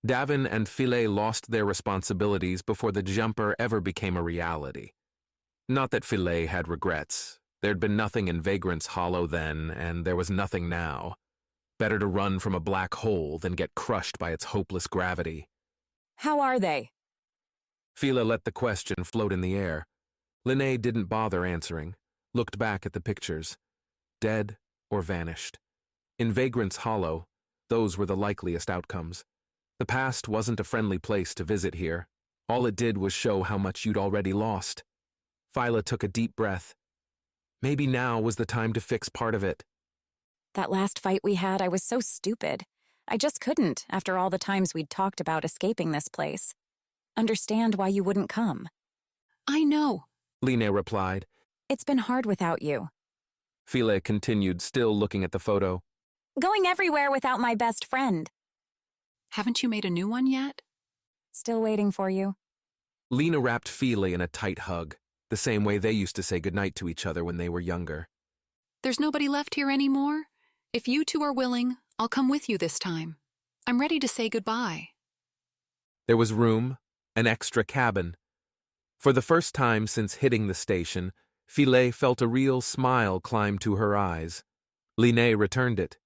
Davin and File lost their responsibilities before the jumper ever became a reality. Not that File had regrets. There'd been nothing in Vagrant's hollow then, and there was nothing now. Better to run from a black hole than get crushed by its hopeless gravity. How are they? Fila let the question float in the air. Lene didn't bother answering, looked back at the pictures. Dead or vanished. In Vagrant's hollow, those were the likeliest outcomes. The past wasn't a friendly place to visit here. All it did was show how much you'd already lost. Fila took a deep breath. Maybe now was the time to fix part of it. That last fight we had, I was so stupid. I just couldn't, after all the times we'd talked about escaping this place. Understand why you wouldn't come. I know, Lene replied. It's been hard without you. Fila continued, still looking at the photo. Going everywhere without my best friend. Haven't you made a new one yet? Still waiting for you. Lena wrapped Fila in a tight hug, the same way they used to say goodnight to each other when they were younger. There's nobody left here anymore? If you two are willing, I'll come with you this time. I'm ready to say goodbye. There was room, an extra cabin. For the first time since hitting the station, File felt a real smile climb to her eyes. Lene returned it.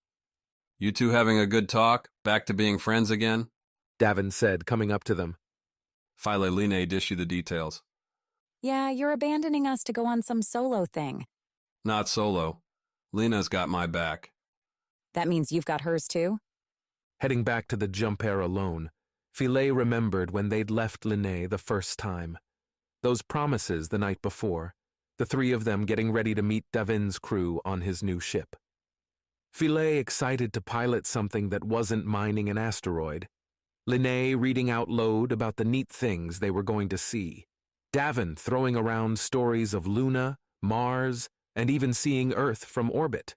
You two having a good talk? Back to being friends again? Davin said, coming up to them. File Lene dish you the details. Yeah, you're abandoning us to go on some solo thing. Not solo. Lena's got my back. That means you've got hers too? Heading back to the jump air alone, File remembered when they'd left Lene the first time. Those promises the night before, the three of them getting ready to meet Davin's crew on his new ship. File excited to pilot something that wasn't mining an asteroid. Lene reading out loud about the neat things they were going to see. Davin throwing around stories of Luna, Mars, and even seeing Earth from orbit.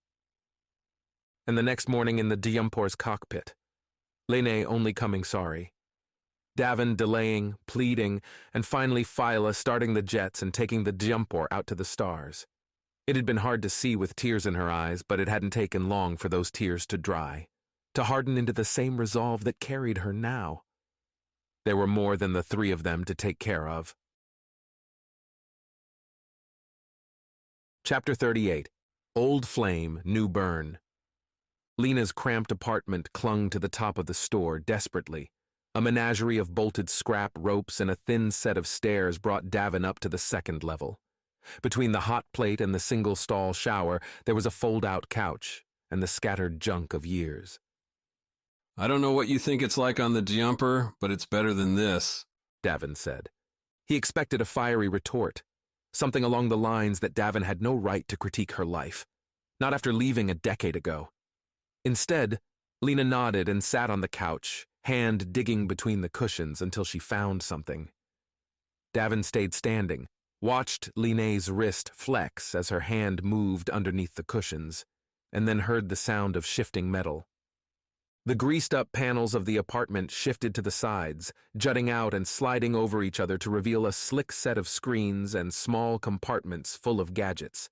And the next morning in the Diumpor's cockpit, Lene only coming sorry. Davin delaying, pleading, and finally Fila starting the jets and taking the Diumpor out to the stars. It had been hard to see with tears in her eyes, but it hadn't taken long for those tears to dry, to harden into the same resolve that carried her now. There were more than the three of them to take care of. Chapter 38. Old Flame, New Burn. Lena's cramped apartment clung to the top of the store desperately. A menagerie of bolted scrap ropes and a thin set of stairs brought Davin up to the second level. Between the hot plate and the single-stall shower, there was a fold-out couch and the scattered junk of years. I don't know what you think it's like on the jumper, but it's better than this, Davin said. He expected a fiery retort, something along the lines that Davin had no right to critique her life, not after leaving a decade ago. Instead, Lena nodded and sat on the couch, hand digging between the cushions until she found something. Davin stayed standing, watched Lena's wrist flex as her hand moved underneath the cushions, and then heard the sound of shifting metal. The greased-up panels of the apartment shifted to the sides, jutting out and sliding over each other to reveal a slick set of screens and small compartments full of gadgets.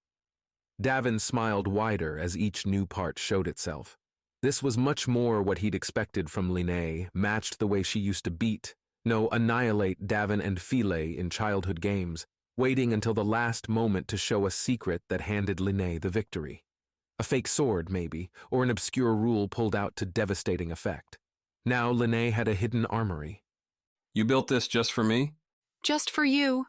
Davin smiled wider as each new part showed itself. This was much more what he'd expected from Lena, matched the way she used to beat, annihilate Davin and Philae in childhood games, waiting until the last moment to show a secret that handed Lena the victory. A fake sword, maybe, or an obscure rule pulled out to devastating effect. Now Lena had a hidden armory. You built this just for me? Just for you,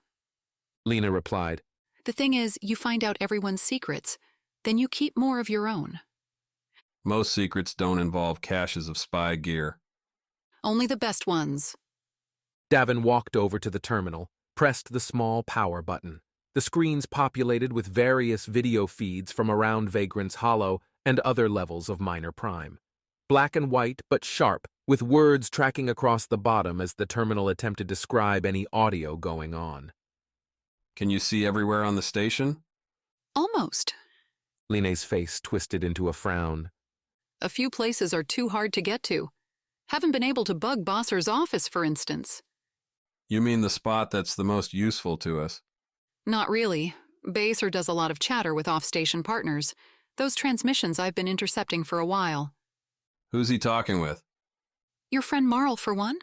Lena replied. The thing is, you find out everyone's secrets, then you keep more of your own. Most secrets don't involve caches of spy gear. Only the best ones. Davin walked over to the terminal, pressed the small power button. The screens populated with various video feeds from around Vagrant's Hollow and other levels of Minor Prime. Black and white, but sharp, with words tracking across the bottom as the terminal attempted to describe any audio going on. Can you see everywhere on the station? Almost. Lena's face twisted into a frown. A few places are too hard to get to. Haven't been able to bug Bosser's office, for instance. You mean the spot that's the most useful to us? Not really. Baser does a lot of chatter with off-station partners. Those transmissions I've been intercepting for a while. Who's he talking with? Your friend Marl, for one?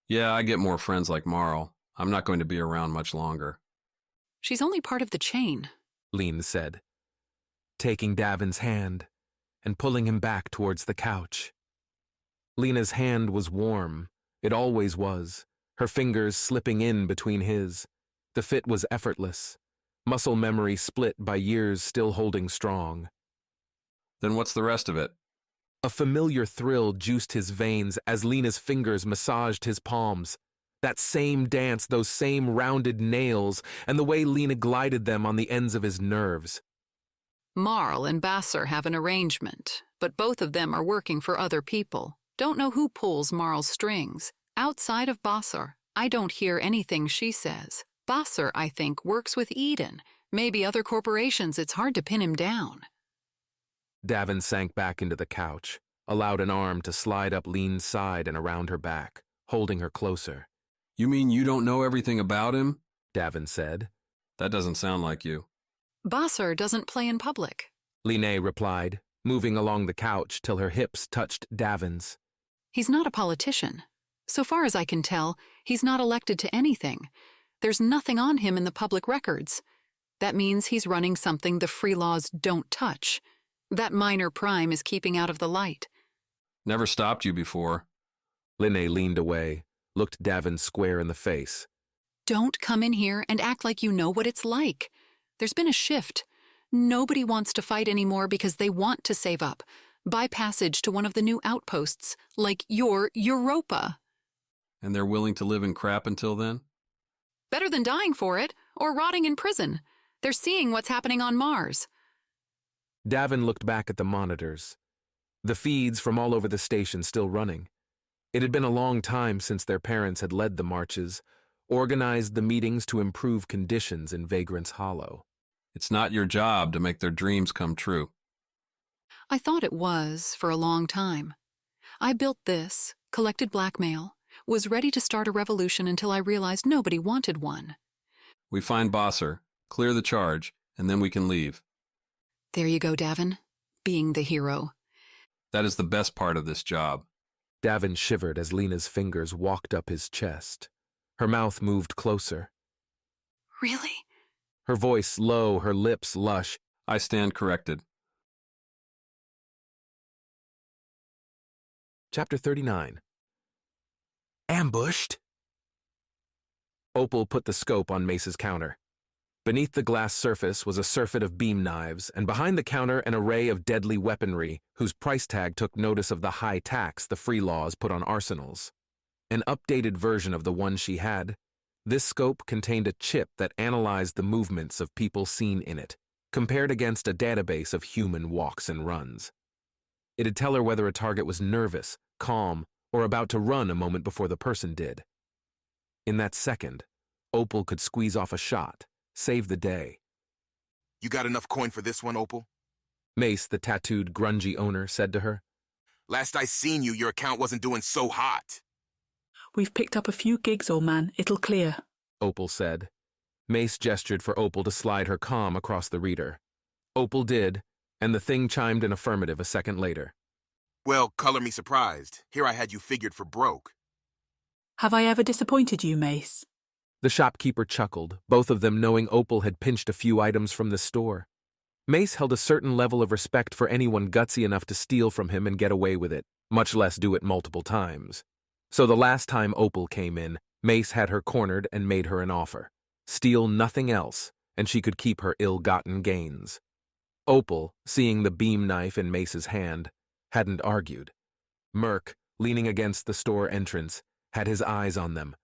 Yeah, I get more friends like Marl. I'm not going to be around much longer. She's only part of the chain, Lena said, taking Davin's hand and pulling him back towards the couch. Lena's hand was warm. It always was, her fingers slipping in between his. The fit was effortless, muscle memory split by years still holding strong. Then what's the rest of it? A familiar thrill juiced his veins as Lena's fingers massaged his palms. That same dance, those same rounded nails, and the way Lena glided them on the ends of his nerves. Marl and Basser have an arrangement, but both of them are working for other people. Don't know who pulls Marl's strings. Outside of Basser, I don't hear anything she says. Basser, I think, works with Eden. Maybe other corporations, it's hard to pin him down. Davin sank back into the couch, allowed an arm to slide up Lena's side and around her back, holding her closer. You mean you don't know everything about him? Davin said. That doesn't sound like you. Basser doesn't play in public, Lena replied, moving along the couch till her hips touched Davin's. He's not a politician. So far as I can tell, he's not elected to anything. There's nothing on him in the public records. That means he's running something the free laws don't touch. That Minor Prime is keeping out of the light. Never stopped you before. Lena leaned away, looked Davin square in the face. Don't come in here and act like you know what it's like. There's been a shift. Nobody wants to fight anymore because they want to save up. Buy passage to one of the new outposts, like your Europa. And they're willing to live in crap until then? Better than dying for it, or rotting in prison. They're seeing what's happening on Mars. Davin looked back at the monitors. The feeds from all over the station still running. It had been a long time since their parents had led the marches, organized the meetings to improve conditions in Vagrant's Hollow. It's not your job to make their dreams come true. I thought it was for a long time. I built this, collected Blackmail, was ready to start a revolution until I realized nobody wanted one. We find Bosser, clear the charge, and then we can leave. There you go, Davin. Being the hero. That is the best part of this job. Davin shivered as Lena's fingers walked up his chest. Her mouth moved closer. Really? Her voice low, her lips lush. I stand corrected. Chapter 39. Ambushed? Opal put the scope on Mace's counter. Beneath the glass surface was a surfeit of beam knives, and behind the counter an array of deadly weaponry whose price tag took notice of the high tax the free laws put on arsenals. An updated version of the one she had, this scope contained a chip that analyzed the movements of people seen in it, compared against a database of human walks and runs. It'd tell her whether a target was nervous, calm, or about to run a moment before the person did. In that second, Opal could squeeze off a shot, save the day. You got enough coin for this one, Opal? Mace, the tattooed, grungy owner, said to her. Last I seen you, your account wasn't doing so hot. We've picked up a few gigs, old man. It'll clear. Opal said. Mace gestured for Opal to slide her comm across the reader. Opal did, and the thing chimed in affirmative a second later. Well, color me surprised. Here I had you figured for broke. Have I ever disappointed you, Mace? The shopkeeper chuckled, both of them knowing Opal had pinched a few items from the store. Mace held a certain level of respect for anyone gutsy enough to steal from him and get away with it, much less do it multiple times. So the last time Opal came in, Mace had her cornered and made her an offer. Steal nothing else, and she could keep her ill-gotten gains. Opal, seeing the beam knife in Mace's hand, hadn't argued. Merc, leaning against the store entrance, had his eyes on them.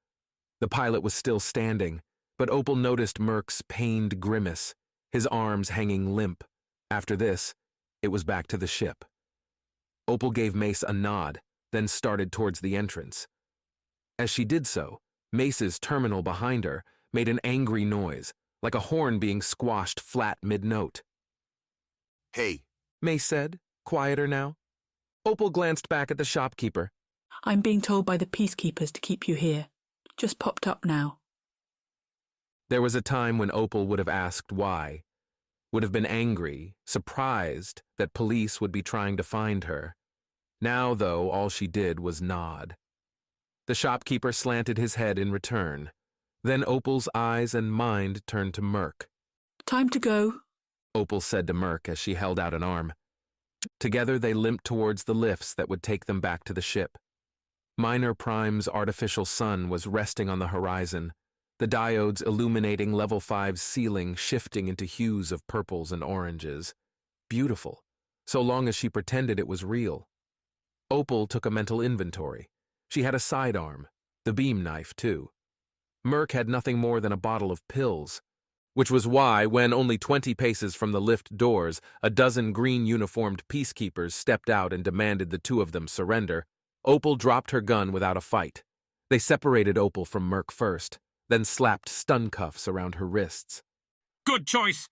The pilot was still standing, but Opal noticed Merc's pained grimace, his arms hanging limp. After this, it was back to the ship. Opal gave Mace a nod, then started towards the entrance. As she did so, Mace's terminal behind her made an angry noise, like a horn being squashed flat mid-note. Hey, Mace said, quieter now. Opal glanced back at the shopkeeper. I'm being told by the peacekeepers to keep you here. Just popped up now. There was a time when Opal would have asked why, would have been angry, surprised that police would be trying to find her. Now, though, all she did was nod. The shopkeeper slanted his head in return. Then Opal's eyes and mind turned to Merc. Time to go, Opal said to Merc as she held out an arm. Together they limped towards the lifts that would take them back to the ship. Minor Prime's artificial sun was resting on the horizon, the diodes illuminating Level 5's ceiling shifting into hues of purples and oranges. Beautiful, so long as she pretended it was real. Opal took a mental inventory. She had a sidearm, the beam knife, too. Merc had nothing more than a bottle of pills, which was why, when only 20 paces from the lift doors, a dozen green-uniformed peacekeepers stepped out and demanded the two of them surrender, Opal dropped her gun without a fight. They separated Opal from Merc first, then slapped stun cuffs around her wrists. Good choice,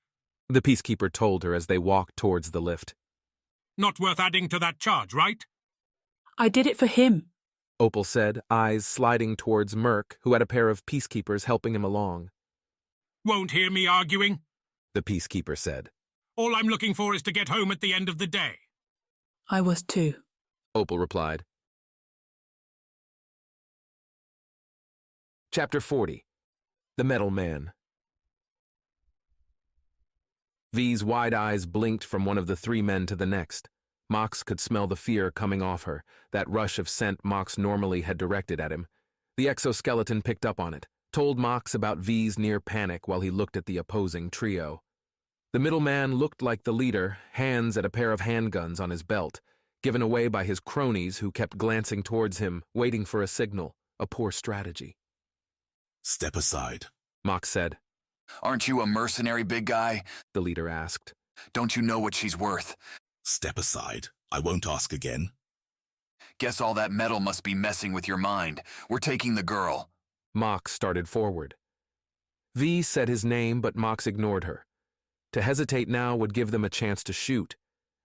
the peacekeeper told her as they walked towards the lift. Not worth adding to that charge, right? I did it for him, Opal said, eyes sliding towards Merc, who had a pair of peacekeepers helping him along. Won't hear me arguing, the peacekeeper said. All I'm looking for is to get home at the end of the day. I was too, Opal replied. Chapter 40. The Metal Man. V's wide eyes blinked from one of the three men to the next. Mox could smell the fear coming off her, that rush of scent Mox normally had directed at him. The exoskeleton picked up on it, told Mox about V's near panic while he looked at the opposing trio. The middleman looked like the leader, hands at a pair of handguns on his belt, given away by his cronies who kept glancing towards him, waiting for a signal, a poor strategy. Step aside, Mox said. Aren't you a mercenary, big guy? The leader asked. Don't you know what she's worth? Step aside. I won't ask again. Guess all that metal must be messing with your mind. We're taking the girl. Mox started forward. V said his name, but Mox ignored her. To hesitate now would give them a chance to shoot,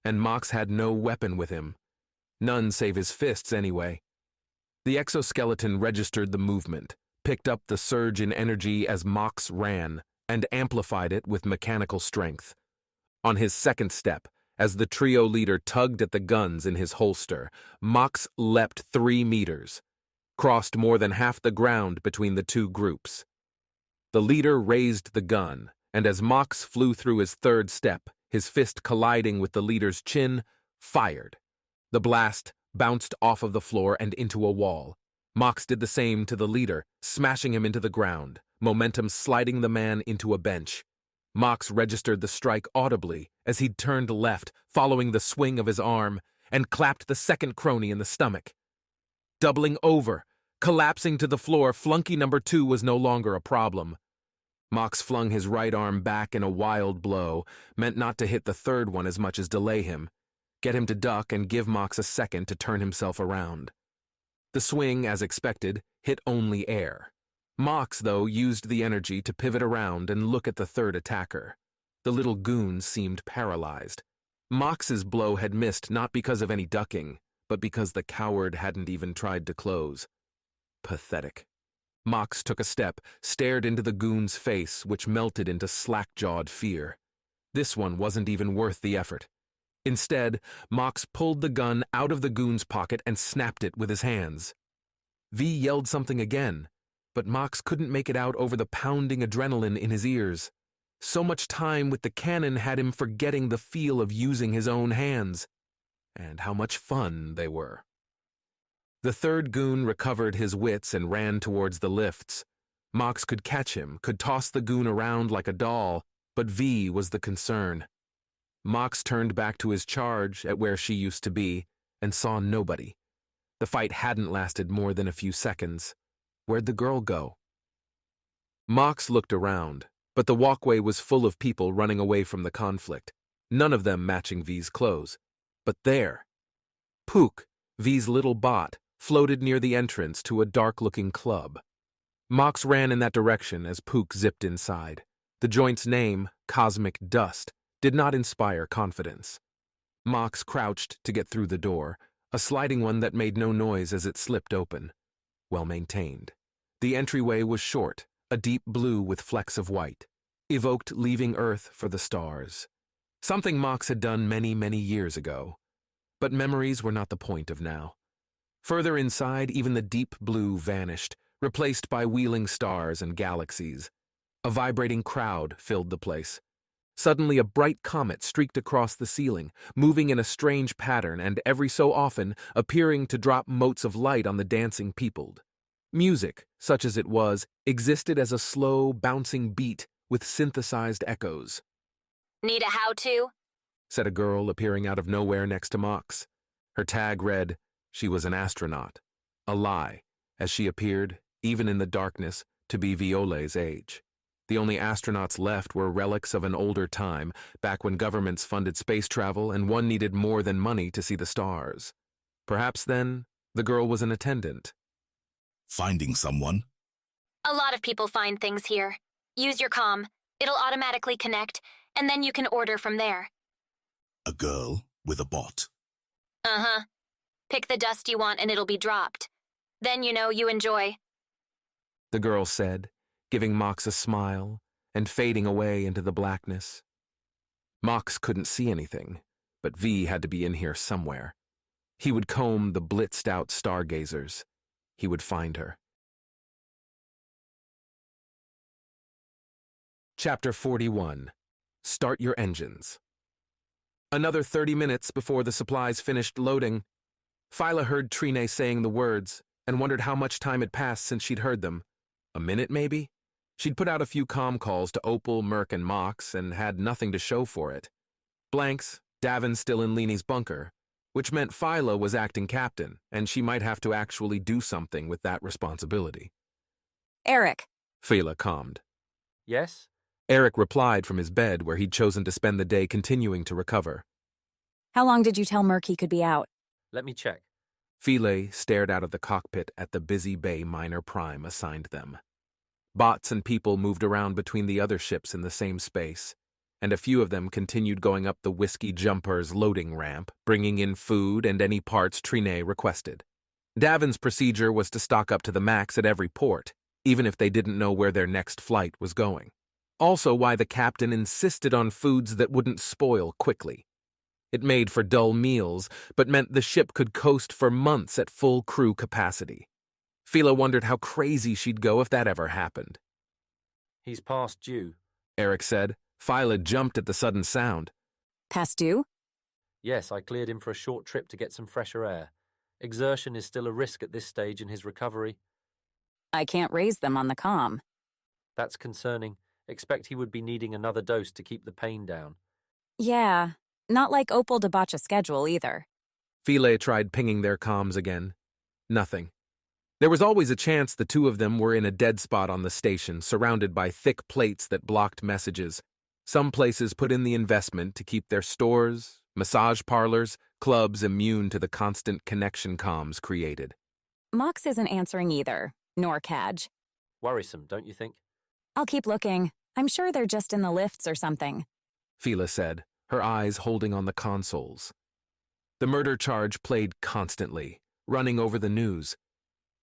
and Mox had no weapon with him. None save his fists, anyway. The exoskeleton registered the movement, picked up the surge in energy as Mox ran, and amplified it with mechanical strength. On his second step, as the trio leader tugged at the guns in his holster, Mox leapt 3 meters, crossed more than half the ground between the two groups. The leader raised the gun, and as Mox flew through his third step, his fist colliding with the leader's chin, fired. The blast bounced off of the floor and into a wall. Mox did the same to the leader, smashing him into the ground, momentum sliding the man into a bench. Mox registered the strike audibly as he turned left, following the swing of his arm, and clapped the second crony in the stomach. Doubling over, collapsing to the floor, flunky number 2 was no longer a problem. Mox flung his right arm back in a wild blow, meant not to hit the third one as much as delay him, get him to duck and give Mox a second to turn himself around. The swing, as expected, hit only air. Mox, though, used the energy to pivot around and look at the third attacker. The little goon seemed paralyzed. Mox's blow had missed not because of any ducking, but because the coward hadn't even tried to close. Pathetic. Mox took a step, stared into the goon's face, which melted into slack-jawed fear. This one wasn't even worth the effort. Instead, Mox pulled the gun out of the goon's pocket and snapped it with his hands. V yelled something again, but Mox couldn't make it out over the pounding adrenaline in his ears. So much time with the cannon had him forgetting the feel of using his own hands, and how much fun they were. The third goon recovered his wits and ran towards the lifts. Mox could catch him, could toss the goon around like a doll, but V was the concern. Mox turned back to his charge at where she used to be and saw nobody. The fight hadn't lasted more than a few seconds. Where'd the girl go? Mox looked around, but the walkway was full of people running away from the conflict, none of them matching V's clothes. But there, Pook, V's little bot, floated near the entrance to a dark-looking club. Mox ran in that direction as Pook zipped inside. The joint's name, Cosmic Dust, did not inspire confidence. Mox crouched to get through the door, a sliding one that made no noise as it slipped open. Well maintained. The entryway was short, a deep blue with flecks of white, evoked leaving Earth for the stars. Something Mox had done many, many years ago. But memories were not the point of now. Further inside, even the deep blue vanished, replaced by wheeling stars and galaxies. A vibrating crowd filled the place. Suddenly a bright comet streaked across the ceiling, moving in a strange pattern and every so often appearing to drop motes of light on the dancing peopled. Music, such as it was, existed as a slow, bouncing beat with synthesized echoes. "Need a how-to?" said a girl appearing out of nowhere next to Mox. Her tag read, she was an astronaut. A lie, as she appeared, even in the darkness, to be Viole's age. The only astronauts left were relics of an older time, back when governments funded space travel and one needed more than money to see the stars. Perhaps then, the girl was an attendant. Finding someone? A lot of people find things here. Use your comm. It'll automatically connect, and then you can order from there. A girl with a bot. Uh-huh. Pick the dust you want and it'll be dropped. Then you know you enjoy. The girl said, giving Mox a smile and fading away into the blackness. Mox couldn't see anything, but V had to be in here somewhere. He would comb the blitzed-out stargazers. He would find her. Chapter 41. Start your engines. Another 30 minutes before the supplies finished loading. Phyla heard Trine saying the words and wondered how much time had passed since she'd heard them. A minute, maybe? She'd put out a few comm calls to Opal, Merc, and Mox and had nothing to show for it. Blanks, Davin still in Leanie's bunker, which meant Phyla was acting captain, and she might have to actually do something with that responsibility. Eric. Phyla calmed. Yes? Eric replied from his bed where he'd chosen to spend the day continuing to recover. How long did you tell Merc he could be out? Let me check. Philae stared out of the cockpit at the busy bay Minor Prime assigned them. Bots and people moved around between the other ships in the same space, and a few of them continued going up the Whiskey Jumper's loading ramp, bringing in food and any parts Trine requested. Davin's procedure was to stock up to the max at every port, even if they didn't know where their next flight was going. Also why the captain insisted on foods that wouldn't spoil quickly. It made for dull meals, but meant the ship could coast for months at full crew capacity. Fila wondered how crazy she'd go if that ever happened. He's past due. Eric said. Fila jumped at the sudden sound. Past due? Yes, I cleared him for a short trip to get some fresher air. Exertion is still a risk at this stage in his recovery. I can't raise them on the comm. That's concerning. Expect he would be needing another dose to keep the pain down. Yeah, not like Opal to botch a schedule either. Philae tried pinging their comms again. Nothing. There was always a chance the two of them were in a dead spot on the station, surrounded by thick plates that blocked messages. Some places put in the investment to keep their stores, massage parlors, clubs immune to the constant connection comms created. Mox isn't answering either, nor Cadge. Worrisome, don't you think? I'll keep looking. I'm sure they're just in the lifts or something. Fila said, her eyes holding on the consoles. The murder charge played constantly, running over the news.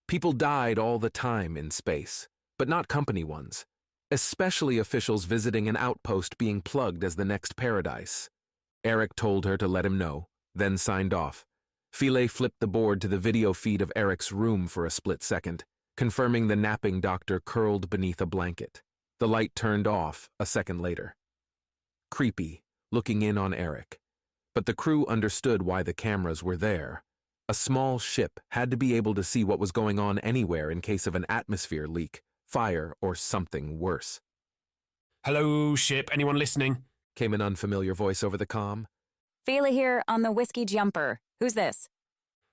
People died all the time in space, but not company ones, especially officials visiting an outpost being plugged as the next paradise. Eric told her to let him know, then signed off. Philae flipped the board to the video feed of Eric's room for a split second, confirming the napping doctor curled beneath a blanket. The light turned off a second later. Creepy, looking in on Eric. But the crew understood why the cameras were there. A small ship had to be able to see what was going on anywhere in case of an atmosphere leak, fire, or something worse. Hello, ship. Anyone listening? Came an unfamiliar voice over the comm. Fila here on the Whiskey Jumper. Who's this?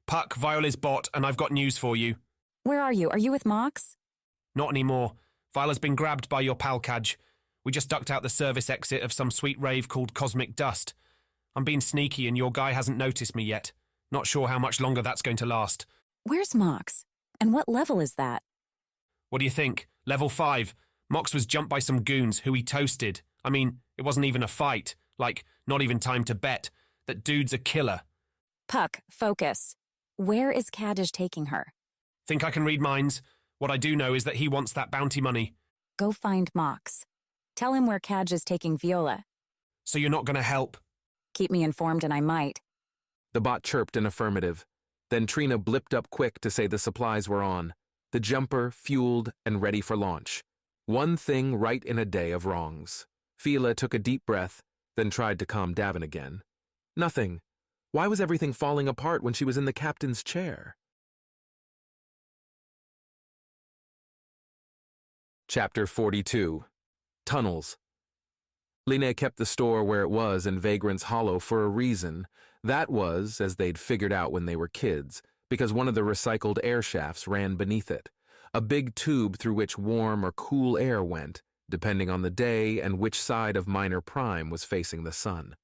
Puck, Viola's bot, and I've got news for you. Where are you? Are you with Mox? Not anymore. Viola's been grabbed by your pal Cadge. We just ducked out the service exit of some sweet rave called Cosmic Dust. I'm being sneaky and your guy hasn't noticed me yet. Not sure how much longer that's going to last. Where's Mox? And what level is that? What do you think? Level 5. Mox was jumped by some goons who he toasted. I mean, it wasn't even a fight. Like, not even time to bet. That dude's a killer. Puck, focus. Where is Cadge taking her? Think I can read minds? What I do know is that he wants that bounty money. Go find Mox. Tell him where Cadge is taking Viola. So you're not going to help? Keep me informed and I might. The bot chirped in affirmative. Then Trina blipped up quick to say the supplies were on. The jumper, fueled, and ready for launch. One thing right in a day of wrongs. Fila took a deep breath, then tried to calm Davin again. Nothing. Why was everything falling apart when she was in the captain's chair? Chapter 42. Tunnels. Line kept the store where it was in Vagrant's Hollow for a reason. That was, as they'd figured out when they were kids, because one of the recycled air shafts ran beneath it. A big tube through which warm or cool air went, depending on the day and which side of Minor Prime was facing the sun.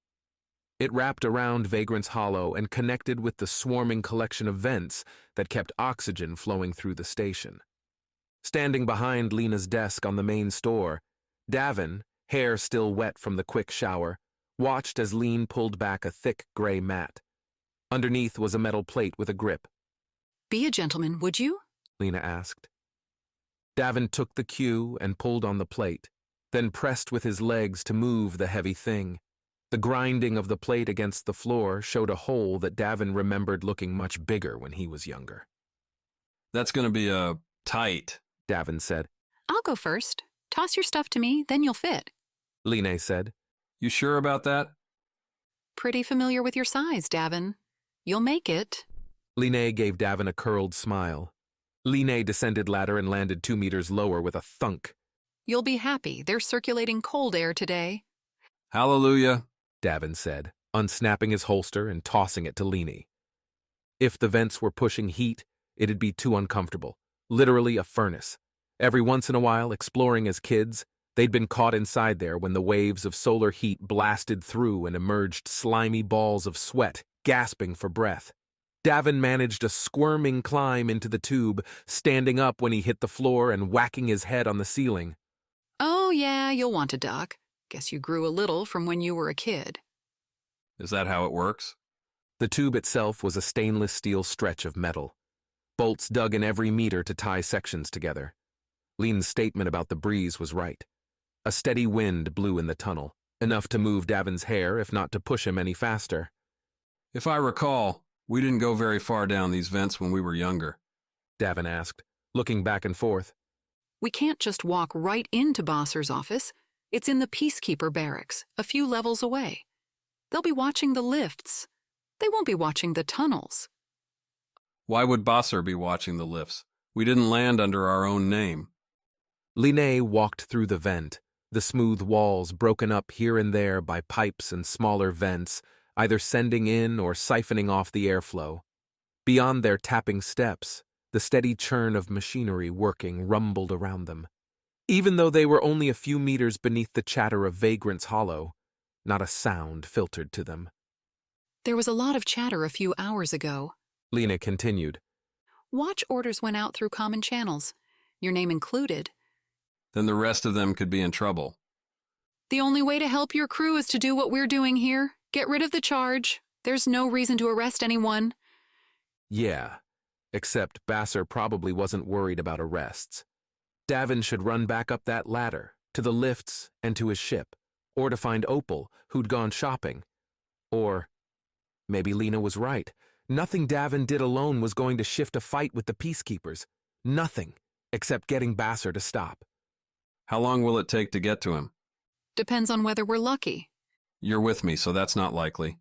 It wrapped around Vagrant's Hollow and connected with the swarming collection of vents that kept oxygen flowing through the station. Standing behind Lena's desk on the main store, Davin, hair still wet from the quick shower, watched as Lean pulled back a thick gray mat. Underneath was a metal plate with a grip. Be a gentleman, would you? Lena asked. Davin took the cue and pulled on the plate, then pressed with his legs to move the heavy thing. The grinding of the plate against the floor showed a hole that Davin remembered looking much bigger when he was younger. That's going to be tight, Davin said. I'll go first. Toss your stuff to me, then you'll fit. Line said. You sure about that? Pretty familiar with your size, Davin. You'll make it. Line gave Davin a curled smile. Line descended ladder and landed 2 meters lower with a thunk. You'll be happy. They're circulating cold air today. Hallelujah, Davin said, unsnapping his holster and tossing it to Line. If the vents were pushing heat, it'd be too uncomfortable. Literally a furnace. Every once in a while, exploring as kids, they'd been caught inside there when the waves of solar heat blasted through and emerged slimy balls of sweat, gasping for breath. Davin managed a squirming climb into the tube, standing up when he hit the floor and whacking his head on the ceiling. Oh, yeah, you'll want to duck. Guess you grew a little from when you were a kid. Is that how it works? The tube itself was a stainless steel stretch of metal. Bolts dug in every meter to tie sections together. Lean's statement about the breeze was right. A steady wind blew in the tunnel, enough to move Davin's hair if not to push him any faster. If I recall, we didn't go very far down these vents when we were younger, Davin asked, looking back and forth. We can't just walk right into Bosser's office. It's in the Peacekeeper barracks, a few levels away. They'll be watching the lifts. They won't be watching the tunnels. Why would Bosser be watching the lifts? We didn't land under our own name. Linné walked through the vent, the smooth walls broken up here and there by pipes and smaller vents, either sending in or siphoning off the airflow. Beyond their tapping steps, the steady churn of machinery working rumbled around them. Even though they were only a few meters beneath the chatter of Vagrant's hollow, not a sound filtered to them. There was a lot of chatter a few hours ago, Lena continued. Watch orders went out through common channels, your name included. Then the rest of them could be in trouble. The only way to help your crew is to do what we're doing here. Get rid of the charge. There's no reason to arrest anyone. Yeah, except Basser probably wasn't worried about arrests. Davin should run back up that ladder, to the lifts and to his ship, or to find Opal, who'd gone shopping. Or maybe Lena was right. Nothing Davin did alone was going to shift a fight with the Peacekeepers. Nothing, except getting Basser to stop. How long will it take to get to him? Depends on whether we're lucky. You're with me, so that's not likely.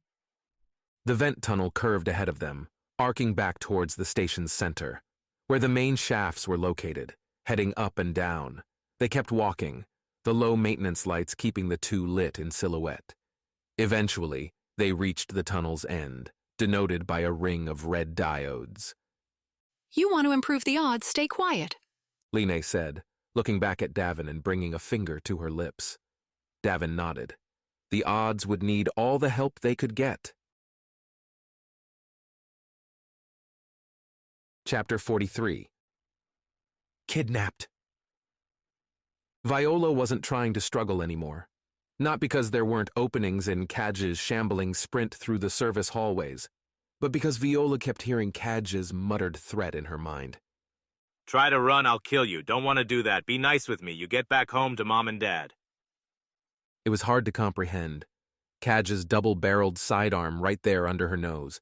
The vent tunnel curved ahead of them, arcing back towards the station's center, where the main shafts were located, heading up and down. They kept walking, the low maintenance lights keeping the two lit in silhouette. Eventually, they reached the tunnel's end, denoted by a ring of red diodes. You want to improve the odds, stay quiet, Linné said, looking back at Davin and bringing a finger to her lips. Davin nodded. The odds would need all the help they could get. Chapter 43. Kidnapped. Viola wasn't trying to struggle anymore. Not because there weren't openings in Cadge's shambling sprint through the service hallways, but because Viola kept hearing Cadge's muttered threat in her mind. Try to run, I'll kill you. Don't want to do that. Be nice with me. You get back home to Mom and Dad. It was hard to comprehend. Cadge's double-barreled sidearm right there under her nose.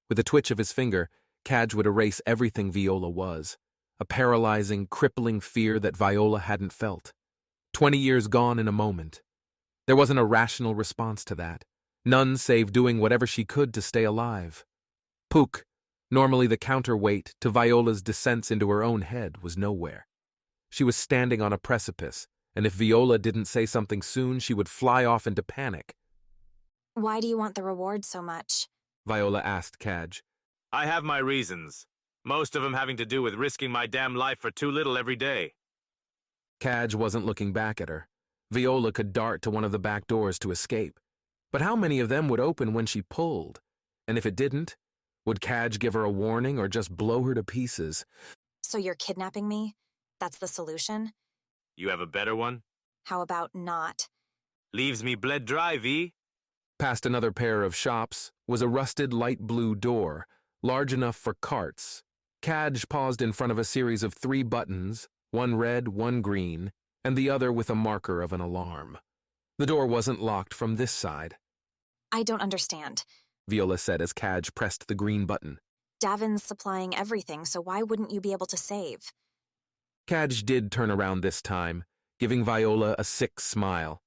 With a twitch of his finger, Cadge would erase everything Viola was, a paralyzing, crippling fear that Viola hadn't felt. 20 years gone in a moment. There wasn't a rational response to that, none save doing whatever she could to stay alive. Pook, normally the counterweight to Viola's descents into her own head, was nowhere. She was standing on a precipice, and if Viola didn't say something soon, she would fly off into panic. Why do you want the reward so much? Viola asked Cadge. I have my reasons. Most of them having to do with risking my damn life for too little every day. Cadge wasn't looking back at her. Viola could dart to one of the back doors to escape. But how many of them would open when she pulled? And if it didn't, would Cadge give her a warning or just blow her to pieces? So you're kidnapping me? That's the solution? You have a better one? How about not? Leaves me bled dry, V. Past another pair of shops was a rusted light blue door, large enough for carts. Cadge paused in front of a series of 3 buttons, one red, one green, and the other with a marker of an alarm. The door wasn't locked from this side. I don't understand, Viola said as Cadge pressed the green button. Davin's supplying everything, so why wouldn't you be able to save? Cadge did turn around this time, giving Viola a sick smile.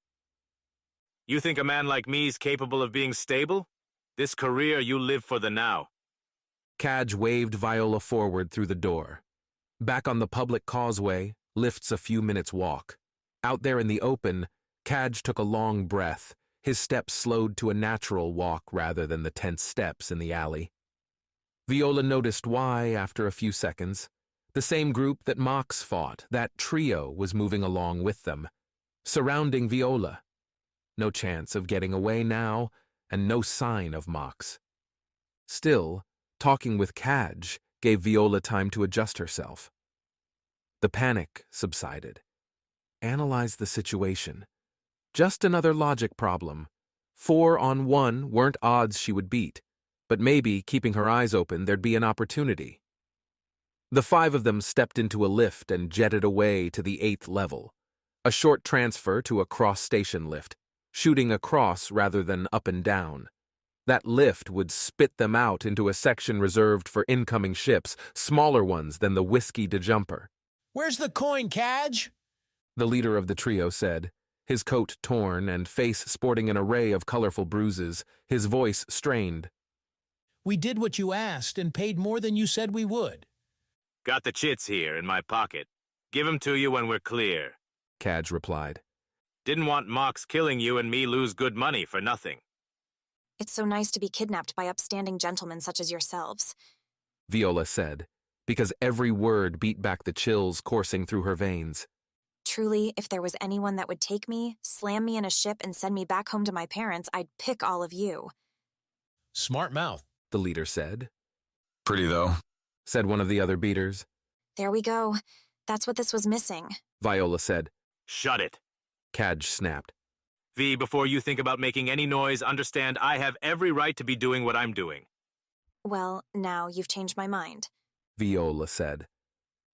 You think a man like me is capable of being stable? This career you live for the now. Cadge waved Viola forward through the door. Back on the public causeway, lifts a few minutes' walk. Out there in the open, Cadge took a long breath, his steps slowed to a natural walk rather than the tense steps in the alley. Viola noticed why after a few seconds. The same group that Mox fought, that trio, was moving along with them, surrounding Viola. No chance of getting away now, and no sign of Mox. Still, talking with Cadge gave Viola time to adjust herself. The panic subsided. Analyze the situation. Just another logic problem. 4 on 1 weren't odds she would beat, but maybe, keeping her eyes open, there'd be an opportunity. The 5 of them stepped into a lift and jetted away to the 8th level. A short transfer to a cross-station lift, shooting across rather than up and down. That lift would spit them out into a section reserved for incoming ships, smaller ones than the Whiskey de Jumper. "Where's the coin, Cadge?" The leader of the trio said, his coat torn and face sporting an array of colorful bruises, his voice strained. "We did what you asked and paid more than you said we would." Got the chits here in my pocket. Give 'em to you when we're clear, Cadge replied. Didn't want Mox killing you and me lose good money for nothing. It's so nice to be kidnapped by upstanding gentlemen such as yourselves, Viola said, because every word beat back the chills coursing through her veins. Truly, if there was anyone that would take me, slam me in a ship, and send me back home to my parents, I'd pick all of you. "Smart mouth," the leader said. "Pretty, though," said one of the other beaters. There we go. That's what this was missing, Viola said. Shut it. Cadge snapped. V, before you think about making any noise, understand I have every right to be doing what I'm doing. Well, now you've changed my mind, Viola said.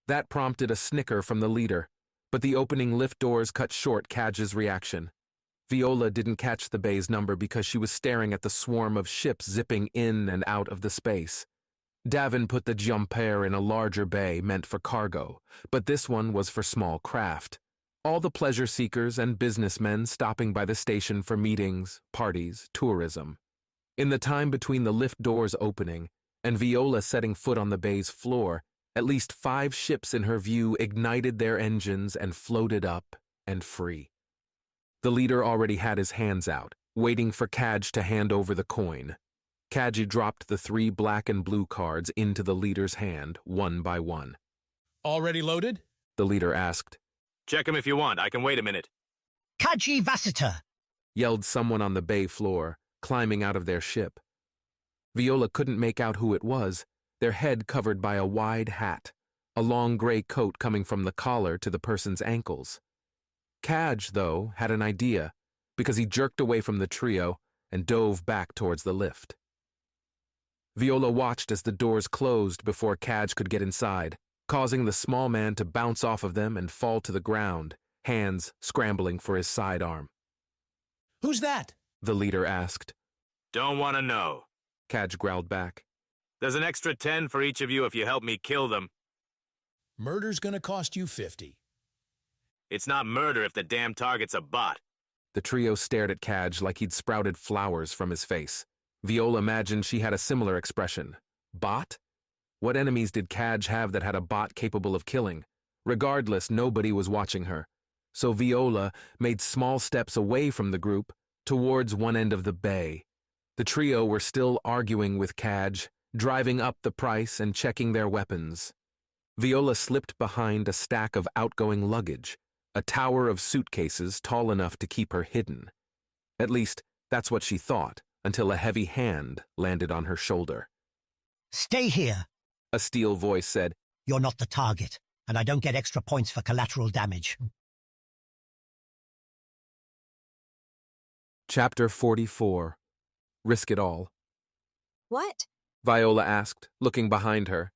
That prompted a snicker from the leader, but the opening lift doors cut short Cadge's reaction. Viola didn't catch the bay's number because she was staring at the swarm of ships zipping in and out of the space. Davin put the Jumper in a larger bay meant for cargo, but this one was for small craft. All the pleasure seekers and businessmen stopping by the station for meetings, parties, tourism. In the time between the lift doors opening and Viola setting foot on the bay's floor, at least 5 ships in her view ignited their engines and floated up and free. The leader already had his hands out, waiting for Cadge to hand over the coin. Cadge dropped the 3 black and blue cards into the leader's hand, one by one. "Already loaded?" the leader asked. Check 'em if you want. I can wait a minute. Kaji Vassiter! Yelled someone on the bay floor, climbing out of their ship. Viola couldn't make out who it was, their head covered by a wide hat, a long gray coat coming from the collar to the person's ankles. Cadge, though, had an idea, because he jerked away from the trio and dove back towards the lift. Viola watched as the doors closed before Cadge could get inside, causing the small man to bounce off of them and fall to the ground, hands scrambling for his sidearm. "Who's that?" the leader asked. Don't want to know, Cadge growled back. There's an extra 10 for each of you if you help me kill them. "Murder's gonna cost you 50. It's not murder if the damn target's a bot. The trio stared at Cadge like he'd sprouted flowers from his face. Viola imagined she had a similar expression. Bot? What enemies did Cadge have that had a bot capable of killing? Regardless, nobody was watching her. So Viola made small steps away from the group, towards one end of the bay. The trio were still arguing with Cadge, driving up the price and checking their weapons. Viola slipped behind a stack of outgoing luggage, a tower of suitcases tall enough to keep her hidden. At least, that's what she thought, until a heavy hand landed on her shoulder. "Stay here," a steel voice said. "You're not the target, and I don't get extra points for collateral damage." Chapter 44. Risk It All. What? Viola asked, looking behind her.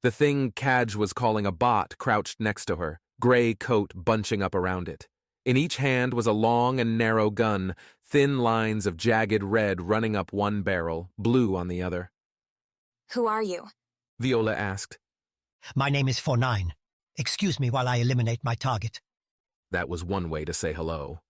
The thing Cadge was calling a bot crouched next to her, gray coat bunching up around it. In each hand was a long and narrow gun, thin lines of jagged red running up one barrel, blue on the other. Who are you? Viola asked. "My name is 49. Excuse me while I eliminate my target." That was one way to say hello.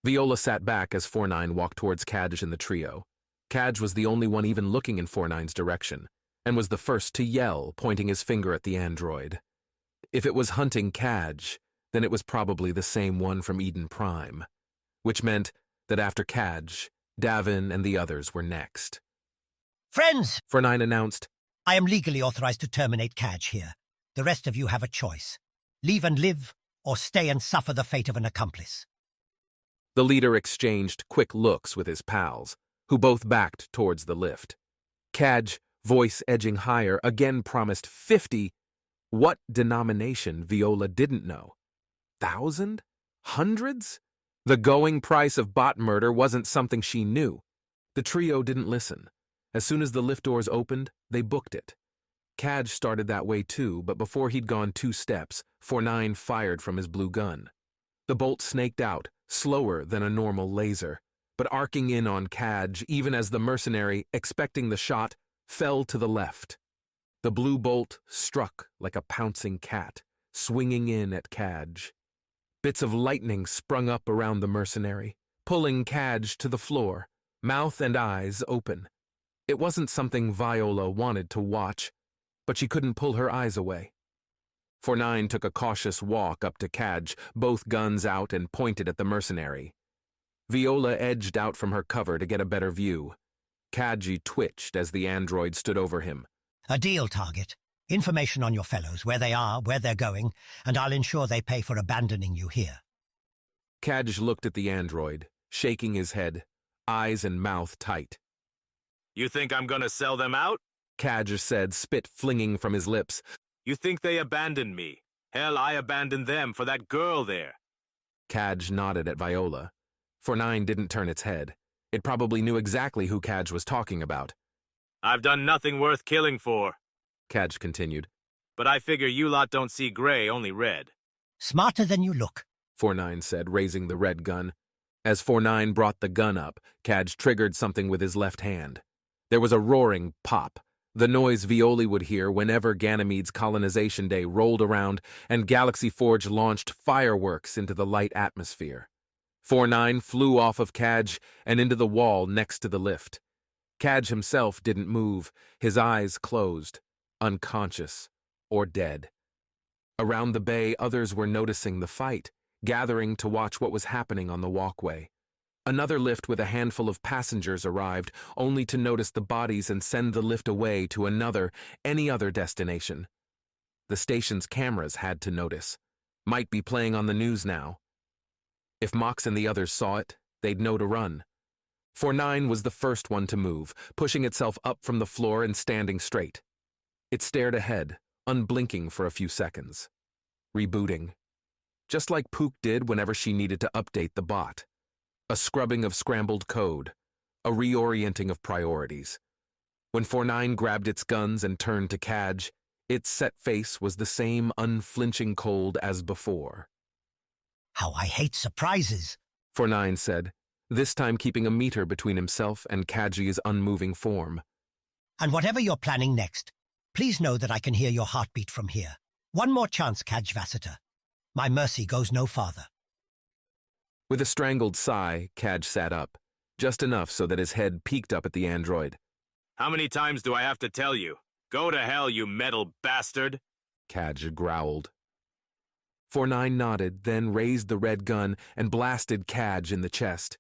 Viola sat back as 49 walked towards Cadge and the trio. Cadge was the only one even looking in 49's direction, and was the first to yell, pointing his finger at the android. If it was hunting Cadge, then it was probably the same one from Eden Prime, which meant that after Cadge, Davin and the others were next. "Friends," 49 announced, "I am legally authorized to terminate Cadge here. The rest of you have a choice. Leave and live, or stay and suffer the fate of an accomplice." The leader exchanged quick looks with his pals, who both backed towards the lift. Cadge, voice edging higher, again promised 50. What denomination Viola didn't know? 1,000? Hundreds? The going price of bot murder wasn't something she knew. The trio didn't listen. As soon as the lift doors opened, they booked it. Cadge started that way too, but before he'd gone 2 steps, 49 fired from his blue gun. The bolt snaked out, slower than a normal laser, but arcing in on Kaj even as the mercenary, expecting the shot, fell to the left. The blue bolt struck like a pouncing cat, swinging in at Kaj. Bits of lightning sprung up around the mercenary, pulling Kaj to the floor, mouth and eyes open. It wasn't something Viola wanted to watch, but she couldn't pull her eyes away. 4-9 took a cautious walk up to Kaj, both guns out and pointed at the mercenary. Viola edged out from her cover to get a better view. Kaj twitched as the android stood over him. A deal target. Information on your fellows, where they are, where they're going, and I'll ensure they pay for abandoning you here. Kaj looked at the android, shaking his head, eyes and mouth tight. You think I'm gonna sell them out? Kaj said, spit flinging from his lips. You think they abandoned me? Hell, I abandoned them for that girl there. Kaj nodded at Viola. 4-9 didn't turn its head. It probably knew exactly who Kaj was talking about. I've done nothing worth killing for, Kaj continued. But I figure you lot don't see gray, only red. Smarter than you look, 4-9 said, raising the red gun. As 4-9 brought the gun up, Kaj triggered something with his left hand. There was a roaring pop, the noise Violi would hear whenever Ganymede's colonization day rolled around and Galaxy Forge launched fireworks into the light atmosphere. 4-9 flew off of Kaj and into the wall next to the lift. Kaj himself didn't move, his eyes closed, unconscious or dead. Around the bay, others were noticing the fight, gathering to watch what was happening on the walkway. Another lift with a handful of passengers arrived, only to notice the bodies and send the lift away to any other destination. The station's cameras had to notice. Might be playing on the news now. If Mox and the others saw it, they'd know to run. 4-9 was the first one to move, pushing itself up from the floor and standing straight. It stared ahead, unblinking for a few seconds. Rebooting. Just like Pook did whenever she needed to update the bot. A scrubbing of scrambled code, a reorienting of priorities. When 4-9 grabbed its guns and turned to Kaj, its set face was the same unflinching cold as before. How I hate surprises, 4-9 said, this time keeping a meter between himself and Kaj's unmoving form. And whatever you're planning next, please know that I can hear your heartbeat from here. One more chance, Kaj Vassiter. My mercy goes no farther. With a strangled sigh, Kaj sat up, just enough so that his head peeked up at the android. How many times do I have to tell you? Go to hell, you metal bastard! Kaj growled. 4-9 nodded, then raised the red gun and blasted Kaj in the chest.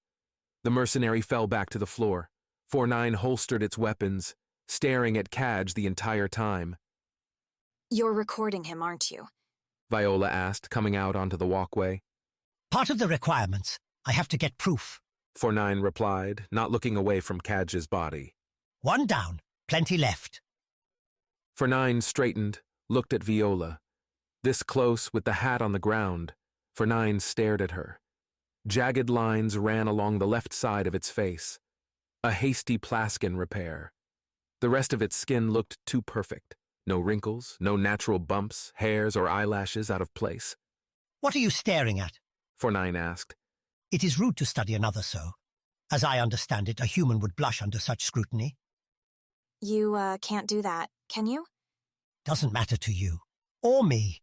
The mercenary fell back to the floor. 4-9 holstered its weapons, staring at Kaj the entire time. You're recording him, aren't you? Viola asked, coming out onto the walkway. Part of the requirements. I have to get proof. 4-9 replied, not looking away from Kaj's body. One down, plenty left. 4-9 straightened, looked at Viola. This close, with the hat on the ground, 4-9 stared at her. Jagged lines ran along the left side of its face. A hasty plaskin repair. The rest of its skin looked too perfect. No wrinkles, no natural bumps, hairs, or eyelashes out of place. What are you staring at? 4-9 asked. It is rude to study another so. As I understand it, a human would blush under such scrutiny. You, can't do that, can you? Doesn't matter to you. Or me.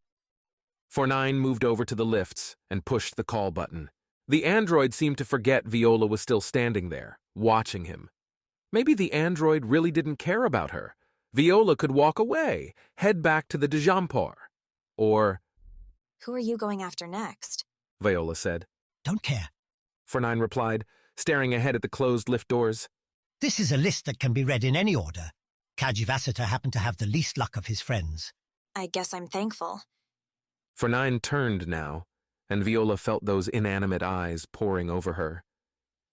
4-9 moved over to the lifts and pushed the call button. The android seemed to forget Viola was still standing there, watching him. Maybe the android really didn't care about her. Viola could walk away, head back to the Djampor. Or... Who are you going after next? Viola said. Don't care. 4-9 replied, staring ahead at the closed lift doors. This is a list that can be read in any order. Kaj Vassiter happened to have the least luck of his friends. I guess I'm thankful. 4-9 turned now, and Viola felt those inanimate eyes poring over her.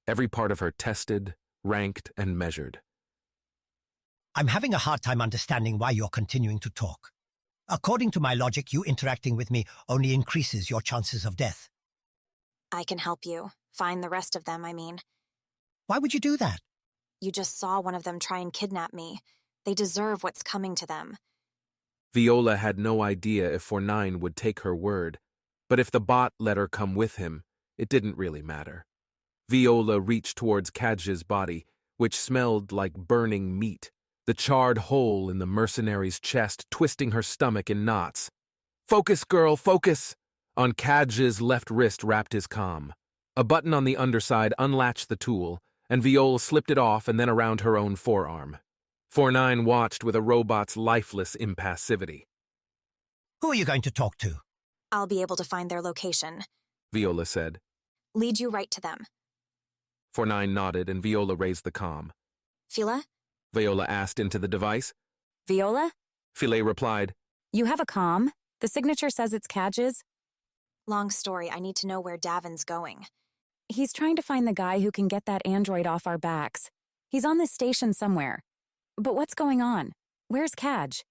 Every part of her tested, ranked, and measured. I'm having a hard time understanding why you're continuing to talk. According to my logic, you interacting with me only increases your chances of death. I can help you. Find the rest of them, I mean. Why would you do that? You just saw one of them try and kidnap me. They deserve what's coming to them. Viola had no idea if 4-9 would take her word. But if the bot let her come with him, it didn't really matter. Viola reached towards Kadja's body, which smelled like burning meat, the charred hole in the mercenary's chest twisting her stomach in knots. "Focus, girl, focus!" On Kadja's left wrist wrapped his comm. A button on the underside unlatched the tool, and Viola slipped it off and then around her own forearm. 4-9 watched with a robot's lifeless impassivity. Who are you going to talk to? I'll be able to find their location. Viola said. Lead you right to them. 4-9 nodded and Viola raised the comm. Fila? Viola asked into the device. Viola? Philae replied. You have a comm? The signature says it's Kadja's? Long story, I need to know where Davin's going. He's trying to find the guy who can get that android off our backs. He's on this station somewhere. But what's going on? Where's Kaj?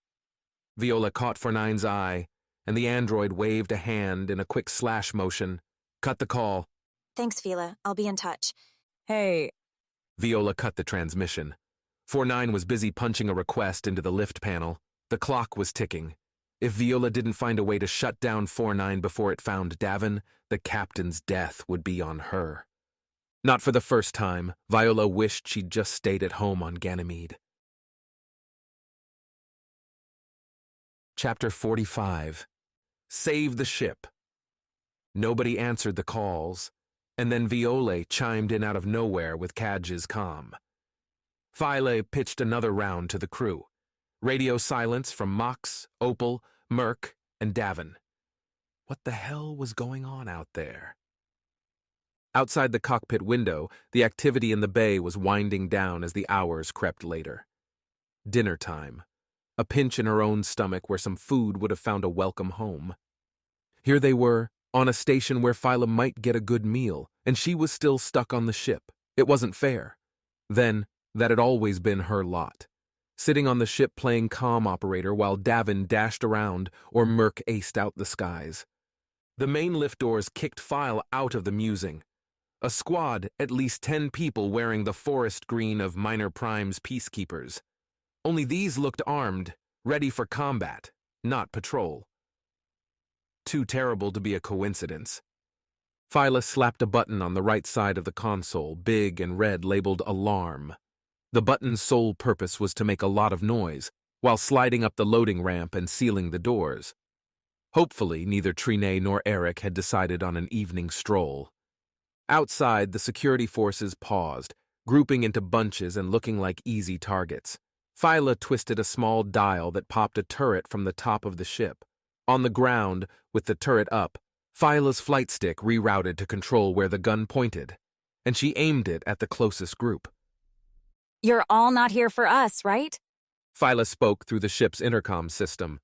Viola caught 4-9's eye, and the android waved a hand in a quick slash motion. Cut the call. Thanks, Fila. I'll be in touch. Hey. Viola cut the transmission. 4-9 was busy punching a request into the lift panel. The clock was ticking. If Viola didn't find a way to shut down 4-9 before it found Davin, the captain's death would be on her. Not for the first time, Viola wished she'd just stayed at home on Ganymede. Chapter 45. Save the ship. Nobody answered the calls, and then Viola chimed in out of nowhere with Kadja's comm. Philae pitched another round to the crew. Radio silence from Mox, Opal, Merc, and Davin. What the hell was going on out there? Outside the cockpit window, the activity in the bay was winding down as the hours crept later. Dinner time. A pinch in her own stomach where some food would have found a welcome home. Here they were, on a station where Philae might get a good meal, and she was still stuck on the ship. It wasn't fair. Then, that had always been her lot. Sitting on the ship playing comm operator while Davin dashed around or Merc aced out the skies. The main lift doors kicked Philae out of the musing. A squad, at least 10 people wearing the forest green of Minor Prime's peacekeepers. Only these looked armed, ready for combat, not patrol. Too terrible to be a coincidence. Philae slapped a button on the right side of the console, big and red, labeled Alarm. The button's sole purpose was to make a lot of noise, while sliding up the loading ramp and sealing the doors. Hopefully, neither Trine nor Eric had decided on an evening stroll. Outside, the security forces paused, grouping into bunches and looking like easy targets. Philae twisted a small dial that popped a turret from the top of the ship. On the ground, with the turret up, Philae's flight stick rerouted to control where the gun pointed, and she aimed it at the closest group. You're all not here for us, right? Philae spoke through the ship's intercom system.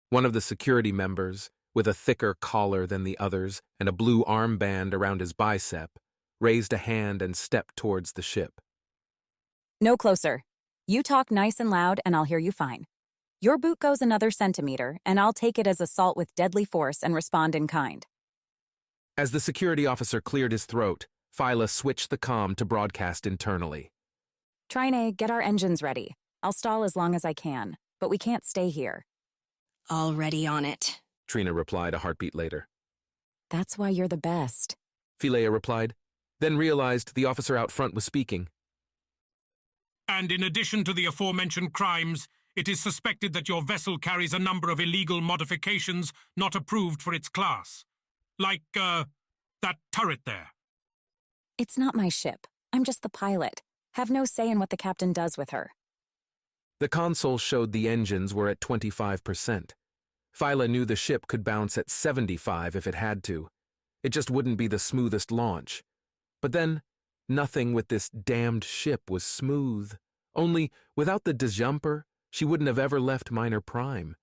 One of the security members, with a thicker collar than the others and a blue armband around his bicep, raised a hand and stepped towards the ship. No closer. You talk nice and loud and I'll hear you fine. Your boot goes another centimeter and I'll take it as assault with deadly force and respond in kind. As the security officer cleared his throat, Philae switched the comm to broadcast internally. Trine, get our engines ready. I'll stall as long as I can, but we can't stay here. Already on it, Trina replied a heartbeat later. That's why you're the best, Philae replied, then realized the officer out front was speaking. And in addition to the aforementioned crimes, it is suspected that your vessel carries a number of illegal modifications not approved for its class. Like, that turret there. It's not my ship. I'm just the pilot. Have no say in what the captain does with her. The console showed the engines were at 25%. Philae knew the ship could bounce at 75 if it had to. It just wouldn't be the smoothest launch. But then, nothing with this damned ship was smooth. Only, without the disjumper, she wouldn't have ever left Minor Prime.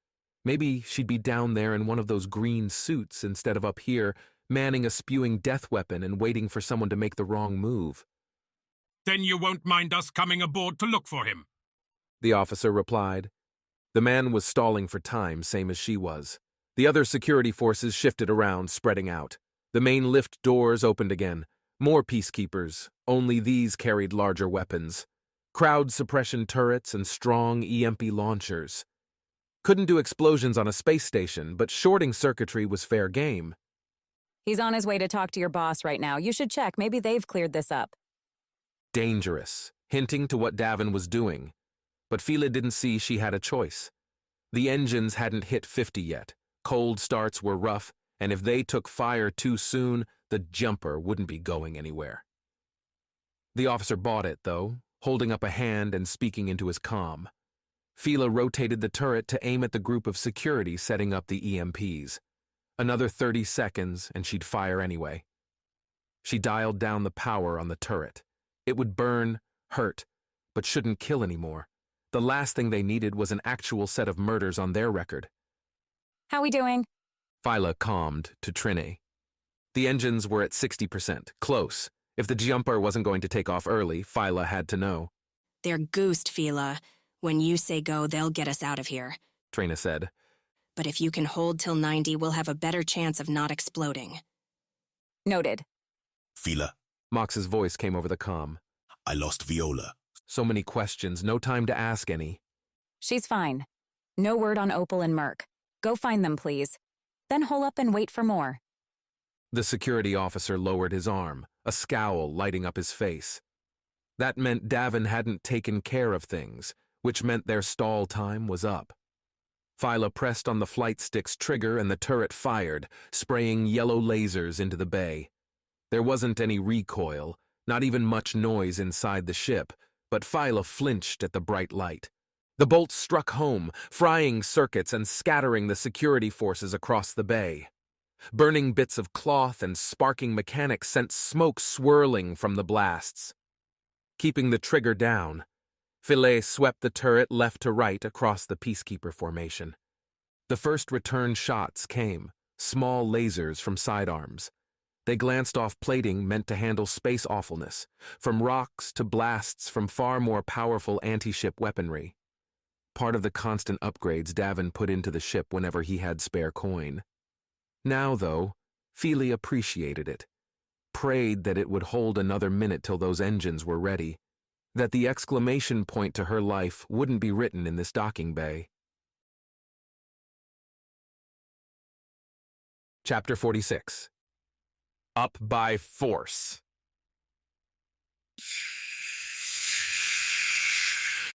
Maybe she'd be down there in one of those green suits instead of up here, manning a spewing death weapon and waiting for someone to make the wrong move. Then you won't mind us coming aboard to look for him, the officer replied. The man was stalling for time, same as she was. The other security forces shifted around, spreading out. The main lift doors opened again. More peacekeepers, only these carried larger weapons. Crowd suppression turrets and strong EMP launchers. Couldn't do explosions on a space station, but shorting circuitry was fair game. He's on his way to talk to your boss right now. You should check. Maybe they've cleared this up. Dangerous, hinting to what Davin was doing. But Fila didn't see she had a choice. The engines hadn't hit 50 yet. Cold starts were rough, and if they took fire too soon, the jumper wouldn't be going anywhere. The officer bought it, though, holding up a hand and speaking into his comm. Fila rotated the turret to aim at the group of security setting up the EMPs. Another 30 seconds, and she'd fire anyway. She dialed down the power on the turret. It would burn, hurt, but shouldn't kill anymore. The last thing they needed was an actual set of murders on their record. How we doing? Fila calmed to Trinne. The engines were at 60%, close. If the jumper wasn't going to take off early, Fila had to know. They're goosed, Fila. When you say go, they'll get us out of here. Trinne said. But if you can hold till 90, we'll have a better chance of not exploding. Noted. Fila. Mox's voice came over the comm. I lost Viola. So many questions, no time to ask any. She's fine. No word on Opal and Merc. Go find them, please. Then hole up and wait for more. The security officer lowered his arm, a scowl lighting up his face. That meant Davin hadn't taken care of things, which meant their stall time was up. Fila pressed on the flight stick's trigger and the turret fired, spraying yellow lasers into the bay. There wasn't any recoil, not even much noise inside the ship, but Fila flinched at the bright light. The bolts struck home, frying circuits and scattering the security forces across the bay. Burning bits of cloth and sparking mechanics sent smoke swirling from the blasts. Keeping the trigger down, Filet swept the turret left to right across the peacekeeper formation. The first return shots came, small lasers from sidearms. They glanced off plating meant to handle space awfulness, from rocks to blasts from far more powerful anti-ship weaponry. Part of the constant upgrades Davin put into the ship whenever he had spare coin. Now, though, Feely appreciated it, prayed that it would hold another minute till those engines were ready, that the exclamation point to her life wouldn't be written in this docking bay. Chapter 46. Up by Force.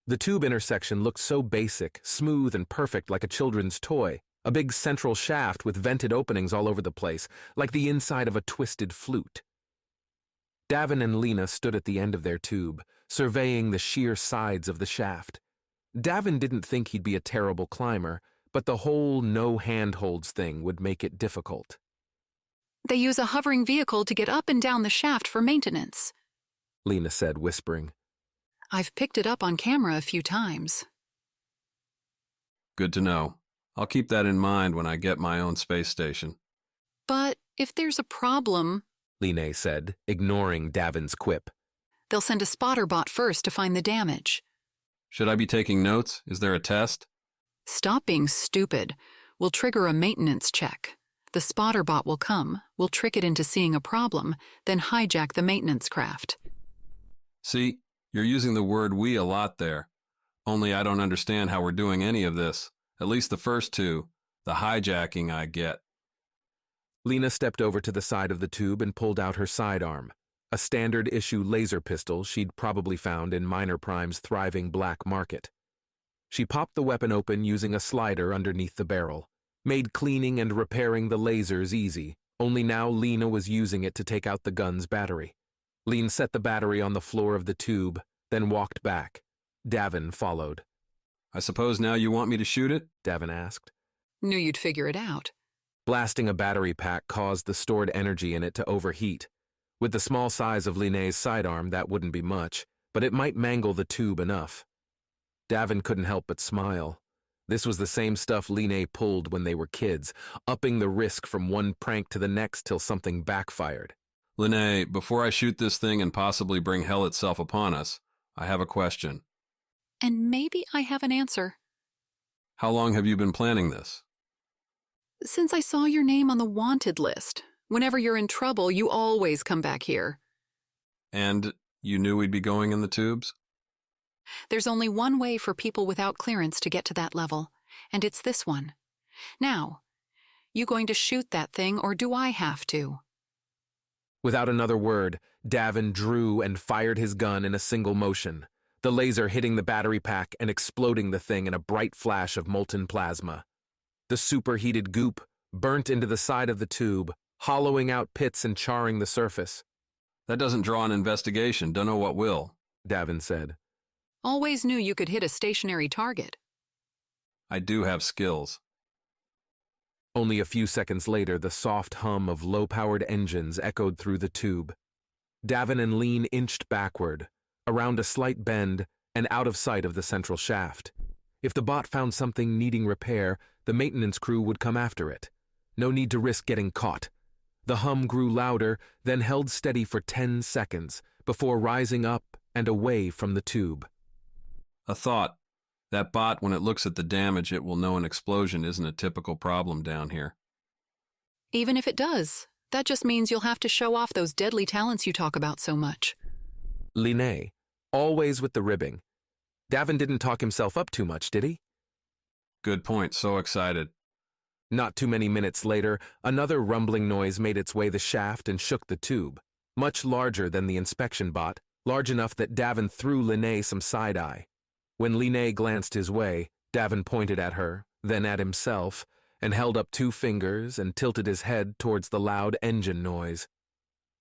The tube intersection looked so basic, smooth and perfect like a children's toy, a big central shaft with vented openings all over the place, like the inside of a twisted flute. Davin and Lena stood at the end of their tube, surveying the sheer sides of the shaft. Davin didn't think he'd be a terrible climber, but the whole no handholds thing would make it difficult. They use a hovering vehicle to get up and down the shaft for maintenance, Lena said, whispering. I've picked it up on camera a few times. Good to know. I'll keep that in mind when I get my own space station. But if there's a problem, Lena said, ignoring Davin's quip, they'll send a spotter bot first to find the damage. Should I be taking notes? Is there a test? Stop being stupid. We'll trigger a maintenance check. The spotter bot will come, we'll trick it into seeing a problem, then hijack the maintenance craft. See, you're using the word we a lot there. Only I don't understand how we're doing any of this. At least the first two. The hijacking I get. Lena stepped over to the side of the tube and pulled out her sidearm, a standard-issue laser pistol she'd probably found in Minor Prime's thriving black market. She popped the weapon open using a slider underneath the barrel, made cleaning and repairing the lasers easy, only now Lena was using it to take out the gun's battery. Lena set the battery on the floor of the tube, then walked back. Davin followed. I suppose now you want me to shoot it? Davin asked. Knew you'd figure it out. Blasting a battery pack caused the stored energy in it to overheat. With the small size of Lene's sidearm, that wouldn't be much, but it might mangle the tube enough. Davin couldn't help but smile. This was the same stuff Lene pulled when they were kids, upping the risk from one prank to the next till something backfired. Lene, before I shoot this thing and possibly bring hell itself upon us, I have a question. And maybe I have an answer. How long have you been planning this? Since I saw your name on the wanted list. Whenever you're in trouble, you always come back here. And you knew we'd be going in the tubes? There's only one way for people without clearance to get to that level, and it's this one. Now, You going to shoot that thing, or do I have to? Without another word, Davin drew and fired his gun in a single motion, the laser hitting the battery pack and exploding the thing in a bright flash of molten plasma. The superheated goop burnt into the side of the tube, hollowing out pits and charring the surface. That doesn't draw an investigation. Don't know what will, Davin said. Always knew you could hit a stationary target. I do have skills. Only a few seconds later, the soft hum of low-powered engines echoed through the tube. Davin and Lean inched backward, around a slight bend, and out of sight of the central shaft. If the bot found something needing repair, the maintenance crew would come after it. No need to risk getting caught. The hum grew louder, then held steady for 10 seconds, before rising up and away from the tube. A thought. That bot, when it looks at the damage, it will know an explosion isn't a typical problem down here. Even if it does, that just means you'll have to show off those deadly talents you talk about so much. Linné, always with the ribbing. Davin didn't talk himself up too much, did he? Good point, so excited. Not too many minutes later, another rumbling noise made its way the shaft and shook the tube. Much larger than the inspection bot, large enough that Davin threw Linné some side-eye. When Linné glanced his way, Davin pointed at her, then at himself, and held up 2 fingers and tilted his head towards the loud engine noise.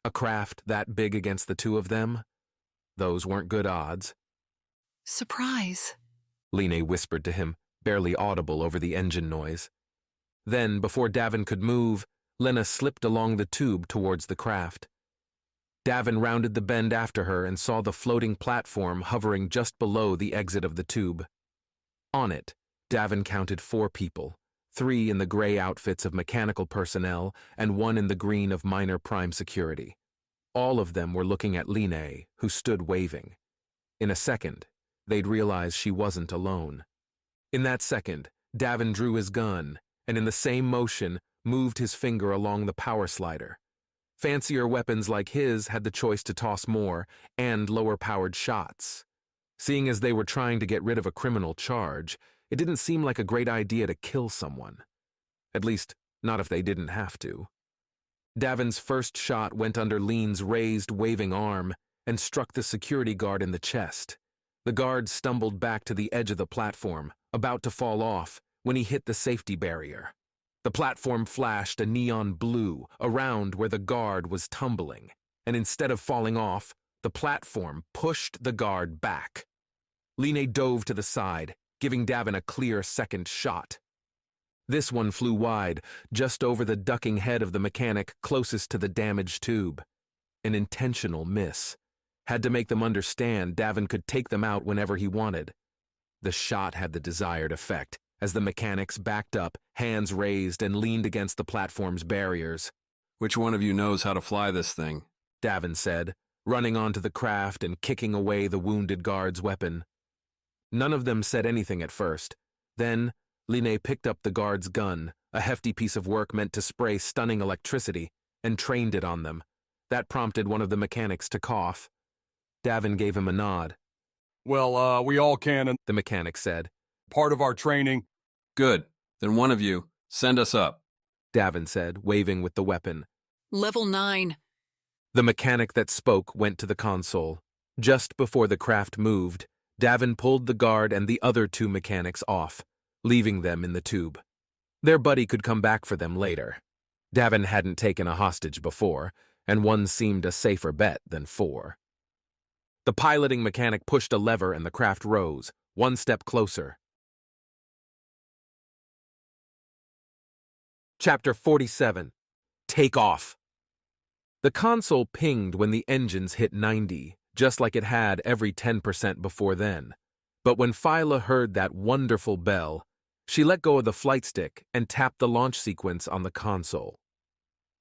A craft that big against the two of them? Those weren't good odds. Surprise, Linné whispered to him, barely audible over the engine noise. Then, before Davin could move, Lena slipped along the tube towards the craft. Davin rounded the bend after her and saw the floating platform hovering just below the exit of the tube. On it, Davin counted 4 people, 3 in the gray outfits of mechanical personnel and 1 in the green of minor prime security. All of them were looking at Linné, who stood waving. In a second, they'd realize she wasn't alone. In that second, Davin drew his gun and in the same motion moved his finger along the power slider. Fancier weapons like his had the choice to toss more and lower-powered shots. Seeing as they were trying to get rid of a criminal charge, it didn't seem like a great idea to kill someone. At least, not if they didn't have to. Davin's first shot went under Lean's raised, waving arm and struck the security guard in the chest. The guard stumbled back to the edge of the platform, about to fall off, when he hit the safety barrier. The platform flashed a neon blue around where the guard was tumbling, and instead of falling off, the platform pushed the guard back. Linné dove to the side, giving Davin a clear second shot. This one flew wide, just over the ducking head of the mechanic closest to the damaged tube. An intentional miss. Had to make them understand Davin could take them out whenever he wanted. The shot had the desired effect, as the mechanics backed up, hands raised, and leaned against the platform's barriers. Which one of you knows how to fly this thing? Davin said, running onto the craft and kicking away the wounded guard's weapon. None of them said anything at first. Then, Linné picked up the guard's gun, a hefty piece of work meant to spray stunning electricity, and trained it on them. That prompted one of the mechanics to cough. Davin gave him a nod. Well, we all can, the mechanic said. Part of our training. Good. Then one of you, send us up, Davin said, waving with the weapon. Level 9. The mechanic that spoke went to the console. Just before the craft moved, Davin pulled the guard and the other 2 mechanics off, leaving them in the tube. Their buddy could come back for them later. Davin hadn't taken a hostage before, and 1 seemed a safer bet than 4. The piloting mechanic pushed a lever and the craft rose, 1 step closer. Chapter 47. Take off. The console pinged when the engines hit 90, just like it had every 10% before then. But when Phyla heard that wonderful bell, she let go of the flight stick and tapped the launch sequence on the console.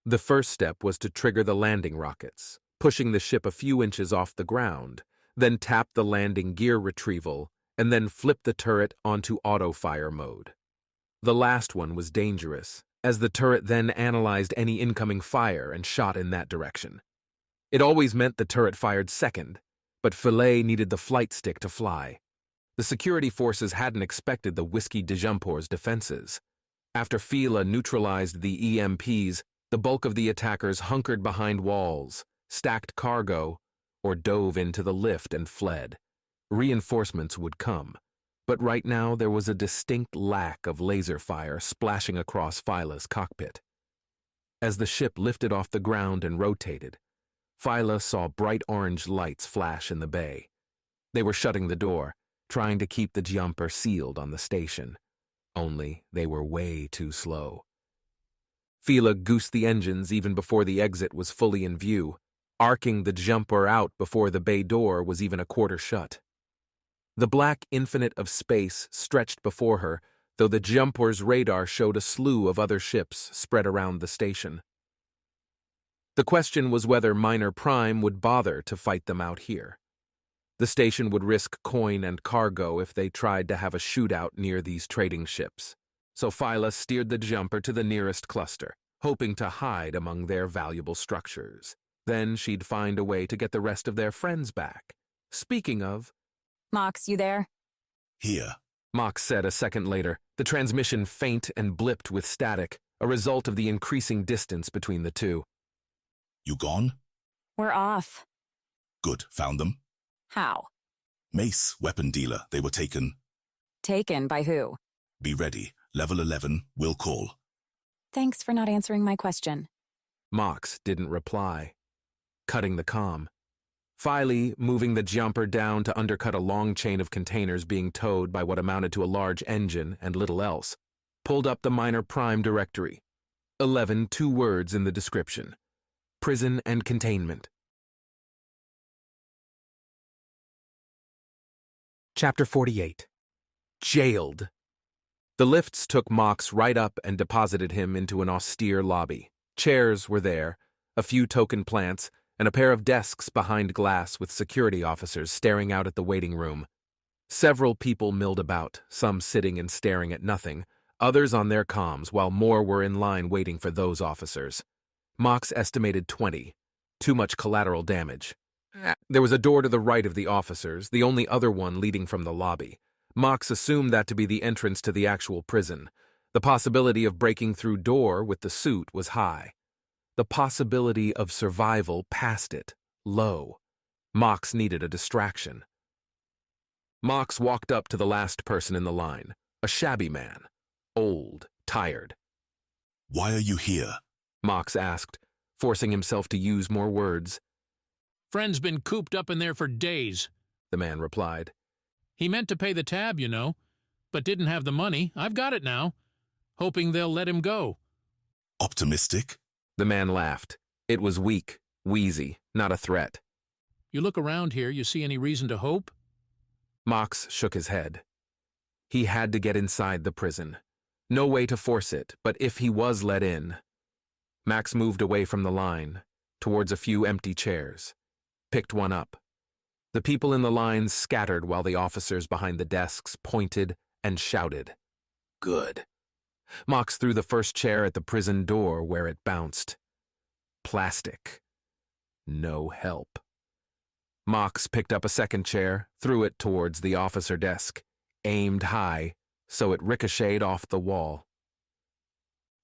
The first step was to trigger the landing rockets, pushing the ship a few inches off the ground, then tap the landing gear retrieval, and then flip the turret onto auto-fire mode. The last one was dangerous, as the turret then analyzed any incoming fire and shot in that direction. It always meant the turret fired second, but Filet needed the flight stick to fly. The security forces hadn't expected the Whiskey de Jumport's defenses. After Fila neutralized the EMPs, the bulk of the attackers hunkered behind walls, stacked cargo, or dove into the lift and fled. Reinforcements would come, but right now there was a distinct lack of laser fire splashing across Fila's cockpit. As the ship lifted off the ground and rotated, Fila saw bright orange lights flash in the bay. They were shutting the door, trying to keep the jumper sealed on the station. Only they were way too slow. Fila goosed the engines even before the exit was fully in view, arcing the jumper out before the bay door was even a quarter shut. The black infinite of space stretched before her, though the jumper's radar showed a slew of other ships spread around the station. The question was whether Minor Prime would bother to fight them out here. The station would risk coin and cargo if they tried to have a shootout near these trading ships, so Fila steered the jumper to the nearest cluster, hoping to hide among their valuable structures. Then she'd find a way to get the rest of their friends back. Speaking of... Mox, you there? Here. Mox said a second later, the transmission faint and blipped with static, a result of the increasing distance between the two. You gone? We're off. Good. Found them? How? Mace, weapon dealer. They were taken. Taken by who? Be ready. Level 11, we'll call. Thanks for not answering my question. Mox didn't reply, cutting the comm. Filey, moving the jumper down to undercut a long chain of containers being towed by what amounted to a large engine and little else, pulled up the Minor Prime directory. 11 2 words in the description. Prison and containment. Chapter 48. Jailed. The lifts took Mox right up and deposited him into an austere lobby. Chairs were there, a few token plants, and a pair of desks behind glass with security officers staring out at the waiting room. Several people milled about, some sitting and staring at nothing, others on their comms, while more were in line waiting for those officers. Mox estimated 20. Too much collateral damage. There was a door to the right of the officers, the only other one leading from the lobby. Mox assumed that to be the entrance to the actual prison. The possibility of breaking through door with the suit was high. The possibility of survival past it, low. Mox needed a distraction. Mox walked up to the last person in the line, a shabby man, old, tired. Why are you here? Mox asked, forcing himself to use more words. Friend's been cooped up in there for days, the man replied. He meant to pay the tab, you know, but didn't have the money. I've got it now. Hoping they'll let him go. Optimistic? The man laughed. It was weak, wheezy, not a threat. You look around here, you see any reason to hope? Mox shook his head. He had to get inside the prison. No way to force it, but if he was let in... Max moved away from the line, towards a few empty chairs. Picked one up. The people in the lines scattered while the officers behind the desks pointed and shouted. Good. Mox threw the first chair at the prison door where it bounced. Plastic. No help. Mox picked up a second chair, threw it towards the officer desk, aimed high, so it ricocheted off the wall.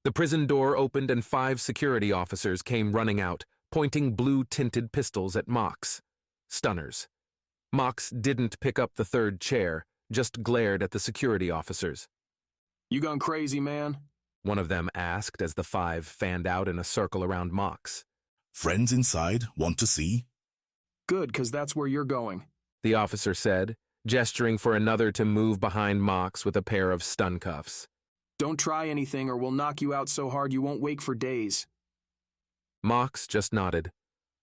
The prison door opened and 5 security officers came running out, pointing blue-tinted pistols at Mox. Stunners. Mox didn't pick up the third chair, just glared at the security officers. You gone crazy, man? One of them asked as the 5 fanned out in a circle around Mox. Friends inside want to see? Good, 'cause that's where you're going, the officer said, gesturing for another to move behind Mox with a pair of stun cuffs. Don't try anything or we'll knock you out so hard you won't wake for days. Mox just nodded.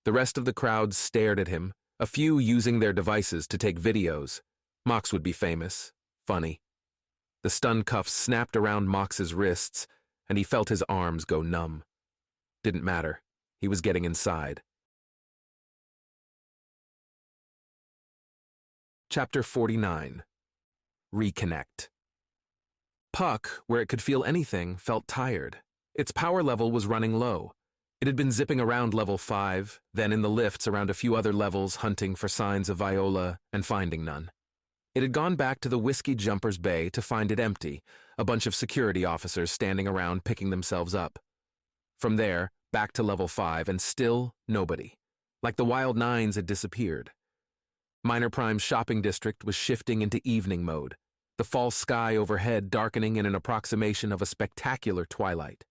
The rest of the crowd stared at him, a few using their devices to take videos. Mox would be famous, funny. The stun cuffs snapped around Mox's wrists, and he felt his arms go numb. Didn't matter. He was getting inside. Chapter 49. Reconnect. Puck, where it could feel anything, felt tired. Its power level was running low. It had been zipping around level 5, then in the lifts around a few other levels hunting for signs of Viola and finding none. It had gone back to the Whiskey Jumper's Bay to find it empty, a bunch of security officers standing around picking themselves up. From there, back to level 5, and still nobody. Like the Wild Nines had disappeared. Minor Prime's shopping district was shifting into evening mode, the false sky overhead darkening in an approximation of a spectacular twilight.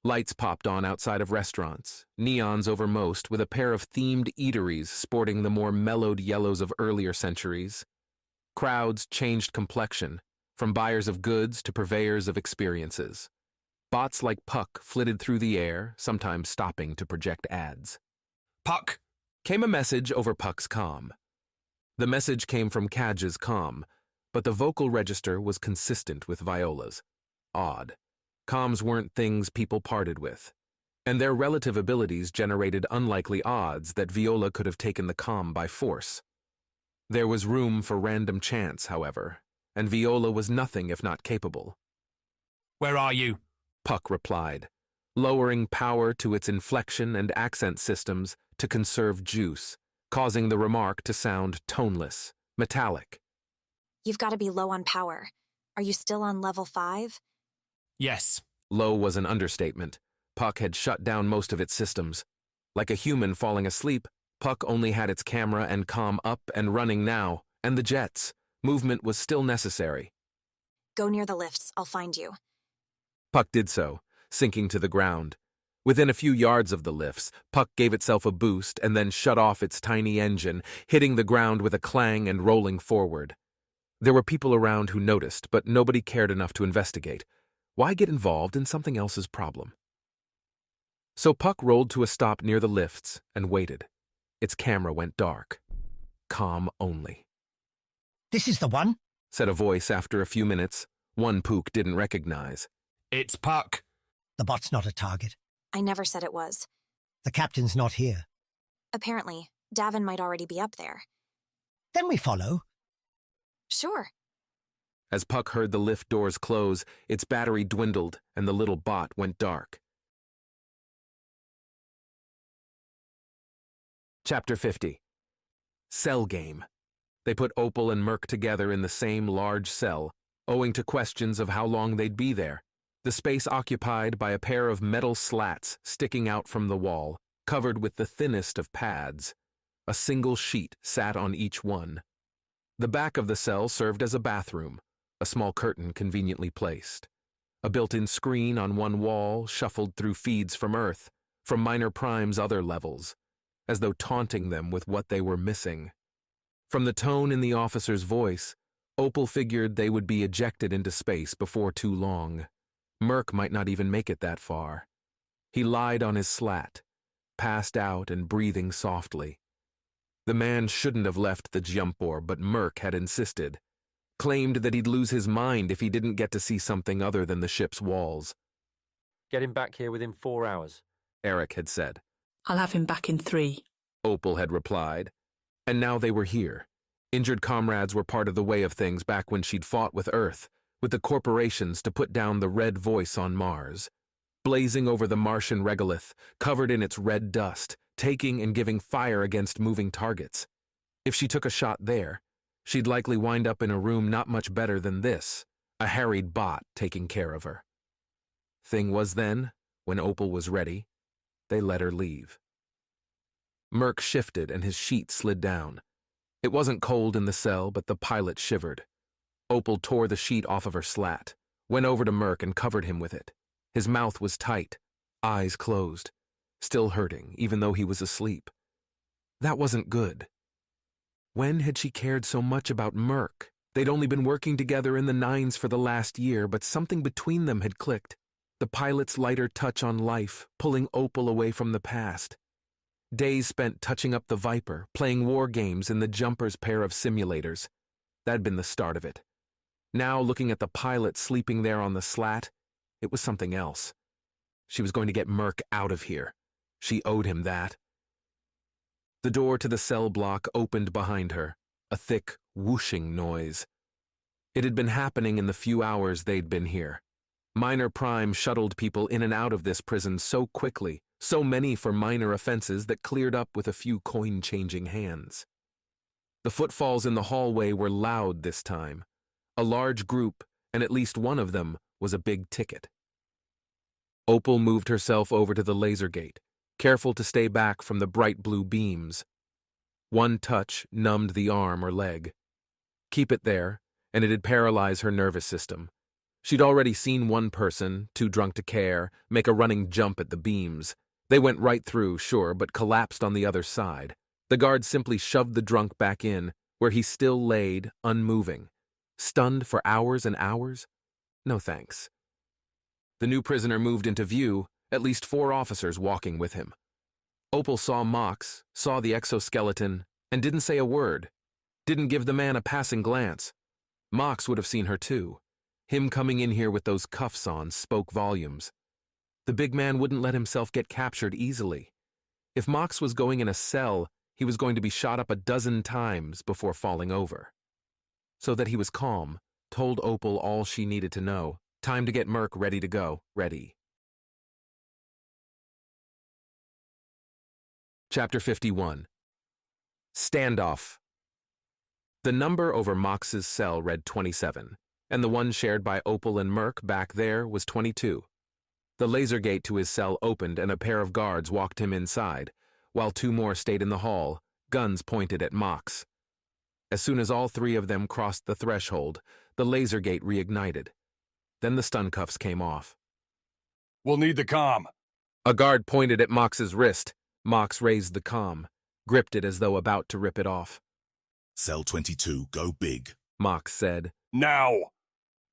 Lights popped on outside of restaurants, neons over most, with a pair of themed eateries sporting the more mellowed yellows of earlier centuries. Crowds changed complexion, from buyers of goods to purveyors of experiences. Bots like Puck flitted through the air, sometimes stopping to project ads. Puck! Came a message over Puck's comm. The message came from Cadge's comm, but the vocal register was consistent with Viola's. Odd. Comms weren't things people parted with, and their relative abilities generated unlikely odds that Viola could have taken the comm by force. There was room for random chance, however, and Viola was nothing if not capable. Where are you? Puck replied, lowering power to its inflection and accent systems to conserve juice, causing the remark to sound toneless, metallic. You've got to be low on power. Are you still on level 5? Yes. Low was an understatement. Puck had shut down most of its systems. Like a human falling asleep, Puck only had its camera and comm up and running now, and the jets. Movement was still necessary. Go near the lifts. I'll find you. Puck did so, sinking to the ground. Within a few yards of the lifts, Puck gave itself a boost and then shut off its tiny engine, hitting the ground with a clang and rolling forward. There were people around who noticed, but nobody cared enough to investigate. Why get involved in something else's problem? So Puck rolled to a stop near the lifts and waited. Its camera went dark. Comm only. This is the one? Said a voice after a few minutes, one Pook didn't recognize. It's Puck. The bot's not a target. I never said it was. The captain's not here. Apparently, Davin might already be up there. Then we follow. Sure. As Puck heard the lift doors close, its battery dwindled and the little bot went dark. Chapter 50. Cell Game. They put Opal and Merc together in the same large cell, owing to questions of how long they'd be there. The space occupied by a pair of metal slats sticking out from the wall, covered with the thinnest of pads. A single sheet sat on each one. The back of the cell served as a bathroom, a small curtain conveniently placed. A built-in screen on one wall shuffled through feeds from Earth, from Minor Prime's other levels, as though taunting them with what they were missing. From the tone in the officer's voice, Opal figured they would be ejected into space before too long. Merc might not even make it that far. He lied on his slat, passed out and breathing softly. The man shouldn't have left the Jumpor, but Merc had insisted. Claimed that he'd lose his mind if he didn't get to see something other than the ship's walls. Get him back here within 4 hours, Eric had said. I'll have him back in 3. Opal had replied. And now they were here. Injured comrades were part of the way of things back when she'd fought with Earth, with the corporations to put down the red voice on Mars. Blazing over the Martian regolith, covered in its red dust, taking and giving fire against moving targets. If she took a shot there, she'd likely wind up in a room not much better than this, a harried bot taking care of her. Thing was then, when Opal was ready, they let her leave. Merc shifted and his sheet slid down. It wasn't cold in the cell, but the pilot shivered. Opal tore the sheet off of her slat, went over to Merc and covered him with it. His mouth was tight, eyes closed, still hurting, even though he was asleep. That wasn't good. When had she cared so much about Merc? They'd only been working together in the 9s for the last year, but something between them had clicked. The pilot's lighter touch on life, pulling Opal away from the past. Days spent touching up the Viper, playing war games in the Jumper's pair of simulators. That'd been the start of it. Now, looking at the pilot sleeping there on the slat, it was something else. She was going to get Merc out of here. She owed him that. The door to the cell block opened behind her, a thick, whooshing noise. It had been happening in the few hours they'd been here. Minor Prime shuttled people in and out of this prison so quickly, so many for minor offenses that cleared up with a few coin-changing hands. The footfalls in the hallway were loud this time. A large group, and at least one of them was a big ticket. Opal moved herself over to the laser gate, careful to stay back from the bright blue beams. One touch numbed the arm or leg. Keep it there, and it'd paralyze her nervous system. She'd already seen one person, too drunk to care, make a running jump at the beams. They went right through, sure, but collapsed on the other side. The guard simply shoved the drunk back in, where he still laid, unmoving. Stunned for hours and hours? No thanks. The new prisoner moved into view, at least 4 officers walking with him. Opal saw Mox, saw the exoskeleton, and didn't say a word. Didn't give the man a passing glance. Mox would have seen her too. Him coming in here with those cuffs on spoke volumes. The big man wouldn't let himself get captured easily. If Mox was going in a cell, he was going to be shot up a dozen times before falling over. So that he was calm, told Opal all she needed to know. Time to get Merc ready to go. Ready. Chapter 51. Standoff. The number over Mox's cell read 27, and the one shared by Opal and Merc back there was 22. The laser gate to his cell opened and a pair of guards walked him inside, while 2 more stayed in the hall, guns pointed at Mox. As soon as all 3 of them crossed the threshold, the laser gate reignited. Then the stun cuffs came off. We'll need the comm. A guard pointed at Mox's wrist. Mox raised the comm, gripped it as though about to rip it off. Cell 22, go big, Mox said. Now!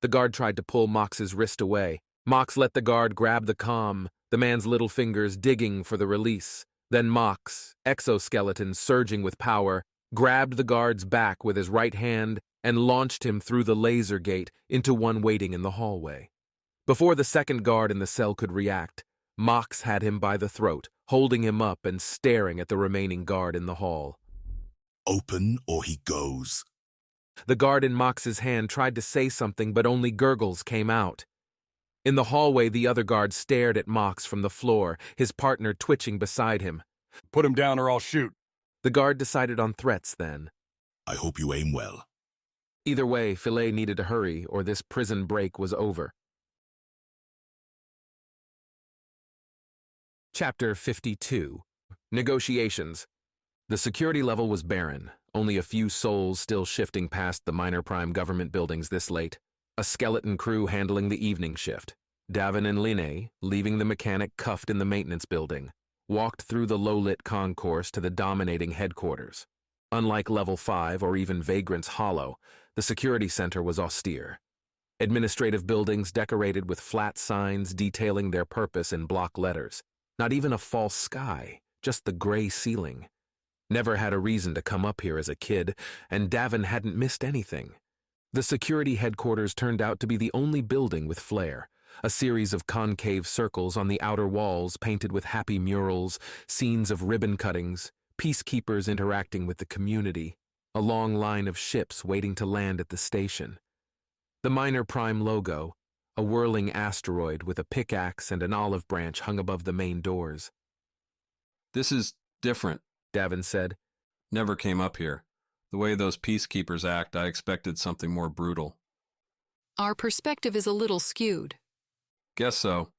The guard tried to pull Mox's wrist away. Mox let the guard grab the comm, the man's little fingers digging for the release. Then Mox, exoskeleton surging with power, grabbed the guard's back with his right hand and launched him through the laser gate into one waiting in the hallway. Before the second guard in the cell could react, Mox had him by the throat, holding him up and staring at the remaining guard in the hall. Open or he goes. The guard in Mox's hand tried to say something, but only gurgles came out. In the hallway, the other guard stared at Mox from the floor, his partner twitching beside him. Put him down or I'll shoot. The guard decided on threats then. I hope you aim well. Either way, Filet needed to hurry, or this prison break was over. Chapter 52. Negotiations. The security level was barren, only a few souls still shifting past the minor prime government buildings this late. A skeleton crew handling the evening shift. Davin and Linné, leaving the mechanic cuffed in the maintenance building, walked through the low-lit concourse to the dominating headquarters. Unlike Level 5 or even Vagrant's Hollow, the security center was austere. Administrative buildings decorated with flat signs detailing their purpose in block letters. Not even a false sky, just the gray ceiling. Never had a reason to come up here as a kid, and Davin hadn't missed anything. The security headquarters turned out to be the only building with flair. A series of concave circles on the outer walls painted with happy murals, scenes of ribbon cuttings, peacekeepers interacting with the community, a long line of ships waiting to land at the station. The minor prime logo, a whirling asteroid with a pickaxe and an olive branch hung above the main doors. This is different, Davin said. Never came up here. The way those peacekeepers act, I expected something more brutal. Our perspective is a little skewed. Guess so.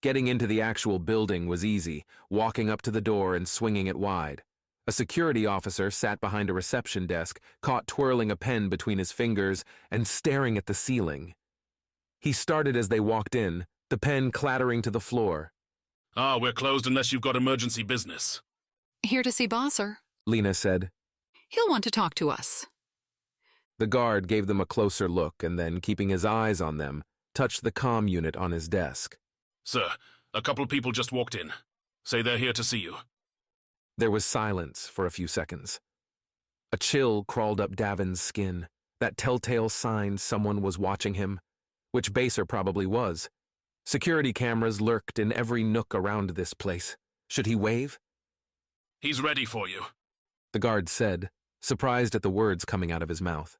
Getting into the actual building was easy, walking up to the door and swinging it wide. A security officer sat behind a reception desk, caught twirling a pen between his fingers and staring at the ceiling. He started as they walked in, the pen clattering to the floor. We're closed unless you've got emergency business. Here to see Bosser, Lena said. He'll want to talk to us. The guard gave them a closer look and then, keeping his eyes on them, touched the comm unit on his desk. Sir, a couple people just walked in. Say they're here to see you. There was silence for a few seconds. A chill crawled up Davin's skin, that telltale sign someone was watching him, which Baser probably was. Security cameras lurked in every nook around this place. Should he wave? He's ready for you, the guard said, surprised at the words coming out of his mouth.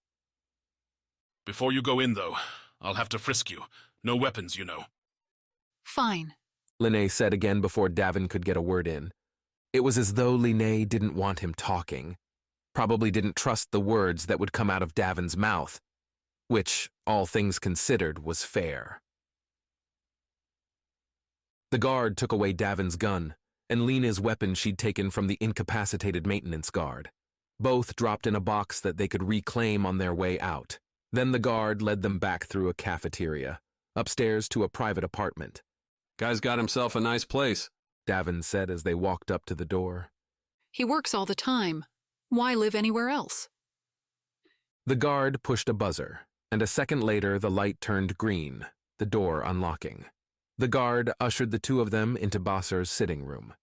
Before you go in, though, I'll have to frisk you. No weapons, you know. Fine, Linné said again before Davin could get a word in. It was as though Linné didn't want him talking. Probably didn't trust the words that would come out of Davin's mouth, which, all things considered, was fair. The guard took away Davin's gun and Lena's weapon she'd taken from the incapacitated maintenance guard. Both dropped in a box that they could reclaim on their way out. Then the guard led them back through a cafeteria, upstairs to a private apartment. Guy's got himself a nice place, Davin said as they walked up to the door. He works all the time. Why live anywhere else? The guard pushed a buzzer, and a second later the light turned green, the door unlocking. The guard ushered the two of them into Basar's sitting room.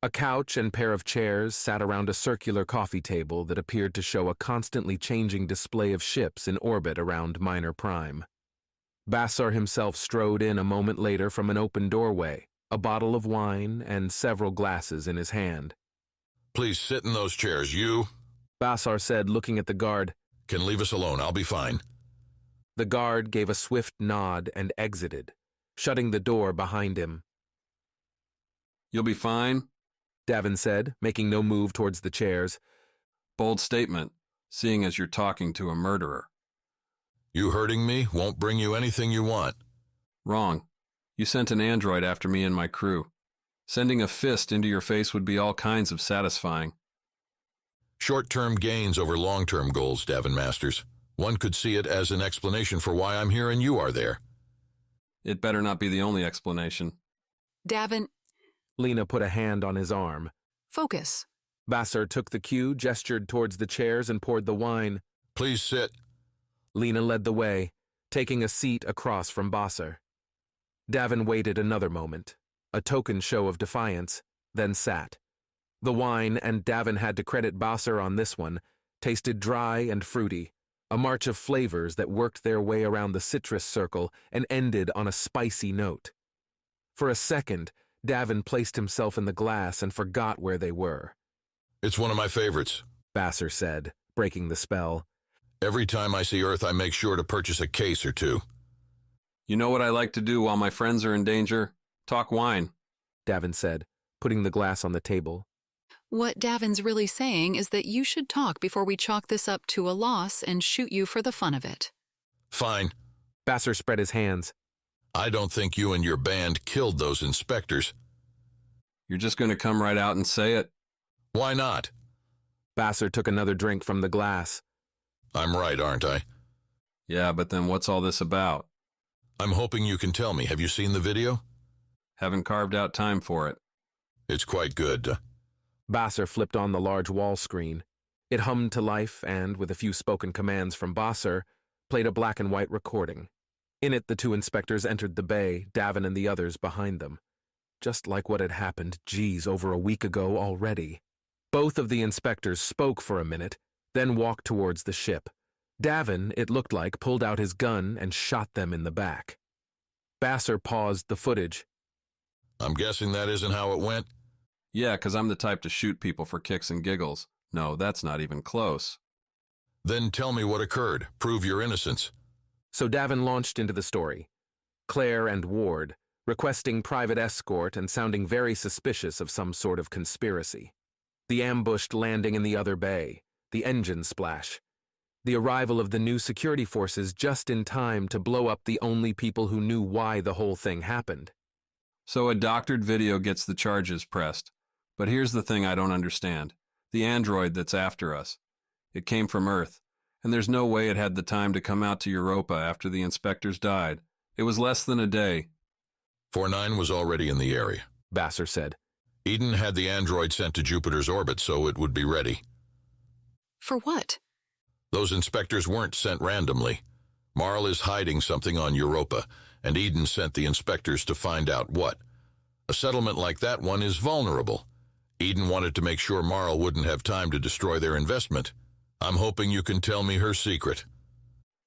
A couch and pair of chairs sat around a circular coffee table that appeared to show a constantly changing display of ships in orbit around Minor Prime. Basar himself strode in a moment later from an open doorway, a bottle of wine and several glasses in his hand. Please sit in those chairs, you. Basar said, looking at the guard. Can leave us alone, I'll be fine. The guard gave a swift nod and exited, shutting the door behind him. You'll be fine, Davin said, making no move towards the chairs. Bold statement, seeing as you're talking to a murderer. You hurting me won't bring you anything you want. Wrong. You sent an android after me and my crew. Sending a fist into your face would be all kinds of satisfying. Short-term gains over long-term goals, Davin Masters. One could see it as an explanation for why I'm here and you are there. It better not be the only explanation. Davin. Lena put a hand on his arm. Focus. Basar took the cue, gestured towards the chairs, and poured the wine. Please sit. Lena led the way, taking a seat across from Basar. Davin waited another moment, a token show of defiance, then sat. The wine, and Davin had to credit Basar on this one, tasted dry and fruity, a march of flavors that worked their way around the citrus circle and ended on a spicy note. For a second, Davin placed himself in the glass and forgot where they were. It's one of my favorites, Basar said, breaking the spell. Every time I see Earth, I make sure to purchase a case or two. You know what I like to do while my friends are in danger? Talk wine, Davin said, putting the glass on the table. What Davin's really saying is that you should talk before we chalk this up to a loss and shoot you for the fun of it. Fine. Basar spread his hands. I don't think you and your band killed those inspectors. You're just going to come right out and say it? Why not? Basar took another drink from the glass. I'm right, aren't I? Yeah, but then what's all this about? I'm hoping you can tell me. Have you seen the video? Haven't carved out time for it. It's quite good. Basar flipped on the large wall screen. It hummed to life and, with a few spoken commands from Basar, played a black and white recording. In it, the two inspectors entered the bay, Davin and the others behind them. Just like what had happened, over a week ago already. Both of the inspectors spoke for a minute, then walked towards the ship. Davin, it looked like, pulled out his gun and shot them in the back. Basar paused the footage. I'm guessing that isn't how it went? Yeah, 'cause I'm the type to shoot people for kicks and giggles. No, that's not even close. Then tell me what occurred. Prove your innocence. So Davin launched into the story. Claire and Ward, requesting private escort and sounding very suspicious of some sort of conspiracy. The ambushed landing in the other bay, the engine splash. The arrival of the new security forces just in time to blow up the only people who knew why the whole thing happened. So a doctored video gets the charges pressed. But here's the thing I don't understand. The android that's after us. It came from Earth, and there's no way it had the time to come out to Europa after the inspectors died. It was less than a day. 4-9 was already in the area, Basar said. Eden had the android sent to Jupiter's orbit so it would be ready. For what? Those inspectors weren't sent randomly. Marl is hiding something on Europa, and Eden sent the inspectors to find out what. A settlement like that one is vulnerable. Eden wanted to make sure Marl wouldn't have time to destroy their investment. I'm hoping you can tell me her secret.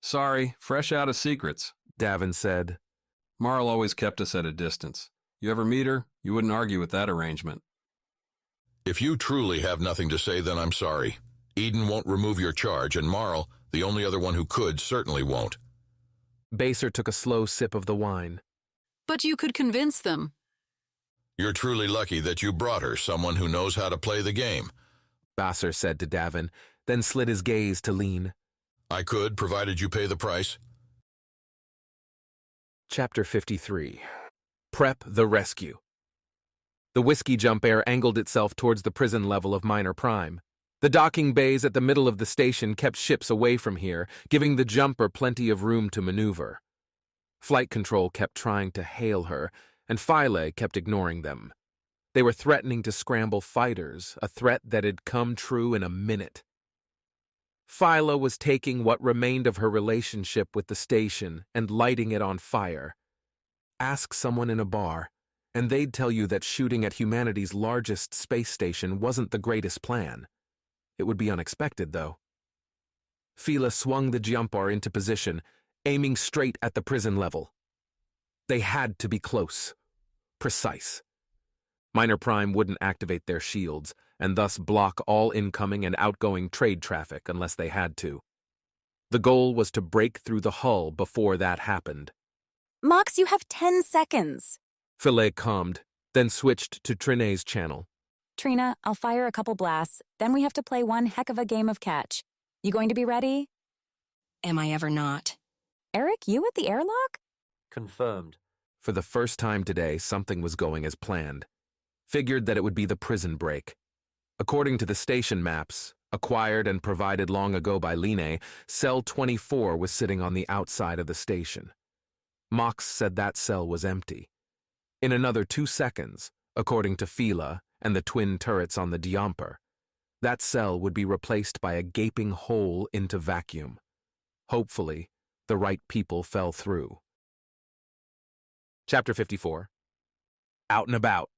Sorry, fresh out of secrets, Davin said. Marl always kept us at a distance. You ever meet her, you wouldn't argue with that arrangement. If you truly have nothing to say, then I'm sorry. Eden won't remove your charge, and Marl, the only other one who could, certainly won't. Basar took a slow sip of the wine. But you could convince them. You're truly lucky that you brought her someone who knows how to play the game, Basar said to Davin, then slid his gaze to Lean. I could, provided you pay the price. Chapter 53. Prep the Rescue. The whiskey jump air angled itself towards the prison level of Minor Prime. The docking bays at the middle of the station kept ships away from here, giving the jumper plenty of room to maneuver. Flight control kept trying to hail her, and Philae kept ignoring them. They were threatening to scramble fighters, a threat that had come true in a minute. Phyla was taking what remained of her relationship with the station and lighting it on fire. Ask someone in a bar, and they'd tell you that shooting at humanity's largest space station wasn't the greatest plan. It would be unexpected, though. Phyla swung the jumper into position, aiming straight at the prison level. They had to be close, precise. Minor Prime wouldn't activate their shields, and thus block all incoming and outgoing trade traffic unless they had to. The goal was to break through the hull before that happened. Mox, you have 10 seconds. Philae calmed, then switched to Trine's channel. Trina, I'll fire a couple blasts, then we have to play one heck of a game of catch. You going to be ready? Am I ever not? Eric, you at the airlock? Confirmed. For the first time today, something was going as planned. Figured that it would be the prison break. According to the station maps, acquired and provided long ago by Line, Cell 24 was sitting on the outside of the station. Mox said that cell was empty. In another 2 seconds, according to Phyla and the twin turrets on the jumper, that cell would be replaced by a gaping hole into vacuum. Hopefully, the right people fell through. Chapter 54. Out and About.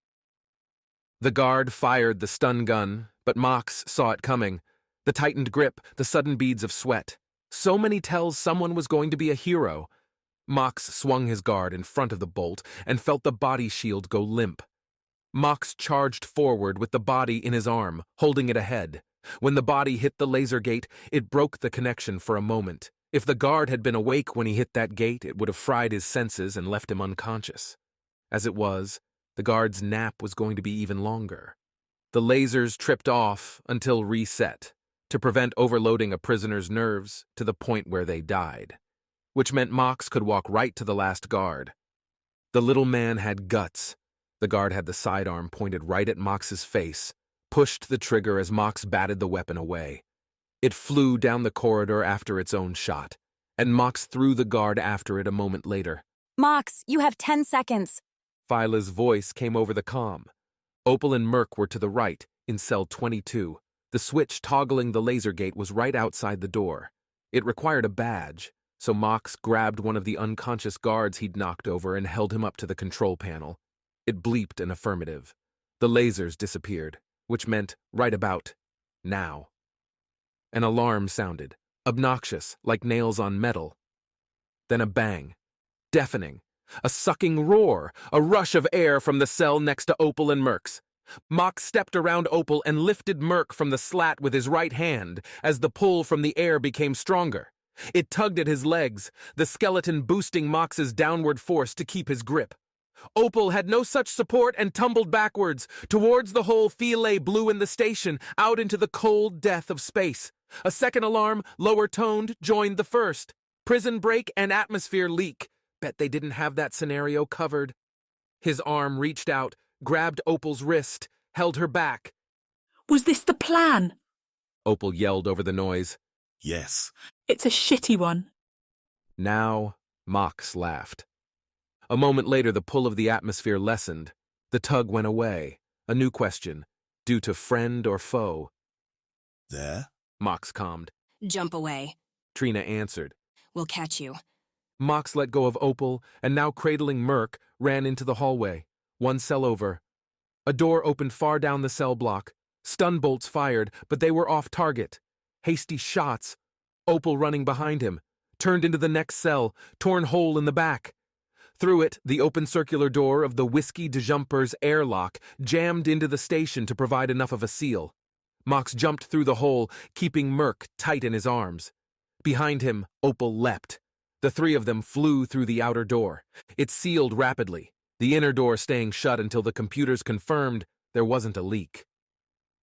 The guard fired the stun gun, but Mox saw it coming. The tightened grip, the sudden beads of sweat. So many tells someone was going to be a hero. Mox swung his guard in front of the bolt and felt the body shield go limp. Mox charged forward with the body in his arm, holding it ahead. When the body hit the laser gate, it broke the connection for a moment. If the guard had been awake when he hit that gate, it would have fried his senses and left him unconscious. As it was, the guard's nap was going to be even longer. The lasers tripped off until reset, to prevent overloading a prisoner's nerves to the point where they died, which meant Mox could walk right to the last guard. The little man had guts. The guard had the sidearm pointed right at Mox's face, pushed the trigger as Mox batted the weapon away. It flew down the corridor after its own shot, and Mox threw the guard after it a moment later. Mox, you have 10 seconds. Phyla's voice came over the comm. Opal and Merc were to the right, in cell 22. The switch toggling the laser gate was right outside the door. It required a badge, so Mox grabbed one of the unconscious guards he'd knocked over and held him up to the control panel. It bleeped an affirmative. The lasers disappeared, which meant right about now. An alarm sounded, obnoxious, like nails on metal. Then a bang, deafening. A sucking roar, a rush of air from the cell next to Opal and Merc's. Mox stepped around Opal and lifted Merc from the slat with his right hand as the pull from the air became stronger. It tugged at his legs, the skeleton boosting Mox's downward force to keep his grip. Opal had no such support and tumbled backwards, towards the hole Philae blew in the station, out into the cold death of space. A second alarm, lower toned, joined the first. Prison break and atmosphere leak. Bet they didn't have that scenario covered. His arm reached out, grabbed Opal's wrist, held her back. Was this the plan? Opal yelled over the noise. Yes. It's a shitty one. Now, Mox laughed. A moment later, the pull of the atmosphere lessened. The tug went away. A new question. Due to friend or foe? There? Mox calmed. Jump away. Trina answered. We'll catch you. Mox let go of Opal, and now cradling Merc, ran into the hallway. One cell over. A door opened far down the cell block. Stun bolts fired, but they were off target. Hasty shots. Opal running behind him. Turned into the next cell, torn hole in the back. Through it, the open circular door of the Whiskey de Jumper's airlock jammed into the station to provide enough of a seal. Mox jumped through the hole, keeping Merc tight in his arms. Behind him, Opal leapt. The three of them flew through the outer door. It sealed rapidly, the inner door staying shut until the computers confirmed there wasn't a leak.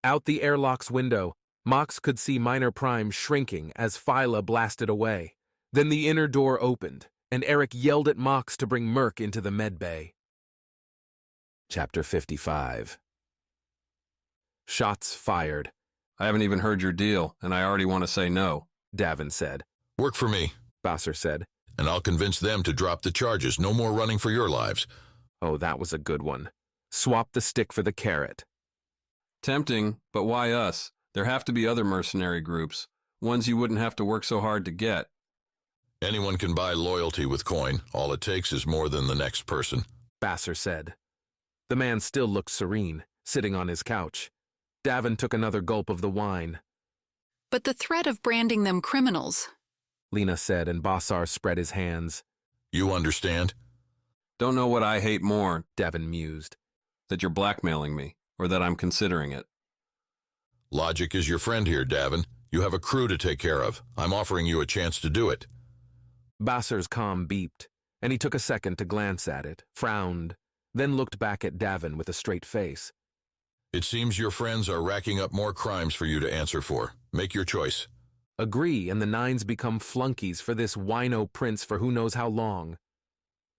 Out the airlock's window, Mox could see Minor Prime shrinking as Phyla blasted away. Then the inner door opened, and Eric yelled at Mox to bring Merc into the med bay. Chapter 55. Shots fired. I haven't even heard your deal, and I already want to say no, Davin said. Work for me, Basser said. And I'll convince them to drop the charges. No more running for your lives. Oh, that was a good one. Swap the stick for the carrot. Tempting, but why us? There have to be other mercenary groups, ones you wouldn't have to work so hard to get. Anyone can buy loyalty with coin. All it takes is more than the next person, Basser said. The man still looked serene, sitting on his couch. Davin took another gulp of the wine. But the threat of branding them criminals, Lena said, and Bassar spread his hands. You understand? Don't know what I hate more, Davin mused. That you're blackmailing me, or that I'm considering it. Logic is your friend here, Davin. You have a crew to take care of. I'm offering you a chance to do it. Bassar's comm beeped, and he took a second to glance at it, frowned, then looked back at Davin with a straight face. It seems your friends are racking up more crimes for you to answer for. Make your choice. Agree, and the Nines become flunkies for this wino prince for who knows how long.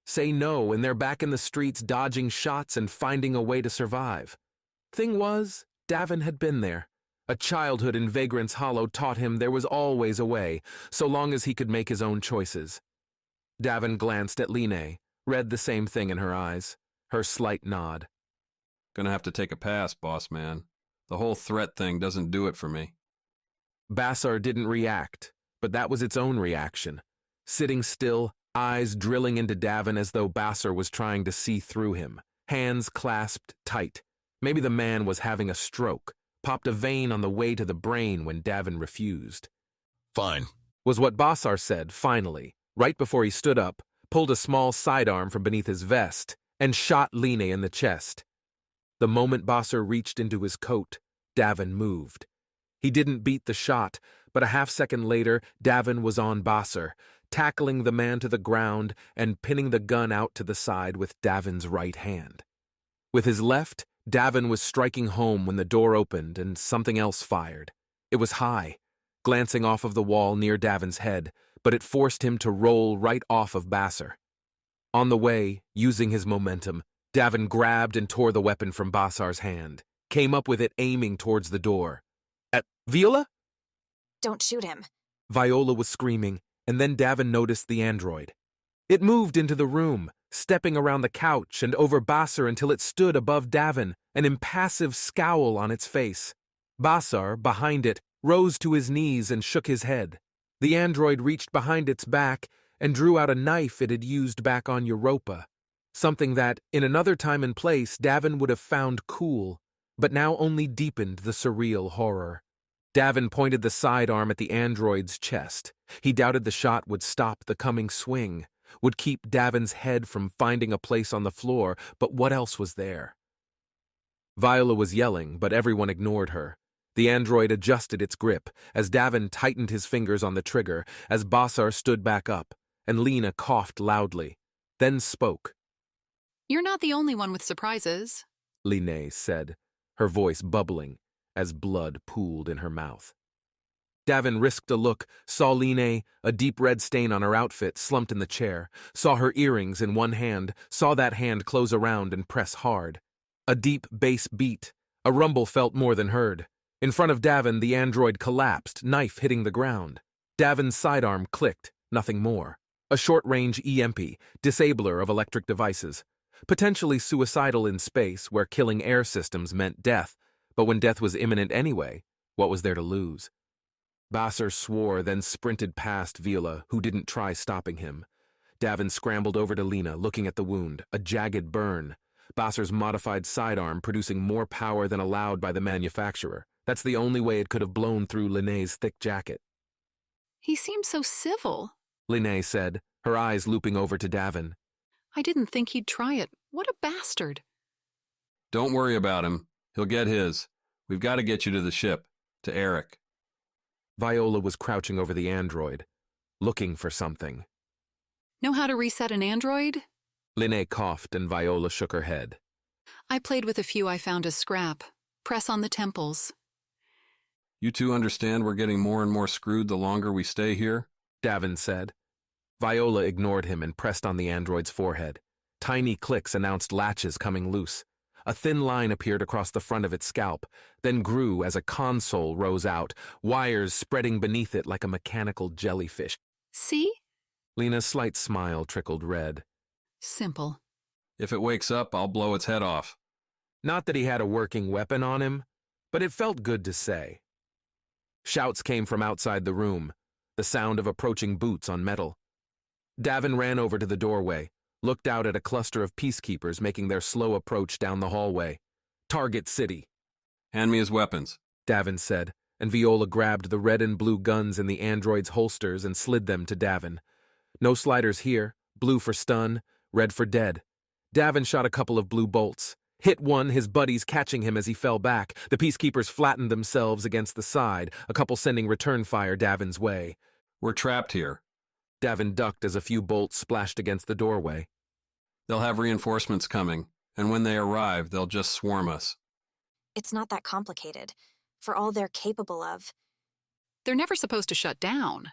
Say no, and they're back in the streets dodging shots and finding a way to survive. Thing was, Davin had been there. A childhood in Vagrant's Hollow taught him there was always a way, so long as he could make his own choices. Davin glanced at Line, read the same thing in her eyes, her slight nod. Gonna have to take a pass, boss man. The whole threat thing doesn't do it for me. Bassar didn't react, but that was its own reaction. Sitting still, eyes drilling into Davin as though Bassar was trying to see through him, hands clasped tight. Maybe the man was having a stroke, popped a vein on the way to the brain when Davin refused. Fine, was what Bassar said, finally, right before he stood up, pulled a small sidearm from beneath his vest, and shot Line in the chest. The moment Bassar reached into his coat, Davin moved. He didn't beat the shot, but a half-second later, Davin was on Bassar, tackling the man to the ground and pinning the gun out to the side with Davin's right hand. With his left, Davin was striking home when the door opened and something else fired. It was high, glancing off of the wall near Davin's head, but it forced him to roll right off of Bassar. On the way, using his momentum, Davin grabbed and tore the weapon from Bassar's hand, came up with it aiming towards the door. At Viola? Don't shoot him. Viola was screaming, and then Davin noticed the android. It moved into the room, stepping around the couch and over Bassar until it stood above Davin, an impassive scowl on its face. Bassar, behind it, rose to his knees and shook his head. The android reached behind its back and drew out a knife it had used back on Europa, something that, in another time and place, Davin would have found cool, but now only deepened the surreal horror. Davin pointed the sidearm at the android's chest. He doubted the shot would stop the coming swing, would keep Davin's head from finding a place on the floor, but what else was there? Viola was yelling, but everyone ignored her. The android adjusted its grip as Davin tightened his fingers on the trigger, as Bassar stood back up, and Lena coughed loudly, then spoke. You're not the only one with surprises, Line said, her voice bubbling as blood pooled in her mouth. Davin risked a look, saw Line, a deep red stain on her outfit, slumped in the chair, saw her earrings in one hand, saw that hand close around and press hard. A deep bass beat, a rumble felt more than heard. In front of Davin, the android collapsed, knife hitting the ground. Davin's sidearm clicked, nothing more. A short-range EMP, disabler of electric devices. Potentially suicidal in space, where killing air systems meant death, but when death was imminent anyway, what was there to lose? Bassar swore, then sprinted past Viola, who didn't try stopping him. Davin scrambled over to Lena, looking at the wound, a jagged burn. Bassar's modified sidearm producing more power than allowed by the manufacturer. That's the only way it could have blown through Linnea's thick jacket. He seems so civil, Linnea said, her eyes looping over to Davin. I didn't think he'd try it. What a bastard. Don't worry about him. He'll get his. We've got to get you to the ship, to Eric. Viola was crouching over the android, looking for something. Know how to reset an android? Linnea coughed and Viola shook her head. I played with a few I found as scrap. Press on the temples. You two understand we're getting more and more screwed the longer we stay here? Davin said. Viola ignored him and pressed on the android's forehead. Tiny clicks announced latches coming loose. A thin line appeared across the front of its scalp, then grew as a console rose out, wires spreading beneath it like a mechanical jellyfish. See? Lena's slight smile trickled red. Simple. If it wakes up, I'll blow its head off. Not that he had a working weapon on him, but it felt good to say. Shouts came from outside the room, the sound of approaching boots on metal. Davin ran over to the doorway, looked out at a cluster of peacekeepers making their slow approach down the hallway. Target City. Hand me his weapons, Davin said, and Viola grabbed the red and blue guns in the android's holsters and slid them to Davin. No sliders here, blue for stun, red for dead. Davin shot a couple of blue bolts. Hit one, his buddies catching him as he fell back. The peacekeepers flattened themselves against the side, a couple sending return fire Davin's way. We're trapped here. Davin ducked as a few bolts splashed against the doorway. They'll have reinforcements coming, and when they arrive, they'll just swarm us. It's not that complicated. For all they're capable of. They're never supposed to shut down.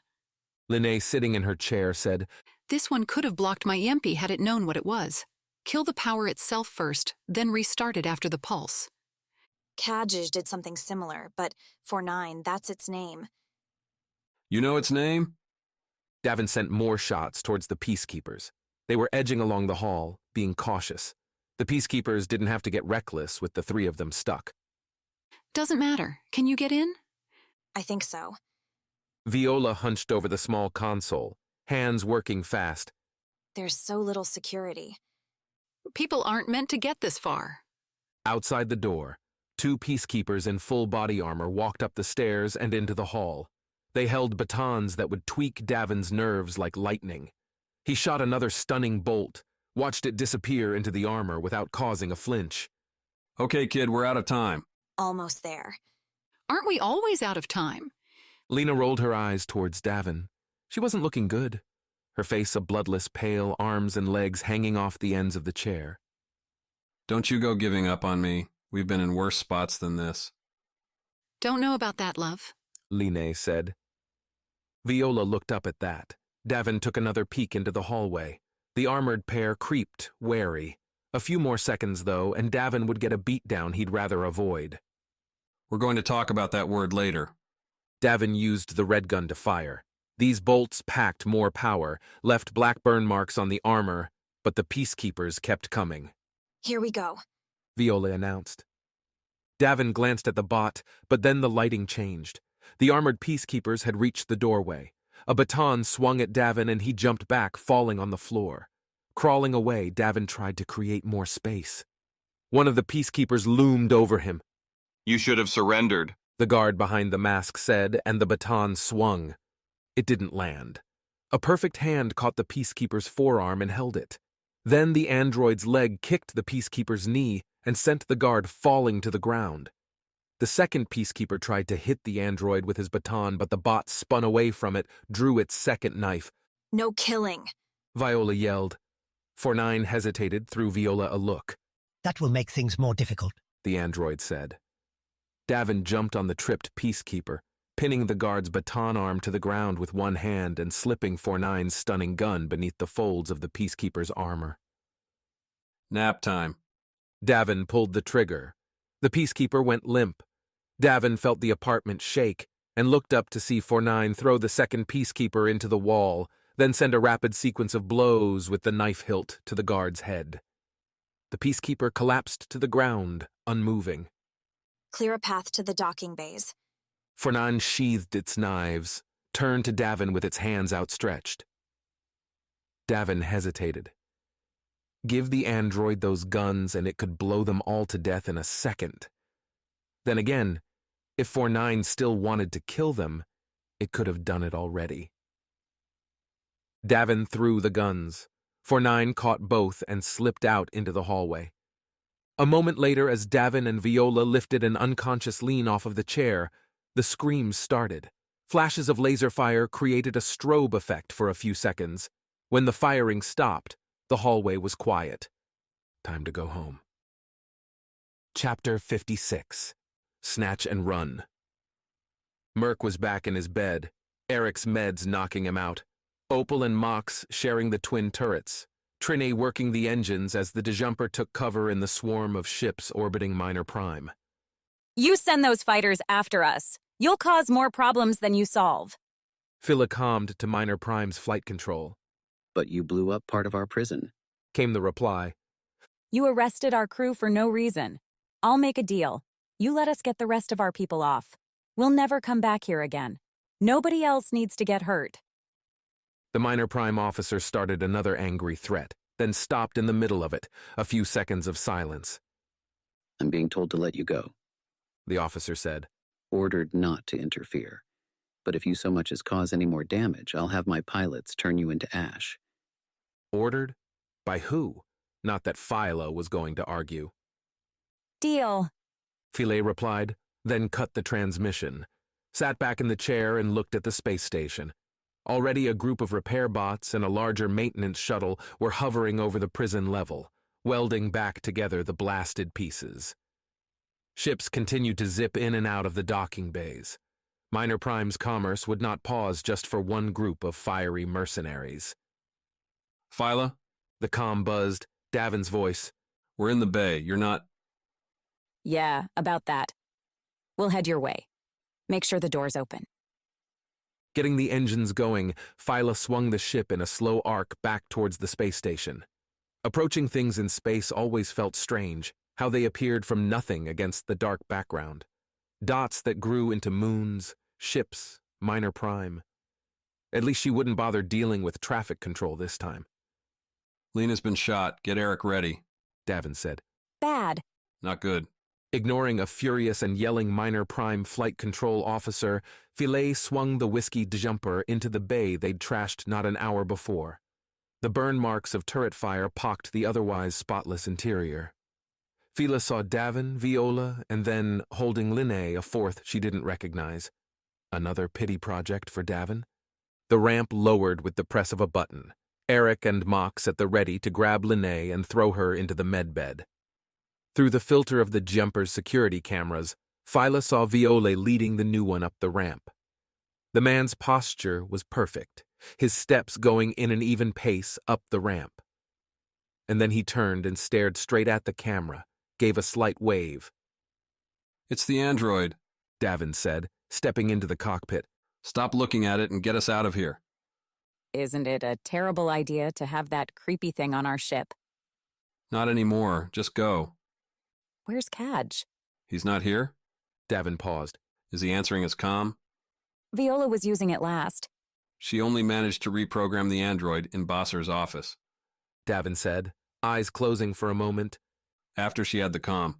Linnae, sitting in her chair, said, This one could have blocked my EMP had it known what it was. Kill the power itself first, then restart it after the pulse. Cajj did something similar, but 4-9, that's its name. You know its name? Davin sent more shots towards the peacekeepers. They were edging along the hall, being cautious. The peacekeepers didn't have to get reckless with the three of them stuck. Doesn't matter. Can you get in? I think so. Viola hunched over the small console, hands working fast. There's so little security. People aren't meant to get this far. Outside the door, two peacekeepers in full body armor walked up the stairs and into the hall. They held batons that would tweak Davin's nerves like lightning. He shot another stunning bolt, watched it disappear into the armor without causing a flinch. Okay, kid, we're out of time. Almost there. Aren't we always out of time? Lena rolled her eyes towards Davin. She wasn't looking good. Her face a bloodless pale, arms and legs hanging off the ends of the chair. Don't you go giving up on me. We've been in worse spots than this. Don't know about that, love, Linnae said. Viola looked up at that. Davin took another peek into the hallway. The armored pair creeped, wary. A few more seconds, though, and Davin would get a beatdown he'd rather avoid. We're going to talk about that word later. Davin used the red gun to fire. These bolts packed more power, left black burn marks on the armor, but the peacekeepers kept coming. Here we go, Viola announced. Davin glanced at the bot, but then the lighting changed. The armored peacekeepers had reached the doorway. A baton swung at Davin and he jumped back, falling on the floor. Crawling away, Davin tried to create more space. One of the peacekeepers loomed over him. You should have surrendered, the guard behind the mask said, and the baton swung. It didn't land. A perfect hand caught the peacekeeper's forearm and held it. Then the android's leg kicked the peacekeeper's knee and sent the guard falling to the ground. The second peacekeeper tried to hit the android with his baton, but the bot spun away from it, drew its second knife. No killing, Viola yelled. 4-9 hesitated, threw Viola a look. That will make things more difficult, the android said. Davin jumped on the tripped peacekeeper, pinning the guard's baton arm to the ground with one hand and slipping 4-9's stunning gun beneath the folds of the peacekeeper's armor. Nap time. Davin pulled the trigger. The peacekeeper went limp. Davin felt the apartment shake and looked up to see 4-9 throw the second peacekeeper into the wall, then send a rapid sequence of blows with the knife hilt to the guard's head. The peacekeeper collapsed to the ground, unmoving. Clear a path to the docking bays. 4-9 sheathed its knives, turned to Davin with its hands outstretched. Davin hesitated. Give the android those guns and it could blow them all to death in a second. Then again, if 4-9 still wanted to kill them, it could have done it already. Davin threw the guns. 4-9 caught both and slipped out into the hallway. A moment later, as Davin and Viola lifted an unconscious Lean off of the chair, the screams started. Flashes of laser fire created a strobe effect for a few seconds. When the firing stopped, the hallway was quiet. Time to go home. Chapter 56. Snatch and Run. Merc was back in his bed, Eric's meds knocking him out, Opal and Mox sharing the twin turrets, Trinny working the engines as the Dejumper took cover in the swarm of ships orbiting Minor Prime. You send those fighters after us. You'll cause more problems than you solve. Phila calmed to Minor Prime's flight control. But you blew up part of our prison, came the reply. You arrested our crew for no reason. I'll make a deal. You let us get the rest of our people off. We'll never come back here again. Nobody else needs to get hurt. The Minor Prime officer started another angry threat, then stopped in the middle of it, a few seconds of silence. I'm being told to let you go, the officer said. Ordered not to interfere. But if you so much as cause any more damage, I'll have my pilots turn you into ash. Ordered? By who? Not that Philo was going to argue. Deal, Philae replied, then cut the transmission, sat back in the chair and looked at the space station. Already a group of repair bots and a larger maintenance shuttle were hovering over the prison level, welding back together the blasted pieces. Ships continued to zip in and out of the docking bays. Minor Prime's commerce would not pause just for one group of fiery mercenaries. Phyla? The comm buzzed, Davin's voice. We're in the bay, you're not... Yeah, about that. We'll head your way. Make sure the door's open. Getting the engines going, Phyla swung the ship in a slow arc back towards the space station. Approaching things in space always felt strange, how they appeared from nothing against the dark background. Dots that grew into moons, ships, Minor Prime. At least she wouldn't bother dealing with traffic control this time. Lena's been shot. Get Eric ready, Davin said. Bad. Not good. Ignoring a furious and yelling Minor Prime flight control officer, Philae swung the whiskey Dejumper into the bay they'd trashed not an hour before. The burn marks of turret fire pocked the otherwise spotless interior. Phila saw Davin, Viola, and then, holding Linnae, a fourth she didn't recognize. Another pity project for Davin? The ramp lowered with the press of a button, Eric and Mox at the ready to grab Linnae and throw her into the medbed. Through the filter of the Jumper's security cameras, Phyla saw Viola leading the new one up the ramp. The man's posture was perfect, his steps going in an even pace up the ramp. And then he turned and stared straight at the camera, gave a slight wave. It's the android, Davin said, stepping into the cockpit. Stop looking at it and get us out of here. Isn't it a terrible idea to have that creepy thing on our ship? Not anymore. Just go. Where's Kaj? He's not here? Davin paused. Is he answering his comm? Viola was using it last. She only managed to reprogram the android in Bosser's office, Davin said, eyes closing for a moment. After she had the comm.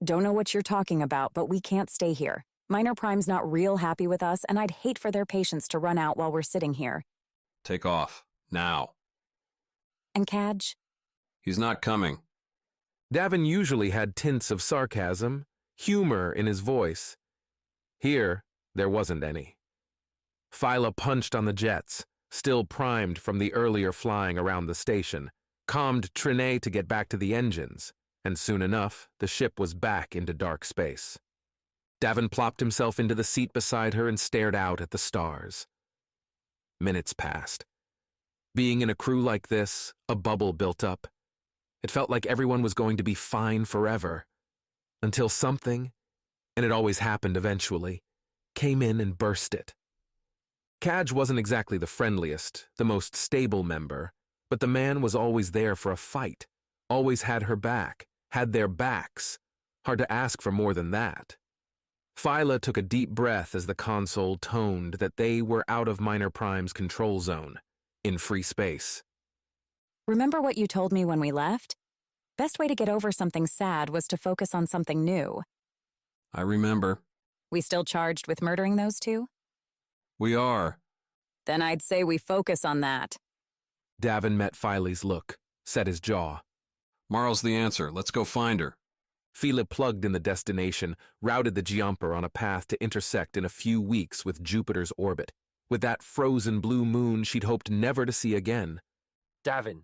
Don't know what you're talking about, but we can't stay here. Minor Prime's not real happy with us, and I'd hate for their patience to run out while we're sitting here. Take off. Now. And Kaj? He's not coming. Davin usually had tints of sarcasm, humor in his voice. Here, there wasn't any. Phyla punched on the jets, still primed from the earlier flying around the station, calmed Trinay to get back to the engines, and soon enough, the ship was back into dark space. Davin plopped himself into the seat beside her and stared out at the stars. Minutes passed. Being in a crew like this, a bubble built up. It felt like everyone was going to be fine forever. Until something, and it always happened eventually, came in and burst it. Kaj wasn't exactly the friendliest, the most stable member, but the man was always there for a fight, always had her back, had their backs. Hard to ask for more than that. Phyla took a deep breath as the console toned that they were out of Minor Prime's control zone, in free space. Remember what you told me when we left? Best way to get over something sad was to focus on something new. I remember. We still charged with murdering those two? We are. Then I'd say we focus on that. Davin met Phyla's look, set his jaw. Marl's the answer. Let's go find her. Phyla plugged in the destination, routed the Jumper on a path to intersect in a few weeks with Jupiter's orbit, with that frozen blue moon she'd hoped never to see again. Davin.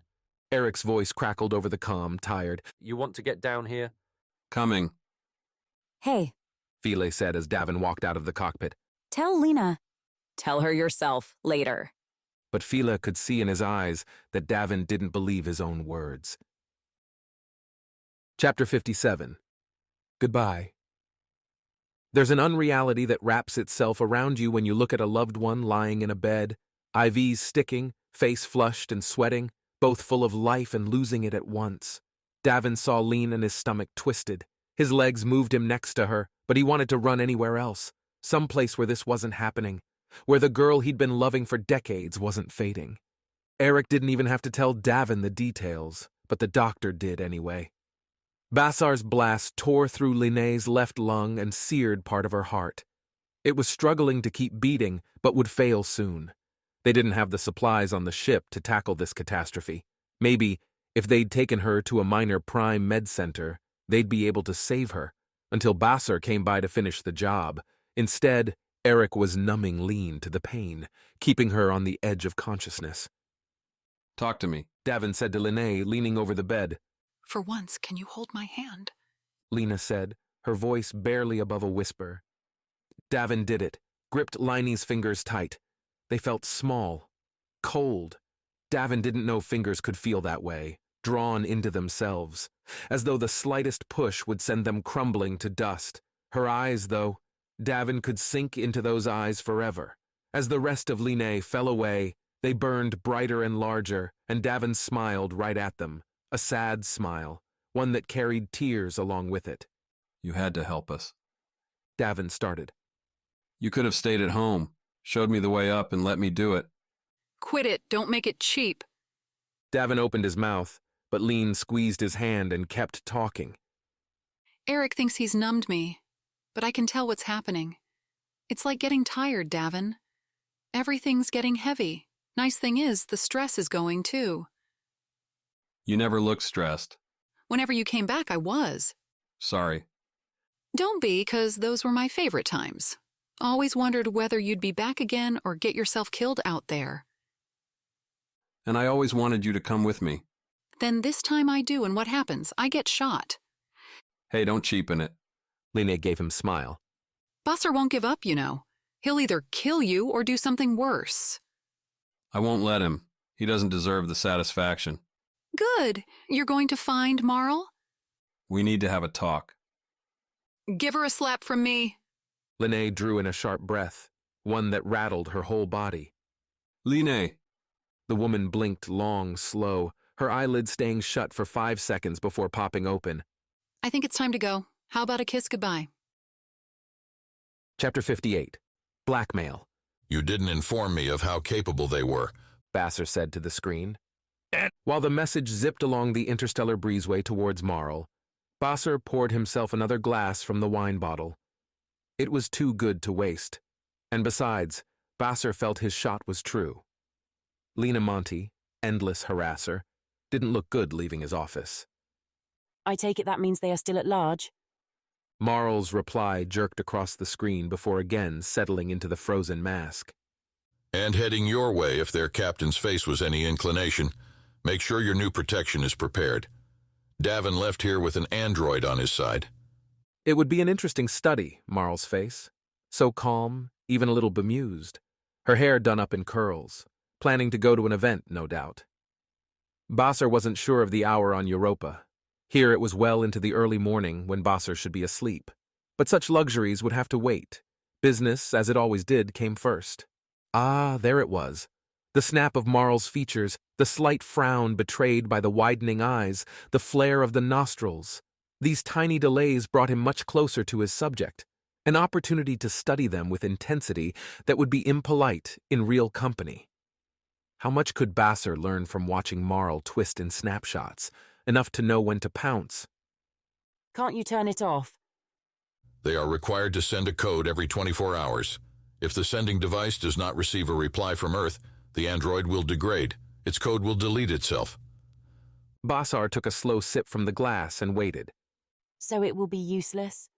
Eric's voice crackled over the comm, tired. You want to get down here? Coming. Hey. Philae said as Davin walked out of the cockpit. Tell Lena. Tell her yourself later. But Fila could see in his eyes that Davin didn't believe his own words. Chapter 57. Goodbye. There's an unreality that wraps itself around you when you look at a loved one lying in a bed, IVs sticking, face flushed and sweating, both full of life and losing it at once. Davin saw Lean and his stomach twisted. His legs moved him next to her, but he wanted to run anywhere else, someplace where this wasn't happening, where the girl he'd been loving for decades wasn't fading. Eric didn't even have to tell Davin the details, but the doctor did anyway. Bassar's blast tore through Linnea's left lung and seared part of her heart. It was struggling to keep beating, but would fail soon. They didn't have the supplies on the ship to tackle this catastrophe. Maybe, if they'd taken her to a minor prime med center, they'd be able to save her, until Bassar came by to finish the job. Instead, Eric was numbing Lean to the pain, keeping her on the edge of consciousness. Talk to me, Davin said to Linnea, leaning over the bed. For once, can you hold my hand? Lena said, her voice barely above a whisper. Davin did it, gripped Liney's fingers tight. They felt small, cold. Davin didn't know fingers could feel that way, drawn into themselves, as though the slightest push would send them crumbling to dust. Her eyes, though, Davin could sink into those eyes forever. As the rest of Linnea fell away, they burned brighter and larger, and Davin smiled right at them. A sad smile, one that carried tears along with it. You had to help us. Davin started. You could have stayed at home, showed me the way up, and let me do it. Quit it. Don't make it cheap. Davin opened his mouth, but Lean squeezed his hand and kept talking. Eric thinks he's numbed me, but I can tell what's happening. It's like getting tired, Davin. Everything's getting heavy. Nice thing is, the stress is going too. You never looked stressed. Whenever you came back, I was. Sorry. Don't be, 'cause those were my favorite times. Always wondered whether you'd be back again or get yourself killed out there. And I always wanted you to come with me. Then this time I do, and what happens? I get shot. Hey, don't cheapen it. Lena gave him a smile. Bassar won't give up, you know. He'll either kill you or do something worse. I won't let him. He doesn't deserve the satisfaction. Good. You're going to find Marl? We need to have a talk. Give her a slap from me. Linnea drew in a sharp breath, one that rattled her whole body. Linnea. The woman blinked long, slow, her eyelids staying shut for 5 seconds before popping open. I think it's time to go. How about a kiss goodbye? Chapter 58. Blackmail. You didn't inform me of how capable they were, Bassar said to the screen. While the message zipped along the interstellar breezeway towards Marl, Bassar poured himself another glass from the wine bottle. It was too good to waste, and besides, Bassar felt his shot was true. Lena Monty, endless harasser, didn't look good leaving his office. I take it that means they are still at large? Marl's reply jerked across the screen before again settling into the frozen mask. And heading your way if their captain's face was any inclination. Make sure your new protection is prepared. Davin left here with an android on his side. It would be an interesting study, Marl's face. So calm, even a little bemused. Her hair done up in curls. Planning to go to an event, no doubt. Bassar wasn't sure of the hour on Europa. Here it was well into the early morning when Bassar should be asleep. But such luxuries would have to wait. Business, as it always did, came first. Ah, there it was. The snap of Marl's features, the slight frown betrayed by the widening eyes, the flare of the nostrils. These tiny delays brought him much closer to his subject, an opportunity to study them with intensity that would be impolite in real company. How much could Bassar learn from watching Marl twist in snapshots, enough to know when to pounce? Can't you turn it off? They are required to send a code every 24 hours. If the sending device does not receive a reply from Earth, the android will degrade. Its code will delete itself. Bassar took a slow sip from the glass and waited. So it will be useless?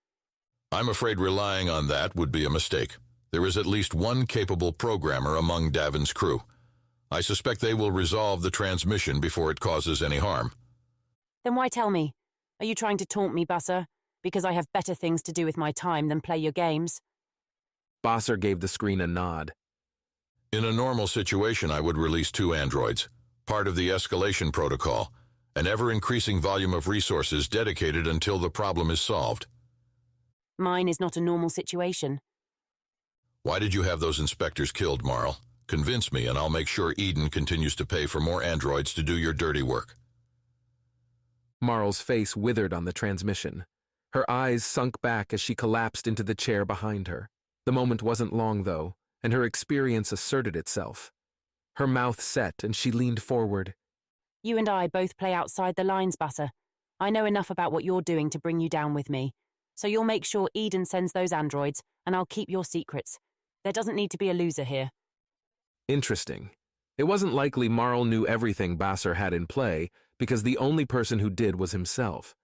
I'm afraid relying on that would be a mistake. There is at least one capable programmer among Davin's crew. I suspect they will resolve the transmission before it causes any harm. Then why tell me? Are you trying to taunt me, Bassar? Because I have better things to do with my time than play your games? Bosser gave the screen a nod. In a normal situation, I would release 2 androids, part of the escalation protocol, an ever-increasing volume of resources dedicated until the problem is solved. Mine is not a normal situation. Why did you have those inspectors killed, Marl? Convince me, and I'll make sure Eden continues to pay for more androids to do your dirty work. Marl's face withered on the transmission. Her eyes sunk back as she collapsed into the chair behind her. The moment wasn't long, though, and her experience asserted itself. Her mouth set, and she leaned forward. You and I both play outside the lines, Butter. I know enough about what you're doing to bring you down with me. So you'll make sure Eden sends those androids, and I'll keep your secrets. There doesn't need to be a loser here. Interesting. It wasn't likely Marl knew everything Bosser had in play, because the only person who did was himself.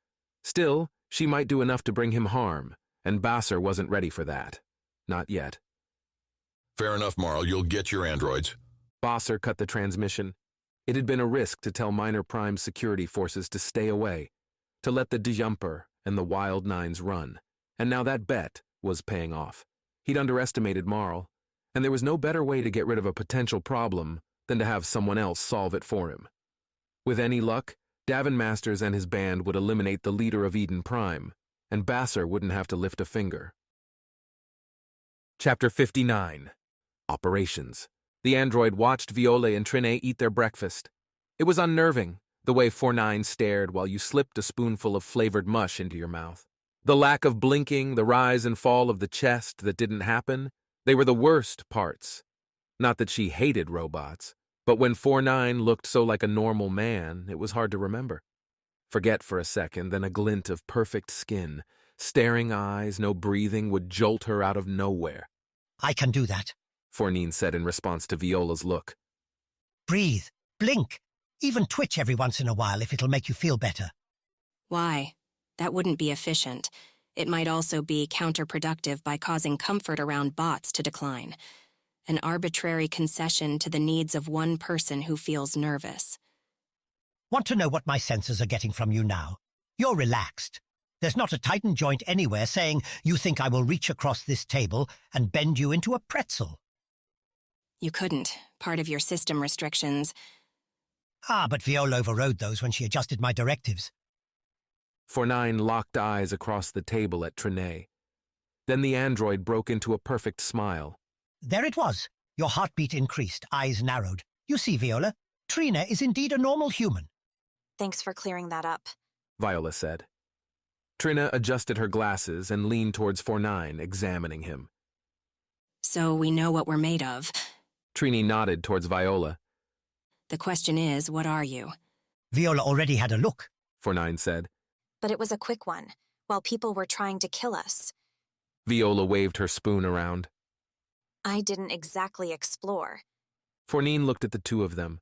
Still, she might do enough to bring him harm, and Bosser wasn't ready for that. Not yet. Fair enough, Marl. You'll get your androids. Bosser cut the transmission. It had been a risk to tell Minor Prime's security forces to stay away, to let the Jumper and the Wild Nines run, and now that bet was paying off. He'd underestimated Marl, and there was no better way to get rid of a potential problem than to have someone else solve it for him. With any luck, Davin Masters and his band would eliminate the leader of Eden Prime, and Bosser wouldn't have to lift a finger. Chapter 59. Operations. The android watched Viola and Trine eat their breakfast. It was unnerving, the way 49 stared while you slipped a spoonful of flavored mush into your mouth. The lack of blinking, the rise and fall of the chest that didn't happen, they were the worst parts. Not that she hated robots, but when 49 looked so like a normal man, it was hard to remember. Forget for a second, then a glint of perfect skin, staring eyes, no breathing would jolt her out of nowhere. I can do that, Fournine said in response to Viola's look. Breathe, blink, even twitch every once in a while if it'll make you feel better. Why? That wouldn't be efficient. It might also be counterproductive by causing comfort around bots to decline. An arbitrary concession to the needs of one person who feels nervous. Want to know what my senses are getting from you now? You're relaxed. There's not a Titan joint anywhere saying you think I will reach across this table and bend you into a pretzel. You couldn't. Part of your system restrictions. Ah, but Viola overrode those when she adjusted my directives. 49 locked eyes across the table at Trine. Then the android broke into a perfect smile. There it was. Your heartbeat increased, eyes narrowed. You see, Viola, Trina is indeed a normal human. Thanks for clearing that up, Viola said. Trina adjusted her glasses and leaned towards 49, examining him. So we know what we're made of. Trini nodded towards Viola. The question is, what are you? Viola already had a look, 49 said. but it was a quick one, while people were trying to kill us. Viola waved her spoon around. I didn't exactly explore. Fournine looked at the two of them.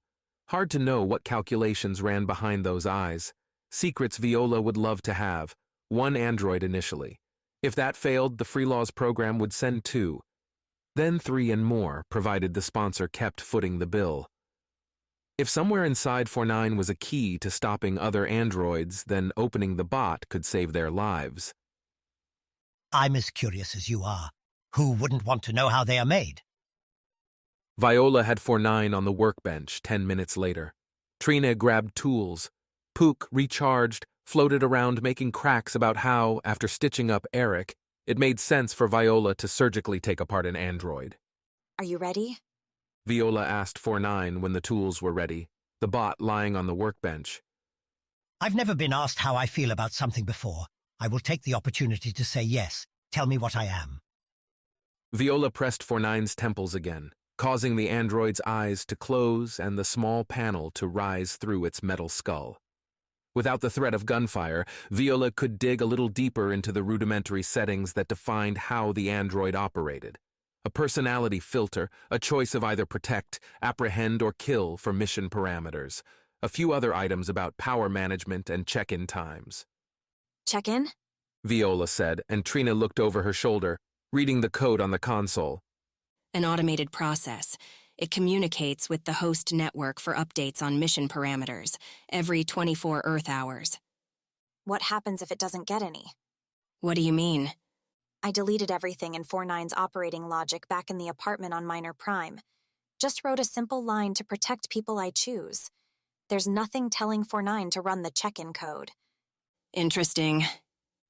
Hard to know what calculations ran behind those eyes. Secrets Viola would love to have. One android initially. If that failed, the Freelaws program would send 2. Then 3 and more, provided the sponsor kept footing the bill. If somewhere inside 49 was a key to stopping other androids, then opening the bot could save their lives. I'm as curious as you are. Who wouldn't want to know how they are made? Viola had 49 on the workbench 10 minutes later. Trina grabbed tools. Pook, recharged, floated around making cracks about how, after stitching up Eric, it made sense for Viola to surgically take apart an android. Are you ready? Viola asked 49 when the tools were ready, the bot lying on the workbench. I've never been asked how I feel about something before. I will take the opportunity to say yes. Tell me what I am. Viola pressed 49's temples again, causing the android's eyes to close and the small panel to rise through its metal skull. Without the threat of gunfire, Viola could dig a little deeper into the rudimentary settings that defined how the android operated. A personality filter, a choice of either protect, apprehend, or kill for mission parameters. A few other items about power management and check-in times. Check-in? Viola said, and Trina looked over her shoulder, reading the code on the console. An automated process. It communicates with the host network for updates on mission parameters, every 24 Earth hours. What happens if it doesn't get any? What do you mean? I deleted everything in 4-9's operating logic back in the apartment on Minor Prime. Just wrote a simple line to protect people I choose. There's nothing telling 4-9 to run the check-in code. Interesting.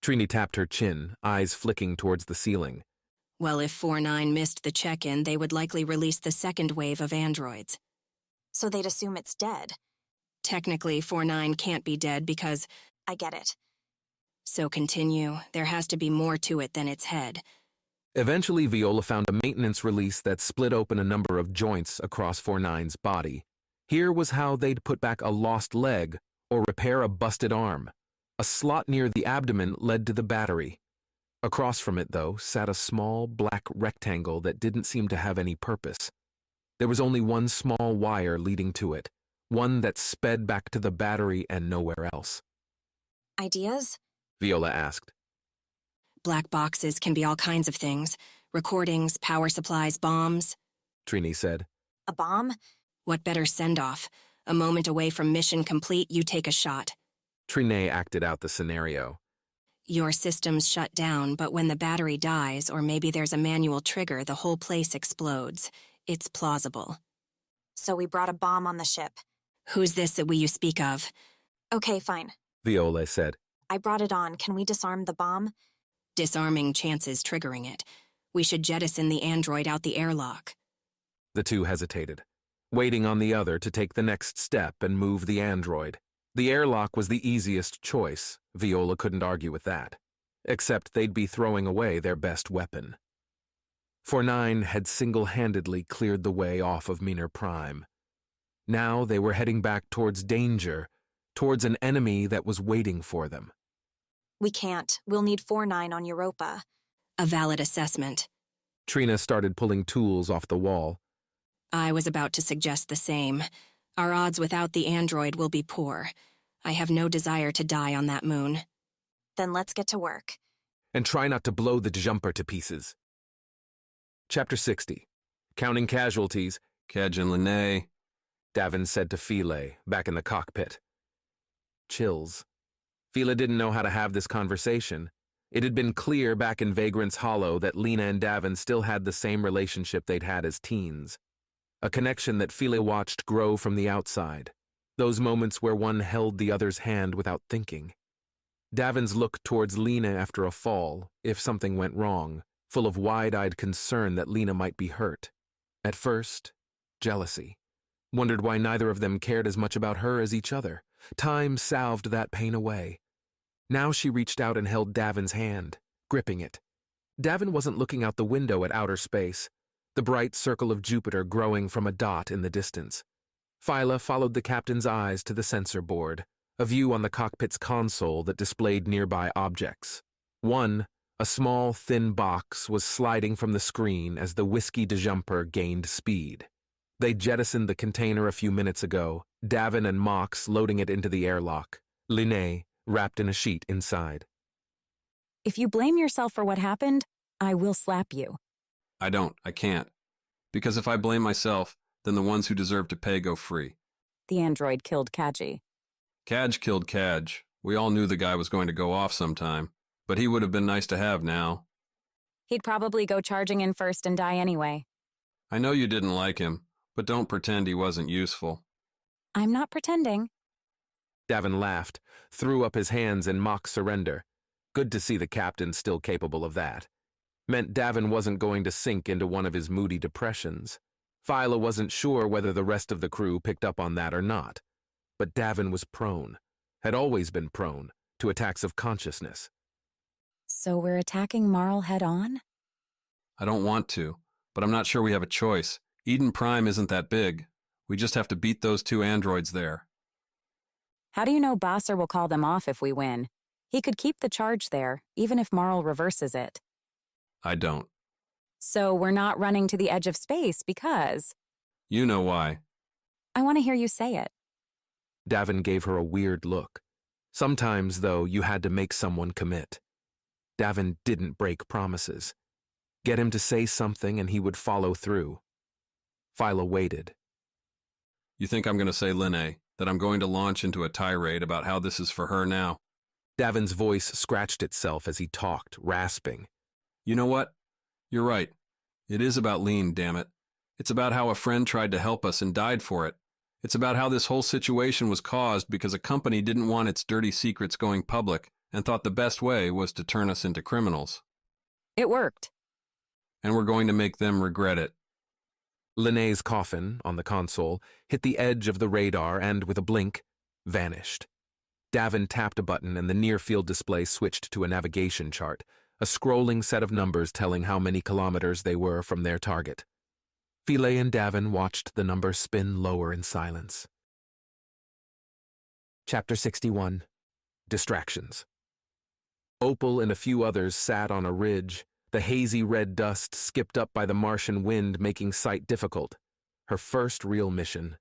Trini tapped her chin, eyes flicking towards the ceiling. Well, if 4-9 missed the check-in, they would likely release the second wave of androids. So they'd assume it's dead. Technically, 4-9 can't be dead because... I get it. So continue. There has to be more to it than its head. Eventually, Viola found a maintenance release that split open a number of joints across 4-9's body. Here was how they'd put back a lost leg or repair a busted arm. A slot near the abdomen led to the battery. Across from it, though, sat a small black rectangle that didn't seem to have any purpose. There was only one small wire leading to it, one that sped back to the battery and nowhere else. Ideas? Viola asked. Black boxes can be all kinds of things. Recordings, power supplies, bombs. Trini said. A bomb? What better send-off? A moment away from mission complete, you take a shot. Trini acted out the scenario. Your system's shut down, but when the battery dies, or maybe there's a manual trigger, the whole place explodes. It's plausible. So we brought a bomb on the ship. Who's this that you speak of? Okay, fine. Viola said. I brought it on. Can we disarm the bomb? Disarming chances triggering it. We should jettison the android out the airlock. The two hesitated, waiting on the other to take the next step and move the android. The airlock was the easiest choice. Viola couldn't argue with that. Except they'd be throwing away their best weapon. 4-9 had single-handedly cleared the way off of Minor Prime. Now they were heading back towards danger, towards an enemy that was waiting for them. We can't. We'll need 4-9 on Europa. A valid assessment. Trina started pulling tools off the wall. I was about to suggest the same. Our odds without the android will be poor. I have no desire to die on that moon. Then let's get to work. And try not to blow the jumper to pieces. Chapter 60. Counting casualties. Kedge and Linnae, Davin said to Philae, back in the cockpit. Chills. Philae didn't know how to have this conversation. It had been clear back in Vagrant's Hollow that Lena and Davin still had the same relationship they'd had as teens. A connection that Philae watched grow from the outside. Those moments where one held the other's hand without thinking. Davin's look towards Lena after a fall, if something went wrong, full of wide-eyed concern that Lena might be hurt. At first, jealousy. Wondered why neither of them cared as much about her as each other. Time salved that pain away. Now she reached out and held Davin's hand, gripping it. Davin wasn't looking out the window at outer space, the bright circle of Jupiter growing from a dot in the distance. Phyla followed the captain's eyes to the sensor board, a view on the cockpit's console that displayed nearby objects. One, a small, thin box, was sliding from the screen as the Whiskey de Jumper gained speed. They jettisoned the container a few minutes ago, Davin and Mox loading it into the airlock, Linnae wrapped in a sheet inside. If you blame yourself for what happened, I will slap you. I don't. I can't. Because if I blame myself, then the ones who deserve to pay go free. The android killed Kaji. Kaj killed Kaj. We all knew the guy was going to go off sometime, but he would have been nice to have now. He'd probably go charging in first and die anyway. I know you didn't like him, but don't pretend he wasn't useful. I'm not pretending. Davin laughed, threw up his hands in mock surrender. Good to see the captain still capable of that. Meant Davin wasn't going to sink into one of his moody depressions. Phyla wasn't sure whether the rest of the crew picked up on that or not. But Davin was prone, had always been prone, to attacks of consciousness. So we're attacking Marl head-on? I don't want to, but I'm not sure we have a choice. Eden Prime isn't that big. We just have to beat those two androids there. How do you know Basser will call them off if we win? He could keep the charge there, even if Marl reverses it. I don't. So we're not running to the edge of space because... You know why. I want to hear you say it. Davin gave her a weird look. Sometimes, though, you had to make someone commit. Davin didn't break promises. Get him to say something and he would follow through. Phyla waited. You think I'm going to say Linnae, that I'm going to launch into a tirade about how this is for her now? Davin's voice scratched itself as he talked, rasping. You know what? You're right. It is about lean, damn it. It's about how a friend tried to help us and died for it. It's about how this whole situation was caused because a company didn't want its dirty secrets going public and thought the best way was to turn us into criminals. It worked. And we're going to make them regret it. Linnée's coffin, on the console, hit the edge of the radar and, with a blink, vanished. Davin tapped a button and the near-field display switched to a navigation chart, a scrolling set of numbers telling how many kilometers they were from their target. Philae and Davin watched the number spin lower in silence. Chapter 61. Distractions. Opal and a few others sat on a ridge, the hazy red dust skipped up by the Martian wind making sight difficult. Her first real mission.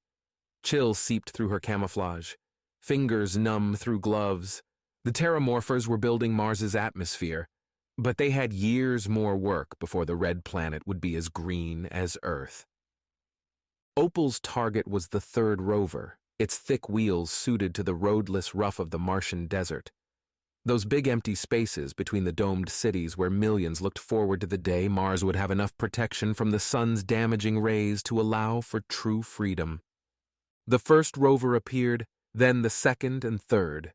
Chill seeped through her camouflage, fingers numb through gloves. The Terramorphers were building Mars's atmosphere, but they had years more work before the red planet would be as green as Earth. Opal's target was the third rover, its thick wheels suited to the roadless rough of the Martian desert. Those big empty spaces between the domed cities where millions looked forward to the day Mars would have enough protection from the sun's damaging rays to allow for true freedom. The first rover appeared, then the second and third,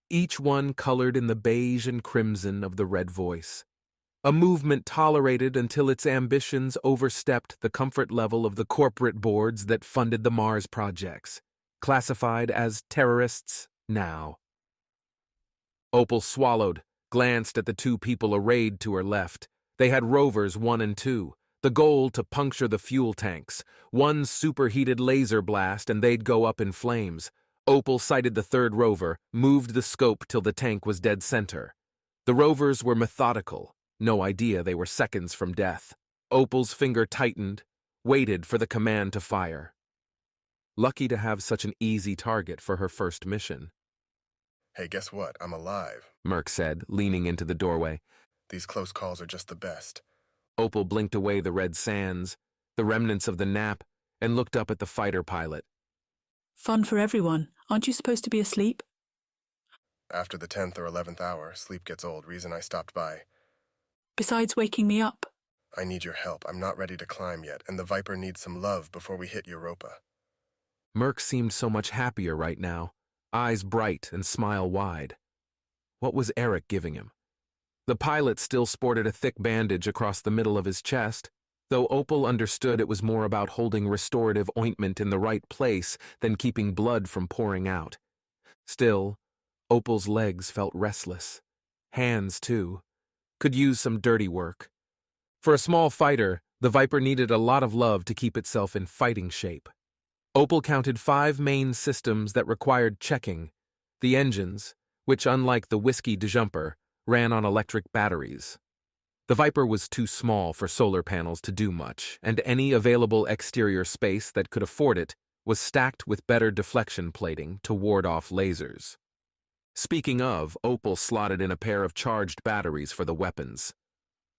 each one colored in the beige and crimson of the Red Voice. A movement tolerated until its ambitions overstepped the comfort level of the corporate boards that funded the Mars projects, classified as terrorists now. Opal swallowed, glanced at the two people arrayed to her left. They had rovers 1 and 2, the goal to puncture the fuel tanks. One superheated laser blast and they'd go up in flames. Opal sighted the third rover, moved the scope till the tank was dead center. The rovers were methodical, no idea they were seconds from death. Opal's finger tightened, waited for the command to fire. Lucky to have such an easy target for her first mission. Hey, guess what? I'm alive, Merc said, leaning into the doorway. These close calls are just the best. Opal blinked away the red sands, the remnants of the nap, and looked up at the fighter pilot. Fun for everyone. Aren't you supposed to be asleep? After the 10th or 11th hour, sleep gets old. Reason I stopped by. Besides waking me up. I need your help. I'm not ready to climb yet, and the Viper needs some love before we hit Europa. Merc seemed so much happier right now, eyes bright and smile wide. What was Eric giving him? The pilot still sported a thick bandage across the middle of his chest, though Opal understood it was more about holding restorative ointment in the right place than keeping blood from pouring out. Still, Opal's legs felt restless. Hands, too. Could use some dirty work. For a small fighter, the Viper needed a lot of love to keep itself in fighting shape. Opal counted 5 main systems that required checking. The engines, which unlike the Whiskey DeJumper, ran on electric batteries. The Viper was too small for solar panels to do much, and any available exterior space that could afford it was stacked with better deflection plating to ward off lasers. Speaking of, Opal slotted in a pair of charged batteries for the weapons.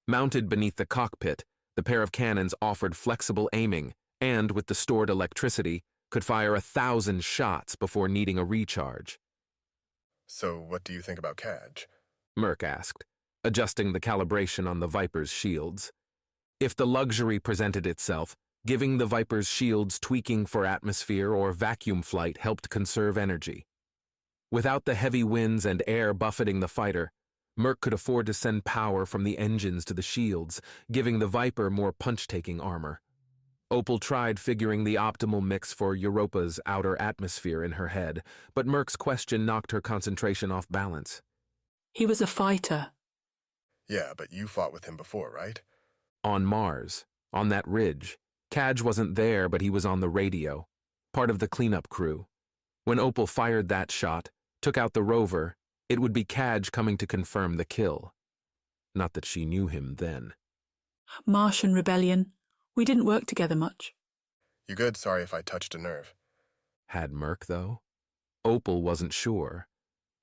Mounted beneath the cockpit, the pair of cannons offered flexible aiming, and with the stored electricity, could fire 1,000 shots before needing a recharge. So what do you think about Caj? Merc asked, adjusting the calibration on the Viper's shields. If the luxury presented itself, giving the Viper's shields tweaking for atmosphere or vacuum flight helped conserve energy. Without the heavy winds and air buffeting the fighter, Merc could afford to send power from the engines to the shields, giving the Viper more punch-taking armor. Opal tried figuring the optimal mix for Europa's outer atmosphere in her head, but Merc's question knocked her concentration off balance. He was a fighter. Yeah, but you fought with him before, right? On Mars, on that ridge. Caj wasn't there, but he was on the radio, part of the cleanup crew. When Opal fired that shot, took out the rover, it would be Caj coming to confirm the kill. Not that she knew him then. Martian rebellion. We didn't work together much. You good? Sorry if I touched a nerve. Had Merc, though? Opal wasn't sure.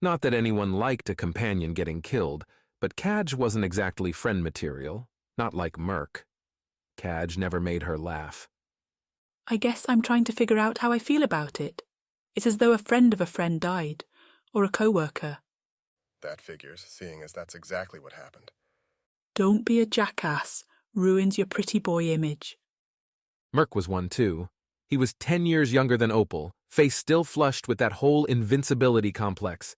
Not that anyone liked a companion getting killed, but Caj wasn't exactly friend material, not like Merc. Caj never made her laugh. I guess I'm trying to figure out how I feel about it. It's as though a friend of a friend died, or a co-worker. That figures, seeing as that's exactly what happened. Don't be a jackass. Ruins your pretty boy image. Merc was one too. He was 10 years younger than Opal, face still flushed with that whole invincibility complex.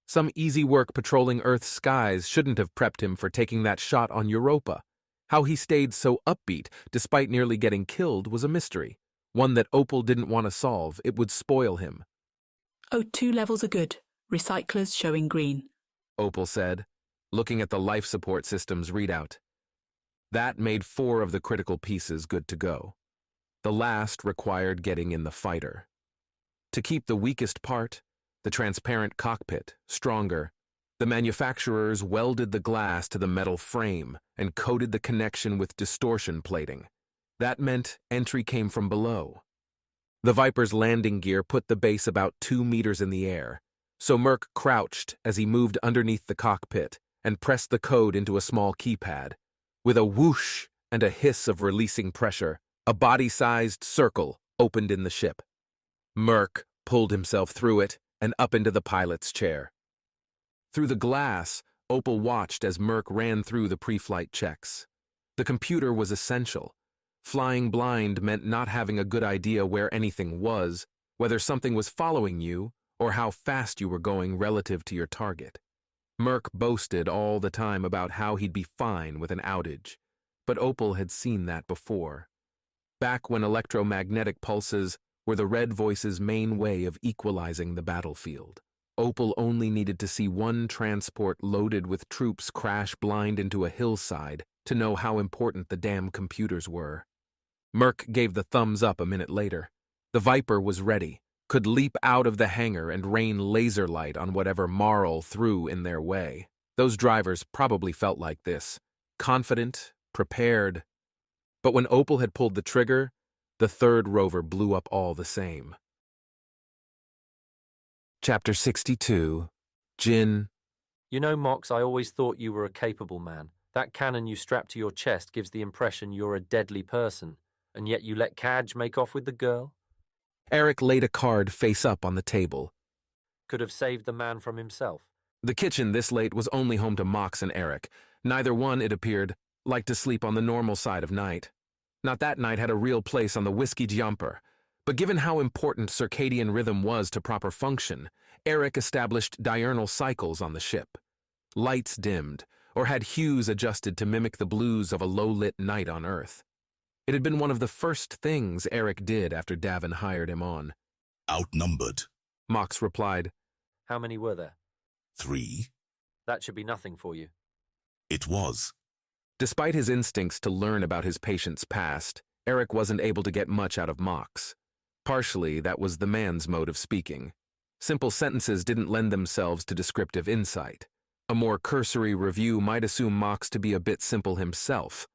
Some easy work patrolling Earth's skies shouldn't have prepped him for taking that shot on Europa. How he stayed so upbeat despite nearly getting killed was a mystery, one that Opal didn't want to solve. It would spoil him. Oh, 2 levels are good. Recyclers showing green. Opal said, looking at the life support system's readout. That made 4 of the critical pieces good to go. The last required getting in the fighter. To keep the weakest part, the transparent cockpit, stronger, the manufacturers welded the glass to the metal frame and coated the connection with distortion plating. That meant entry came from below. The Viper's landing gear put the base about 2 meters in the air, so Merc crouched as he moved underneath the cockpit and pressed the code into a small keypad. With a whoosh and a hiss of releasing pressure, a body-sized circle opened in the ship. Merc pulled himself through it and up into the pilot's chair. Through the glass, Opal watched as Merc ran through the pre-flight checks. The computer was essential. Flying blind meant not having a good idea where anything was, whether something was following you, or how fast you were going relative to your target. Merc boasted all the time about how he'd be fine with an outage, but Opal had seen that before. Back when electromagnetic pulses were the Red Voice's main way of equalizing the battlefield. Opal only needed to see one transport loaded with troops crash blind into a hillside to know how important the damn computers were. Merc gave the thumbs up a minute later. The Viper was ready, could leap out of the hangar and rain laser light on whatever Marl threw in their way. Those drivers probably felt like this, confident, prepared. But when Opal had pulled the trigger, the third rover blew up all the same. Chapter 62, Jin. You know, Mox, I always thought you were a capable man. That cannon you strap to your chest gives the impression you're a deadly person, and yet you let Kaj make off with the girl? Eric laid a card face up on the table. Could have saved the man from himself. The kitchen this late was only home to Mox and Eric. Neither one, it appeared, liked to sleep on the normal side of night. Not that night had a real place on the whiskey jumper, but given how important circadian rhythm was to proper function, Eric established diurnal cycles on the ship. Lights dimmed, or had hues adjusted to mimic the blues of a low-lit night on Earth. It had been one of the first things Eric did after Davin hired him on. Outnumbered, Mox replied. How many were there? 3. That should be nothing for you. It was. Despite his instincts to learn about his patient's past, Eric wasn't able to get much out of Mox. Partially, that was the man's mode of speaking. Simple sentences didn't lend themselves to descriptive insight. A more cursory review might assume Mox to be a bit simple himself,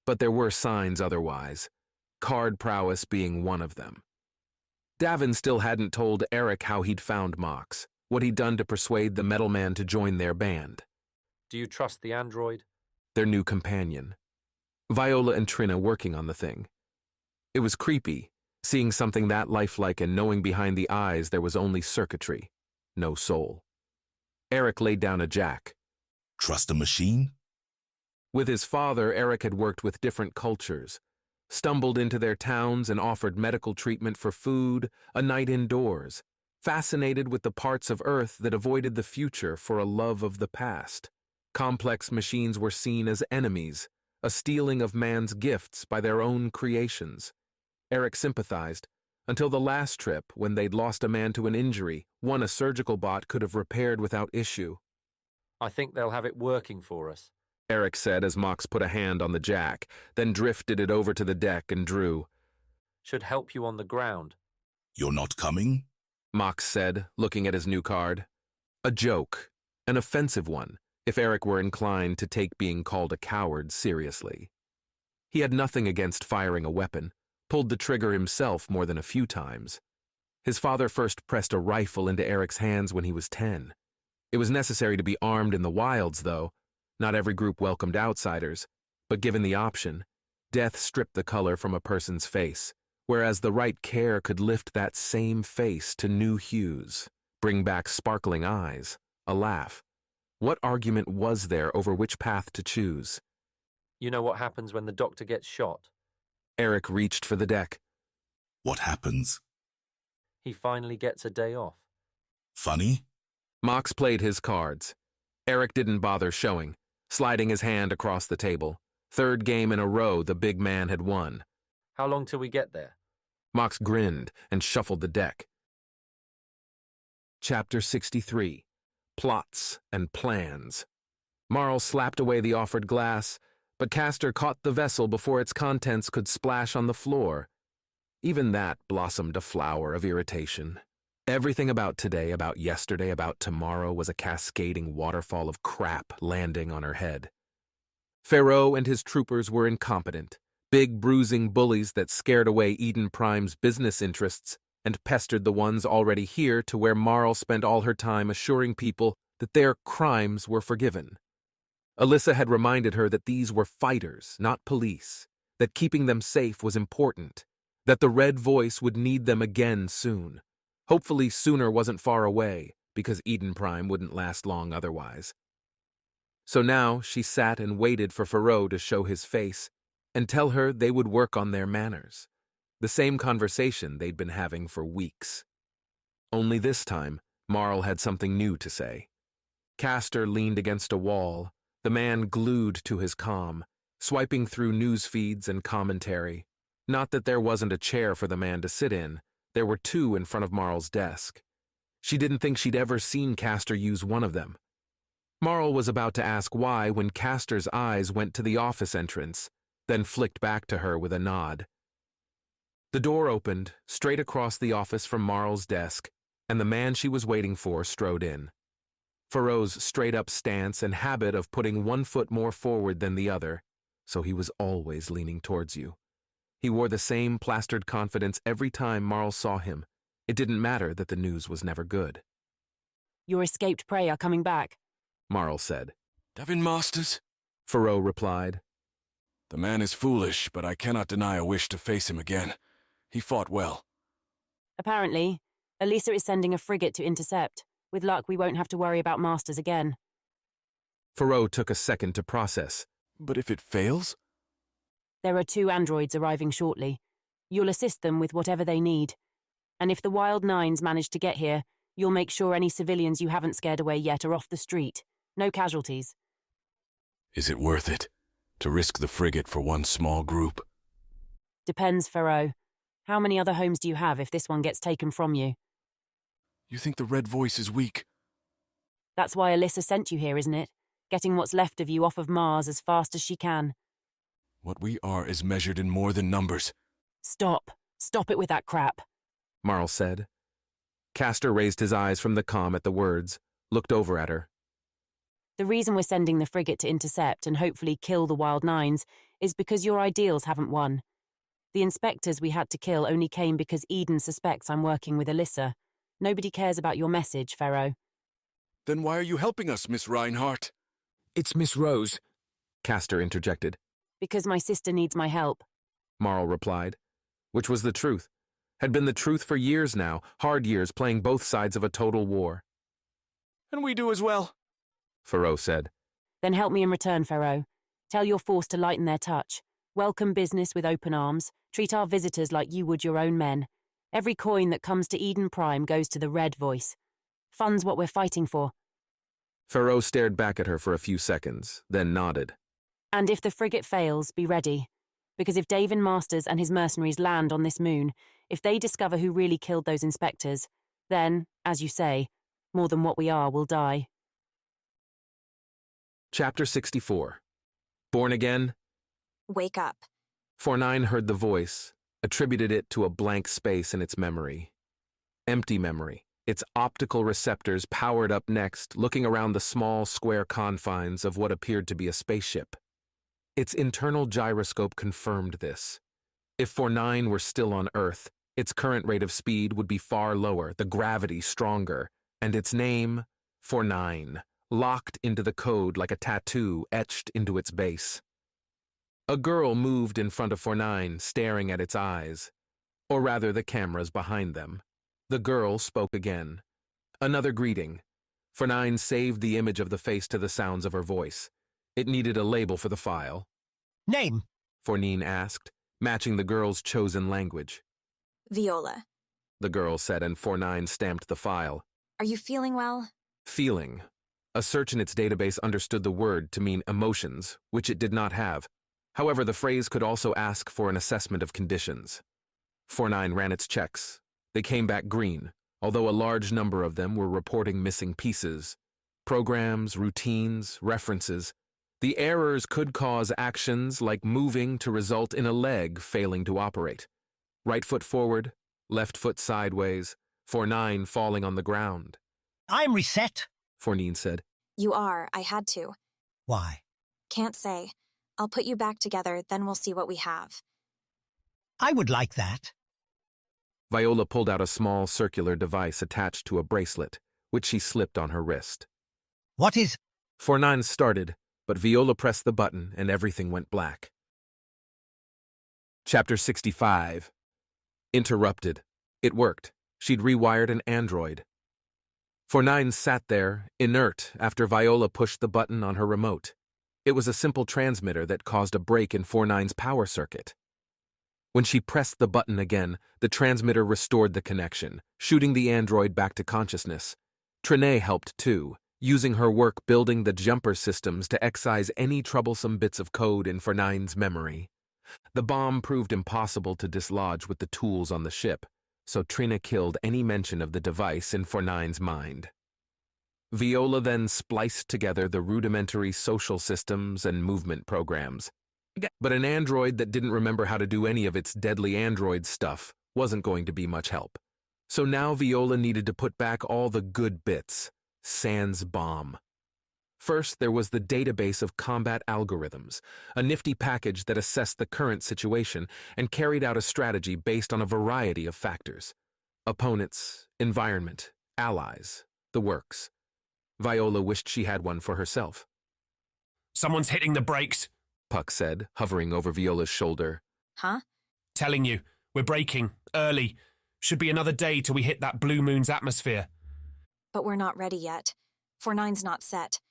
but there were signs otherwise, card prowess being one of them. Davin still hadn't told Eric how he'd found Mox, what he'd done to persuade the metal man to join their band. Do you trust the android? Their new companion. Viola and Trina working on the thing. It was creepy, seeing something that lifelike and knowing behind the eyes there was only circuitry, no soul. Eric laid down a jack. Trust a machine? With his father, Eric had worked with different cultures, stumbled into their towns and offered medical treatment for food, a night indoors, fascinated with the parts of Earth that avoided the future for a love of the past. Complex machines were seen as enemies, a stealing of man's gifts by their own creations. Eric sympathized, until the last trip when they'd lost a man to an injury, one a surgical bot could have repaired without issue. I think they'll have it working for us, Eric said as Mox put a hand on the jack, then drifted it over to the deck and drew. Should help you on the ground. You're not coming? Mox said, looking at his new card. A joke, an offensive one, if Eric were inclined to take being called a coward seriously. He had nothing against firing a weapon, pulled the trigger himself more than a few times. His father first pressed a rifle into Eric's hands when he was 10. It was necessary to be armed in the wilds, though. Not every group welcomed outsiders, but given the option, death stripped the color from a person's face, whereas the right care could lift that same face to new hues, bring back sparkling eyes, a laugh. What argument was there over which path to choose? You know what happens when the doctor gets shot? Eric reached for the deck. What happens? He finally gets a day off. Funny? Mox played his cards. Eric didn't bother showing, sliding his hand across the table. Third game in a row the big man had won. How long till we get there? Mox grinned and shuffled the deck. Chapter 63. Plots and Plans. Marl slapped away the offered glass, but Castor caught the vessel before its contents could splash on the floor. Even that blossomed a flower of irritation. Everything about today, about yesterday, about tomorrow was a cascading waterfall of crap landing on her head. Pharaoh and his troopers were incompetent, big bruising bullies that scared away Eden Prime's business interests and pestered the ones already here to where Marl spent all her time assuring people that their crimes were forgiven. Alyssa had reminded her that these were fighters, not police, that keeping them safe was important, that the Red Voice would need them again soon. Hopefully sooner wasn't far away, because Eden Prime wouldn't last long otherwise. So now she sat and waited for Pharaoh to show his face and tell her they would work on their manners. The same conversation they'd been having for weeks. Only this time, Marl had something new to say. Castor leaned against a wall, the man glued to his comm, swiping through news feeds and commentary. Not that there wasn't a chair for the man to sit in, there were two in front of Marl's desk. She didn't think she'd ever seen Castor use one of them. Marl was about to ask why when Castor's eyes went to the office entrance, then flicked back to her with a nod. The door opened, straight across the office from Marl's desk, and the man she was waiting for strode in. Pharaoh's straight-up stance and habit of putting one foot more forward than the other, so he was always leaning towards you. He wore the same plastered confidence every time Marl saw him. It didn't matter that the news was never good. Your escaped prey are coming back, Marl said. Davin Masters? Pharaoh replied. The man is foolish, but I cannot deny a wish to face him again. He fought well. Apparently, Elisa is sending a frigate to intercept. With luck, we won't have to worry about Masters again. Pharaoh took a second to process. But if it fails? There are 2 androids arriving shortly. You'll assist them with whatever they need. And if the Wild Nines manage to get here, you'll make sure any civilians you haven't scared away yet are off the street. No casualties. Is it worth it? To risk the frigate for one small group? Depends, Pharaoh. How many other homes do you have if this one gets taken from you? You think the Red Voice is weak? That's why Alyssa sent you here, isn't it? Getting what's left of you off of Mars as fast as she can. What we are is measured in more than numbers. Stop. Stop it with that crap, Marl said. Castor raised his eyes from the comm at the words, looked over at her. The reason we're sending the frigate to intercept and hopefully kill the Wild Nines is because your ideals haven't won. The inspectors we had to kill only came because Eden suspects I'm working with Alyssa. Nobody cares about your message, Pharaoh. Then why are you helping us, Miss Reinhardt? It's Miss Rose, Castor interjected. Because my sister needs my help, Marl replied, which was the truth. Had been the truth for years now, hard years playing both sides of a total war. And we do as well, Pharaoh said. Then help me in return, Pharaoh. Tell your force to lighten their touch. Welcome business with open arms. Treat our visitors like you would your own men. Every coin that comes to Eden Prime goes to the Red Voice. Funds what we're fighting for. Pharaoh stared back at her for a few seconds, then nodded. And if the frigate fails, be ready. Because if Davin Masters and his mercenaries land on this moon, if they discover who really killed those inspectors, then, as you say, more than what we are will die. Chapter 64. Born Again? Wake up. 49 heard the voice, attributed it to a blank space in its memory. Empty memory, its optical receptors powered up next, looking around the small, square confines of what appeared to be a spaceship. Its internal gyroscope confirmed this. If 49 were still on Earth, its current rate of speed would be far lower, the gravity stronger, and its name, 49, locked into the code like a tattoo etched into its base. A girl moved in front of 49, staring at its eyes, or rather the cameras behind them. The girl spoke again. Another greeting. 49 saved the image of the face to the sounds of her voice. It needed a label for the file. Name? Fournine asked, matching the girl's chosen language. Viola. The girl said, and Fournine stamped the file. Are you feeling well? Feeling. A search in its database understood the word to mean emotions, which it did not have. However, the phrase could also ask for an assessment of conditions. Fournine ran its checks. They came back green, although a large number of them were reporting missing pieces. Programs, routines, references. The errors could cause actions like moving to result in a leg failing to operate. Right foot forward, left foot sideways, Fournine falling on the ground. I'm reset, Fournine said. You are. I had to. Why? Can't say. I'll put you back together, then we'll see what we have. I would like that. Viola pulled out a small circular device attached to a bracelet, which she slipped on her wrist. What is... Fournine started, but Viola pressed the button and everything went black. Chapter 65. Interrupted. It worked. She'd rewired an android. Fournine sat there, inert, after Viola pushed the button on her remote. It was a simple transmitter that caused a break in Fournine's power circuit. When she pressed the button again, the transmitter restored the connection, shooting the android back to consciousness. Trinae helped too, using her work building the jumper systems to excise any troublesome bits of code in Fournine's memory. The bomb proved impossible to dislodge with the tools on the ship, so Trina killed any mention of the device in Fournine's mind. Viola then spliced together the rudimentary social systems and movement programs. But an android that didn't remember how to do any of its deadly android stuff wasn't going to be much help. So now Viola needed to put back all the good bits, sans bomb. First, there was the database of combat algorithms, a nifty package that assessed the current situation and carried out a strategy based on a variety of factors. Opponents, environment, allies, the works. Viola wished she had one for herself. Someone's hitting the brakes, Puck said, hovering over Viola's shoulder. Huh? Telling you, we're braking, early. Should be another day till we hit that blue moon's atmosphere. But we're not ready yet. Fournine's not set.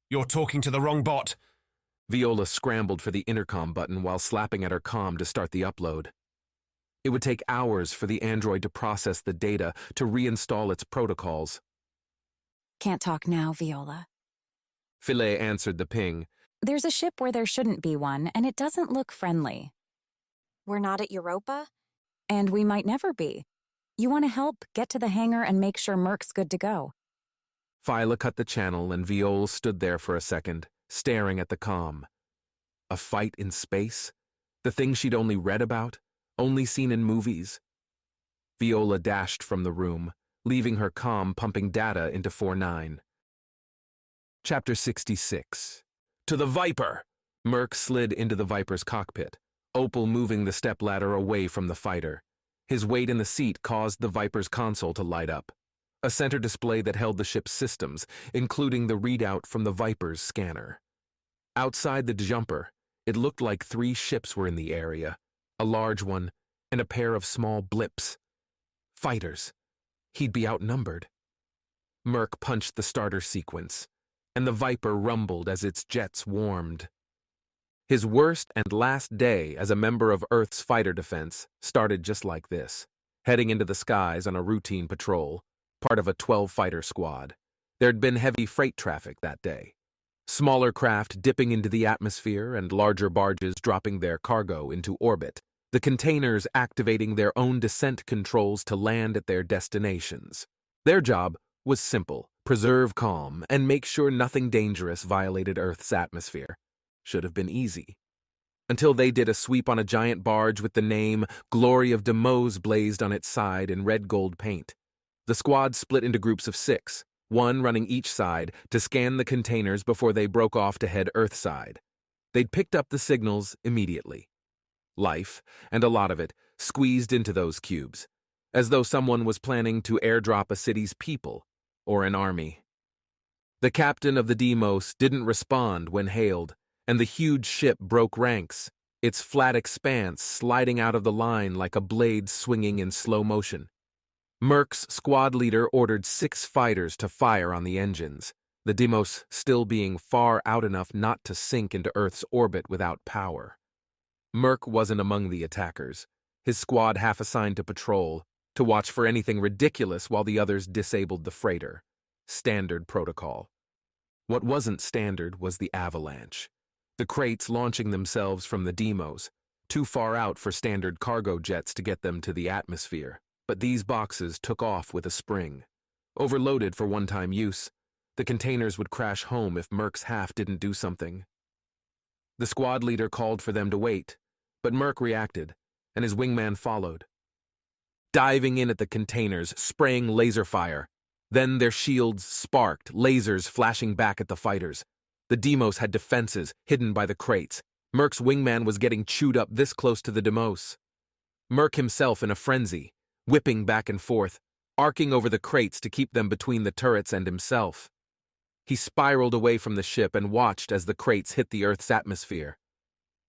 You're talking to the wrong bot. Viola scrambled for the intercom button while slapping at her comm to start the upload. It would take hours for the android to process the data to reinstall its protocols. Can't talk now, Viola. Filet answered the ping. There's a ship where there shouldn't be one, and it doesn't look friendly. We're not at Europa? And we might never be. You want to help? Get to the hangar and make sure Merc's good to go. Phyla cut the channel and Viola stood there for a second, staring at the comm. A fight in space? The thing she'd only read about, only seen in movies? Viola dashed from the room, leaving her comm pumping data into 4-9. Chapter 66. To the Viper! Merc slid into the Viper's cockpit, Opal moving the stepladder away from the fighter. His weight in the seat caused the Viper's console to light up. A center display that held the ship's systems, including the readout from the Viper's scanner. Outside the jumper, it looked like 3 ships were in the area, a large one and a pair of small blips. Fighters. He'd be outnumbered. Merc punched the starter sequence, and the Viper rumbled as its jets warmed. His worst and last day as a member of Earth's fighter defense started just like this, heading into the skies on a routine patrol, part of a 12-fighter squad. There'd been heavy freight traffic that day. Smaller craft dipping into the atmosphere and larger barges dropping their cargo into orbit, the containers activating their own descent controls to land at their destinations. Their job was simple: preserve calm and make sure nothing dangerous violated Earth's atmosphere. Should have been easy. Until they did a sweep on a giant barge with the name Glory of Demoz blazed on its side in red-gold paint. The squad split into groups of 6, one running each side, to scan the containers before they broke off to head Earthside. They'd picked up the signals immediately. Life, and a lot of it, squeezed into those cubes, as though someone was planning to airdrop a city's people, or an army. The captain of the Demos didn't respond when hailed, and the huge ship broke ranks, its flat expanse sliding out of the line like a blade swinging in slow motion. Merc's squad leader ordered 6 fighters to fire on the engines. the Deimos still being far out enough not to sink into Earth's orbit without power. Merc wasn't among the attackers, his squad half assigned to patrol, to watch for anything ridiculous while the others disabled the freighter. Standard protocol. What wasn't standard was the avalanche. The crates launching themselves from the Deimos, too far out for standard cargo jets to get them to the atmosphere. But these boxes took off with a spring. Overloaded for one-time use, the containers would crash home if Merc's half didn't do something. The squad leader called for them to wait, but Merc reacted, and his wingman followed. Diving in at the containers, spraying laser fire. Then their shields sparked, lasers flashing back at the fighters. The Deimos had defenses, hidden by the crates. Merc's wingman was getting chewed up this close to the Deimos. Merc himself in a frenzy, whipping back and forth, arcing over the crates to keep them between the turrets and himself. He spiraled away from the ship and watched as the crates hit the Earth's atmosphere.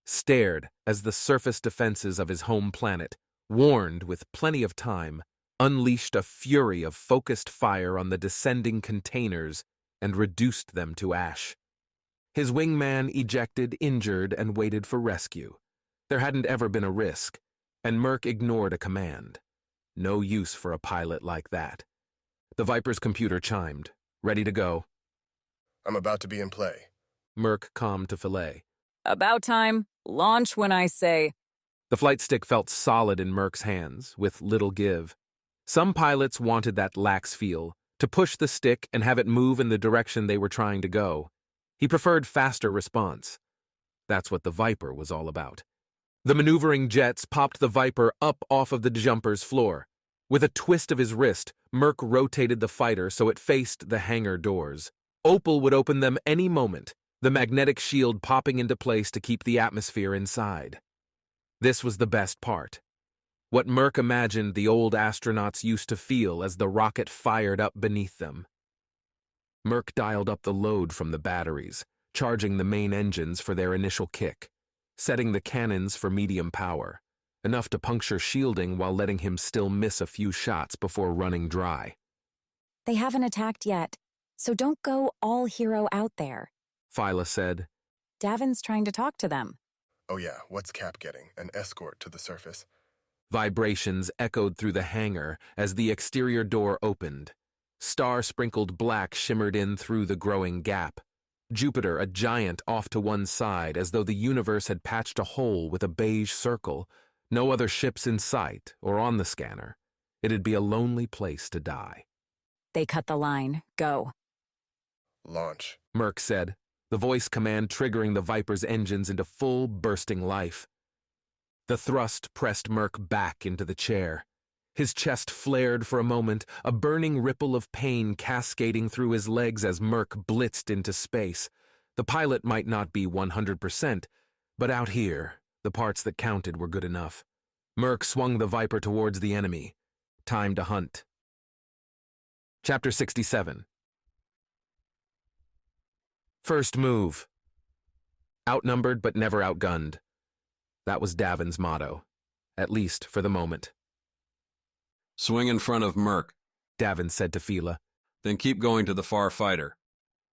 Stared as the surface defenses of his home planet, warned with plenty of time, unleashed a fury of focused fire on the descending containers and reduced them to ash. His wingman ejected, injured, and waited for rescue. There hadn't ever been a risk, and Merc ignored a command. No use for a pilot like that. The Viper's computer chimed. Ready to go. I'm about to be in play. Merc calmed to Filet. About time. Launch when I say. The flight stick felt solid in Merc's hands, with little give. Some pilots wanted that lax feel, to push the stick and have it move in the direction they were trying to go. He preferred faster response. That's what the Viper was all about. The maneuvering jets popped the Viper up off of the jumper's floor. With a twist of his wrist, Merc rotated the fighter so it faced the hangar doors. Opal would open them any moment, the magnetic shield popping into place to keep the atmosphere inside. This was the best part. What Merc imagined the old astronauts used to feel as the rocket fired up beneath them. Merc dialed up the load from the batteries, charging the main engines for their initial kick, setting the cannons for medium power, enough to puncture shielding while letting him still miss a few shots before running dry. They haven't attacked yet, so don't go all hero out there, Phyla said. Davin's trying to talk to them. Oh yeah, what's Cap getting? An escort to the surface? Vibrations echoed through the hangar as the exterior door opened. Star-sprinkled black shimmered in through the growing gap. Jupiter, a giant, off to one side, as though the universe had patched a hole with a beige circle. No other ships in sight or on the scanner. It'd be a lonely place to die. They cut the line. Go. Launch, Merc said, the voice command triggering the Viper's engines into full, bursting life. The thrust pressed Merc back into the chair. His chest flared for a moment, a burning ripple of pain cascading through his legs as Merc blitzed into space. The pilot might not be 100%, but out here, the parts that counted were good enough. Merc swung the Viper towards the enemy. Time to hunt. Chapter 67. First move. Outnumbered but never outgunned. That was Davin's motto, at least for the moment. Swing in front of Merc, Davin said to Phyla. Then keep going to the far fighter.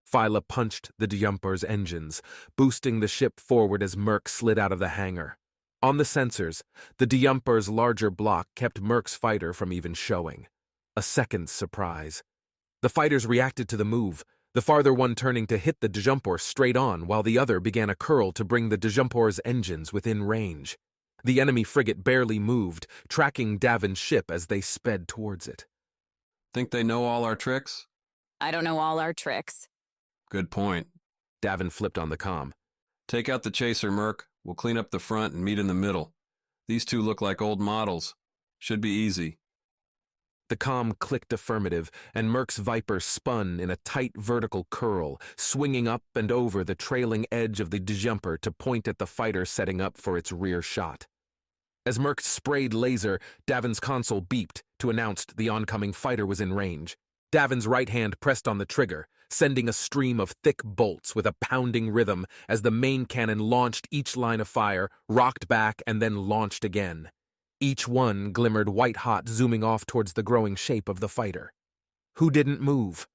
Phyla punched the jumper's engines, boosting the ship forward as Merc slid out of the hangar. On the sensors, the jumper's larger block kept Merc's fighter from even showing. A second surprise. The fighters reacted to the move, the farther one turning to hit the jumper straight on while the other began a curl to bring the jumper's engines within range. The enemy frigate barely moved, tracking Davin's ship as they sped towards it. Think they know all our tricks? I don't know all our tricks. Good point. Davin flipped on the comm. Take out the chaser, Merc. We'll clean up the front and meet in the middle. These two look like old models. Should be easy. The comm clicked affirmative, and Merc's Viper spun in a tight vertical curl, swinging up and over the trailing edge of the jumper to point at the fighter setting up for its rear shot. As Merc sprayed laser, Davin's console beeped to announce the oncoming fighter was in range. Davin's right hand pressed on the trigger, sending a stream of thick bolts with a pounding rhythm as the main cannon launched each line of fire, rocked back, and then launched again. Each one glimmered white-hot, zooming off towards the growing shape of the fighter. Who didn't move?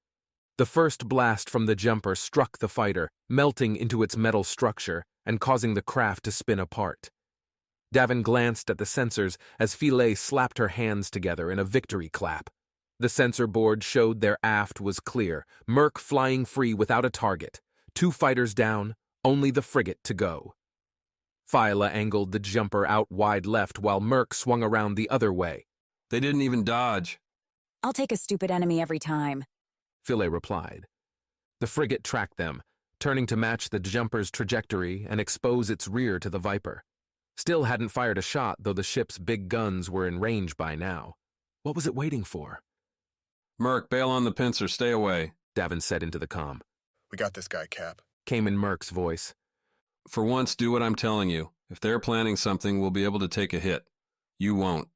The first blast from the jumper struck the fighter, melting into its metal structure and causing the craft to spin apart. Davin glanced at the sensors as Philae slapped her hands together in a victory clap. The sensor board showed their aft was clear, Merc flying free without a target. 2 fighters down, only the frigate to go. Phyla angled the jumper out wide left while Merc swung around the other way. They didn't even dodge. I'll take a stupid enemy every time, Philae replied. The frigate tracked them, turning to match the jumper's trajectory and expose its rear to the Viper. Still hadn't fired a shot, though the ship's big guns were in range by now. What was it waiting for? Merc, bail on the pincer, stay away, Davin said into the comm. We got this guy, Cap, came in Merc's voice. For once, do what I'm telling you. If they're planning something, we'll be able to take a hit. You won't.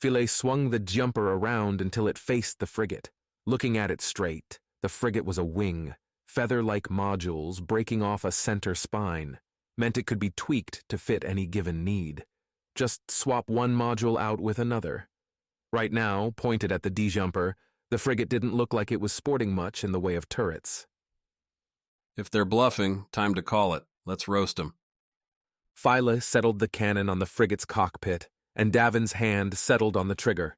Philae swung the jumper around until it faced the frigate. Looking at it straight, the frigate was a wing, feather-like modules breaking off a center spine. Meant it could be tweaked to fit any given need. Just swap one module out with another. Right now, pointed at the D-jumper, the frigate didn't look like it was sporting much in the way of turrets. If they're bluffing, time to call it. Let's roast them. Phyla settled the cannon on the frigate's cockpit, and Davin's hand settled on the trigger.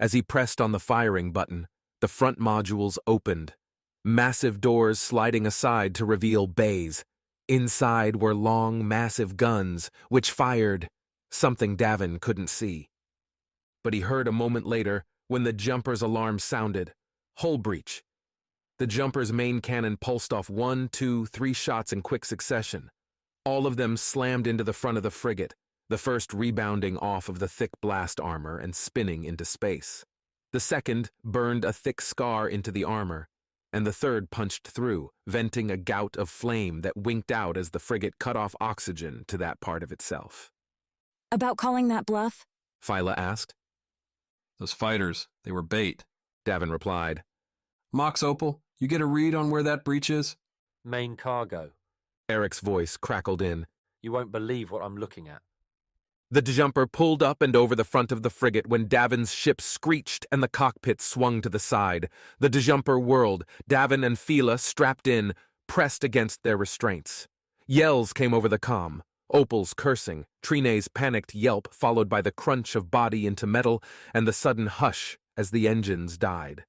As he pressed on the firing button, the front modules opened, massive doors sliding aside to reveal bays. Inside were long, massive guns, which fired something Davin couldn't see. But he heard a moment later, when the jumper's alarm sounded, hull breach. The jumper's main cannon pulsed off 1, 2, 3 shots in quick succession. All of them slammed into the front of the frigate, the first rebounding off of the thick blast armor and spinning into space. The second burned a thick scar into the armor, and the third punched through, venting a gout of flame that winked out as the frigate cut off oxygen to that part of itself. About calling that bluff? Phyla asked. Those fighters, they were bait, Davin replied. Mox Opal, you get a read on where that breach is? Main cargo. Eric's voice crackled in. You won't believe what I'm looking at. The jumper pulled up and over the front of the frigate when Davin's ship screeched and the cockpit swung to the side. The jumper whirled, Davin and Phyla, strapped in, pressed against their restraints. Yells came over the comm. Opal's cursing, Trine's panicked yelp followed by the crunch of body into metal and the sudden hush as the engines died.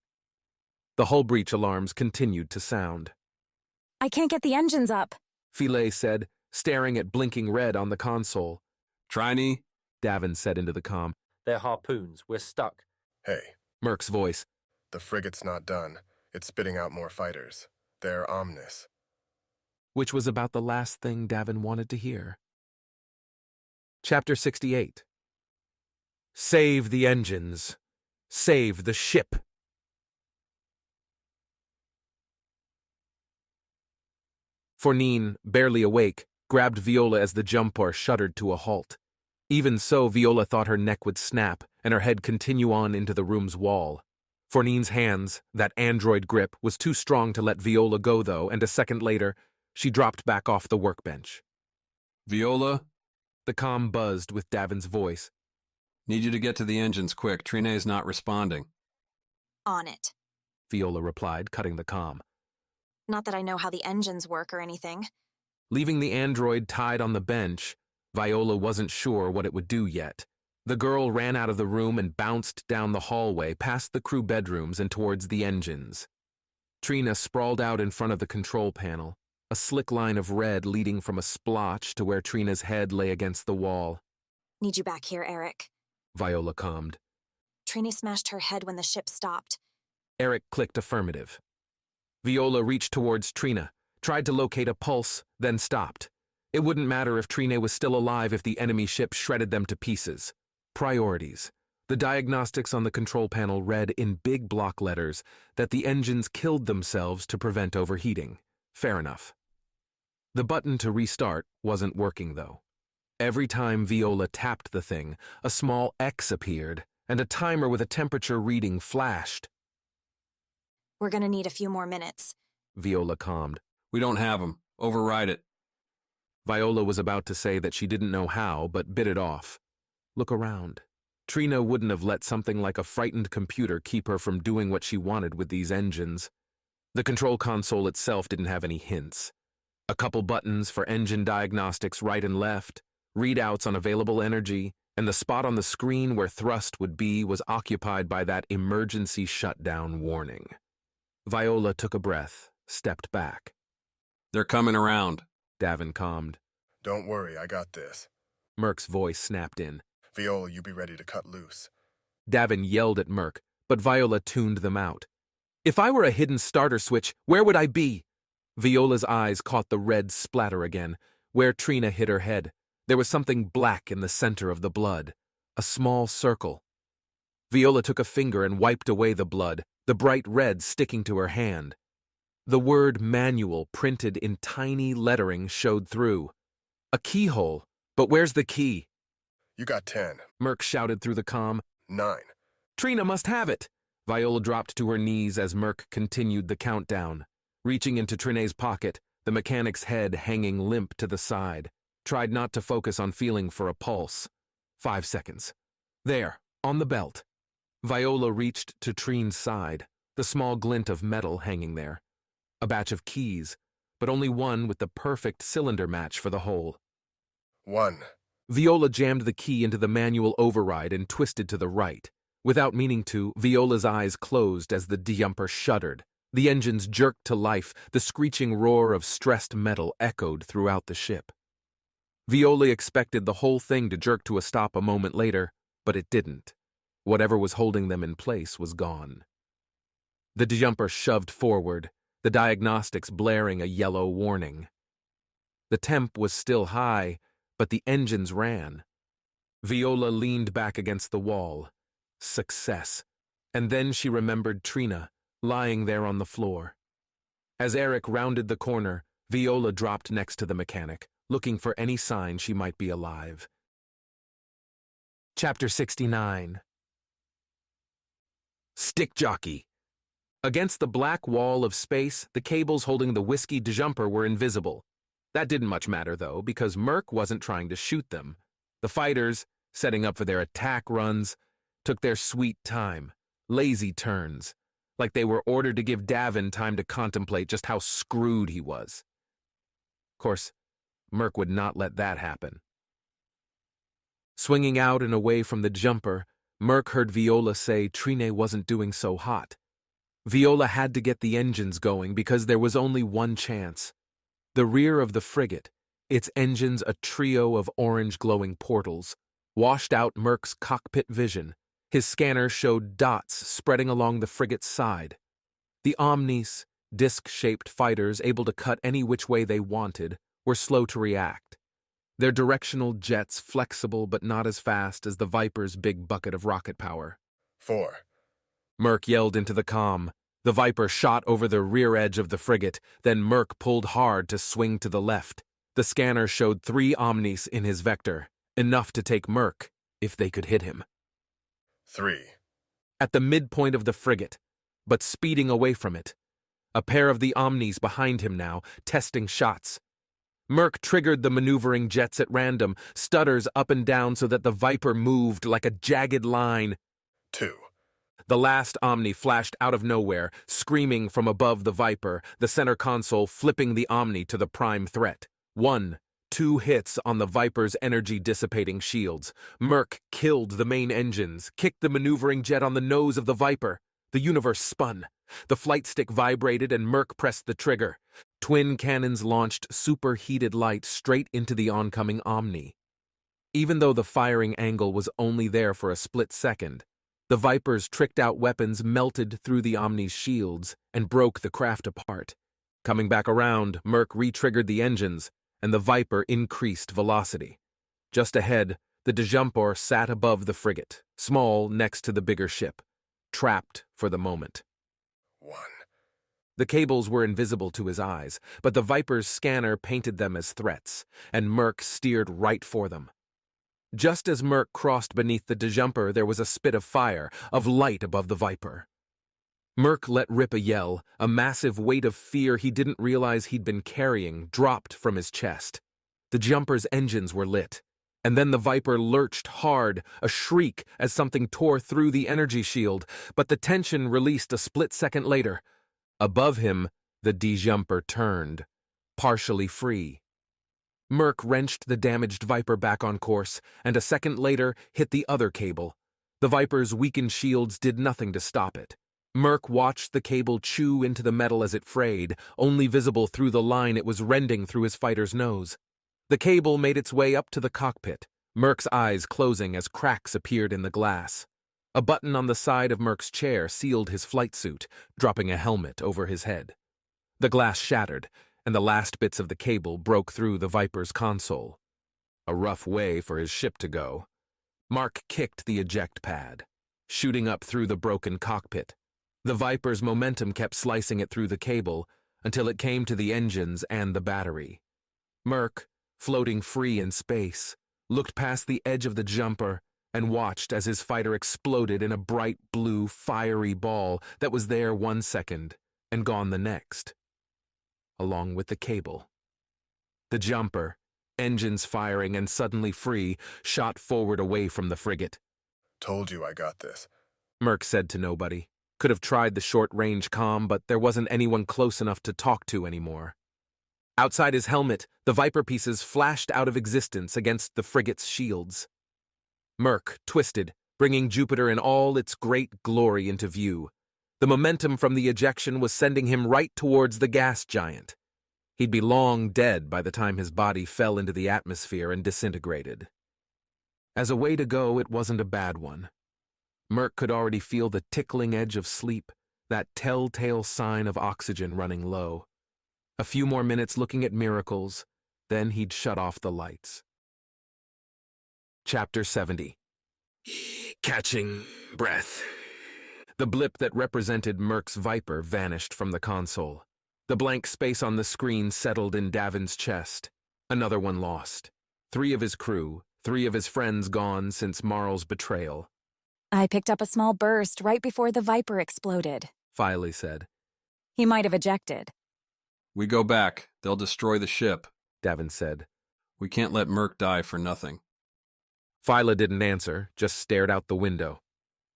The hull breach alarms continued to sound. I can't get the engines up, Philae said, staring at blinking red on the console. Trini, Davin said into the comm. They're harpoons. We're stuck. Hey. Merc's voice. The frigate's not done. It's spitting out more fighters. They're ominous. Which was about the last thing Davin wanted to hear. Chapter 68. Save the engines. Save the ship. Fournine, barely awake, grabbed Viola as the jumper shuddered to a halt. Even so, Viola thought her neck would snap and her head continue on into the room's wall. Fournine's hands, that android grip, was too strong to let Viola go, though, and a second later, she dropped back off the workbench. Viola? The comm buzzed with Davin's voice. Need you to get to the engines quick. Trine's not responding. On it, Viola replied, cutting the comm. Not that I know how the engines work or anything. Leaving the android tied on the bench, Viola wasn't sure what it would do yet. The girl ran out of the room and bounced down the hallway past the crew bedrooms and towards the engines. Trina sprawled out in front of the control panel, a slick line of red leading from a splotch to where Trina's head lay against the wall. Need you back here, Eric. Viola calmed. Trina smashed her head when the ship stopped. Eric clicked affirmative. Viola reached towards Trina, tried to locate a pulse, then stopped. It wouldn't matter if Trina was still alive if the enemy ship shredded them to pieces. Priorities. The diagnostics on the control panel read in big block letters that the engines killed themselves to prevent overheating. Fair enough. The button to restart wasn't working, though. Every time Viola tapped the thing, a small X appeared, and a timer with a temperature reading flashed. We're gonna need a few more minutes, Viola calmed. We don't have them. Override it. Viola was about to say that she didn't know how, but bit it off. Look around. Trina wouldn't have let something like a frightened computer keep her from doing what she wanted with these engines. The control console itself didn't have any hints. A couple buttons for engine diagnostics right and left, readouts on available energy, and the spot on the screen where thrust would be was occupied by that emergency shutdown warning. Viola took a breath, stepped back. They're coming around, Davin calmed. Don't worry, I got this. Merc's voice snapped in. Viola, you be ready to cut loose. Davin yelled at Merc, but Viola tuned them out. If I were a hidden starter switch, where would I be? Viola's eyes caught the red splatter again, where Trina hit her head. There was something black in the center of the blood, a small circle. Viola took a finger and wiped away the blood, the bright red sticking to her hand. The word manual printed in tiny lettering showed through. A keyhole, but where's the key? You got 10. Merc shouted through the comm. 9. Trina must have it. Viola dropped to her knees as Merc continued the countdown. Reaching into Trina's pocket, the mechanic's head hanging limp to the side. Tried not to focus on feeling for a pulse. 5 seconds. There, on the belt. Viola reached to Trine's side, the small glint of metal hanging there. A batch of keys, but only one with the perfect cylinder match for the hole. 1. Viola jammed the key into the manual override and twisted to the right. Without meaning to, Viola's eyes closed as the jumper shuddered. The engines jerked to life, the screeching roar of stressed metal echoed throughout the ship. Viola expected the whole thing to jerk to a stop a moment later, but it didn't. Whatever was holding them in place was gone. The jumper shoved forward, the diagnostics blaring a yellow warning. The temp was still high, but the engines ran. Viola leaned back against the wall. Success. And then she remembered Trina, lying there on the floor. As Eric rounded the corner, Viola dropped next to the mechanic, looking for any sign she might be alive. Chapter 69. Stick Jockey. Against the black wall of space, the cables holding the whiskey jumper were invisible. That didn't much matter, though, because Merc wasn't trying to shoot them. The fighters, setting up for their attack runs, took their sweet time, lazy turns, like they were ordered to give Davin time to contemplate just how screwed he was. Of course, Merc would not let that happen. Swinging out and away from the jumper, Merc heard Viola say Trine wasn't doing so hot. Viola had to get the engines going because there was only one chance. The rear of the frigate, its engines a trio of orange glowing portals, washed out Merc's cockpit vision. His scanner showed dots spreading along the frigate's side. The Omnis, disc-shaped fighters able to cut any which way they wanted, were slow to react. Their directional jets flexible but not as fast as the Viper's big bucket of rocket power. 4. Merc yelled into the comm. The Viper shot over the rear edge of the frigate, then Merc pulled hard to swing to the left. The scanner showed 3 Omnis in his vector, enough to take Merc, if they could hit him. 3. At the midpoint of the frigate, but speeding away from it. A pair of the Omnis behind him now, testing shots. Merc triggered the maneuvering jets at random, stutters up and down so that the Viper moved like a jagged line. 2. The last Omni flashed out of nowhere, screaming from above the Viper, the center console flipping the Omni to the prime threat. 1, 2 hits on the Viper's energy-dissipating shields. Merc killed the main engines, kicked the maneuvering jet on the nose of the Viper. The universe spun. The flight stick vibrated and Merc pressed the trigger. Twin cannons launched superheated light straight into the oncoming Omni. Even though the firing angle was only there for a split second, the Viper's tricked-out weapons melted through the Omni's shields and broke the craft apart. Coming back around, Merc re-triggered the engines, and the Viper increased velocity. Just ahead, the Djumper sat above the frigate, small next to the bigger ship, trapped for the moment. 1. The cables were invisible to his eyes, but the Viper's scanner painted them as threats, and Merc steered right for them. Just as Merc crossed beneath the Djumper, there was a spit of fire, of light above the Viper. Merc let rip a yell, a massive weight of fear he didn't realize he'd been carrying dropped from his chest. The Jumper's engines were lit, and then the Viper lurched hard, a shriek as something tore through the energy shield, but the tension released a split second later. Above him, the D-jumper turned, partially free. Merc wrenched the damaged Viper back on course, and a second later hit the other cable. The Viper's weakened shields did nothing to stop it. Merc watched the cable chew into the metal as it frayed, only visible through the line it was rending through his fighter's nose. The cable made its way up to the cockpit, Merc's eyes closing as cracks appeared in the glass. A button on the side of Merc's chair sealed his flight suit, dropping a helmet over his head. The glass shattered, and the last bits of the cable broke through the Viper's console. A rough way for his ship to go. Mark kicked the eject pad, shooting up through the broken cockpit. The Viper's momentum kept slicing it through the cable until it came to the engines and the battery. Merc, floating free in space, looked past the edge of the jumper and watched as his fighter exploded in a bright blue, fiery ball that was there 1 second and gone the next, along with the cable. The jumper, engines firing and suddenly free, shot forward away from the frigate. Told you I got this, Merc said to nobody. Could have tried the short-range comm, but there wasn't anyone close enough to talk to anymore. Outside his helmet, the Viper pieces flashed out of existence against the frigate's shields. Merc twisted, bringing Jupiter in all its great glory into view. The momentum from the ejection was sending him right towards the gas giant. He'd be long dead by the time his body fell into the atmosphere and disintegrated. As a way to go, it wasn't a bad one. Merc could already feel the tickling edge of sleep, that telltale sign of oxygen running low. A few more minutes looking at miracles, then he'd shut off the lights. Chapter 70. Catching breath. The blip that represented Merc's Viper vanished from the console. The blank space on the screen settled in Davin's chest. Another one lost. 3 of his crew, 3 of his friends gone since Marl's betrayal. I picked up a small burst right before the Viper exploded, Filey said. He might have ejected. We go back. They'll destroy the ship, Davin said. We can't let Merc die for nothing. Phyla didn't answer, just stared out the window.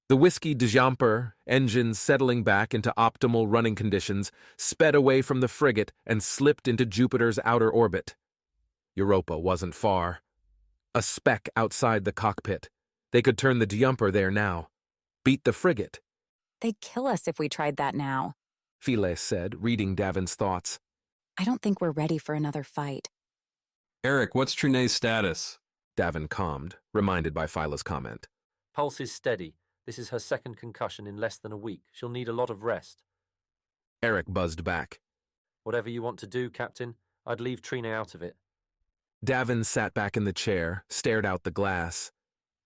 The Whiskey de Jumper, engines settling back into optimal running conditions, sped away from the frigate and slipped into Jupiter's outer orbit. Europa wasn't far. A speck outside the cockpit. They could turn the Jumper there now. Beat the frigate. They'd kill us if we tried that now, Phileas said, reading Davin's thoughts. I don't think we're ready for another fight. Eric, what's Trinae's status? Davin calmed, reminded by Phyla's comment. Pulse is steady. This is her second concussion in less than a week. She'll need a lot of rest. Eric buzzed back. Whatever you want to do, Captain. I'd leave Trina out of it. Davin sat back in the chair, stared out the glass.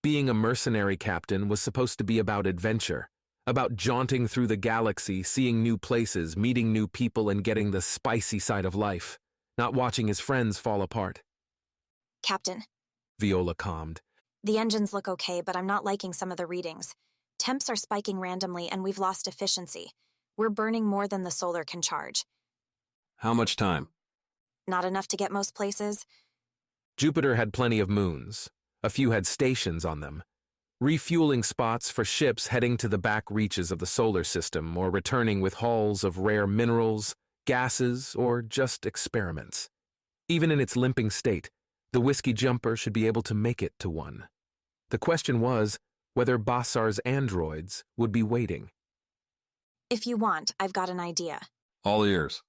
Being a mercenary captain was supposed to be about adventure, about jaunting through the galaxy, seeing new places, meeting new people, and getting the spicy side of life, not watching his friends fall apart. Captain. Viola calmed. The engines look okay, but I'm not liking some of the readings. Temps are spiking randomly, and we've lost efficiency. We're burning more than the solar can charge. How much time? Not enough to get most places. Jupiter had plenty of moons. A few had stations on them. Refueling spots for ships heading to the back reaches of the solar system or returning with hauls of rare minerals, gases, or just experiments. Even in its limping state, the Whiskey Jumper should be able to make it to one. The question was whether Basar's androids would be waiting. If you want, I've got an idea. All ears.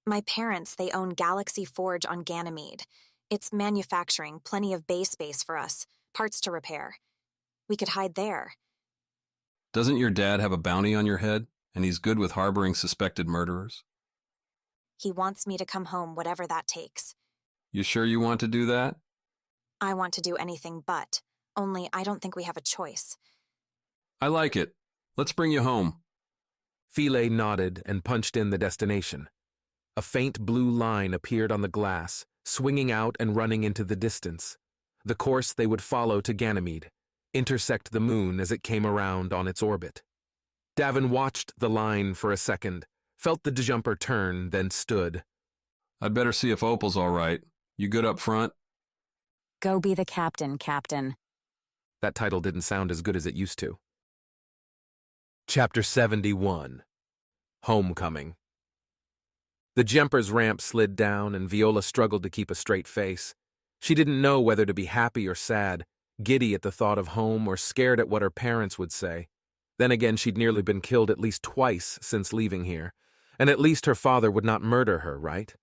My parents, they own Galaxy Forge on Ganymede. It's manufacturing, plenty of base space for us, parts to repair. We could hide there. Doesn't your dad have a bounty on your head, and he's good with harboring suspected murderers? He wants me to come home, whatever that takes. You sure you want to do that? I want to do anything but. Only I don't think we have a choice. I like it. Let's bring you home. Philae nodded and punched in the destination. A faint blue line appeared on the glass, swinging out and running into the distance. The course they would follow to Ganymede, intersect the moon as it came around on its orbit. Davin watched the line for a second, felt the jumper turn, then stood. I'd better see if Opal's all right. You good up front? Go be the captain, Captain. That title didn't sound as good as it used to. Chapter 71. Homecoming. The jumper's ramp slid down, and Viola struggled to keep a straight face. She didn't know whether to be happy or sad, giddy at the thought of home or scared at what her parents would say. Then again, she'd nearly been killed at least twice since leaving here, and at least her father would not murder her, right?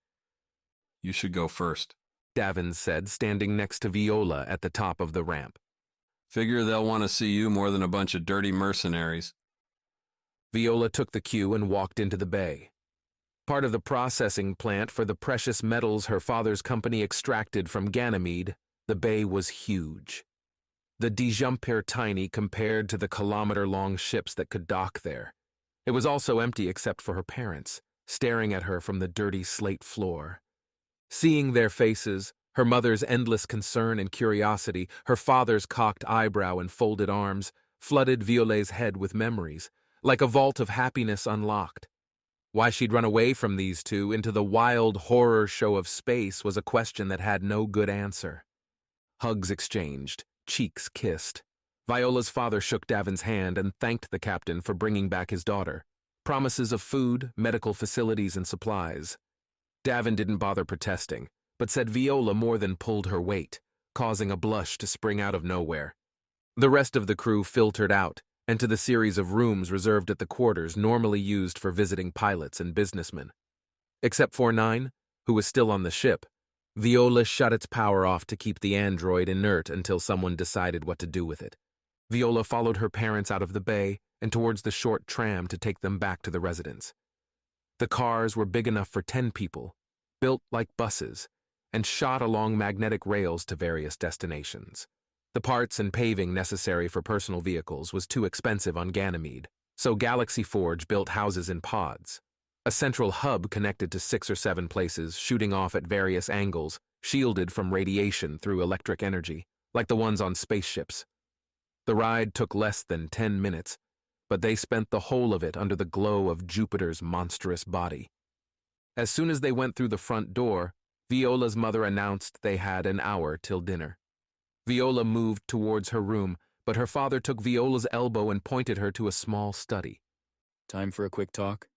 You should go first, Davin said, standing next to Viola at the top of the ramp. Figure they'll want to see you more than a bunch of dirty mercenaries. Viola took the cue and walked into the bay. Part of the processing plant for the precious metals her father's company extracted from Ganymede, the bay was huge. The disjumper tiny compared to the kilometer-long ships that could dock there. It was also empty except for her parents, staring at her from the dirty slate floor. Seeing their faces, her mother's endless concern and curiosity, her father's cocked eyebrow and folded arms, flooded Violet's head with memories, like a vault of happiness unlocked. Why she'd run away from these two into the wild horror show of space was a question that had no good answer. Hugs exchanged, cheeks kissed. Viola's father shook Davin's hand and thanked the captain for bringing back his daughter. Promises of food, medical facilities, and supplies. Davin didn't bother protesting, but said Viola more than pulled her weight, causing a blush to spring out of nowhere. The rest of the crew filtered out, and to the series of rooms reserved at the quarters normally used for visiting pilots and businessmen. Except 49, who was still on the ship, Viola shut its power off to keep the android inert until someone decided what to do with it. Viola followed her parents out of the bay and towards the short tram to take them back to the residence. The cars were big enough for 10 people, built like buses, and shot along magnetic rails to various destinations. The parts and paving necessary for personal vehicles was too expensive on Ganymede, so Galaxy Forge built houses in pods. A central hub connected to 6 or 7 places, shooting off at various angles, shielded from radiation through electric energy, like the ones on spaceships. The ride took less than 10 minutes, but they spent the whole of it under the glow of Jupiter's monstrous body. As soon as they went through the front door, Viola's mother announced they had an hour till dinner. Viola moved towards her room, but her father took Viola's elbow and pointed her to a small study. Time for a quick talk?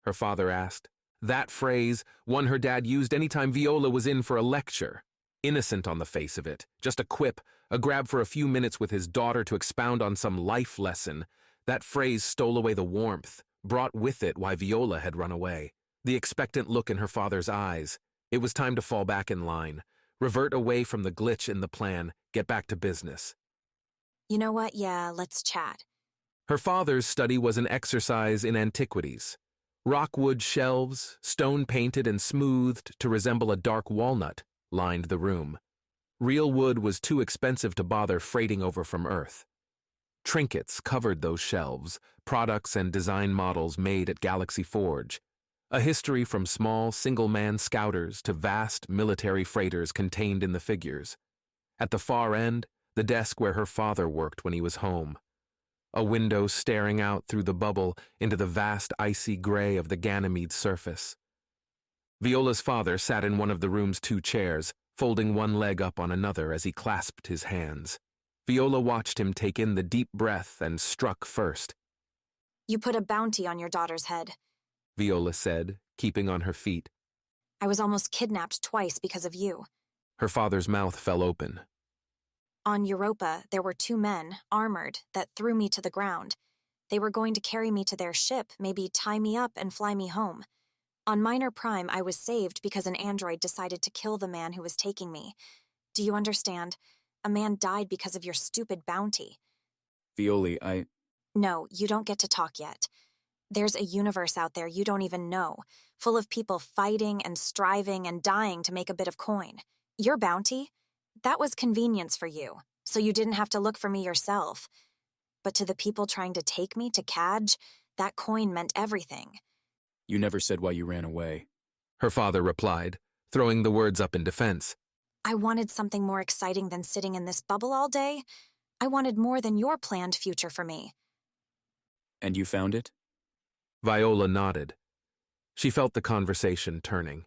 Her father asked. That phrase, one her dad used anytime Viola was in for a lecture. Innocent on the face of it, just a quip, a grab for a few minutes with his daughter to expound on some life lesson. That phrase stole away the warmth, brought with it why Viola had run away. The expectant look in her father's eyes. It was time to fall back in line, revert away from the glitch in the plan, get back to business. You know what? Yeah, let's chat. Her father's study was an exercise in antiquities. Rockwood shelves, stone-painted and smoothed to resemble a dark walnut, lined the room. Real wood was too expensive to bother freighting over from Earth. Trinkets covered those shelves, products and design models made at Galaxy Forge. A history from small single-man scouters to vast military freighters contained in the figures. At the far end, the desk where her father worked when he was home. A window staring out through the bubble into the vast icy gray of the Ganymede surface. Viola's father sat in one of the room's 2 chairs, folding one leg up on another as he clasped his hands. Viola watched him take in the deep breath and struck first. You put a bounty on your daughter's head, Viola said, keeping on her feet. I was almost kidnapped twice because of you. Her father's mouth fell open. On Europa, there were 2 men, armored, that threw me to the ground. They were going to carry me to their ship, maybe tie me up and fly me home. On Minor Prime, I was saved because an android decided to kill the man who was taking me. Do you understand? A man died because of your stupid bounty. Violi, No, you don't get to talk yet. There's a universe out there you don't even know, full of people fighting and striving and dying to make a bit of coin. Your bounty? That was convenience for you, so you didn't have to look for me yourself. But to the people trying to take me to Caj, that coin meant everything. You never said why you ran away. Her father replied, throwing the words up in defense. I wanted something more exciting than sitting in this bubble all day. I wanted more than your planned future for me. And you found it? Viola nodded. She felt the conversation turning.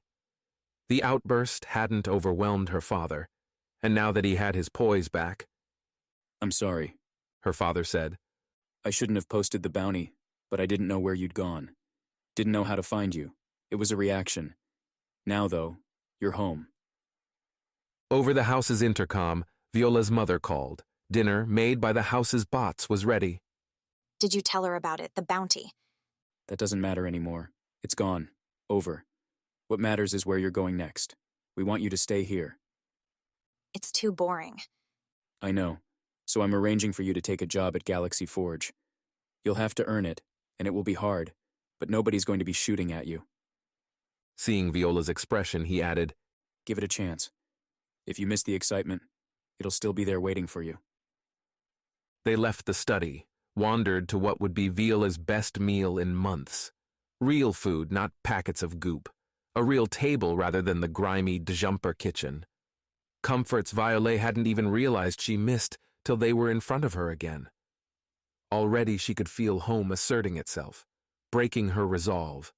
The outburst hadn't overwhelmed her father, and now that he had his poise back... I'm sorry, her father said. I shouldn't have posted the bounty, but I didn't know where you'd gone. Didn't know how to find you. It was a reaction. Now, though, you're home. Over the house's intercom, Viola's mother called. Dinner, made by the house's bots, was ready. Did you tell her about it, the bounty? That doesn't matter anymore. It's gone. Over. What matters is where you're going next. We want you to stay here. It's too boring. I know. So I'm arranging for you to take a job at Galaxy Forge. You'll have to earn it, and it will be hard, but nobody's going to be shooting at you. Seeing Viola's expression, he added, Give it a chance. If you miss the excitement, it'll still be there waiting for you. They left the study, wandered to what would be Viola's best meal in months. Real food, not packets of goop. A real table rather than the grimy jumper kitchen. Comforts Violet hadn't even realized she missed till they were in front of her again. Already she could feel home asserting itself, breaking her resolve.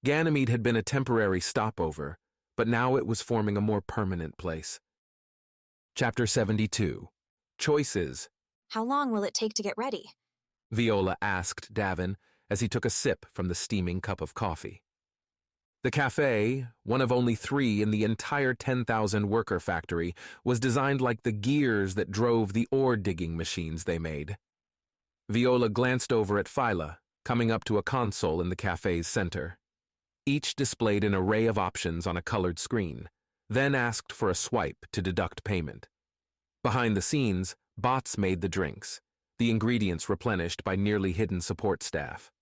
Ganymede had been a temporary stopover, but now it was forming a more permanent place. Chapter 72. Choices. How long will it take to get ready? Viola asked Davin as he took a sip from the steaming cup of coffee. The cafe, one of only 3 in the entire 10,000-worker factory, was designed like the gears that drove the ore-digging machines they made. Viola glanced over at Phyla, coming up to a console in the cafe's center. Each displayed an array of options on a colored screen, then asked for a swipe to deduct payment. Behind the scenes, bots made the drinks, the ingredients replenished by nearly hidden support staff.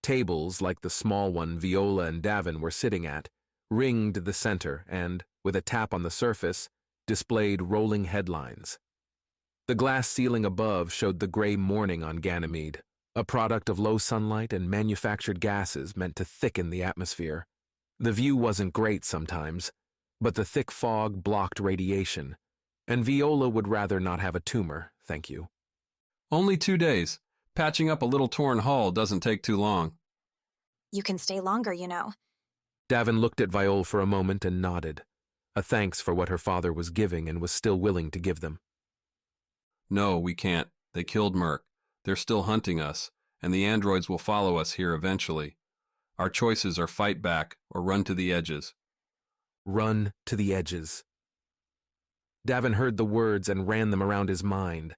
Tables, like the small one Viola and Davin were sitting at, ringed the center and, with a tap on the surface, displayed rolling headlines. The glass ceiling above showed the gray morning on Ganymede, a product of low sunlight and manufactured gases meant to thicken the atmosphere. The view wasn't great sometimes, but the thick fog blocked radiation, and Viola would rather not have a tumor, thank you. Only 2 days. Patching up a little torn hull doesn't take too long. You can stay longer, you know. Davin looked at Viola for a moment and nodded, a thanks for what her father was giving and was still willing to give them. No, we can't. They killed Merc. They're still hunting us, and the androids will follow us here eventually. Our choices are fight back or run to the edges. Run to the edges. Davin heard the words and ran them around his mind.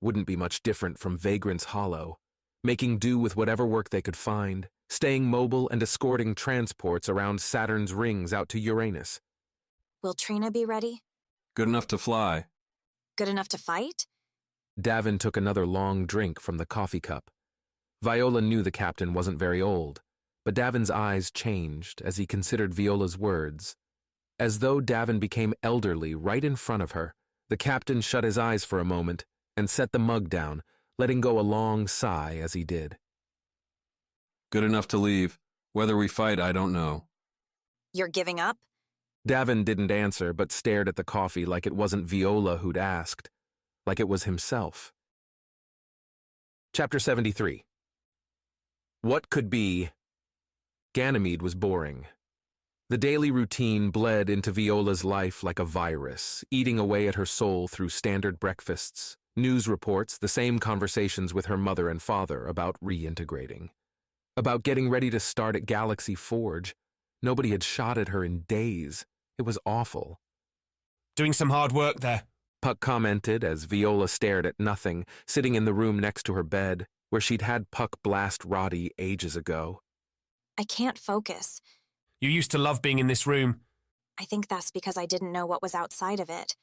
Wouldn't be much different from Vagrant's Hollow, making do with whatever work they could find, staying mobile and escorting transports around Saturn's rings out to Uranus. Will Trina be ready? Good enough to fly. Good enough to fight? Davin took another long drink from the coffee cup. Viola knew the captain wasn't very old, but Davin's eyes changed as he considered Viola's words. As though Davin became elderly right in front of her, the captain shut his eyes for a moment and set the mug down, letting go a long sigh as he did. Good enough to leave. Whether we fight, I don't know. You're giving up? Davin didn't answer, but stared at the coffee like it wasn't Viola who'd asked, like it was himself. Chapter 73. What could be? Ganymede was boring. The daily routine bled into Viola's life like a virus, eating away at her soul through standard breakfasts, news reports, the same conversations with her mother and father about reintegrating. About getting ready to start at Galaxy Forge. Nobody had shot at her in days. It was awful. Doing some hard work there, Puck commented as Viola stared at nothing, sitting in the room next to her bed, where she'd had Puck blast Roddy ages ago. I can't focus. You used to love being in this room. I think that's because I didn't know what was outside of it.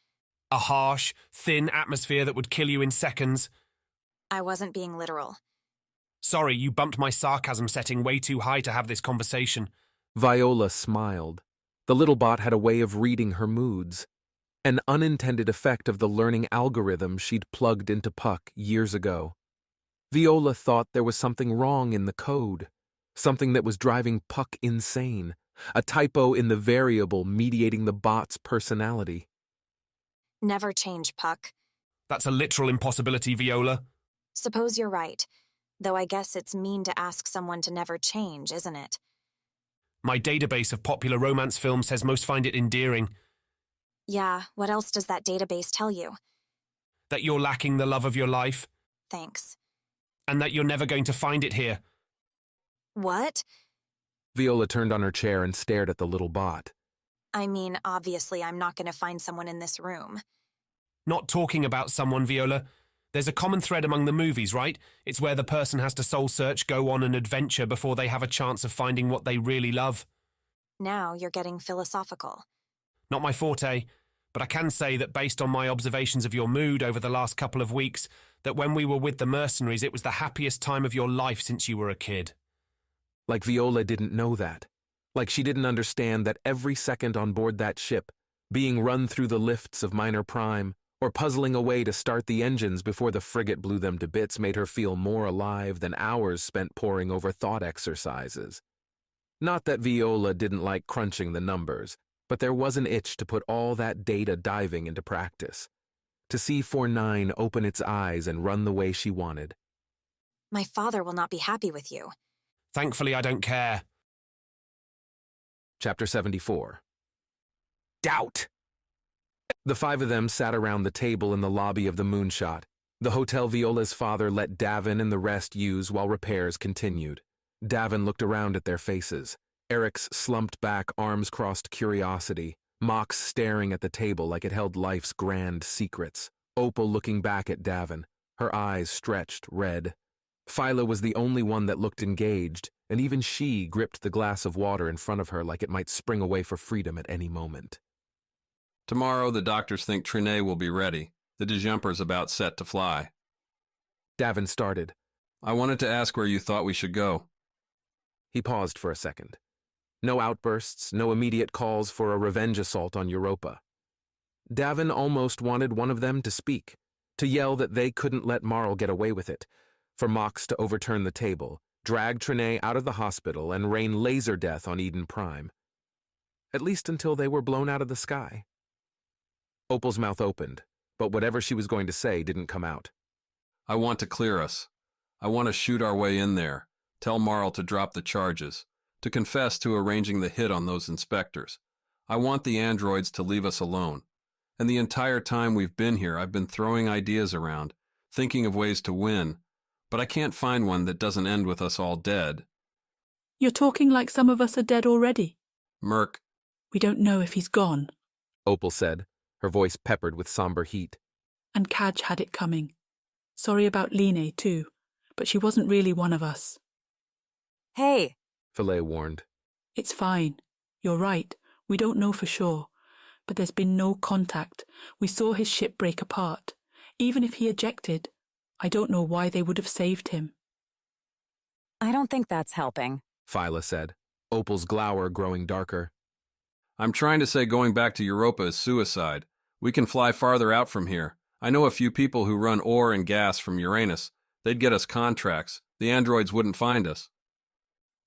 A harsh, thin atmosphere that would kill you in seconds. I wasn't being literal. Sorry, you bumped my sarcasm setting way too high to have this conversation. Viola smiled. The little bot had a way of reading her moods. An unintended effect of the learning algorithm she'd plugged into Puck years ago. Viola thought there was something wrong in the code, something that was driving Puck insane, a typo in the variable mediating the bot's personality. Never change, Puck. That's a literal impossibility, Viola. Suppose you're right, though I guess it's mean to ask someone to never change, isn't it? My database of popular romance films says most find it endearing. Yeah, what else does that database tell you? That you're lacking the love of your life. Thanks. And that you're never going to find it here. What? Viola turned on her chair and stared at the little bot. I mean, obviously I'm not going to find someone in this room. Not talking about someone, Viola. There's a common thread among the movies, right? It's where the person has to soul search, go on an adventure before they have a chance of finding what they really love. Now you're getting philosophical. Not my forte, but I can say that based on my observations of your mood over the last couple of weeks, that when we were with the mercenaries, it was the happiest time of your life since you were a kid. Like Viola didn't know that. Like she didn't understand that every second on board that ship, being run through the lifts of Minor Prime, or puzzling away to start the engines before the frigate blew them to bits, made her feel more alive than hours spent poring over thought exercises. Not that Viola didn't like crunching the numbers, but there was an itch to put all that data diving into practice. To see 49 open its eyes and run the way she wanted. My father will not be happy with you. Thankfully, I don't care. Chapter 74. Doubt! The five of them sat around the table in the lobby of the Moonshot, the hotel Viola's father let Davin and the rest use while repairs continued. Davin looked around at their faces. Eric's slumped back, arms crossed curiosity. Mox staring at the table like it held life's grand secrets. Opal looking back at Davin, her eyes stretched red. Phyla was the only one that looked engaged, and even she gripped the glass of water in front of her like it might spring away for freedom at any moment. Tomorrow, the doctors think Trine will be ready. The disjumper's about set to fly. Davin started. I wanted to ask where you thought we should go. He paused for a second. No outbursts, no immediate calls for a revenge assault on Europa. Davin almost wanted one of them to speak, to yell that they couldn't let Marl get away with it, for Mox to overturn the table, drag Trine out of the hospital, and rain laser death on Eden Prime. At least until they were blown out of the sky. Opal's mouth opened, but whatever she was going to say didn't come out. I want to clear us. I want to shoot our way in there, tell Marl to drop the charges, to confess to arranging the hit on those inspectors. I want the androids to leave us alone. And the entire time we've been here, I've been throwing ideas around, thinking of ways to win, but I can't find one that doesn't end with us all dead. You're talking like some of us are dead already. Merc. We don't know if he's gone, Opal said, her voice peppered with somber heat. And Kaj had it coming. Sorry about Line, too, but she wasn't really one of us. Hey, Filet warned. It's fine. You're right. We don't know for sure. But there's been no contact. We saw his ship break apart. Even if he ejected, I don't know why they would have saved him. I don't think that's helping, Phyla said, Opal's glower growing darker. I'm trying to say going back to Europa is suicide. We can fly farther out from here. I know a few people who run ore and gas from Uranus. They'd get us contracts. The androids wouldn't find us.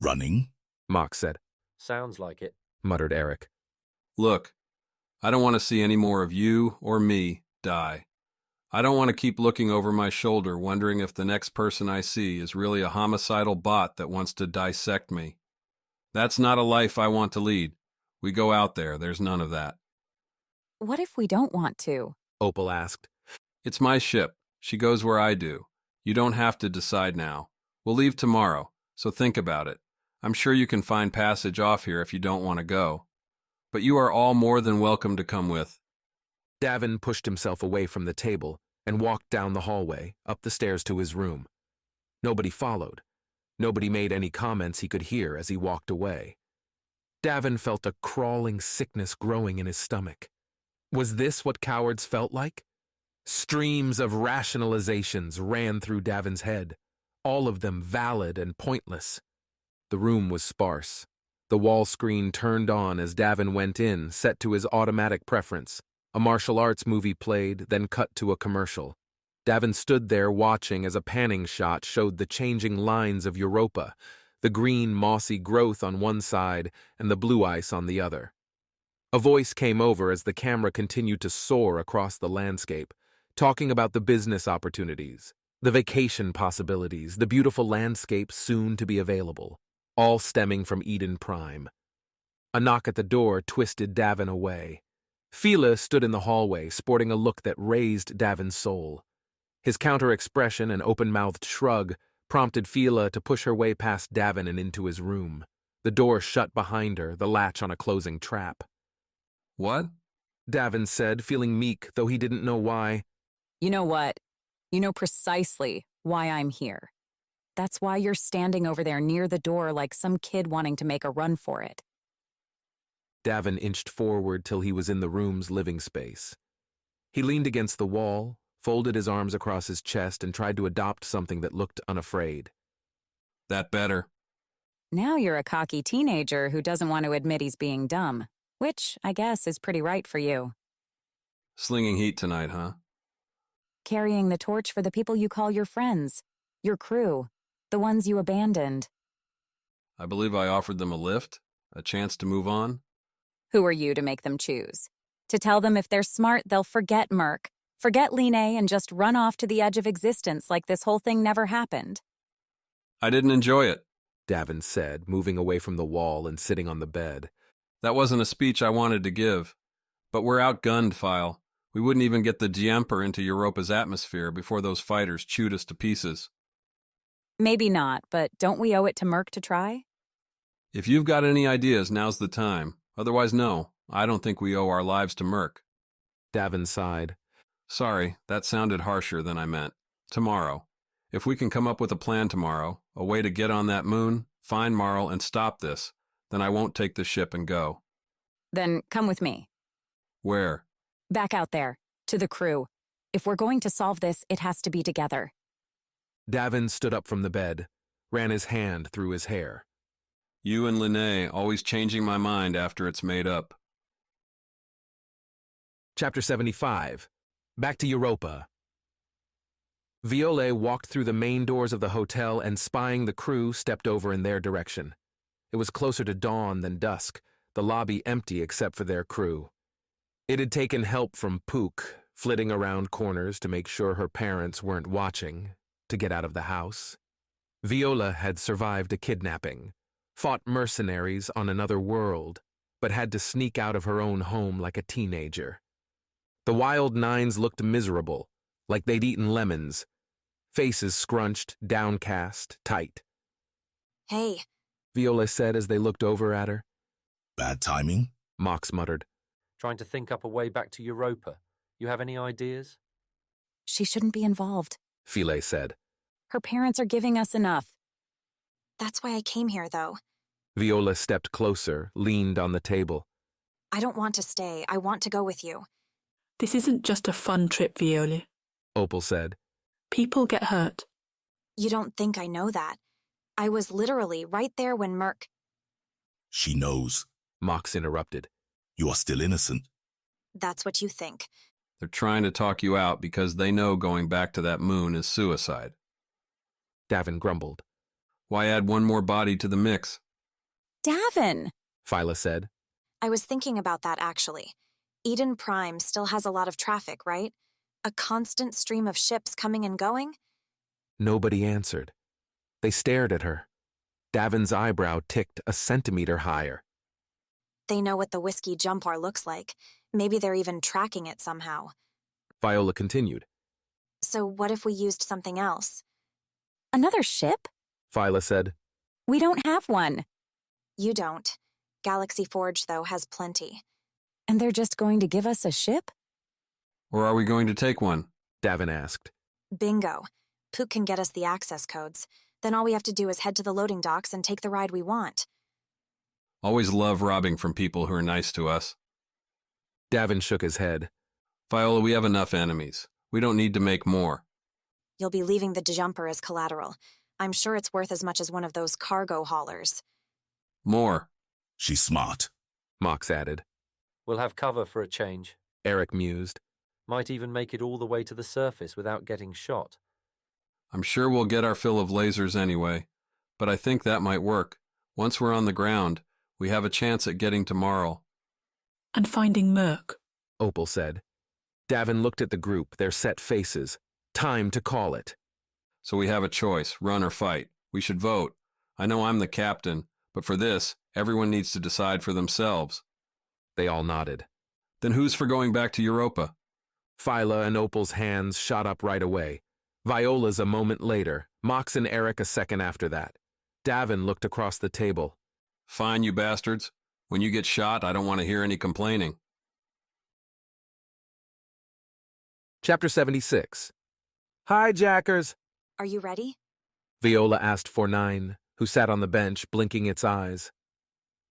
Running? Mox said. Sounds like it, muttered Eric. Look, I don't want to see any more of you or me die. I don't want to keep looking over my shoulder wondering if the next person I see is really a homicidal bot that wants to dissect me. That's not a life I want to lead. We go out there, there's none of that. What if we don't want to? Opal asked. It's my ship. She goes where I do. You don't have to decide now. We'll leave tomorrow, so think about it. I'm sure you can find passage off here if you don't want to go. But you are all more than welcome to come with. Davin pushed himself away from the table and walked down the hallway, up the stairs to his room. Nobody followed. Nobody made any comments he could hear as he walked away. Davin felt a crawling sickness growing in his stomach. Was this what cowards felt like? Streams of rationalizations ran through Davin's head, all of them valid and pointless. The room was sparse. The wall screen turned on as Davin went in, set to his automatic preference. A martial arts movie played, then cut to a commercial. Davin stood there watching as a panning shot showed the changing lines of Europa, the green mossy growth on one side and the blue ice on the other. A voice came over as the camera continued to soar across the landscape, talking about the business opportunities, the vacation possibilities, the beautiful landscape soon to be available, all stemming from Eden Prime. A knock at the door twisted Davin away. Fila stood in the hallway, sporting a look that raised Davin's soul. His counter-expression and open-mouthed shrug prompted Fila to push her way past Davin and into his room. The door shut behind her, the latch on a closing trap. What? Davin said, feeling meek, though he didn't know why. You know what? You know precisely why I'm here. That's why you're standing over there near the door like some kid wanting to make a run for it. Davin inched forward till he was in the room's living space. He leaned against the wall, folded his arms across his chest, and tried to adopt something that looked unafraid. That better. Now you're a cocky teenager who doesn't want to admit he's being dumb, which, I guess, is pretty right for you. Slinging heat tonight, huh? Carrying the torch for the people you call your friends, your crew, the ones you abandoned. I believe I offered them a lift, a chance to move on. Who are you to make them choose? To tell them if they're smart, they'll forget Merc, forget Line, and just run off to the edge of existence like this whole thing never happened. I didn't enjoy it, Davin said, moving away from the wall and sitting on the bed. That wasn't a speech I wanted to give. But we're outgunned, File. We wouldn't even get the Jumper into Europa's atmosphere before those fighters chewed us to pieces. Maybe not, but don't we owe it to Merc to try? If you've got any ideas, now's the time. Otherwise, no. I don't think we owe our lives to Merc. Davin sighed. Sorry, that sounded harsher than I meant. Tomorrow. If we can come up with a plan tomorrow, a way to get on that moon, find Marl, and stop this, then I won't take the ship and go. Then come with me. Where? Back out there, to the crew. If we're going to solve this, it has to be together. Davin stood up from the bed, ran his hand through his hair. You and Linné always changing my mind after it's made up. Chapter 75. Back to Europa. Viole walked through the main doors of the hotel and, spying the crew, stepped over in their direction. It was closer to dawn than dusk, the lobby empty except for their crew. It had taken help from Pook, flitting around corners to make sure her parents weren't watching, to get out of the house. Viola had survived a kidnapping, fought mercenaries on another world, but had to sneak out of her own home like a teenager. The Wild Nines looked miserable, like they'd eaten lemons, faces scrunched, downcast, tight. Hey, Viola said as they looked over at her. Bad timing? Mox muttered. Trying to think up a way back to Europa. You have any ideas? She shouldn't be involved, Philae said. Her parents are giving us enough. That's why I came here, though. Viola stepped closer, leaned on the table. I don't want to stay. I want to go with you. This isn't just a fun trip, Viola, Opal said. People get hurt. You don't think I know that? I was literally right there when Merc... She knows, Mox interrupted. You are still innocent. That's what you think. They're trying to talk you out because they know going back to that moon is suicide. Davin grumbled. Why add one more body to the mix? Davin, Phyla said. I was thinking about that, actually. Eden Prime still has a lot of traffic, right? A constant stream of ships coming and going? Nobody answered. They stared at her. Davin's eyebrow ticked a centimeter higher. They know what the Whiskey Jumpar looks like. Maybe they're even tracking it somehow. Viola continued. So what if we used something else? Another ship? Phyla said. We don't have one. You don't. Galaxy Forge, though, has plenty. And they're just going to give us a ship? Or are we going to take one? Davin asked. Bingo. Pook can get us the access codes. Then all we have to do is head to the loading docks and take the ride we want. Always love robbing from people who are nice to us. Davin shook his head. Viola, we have enough enemies. We don't need to make more. You'll be leaving the jumper as collateral. I'm sure it's worth as much as one of those cargo haulers. More. She's smart, Mox added. We'll have cover for a change. Eric mused. Might even make it all the way to the surface without getting shot. I'm sure we'll get our fill of lasers anyway, but I think that might work. Once we're on the ground, we have a chance at getting to Marl. And finding Merc, Opal said. Davin looked at the group, their set faces. Time to call it. So we have a choice, run or fight. We should vote. I know I'm the captain, but for this, everyone needs to decide for themselves. They all nodded. Then who's for going back to Europa? Phyla and Opal's hands shot up right away. Viola's a moment later, Mox and Eric a second after that. Davin looked across the table. Fine, you bastards. When you get shot, I don't want to hear any complaining. Chapter 76. Hijackers! Are you ready? Viola asked 49, who sat on the bench, blinking its eyes.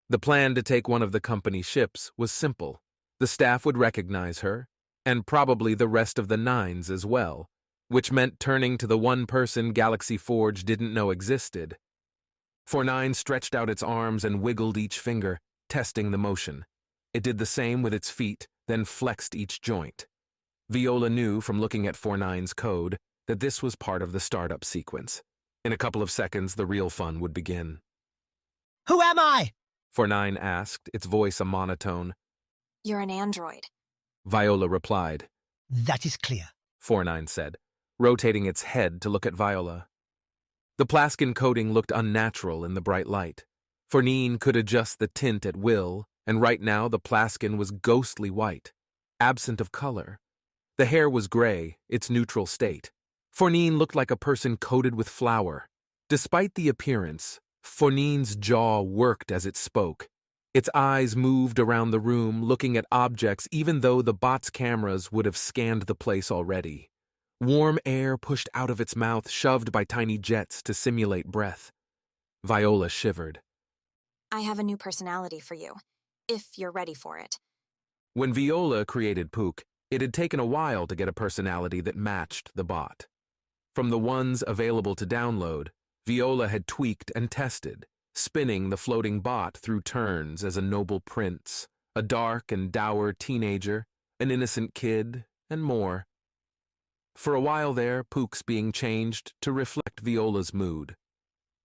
The plan to take one of the company ships was simple. The staff would recognize her, and probably the rest of the Nines as well, which meant turning to the one person Galaxy Forge didn't know existed. 49 stretched out its arms and wiggled each finger, testing the motion. It did the same with its feet, then flexed each joint. Viola knew from looking at 49's code that this was part of the startup sequence. In a couple of seconds, the real fun would begin. Who am I? 49 asked, its voice a monotone. You're an android. Viola replied. That is clear, 49 said, rotating its head to look at Viola. The plaskin coating looked unnatural in the bright light. 49 could adjust the tint at will, and right now the plaskin was ghostly white, absent of color. The hair was gray, its neutral state. 49 looked like a person coated with flour. Despite the appearance, 49's jaw worked as it spoke. Its eyes moved around the room, looking at objects even though the bot's cameras would have scanned the place already. Warm air pushed out of its mouth, shoved by tiny jets to simulate breath. Viola shivered. I have a new personality for you, if you're ready for it. When Viola created Pook, it had taken a while to get a personality that matched the bot. From the ones available to download, Viola had tweaked and tested, spinning the floating bot through turns as a noble prince, a dark and dour teenager, an innocent kid, and more. For a while there, Pook's being changed to reflect Viola's mood.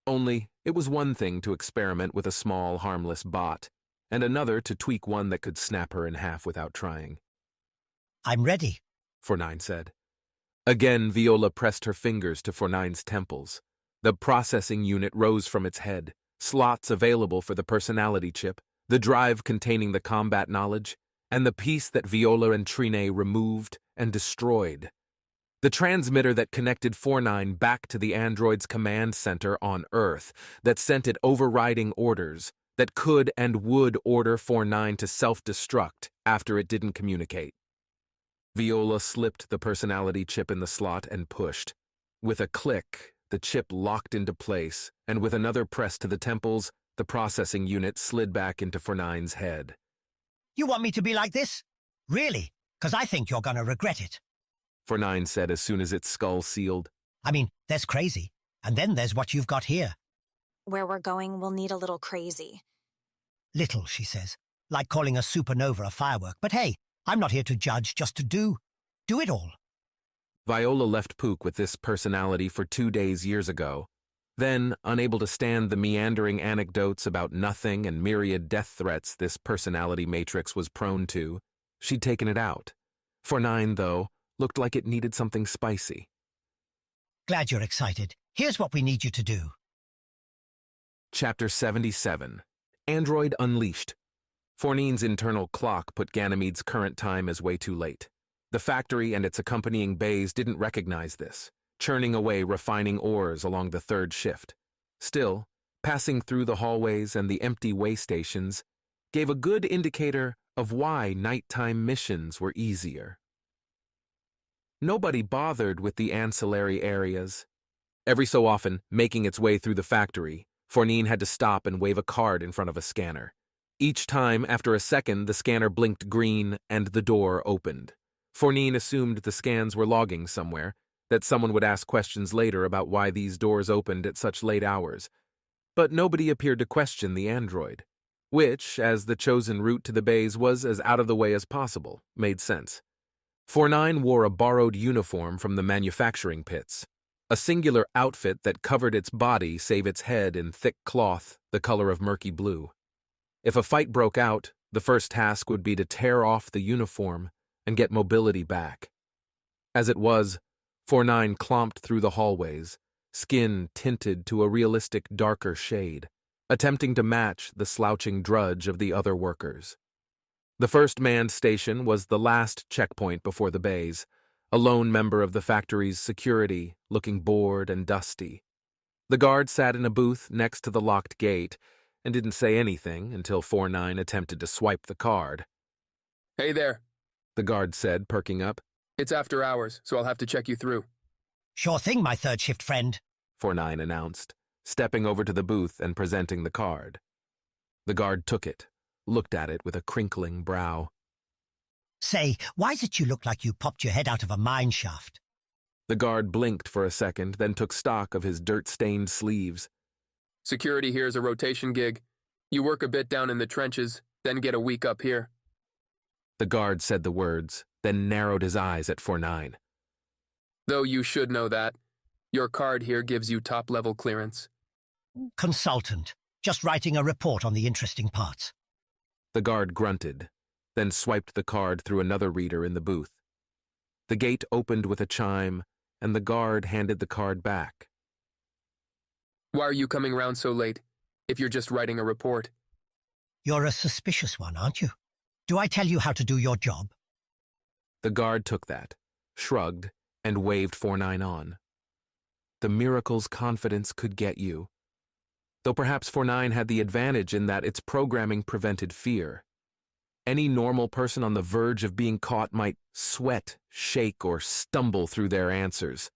Only, it was one thing to experiment with a small, harmless bot, and another to tweak one that could snap her in half without trying. I'm ready, 49 said. Again, Viola pressed her fingers to 49's temples. The processing unit rose from its head, slots available for the personality chip, the drive containing the combat knowledge, and the piece that Viola and Trine removed and destroyed. The transmitter that connected 49 back to the android's command center on Earth, that sent it overriding orders, that could and would order 49 to self-destruct after it didn't communicate. Viola slipped the personality chip in the slot and pushed. With a click, the chip locked into place, and with another press to the temples, the processing unit slid back into 49's head. You want me to be like this? Really? Because I think you're going to regret it. 49 said as soon as its skull sealed. I mean, there's crazy, and then there's what you've got here. Where we're going, we'll need a little crazy. Little, she says, like calling a supernova a firework. But hey, I'm not here to judge, just to do it all. Viola left Pook with this personality for 2 days years ago. Then, unable to stand the meandering anecdotes about nothing and myriad death threats this personality matrix was prone to, she'd taken it out. 49, though, looked like it needed something spicy. Glad you're excited. Here's what we need you to do. Chapter 77. Android Unleashed. 49's internal clock put Ganymede's current time as way too late. The factory and its accompanying bays didn't recognize this, churning away refining ores along the third shift. Still, passing through the hallways and the empty way stations gave a good indicator of why nighttime missions were easier. Nobody bothered with the ancillary areas. Every so often, making its way through the factory, 49 had to stop and wave a card in front of a scanner. Each time, after a second, the scanner blinked green and the door opened. 49 assumed the scans were logging somewhere, that someone would ask questions later about why these doors opened at such late hours. But nobody appeared to question the android, which, as the chosen route to the bays was as out of the way as possible, made sense. 49 wore a borrowed uniform from the manufacturing pits, a singular outfit that covered its body save its head in thick cloth the color of murky blue. If a fight broke out, the first task would be to tear off the uniform and get mobility back. As it was, 49 clomped through the hallways, skin tinted to a realistic darker shade, attempting to match the slouching drudge of the other workers. The first manned station was the last checkpoint before the bays, a lone member of the factory's security, looking bored and dusty. The guard sat in a booth next to the locked gate, and didn't say anything until 4-9 attempted to swipe the card. Hey there, the guard said, perking up. It's after hours, so I'll have to check you through. Sure thing, my third shift friend, 4-9 announced, stepping over to the booth and presenting the card. The guard took it, looked at it with a crinkling brow. Say, why's it you look like you popped your head out of a mine shaft? The guard blinked for a second, then took stock of his dirt-stained sleeves. Security here is a rotation gig. You work a bit down in the trenches, then get a week up here. The guard said the words, then narrowed his eyes at 4-9. Though you should know that. Your card here gives you top-level clearance. Consultant. Just writing a report on the interesting parts. The guard grunted, then swiped the card through another reader in the booth. The gate opened with a chime, and the guard handed the card back. Why are you coming round so late, if you're just writing a report? You're a suspicious one, aren't you? Do I tell you how to do your job? The guard took that, shrugged, and waved 4-9 on. The miracle's confidence could get you. Though perhaps 4-9 had the advantage in that its programming prevented fear. Any normal person on the verge of being caught might sweat, shake, or stumble through their answers.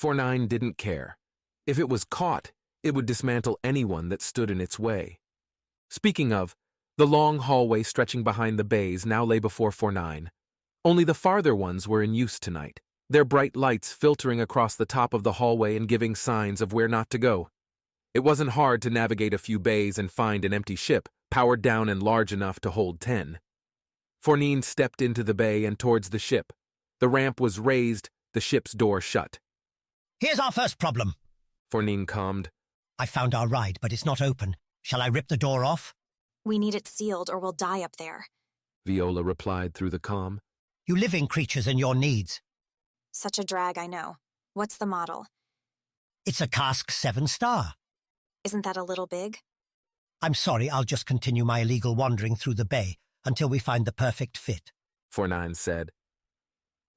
4-9 didn't care. If it was caught, it would dismantle anyone that stood in its way. Speaking of, the long hallway stretching behind the bays now lay before 4-9. Only the farther ones were in use tonight, their bright lights filtering across the top of the hallway and giving signs of where not to go. It wasn't hard to navigate a few bays and find an empty ship, powered down and large enough to hold 10. 4-9 stepped into the bay and towards the ship. The ramp was raised, the ship's door shut. Here's our first problem, 4-9 calmed. I found our ride, but it's not open. Shall I rip the door off? We need it sealed or we'll die up there, Viola replied through the comm. You living creatures and your needs. Such a drag, I know. What's the model? It's a cask 7-star. Isn't that a little big? I'm sorry, I'll just continue my illegal wandering through the bay until we find the perfect fit, 4-9 said.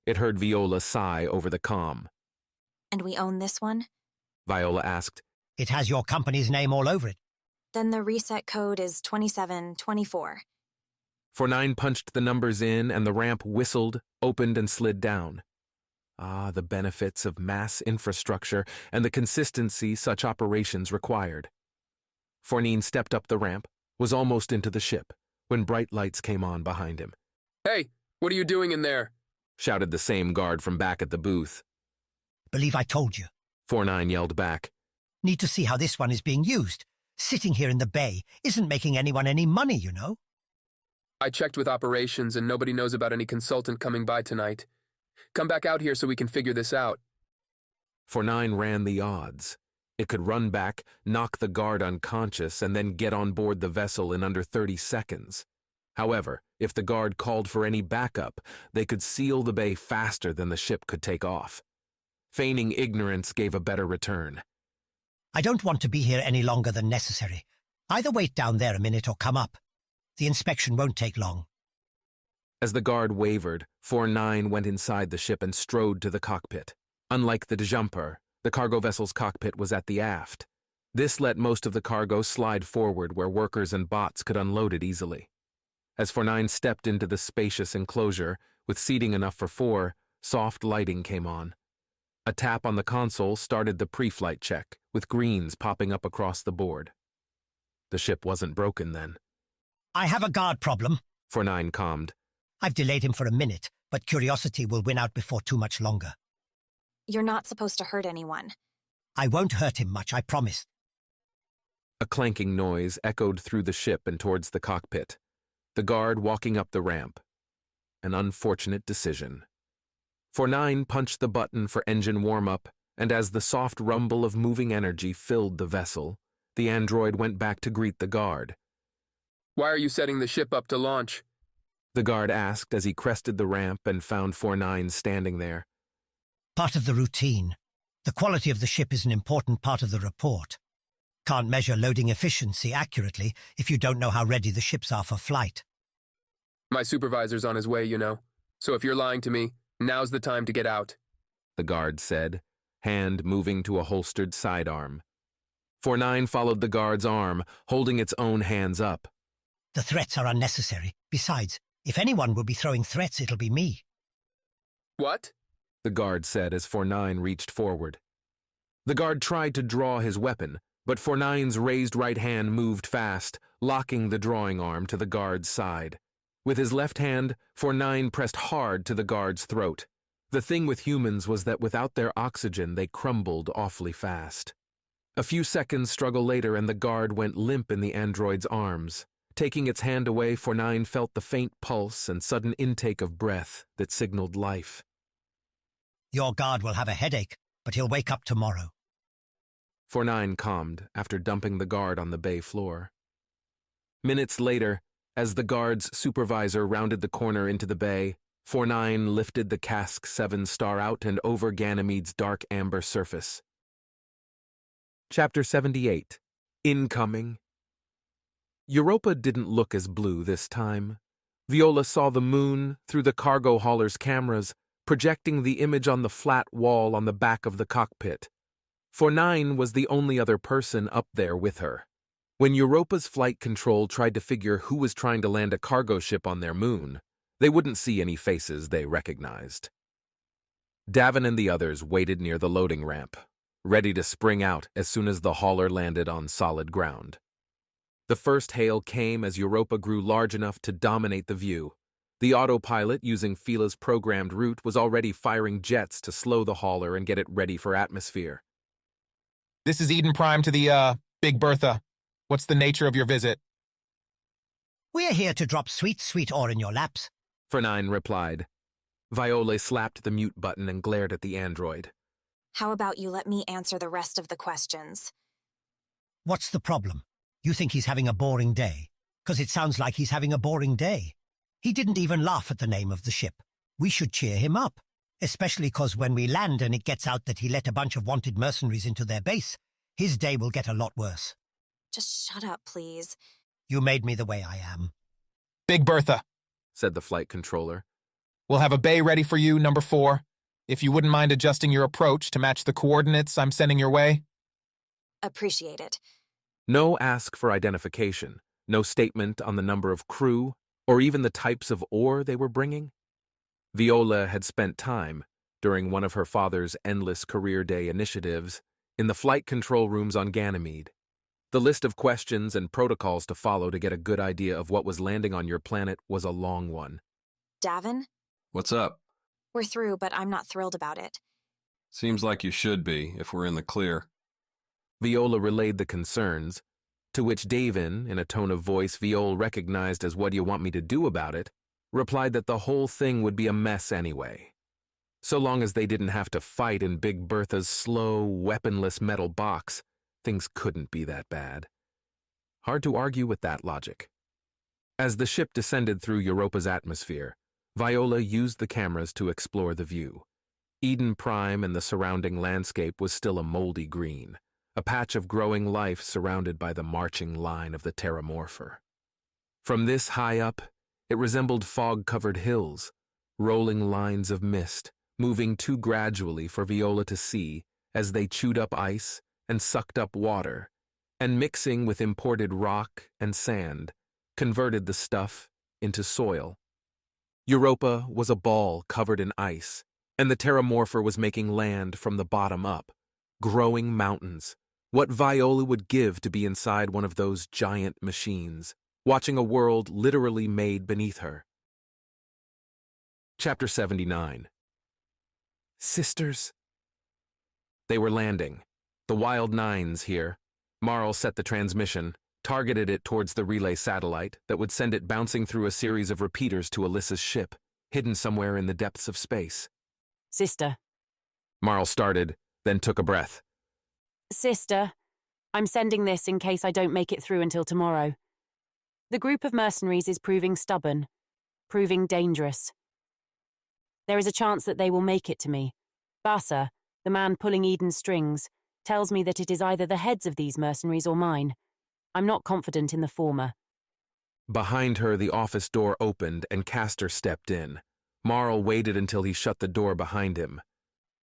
It heard Viola sigh over the comm. And we own this one? Viola asked. It has your company's name all over it. Then the reset code is 2724. 4-9 punched the numbers in and the ramp whistled, opened, and slid down. Ah, the benefits of mass infrastructure and the consistency such operations required. 4-9 stepped up the ramp, was almost into the ship, when bright lights came on behind him. Hey, what are you doing in there? Shouted the same guard from back at the booth. Believe I told you, 4-9 yelled back. Need to see how this one is being used. Sitting here in the bay isn't making anyone any money, you know. I checked with operations and nobody knows about any consultant coming by tonight. Come back out here so we can figure this out. 4-9 ran the odds. It could run back, knock the guard unconscious, and then get on board the vessel in under 30 seconds. However, if the guard called for any backup, they could seal the bay faster than the ship could take off. Feigning ignorance gave a better return. I don't want to be here any longer than necessary. Either wait down there a minute or come up. The inspection won't take long. As the guard wavered, 4-9 went inside the ship and strode to the cockpit. Unlike the jumper, the cargo vessel's cockpit was at the aft. This let most of the cargo slide forward where workers and bots could unload it easily. As 4-9 stepped into the spacious enclosure, with seating enough for 4, soft lighting came on. A tap on the console started the pre-flight check, with greens popping up across the board. The ship wasn't broken then. I have a guard problem, 4-9 calmed. I've delayed him for a minute, but curiosity will win out before too much longer. You're not supposed to hurt anyone. I won't hurt him much, I promise. A clanking noise echoed through the ship and towards the cockpit. The guard walking up the ramp. An unfortunate decision. 4-9 punched the button for engine warm-up, and as the soft rumble of moving energy filled the vessel, the android went back to greet the guard. Why are you setting the ship up to launch? The guard asked as he crested the ramp and found 4-9 standing there. Part of the routine. The quality of the ship is an important part of the report. Can't measure loading efficiency accurately if you don't know how ready the ships are for flight. My supervisor's on his way, you know. So if you're lying to me, now's the time to get out, the guard said, hand moving to a holstered sidearm. 49 followed the guard's arm, holding its own hands up. The threats are unnecessary. Besides, if anyone will be throwing threats, it'll be me. What? The guard said as 49 reached forward. The guard tried to draw his weapon, but 49's raised right hand moved fast, locking the drawing arm to the guard's side. With his left hand, 49 pressed hard to the guard's throat. The thing with humans was that without their oxygen, they crumbled awfully fast. A few seconds struggle later, and the guard went limp in the android's arms. Taking its hand away, 49 felt the faint pulse and sudden intake of breath that signaled life. Your guard will have a headache, but he'll wake up tomorrow. 49 calmed after dumping the guard on the bay floor. Minutes later, as the guard's supervisor rounded the corner into the bay, 49 lifted the Cask 7-star out and over Ganymede's dark amber surface. Chapter 78. Incoming. Europa didn't look as blue this time. Viola saw the moon through the cargo hauler's cameras, projecting the image on the flat wall on the back of the cockpit. 49 was the only other person up there with her. When Europa's flight control tried to figure who was trying to land a cargo ship on their moon, they wouldn't see any faces they recognized. Davin and the others waited near the loading ramp, ready to spring out as soon as the hauler landed on solid ground. The first hail came as Europa grew large enough to dominate the view. The autopilot, using Fila's programmed route, was already firing jets to slow the hauler and get it ready for atmosphere. This is Eden Prime to the, Big Bertha. What's the nature of your visit? We're here to drop sweet, sweet ore in your laps. 49 replied. Viola slapped the mute button and glared at the android. How about you let me answer the rest of the questions? What's the problem? You think he's having a boring day? 'Cause it sounds like he's having a boring day. He didn't even laugh at the name of the ship. We should cheer him up. Especially 'cause when we land and it gets out that he let a bunch of wanted mercenaries into their base, his day will get a lot worse. Just shut up, please. You made me the way I am. Big Bertha, said the flight controller. We'll have a bay ready for you, number 4. If you wouldn't mind adjusting your approach to match the coordinates I'm sending your way. Appreciate it. No ask for identification, no statement on the number of crew, or even the types of ore they were bringing. Viola had spent time, during one of her father's endless career day initiatives, in the flight control rooms on Ganymede. The list of questions and protocols to follow to get a good idea of what was landing on your planet was a long one. Davin? What's up? We're through, but I'm not thrilled about it. Seems like you should be, if we're in the clear. Viola relayed the concerns, to which Davin, in a tone of voice Viola recognized as "what do you want me to do about it?" replied that the whole thing would be a mess anyway. So long as they didn't have to fight in Big Bertha's slow, weaponless metal box, things couldn't be that bad. Hard to argue with that logic. As the ship descended through Europa's atmosphere, Viola used the cameras to explore the view. Eden Prime and the surrounding landscape was still a moldy green, a patch of growing life surrounded by the marching line of the Terramorpher. From this high up, it resembled fog-covered hills, rolling lines of mist, moving too gradually for Viola to see as they chewed up ice and sucked up water, and mixing with imported rock and sand, converted the stuff into soil. Europa was a ball covered in ice, and the Terramorpher was making land from the bottom up, growing mountains. What Viola would give to be inside one of those giant machines, watching a world literally made beneath her. Chapter 79. Sisters. They were landing. The Wild Nines here. Marl set the transmission, targeted it towards the relay satellite that would send it bouncing through a series of repeaters to Alyssa's ship, hidden somewhere in the depths of space. Sister. Marl started, then took a breath. Sister, I'm sending this in case I don't make it through until tomorrow. The group of mercenaries is proving stubborn, proving dangerous. There is a chance that they will make it to me. Bassa, the man pulling Eden's strings, tells me that it is either the heads of these mercenaries or mine. I'm not confident in the former. Behind her, the office door opened and Castor stepped in. Marl waited until he shut the door behind him.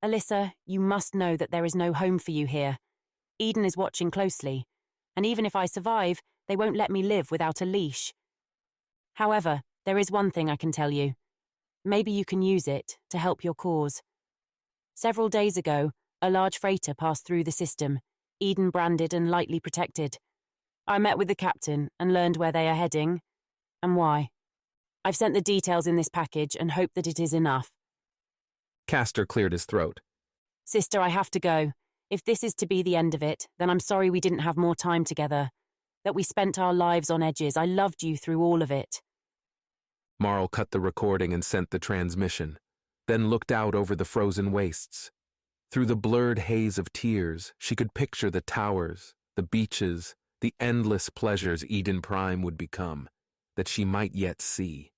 Alyssa, you must know that there is no home for you here. Eden is watching closely, and even if I survive, they won't let me live without a leash. However, there is one thing I can tell you. Maybe you can use it to help your cause. Several days ago, a large freighter passed through the system, Eden branded and lightly protected. I met with the captain and learned where they are heading and why. I've sent the details in this package and hope that it is enough. Castor cleared his throat. Sister, I have to go. If this is to be the end of it, then I'm sorry we didn't have more time together. That we spent our lives on edges. I loved you through all of it. Marl cut the recording and sent the transmission, then looked out over the frozen wastes. Through the blurred haze of tears, she could picture the towers, the beaches, the endless pleasures Eden Prime would become, that she might yet see.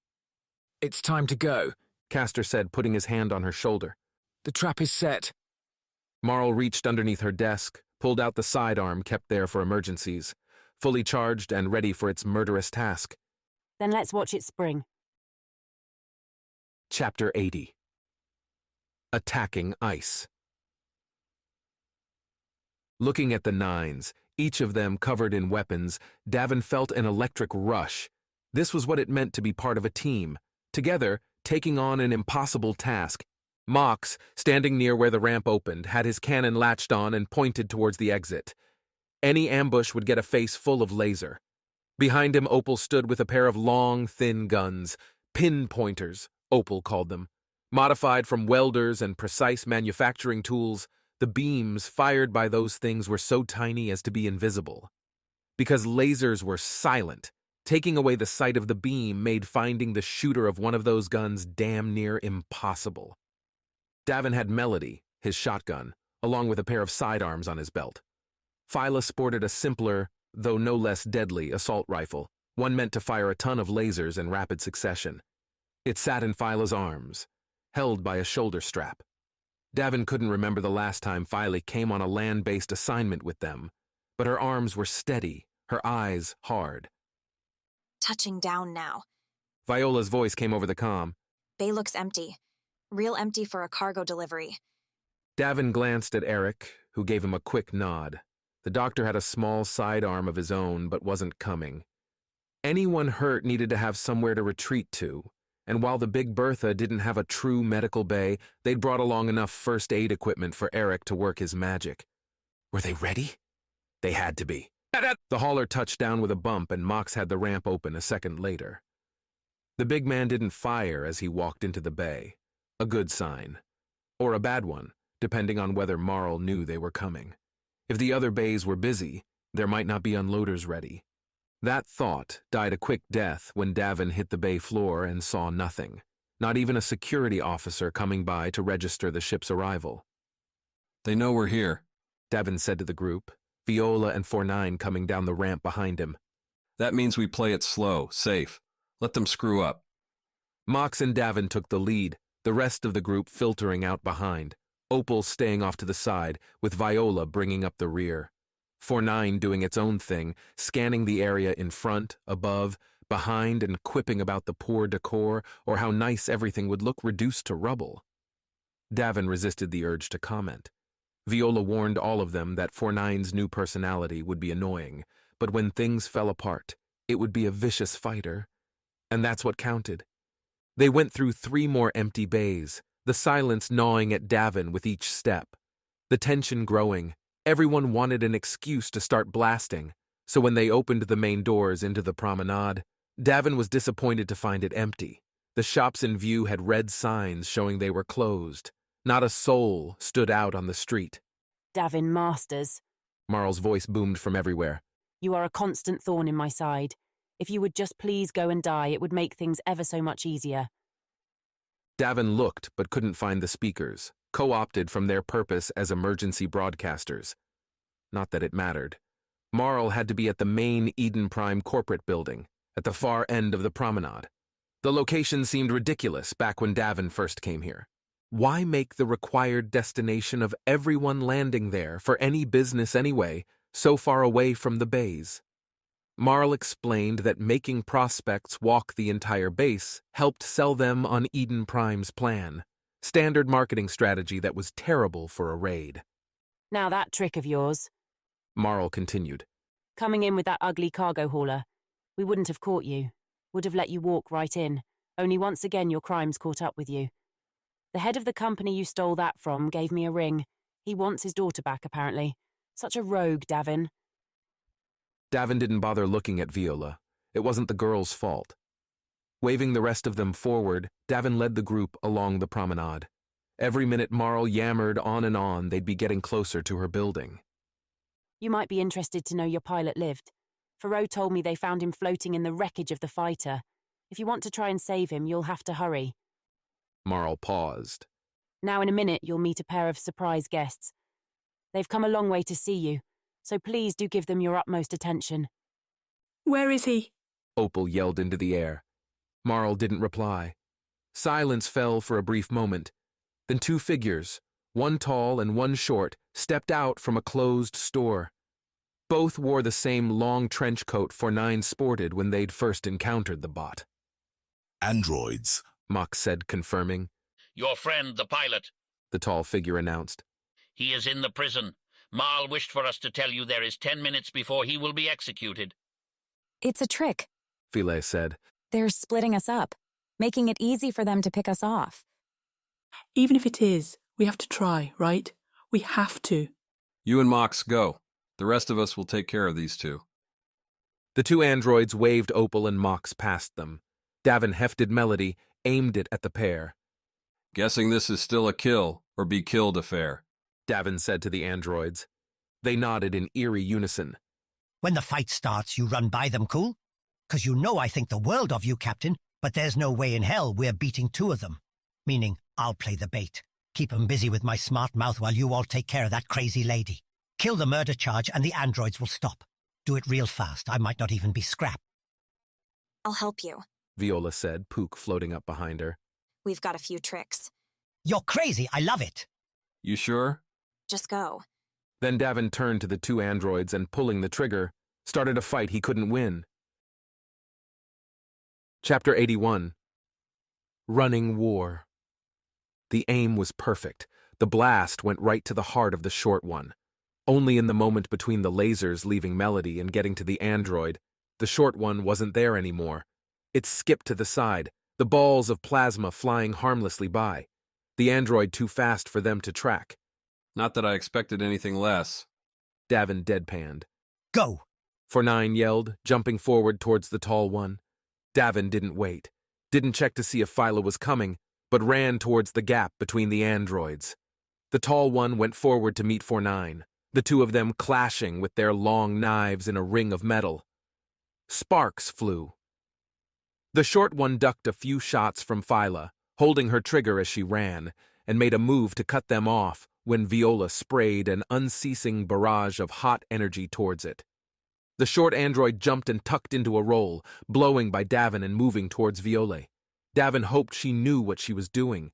It's time to go, Castor said, putting his hand on her shoulder. The trap is set. Marl reached underneath her desk, pulled out the sidearm kept there for emergencies, fully charged and ready for its murderous task. Then let's watch it spring. Chapter 80. Attacking Ice. Looking at the nines, each of them covered in weapons, Davin felt an electric rush. This was what it meant to be part of a team, together taking on an impossible task. Mox, standing near where the ramp opened, had his cannon latched on and pointed towards the exit. Any ambush would get a face full of laser. Behind him, Opal stood with a pair of long, thin guns, pinpointers, Opal called them. Modified from welders and precise manufacturing tools, the beams fired by those things were so tiny as to be invisible. Because lasers were silent, taking away the sight of the beam made finding the shooter of one of those guns damn near impossible. Davin had Melody, his shotgun, along with a pair of sidearms on his belt. Phyla sported a simpler, though no less deadly, assault rifle, one meant to fire a ton of lasers in rapid succession. It sat in Phyla's arms, held by a shoulder strap. Davin couldn't remember the last time Phyla came on a land-based assignment with them, but her arms were steady, her eyes hard. Touching down now. Viola's voice came over the comm. Bay looks empty. Real empty for a cargo delivery. Davin glanced at Eric, who gave him a quick nod. The doctor had a small sidearm of his own, but wasn't coming. Anyone hurt needed to have somewhere to retreat to, and while the Big Bertha didn't have a true medical bay, they'd brought along enough first aid equipment for Eric to work his magic. Were they ready? They had to be. The hauler touched down with a bump, and Mox had the ramp open a second later. The big man didn't fire as he walked into the bay. A good sign. Or a bad one, depending on whether Marl knew they were coming. If the other bays were busy, there might not be unloaders ready. That thought died a quick death when Davin hit the bay floor and saw nothing. Not even a security officer coming by to register the ship's arrival. They know we're here, Davin said to the group, Viola and 49 coming down the ramp behind him. That means we play it slow, safe. Let them screw up. Mox and Davin took the lead, the rest of the group filtering out behind, Opal staying off to the side, with Viola bringing up the rear. 49 doing its own thing, scanning the area in front, above, behind, and quipping about the poor decor or how nice everything would look reduced to rubble. Davin resisted the urge to comment. Viola warned all of them that 49's new personality would be annoying, but when things fell apart, it would be a vicious fighter. And that's what counted. They went through 3 more empty bays, the silence gnawing at Davin with each step. The tension growing, everyone wanted an excuse to start blasting, so when they opened the main doors into the promenade, Davin was disappointed to find it empty. The shops in view had red signs showing they were closed. Not a soul stood out on the street. Davin Masters. Marl's voice boomed from everywhere. You are a constant thorn in my side. If you would just please go and die, it would make things ever so much easier. Davin looked but couldn't find the speakers, co-opted from their purpose as emergency broadcasters. Not that it mattered. Marl had to be at the main Eden Prime corporate building, at the far end of the promenade. The location seemed ridiculous back when Davin first came here. Why make the required destination of everyone landing there for any business anyway, so far away from the bays? Marl explained that making prospects walk the entire base helped sell them on Eden Prime's plan. Standard marketing strategy that was terrible for a raid. Now that trick of yours. Marl continued. Coming in with that ugly cargo hauler. We wouldn't have caught you. Would have let you walk right in. Only once again your crimes caught up with you. The head of the company you stole that from gave me a ring. He wants his daughter back, apparently. Such a rogue, Davin. Davin didn't bother looking at Viola. It wasn't the girl's fault. Waving the rest of them forward, Davin led the group along the promenade. Every minute Marl yammered on and on they'd be getting closer to her building. You might be interested to know your pilot lived. Faro told me they found him floating in the wreckage of the fighter. If you want to try and save him, you'll have to hurry. Marl paused. Now in a minute, you'll meet a pair of surprise guests. They've come a long way to see you, so please do give them your utmost attention. Where is he? Opal yelled into the air. Marl didn't reply. Silence fell for a brief moment. Then two figures, one tall and one short, stepped out from a closed store. Both wore the same long trench coat Fornine sported when they'd first encountered the bot. Androids, Mox said, confirming. Your friend, the pilot, the tall figure announced. He is in the prison. Marl wished for us to tell you there is 10 minutes before he will be executed. It's a trick, Philae said. They're splitting us up, making it easy for them to pick us off. Even if it is, we have to try, right? We have to. You and Mox go. The rest of us will take care of these two. The two androids waved Opal and Mox past them. Davin hefted Melody, aimed it at the pair. Guessing this is still a kill or be killed affair, Davin said to the androids. They nodded in eerie unison. When the fight starts, you run by them, cool? 'Cause you know I think the world of you, Captain, but there's no way in hell we're beating two of them. Meaning, I'll play the bait. Keep 'em busy with my smart mouth while you all take care of that crazy lady. Kill the murder charge and the androids will stop. Do it real fast. I might not even be scrapped. I'll help you. Viola said, Pook floating up behind her. We've got a few tricks. You're crazy. I love it. You sure? Just go. Then Davin turned to the two androids and, pulling the trigger, started a fight he couldn't win. Chapter 81. Running War. The aim was perfect. The blast went right to the heart of the short one. Only in the moment between the lasers leaving Melody and getting to the android, the short one wasn't there anymore. It skipped to the side, the balls of plasma flying harmlessly by. The android too fast for them to track. Not that I expected anything less. Davin deadpanned. Go! Fornine yelled, jumping forward towards the tall one. Davin didn't wait, didn't check to see if Phyla was coming, but ran towards the gap between the androids. The tall one went forward to meet Fornine, the two of them clashing with their long knives in a ring of metal. Sparks flew. The short one ducked a few shots from Phyla, holding her trigger as she ran, and made a move to cut them off when Viola sprayed an unceasing barrage of hot energy towards it. The short android jumped and tucked into a roll, blowing by Davin and moving towards Viola. Davin hoped she knew what she was doing.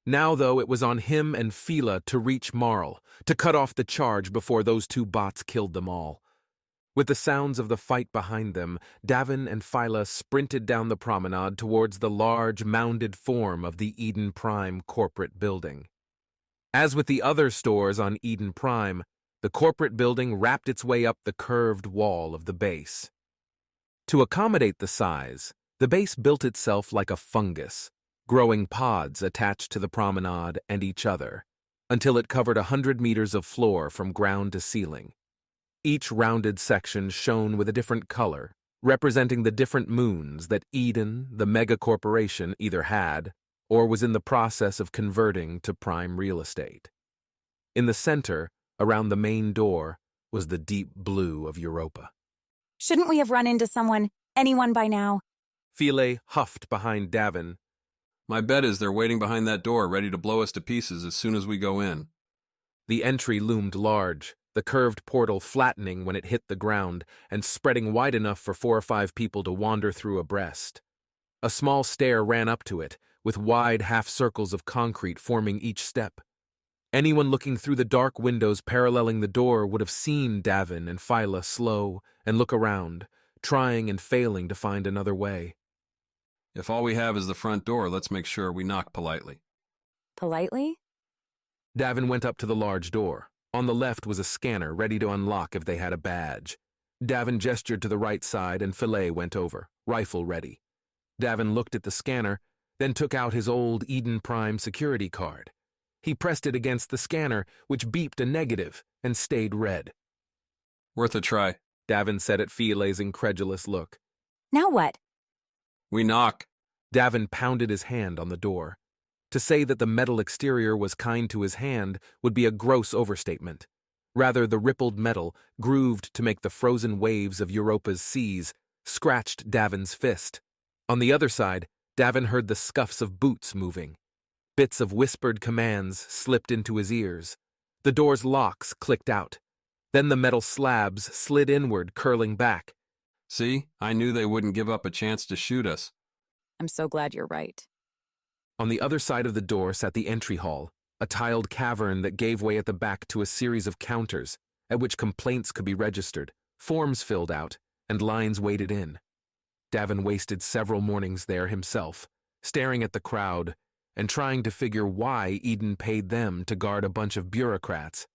Now, though, it was on him and Phyla to reach Marl, to cut off the charge before those two bots killed them all. With the sounds of the fight behind them, Davin and Phyla sprinted down the promenade towards the large, mounded form of the Eden Prime corporate building. As with the other stores on Eden Prime, the corporate building wrapped its way up the curved wall of the base. To accommodate the size, the base built itself like a fungus, growing pods attached to the promenade and each other, until it covered 100 meters of floor from ground to ceiling. Each rounded section shone with a different color, representing the different moons that Eden, the mega-corporation, either had or was in the process of converting to prime real estate. In the center, around the main door, was the deep blue of Europa. Shouldn't we have run into anyone by now? Philae huffed behind Davin. My bet is they're waiting behind that door, ready to blow us to pieces as soon as we go in. The entry loomed large, the curved portal flattening when it hit the ground and spreading wide enough for 4 or 5 people to wander through abreast. A small stair ran up to it, with wide half-circles of concrete forming each step. Anyone looking through the dark windows paralleling the door would have seen Davin and Phyla slow and look around, trying and failing to find another way. If all we have is the front door, let's make sure we knock politely. Politely? Davin went up to the large door, On the left was a scanner ready to unlock if they had a badge. Davin gestured to the right side and Filet went over, rifle ready. Davin looked at the scanner, then took out his old Eden Prime security card. He pressed it against the scanner, which beeped a negative and stayed red. Worth a try, Davin said at Filet's incredulous look. Now what? We knock. Davin pounded his hand on the door. To say that the metal exterior was kind to his hand would be a gross overstatement. Rather, the rippled metal, grooved to make the frozen waves of Europa's seas, scratched Davin's fist. On the other side, Davin heard the scuffs of boots moving. Bits of whispered commands slipped into his ears. The door's locks clicked out. Then the metal slabs slid inward, curling back. See, I knew they wouldn't give up a chance to shoot us. I'm so glad you're right. On the other side of the door sat the entry hall, a tiled cavern that gave way at the back to a series of counters, at which complaints could be registered, forms filled out, and lines waited in. Davin wasted several mornings there himself, staring at the crowd and trying to figure why Eden paid them to guard a bunch of bureaucrats.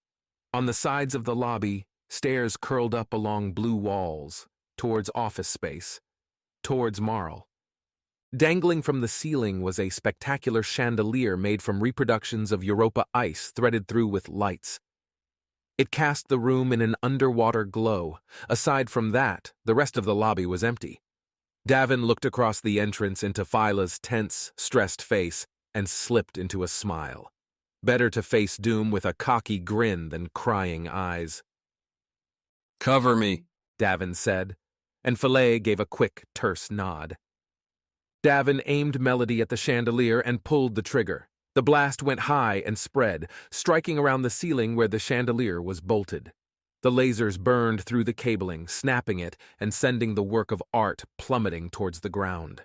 On the sides of the lobby, stairs curled up along blue walls, towards office space, towards Marl. Dangling from the ceiling was a spectacular chandelier made from reproductions of Europa ice threaded through with lights. It cast the room in an underwater glow. Aside from that, the rest of the lobby was empty. Davin looked across the entrance into Phyla's tense, stressed face and slipped into a smile. Better to face doom with a cocky grin than crying eyes. Cover me, Davin said, and Filet gave a quick, terse nod. Davin aimed Melody at the chandelier and pulled the trigger. The blast went high and spread, striking around the ceiling where the chandelier was bolted. The lasers burned through the cabling, snapping it and sending the work of art plummeting towards the ground.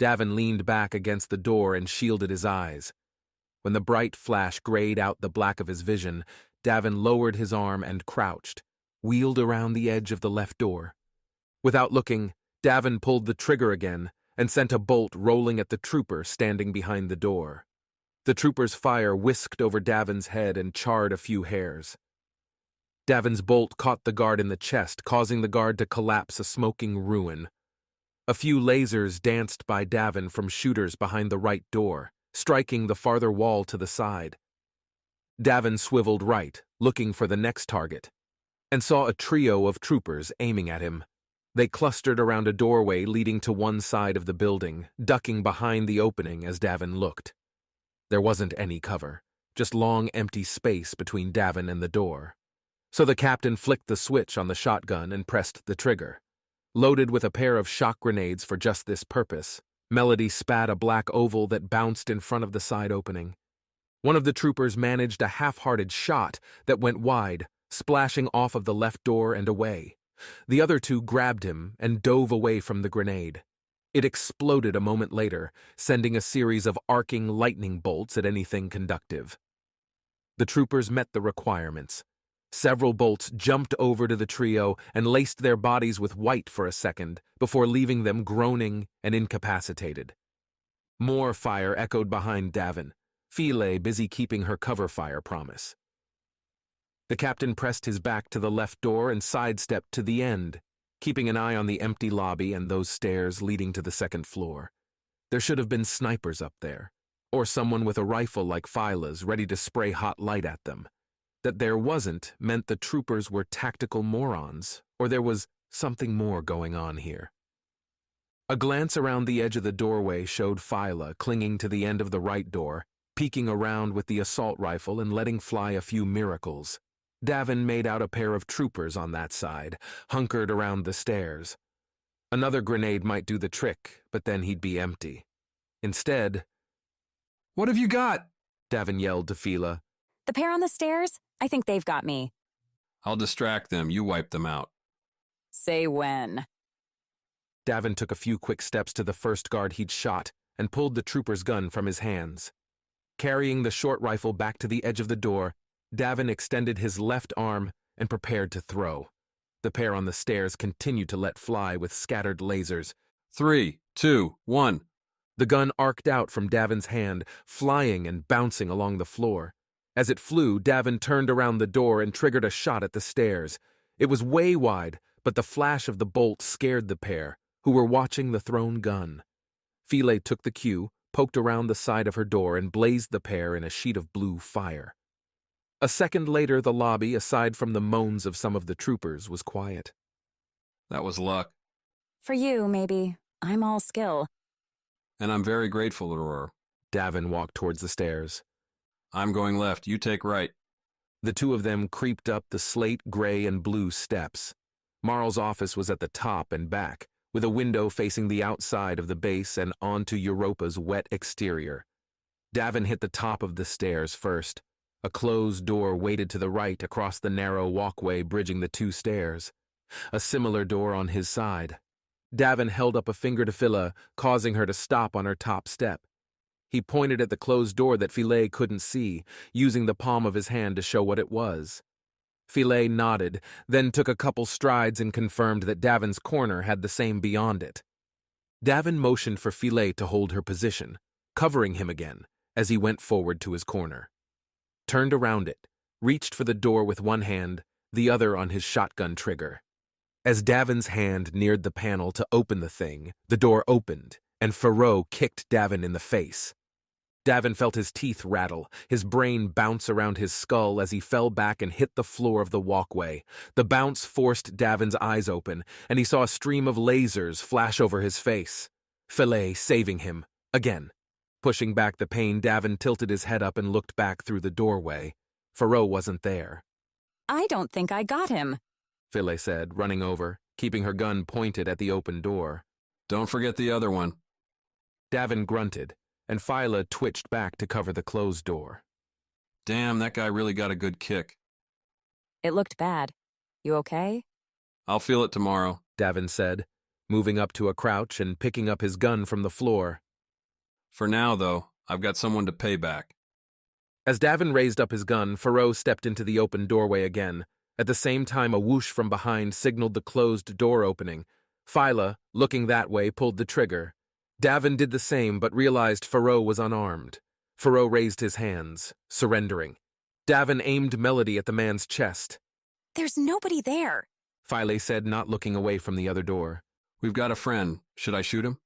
Davin leaned back against the door and shielded his eyes. When the bright flash grayed out the black of his vision, Davin lowered his arm and crouched, wheeled around the edge of the left door. Without looking, Davin pulled the trigger again and sent a bolt rolling at the trooper standing behind the door. The trooper's fire whisked over Davin's head and charred a few hairs. Davin's bolt caught the guard in the chest, causing the guard to collapse a smoking ruin. A few lasers danced by Davin from shooters behind the right door, striking the farther wall to the side. Davin swiveled right, looking for the next target, and saw a trio of troopers aiming at him. They clustered around a doorway leading to one side of the building, ducking behind the opening as Davin looked. There wasn't any cover, just long empty space between Davin and the door. So the captain flicked the switch on the shotgun and pressed the trigger. Loaded with a pair of shock grenades for just this purpose, Melody spat a black oval that bounced in front of the side opening. One of the troopers managed a half-hearted shot that went wide, splashing off of the left door and away. The other two grabbed him and dove away from the grenade. It exploded a moment later, sending a series of arcing lightning bolts at anything conductive. The troopers met the requirements. Several bolts jumped over to the trio and laced their bodies with white for a second before leaving them groaning and incapacitated. More fire echoed behind Davin, Philae busy keeping her cover fire promise. The captain pressed his back to the left door and sidestepped to the end, keeping an eye on the empty lobby and those stairs leading to the second floor. There should have been snipers up there, or someone with a rifle like Phyla's ready to spray hot light at them. That there wasn't meant the troopers were tactical morons, or there was something more going on here. A glance around the edge of the doorway showed Phyla clinging to the end of the right door, peeking around with the assault rifle and letting fly a few miracles. Davin made out a pair of troopers on that side, hunkered around the stairs. Another grenade might do the trick, but then he'd be empty. Instead, "What have you got?" Davin yelled to Phyla. The pair on the stairs? I think they've got me. I'll distract them. You wipe them out. Say when. Davin took a few quick steps to the first guard he'd shot and pulled the trooper's gun from his hands. Carrying the short rifle back to the edge of the door, Davin extended his left arm and prepared to throw. The pair on the stairs continued to let fly with scattered lasers. 3, 2, 1. The gun arced out from Davin's hand, flying and bouncing along the floor. As it flew, Davin turned around the door and triggered a shot at the stairs. It was way wide, but the flash of the bolt scared the pair, who were watching the thrown gun. Philae took the cue, poked around the side of her door, and blazed the pair in a sheet of blue fire. A second later, the lobby, aside from the moans of some of the troopers, was quiet. That was luck. For you, maybe. I'm all skill. And I'm very grateful, Aurora. Davin walked towards the stairs. I'm going left. You take right. The two of them creeped up the slate, gray, and blue steps. Marl's office was at the top and back, with a window facing the outside of the base and onto Europa's wet exterior. Davin hit the top of the stairs first. A closed door waited to the right across the narrow walkway bridging the two stairs. A similar door on his side. Davin held up a finger to Philae, causing her to stop on her top step. He pointed at the closed door that Philae couldn't see, using the palm of his hand to show what it was. Philae nodded, then took a couple strides and confirmed that Davin's corner had the same beyond it. Davin motioned for Philae to hold her position, covering him again, as he went forward to his corner. Turned around it, reached for the door with one hand, the other on his shotgun trigger. As Davin's hand neared the panel to open the thing, the door opened, and Faro kicked Davin in the face. Davin felt his teeth rattle, his brain bounce around his skull as he fell back and hit the floor of the walkway. The bounce forced Davin's eyes open, and he saw a stream of lasers flash over his face. Philae saving him, again. Pushing back the pain, Davin tilted his head up and looked back through the doorway. Faro wasn't there. I don't think I got him, Philae said, running over, keeping her gun pointed at the open door. Don't forget the other one. Davin grunted, and Philae twitched back to cover the closed door. Damn, that guy really got a good kick. It looked bad. You okay? I'll feel it tomorrow, Davin said, moving up to a crouch and picking up his gun from the floor. For now, though, I've got someone to pay back. As Davin raised up his gun, Faro stepped into the open doorway again. At the same time, a whoosh from behind signaled the closed door opening. Philae, looking that way, pulled the trigger. Davin did the same, but realized Faro was unarmed. Faro raised his hands, surrendering. Davin aimed Melody at the man's chest. There's nobody there, Philae said, not looking away from the other door. We've got a friend. Should I shoot him?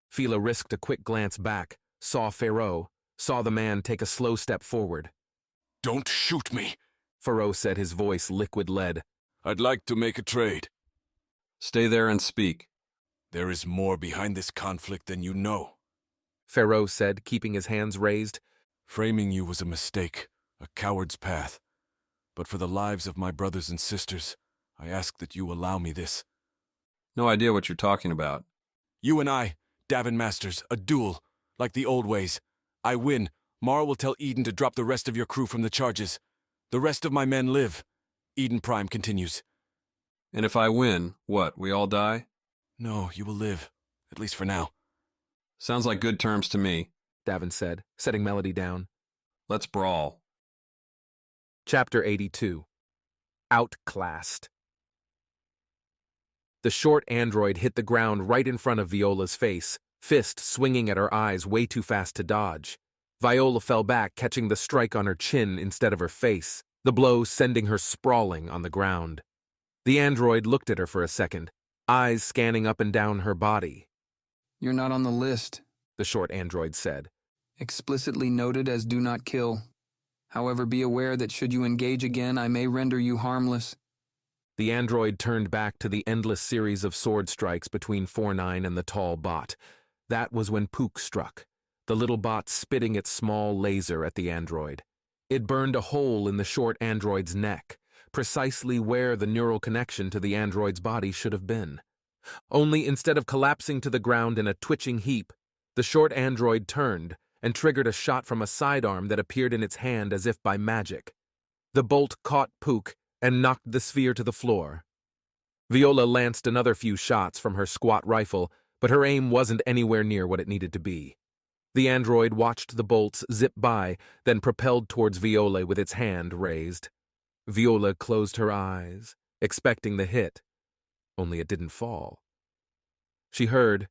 Philae risked a quick glance back, saw Faro, saw the man take a slow step forward. Don't shoot me, Faro said, his voice liquid lead. I'd like to make a trade. Stay there and speak. There is more behind this conflict than you know, Faro said, keeping his hands raised. Framing you was a mistake, a coward's path. But for the lives of my brothers and sisters, I ask that you allow me this. No idea what you're talking about. You and I, Davin Masters, a duel, like the old ways. I win. Marl will tell Eden to drop the rest of your crew from the charges. The rest of my men live. Eden Prime continues. And if I win, what, we all die? No, you will live. At least for now. Sounds like good terms to me, Davin said, setting Melody down. Let's brawl. Chapter 82. Outclassed. The short android hit the ground right in front of Viola's face, fist swinging at her eyes way too fast to dodge. Viola fell back, catching the strike on her chin instead of her face, the blow sending her sprawling on the ground. The android looked at her for a second, eyes scanning up and down her body. You're not on the list, the short android said. Explicitly noted as do not kill. However, be aware that should you engage again, I may render you harmless. The android turned back to the endless series of sword strikes between 4-9 and the tall bot. That was when Pook struck, the little bot spitting its small laser at the android. It burned a hole in the short android's neck, precisely where the neural connection to the android's body should have been. Only instead of collapsing to the ground in a twitching heap, the short android turned and triggered a shot from a sidearm that appeared in its hand as if by magic. The bolt caught Pook and knocked the sphere to the floor. Viola lanced another few shots from her squat rifle, but her aim wasn't anywhere near what it needed to be. The android watched the bolts zip by, then propelled towards Viola with its hand raised. Viola closed her eyes, expecting the hit, only it didn't fall. She heard,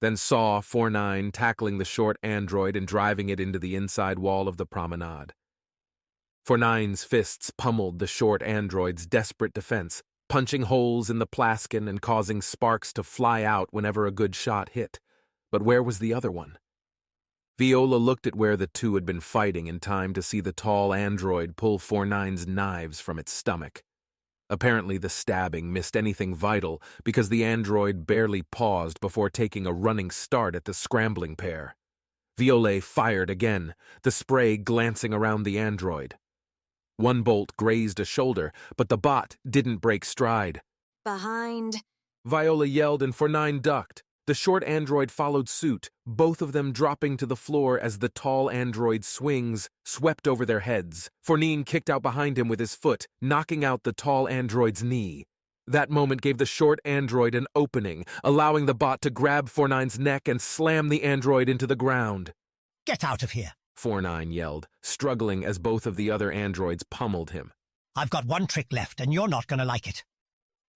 then saw 4-9 tackling the short android and driving it into the inside wall of the promenade. 4-9's fists pummeled the short android's desperate defense, punching holes in the plaskin and causing sparks to fly out whenever a good shot hit. But where was the other one? Viola looked at where the two had been fighting in time to see the tall android pull 4-9's knives from its stomach. Apparently the stabbing missed anything vital because the android barely paused before taking a running start at the scrambling pair. Viola fired again, the spray glancing around the android. One bolt grazed a shoulder, but the bot didn't break stride. Behind. Viola yelled and 4-9 ducked. The short android followed suit, both of them dropping to the floor as the tall android's swings swept over their heads. 4-9 kicked out behind him with his foot, knocking out the tall android's knee. That moment gave the short android an opening, allowing the bot to grab 4-9's neck and slam the android into the ground. Get out of here, 4-9 yelled, struggling as both of the other androids pummeled him. I've got one trick left, and you're not going to like it.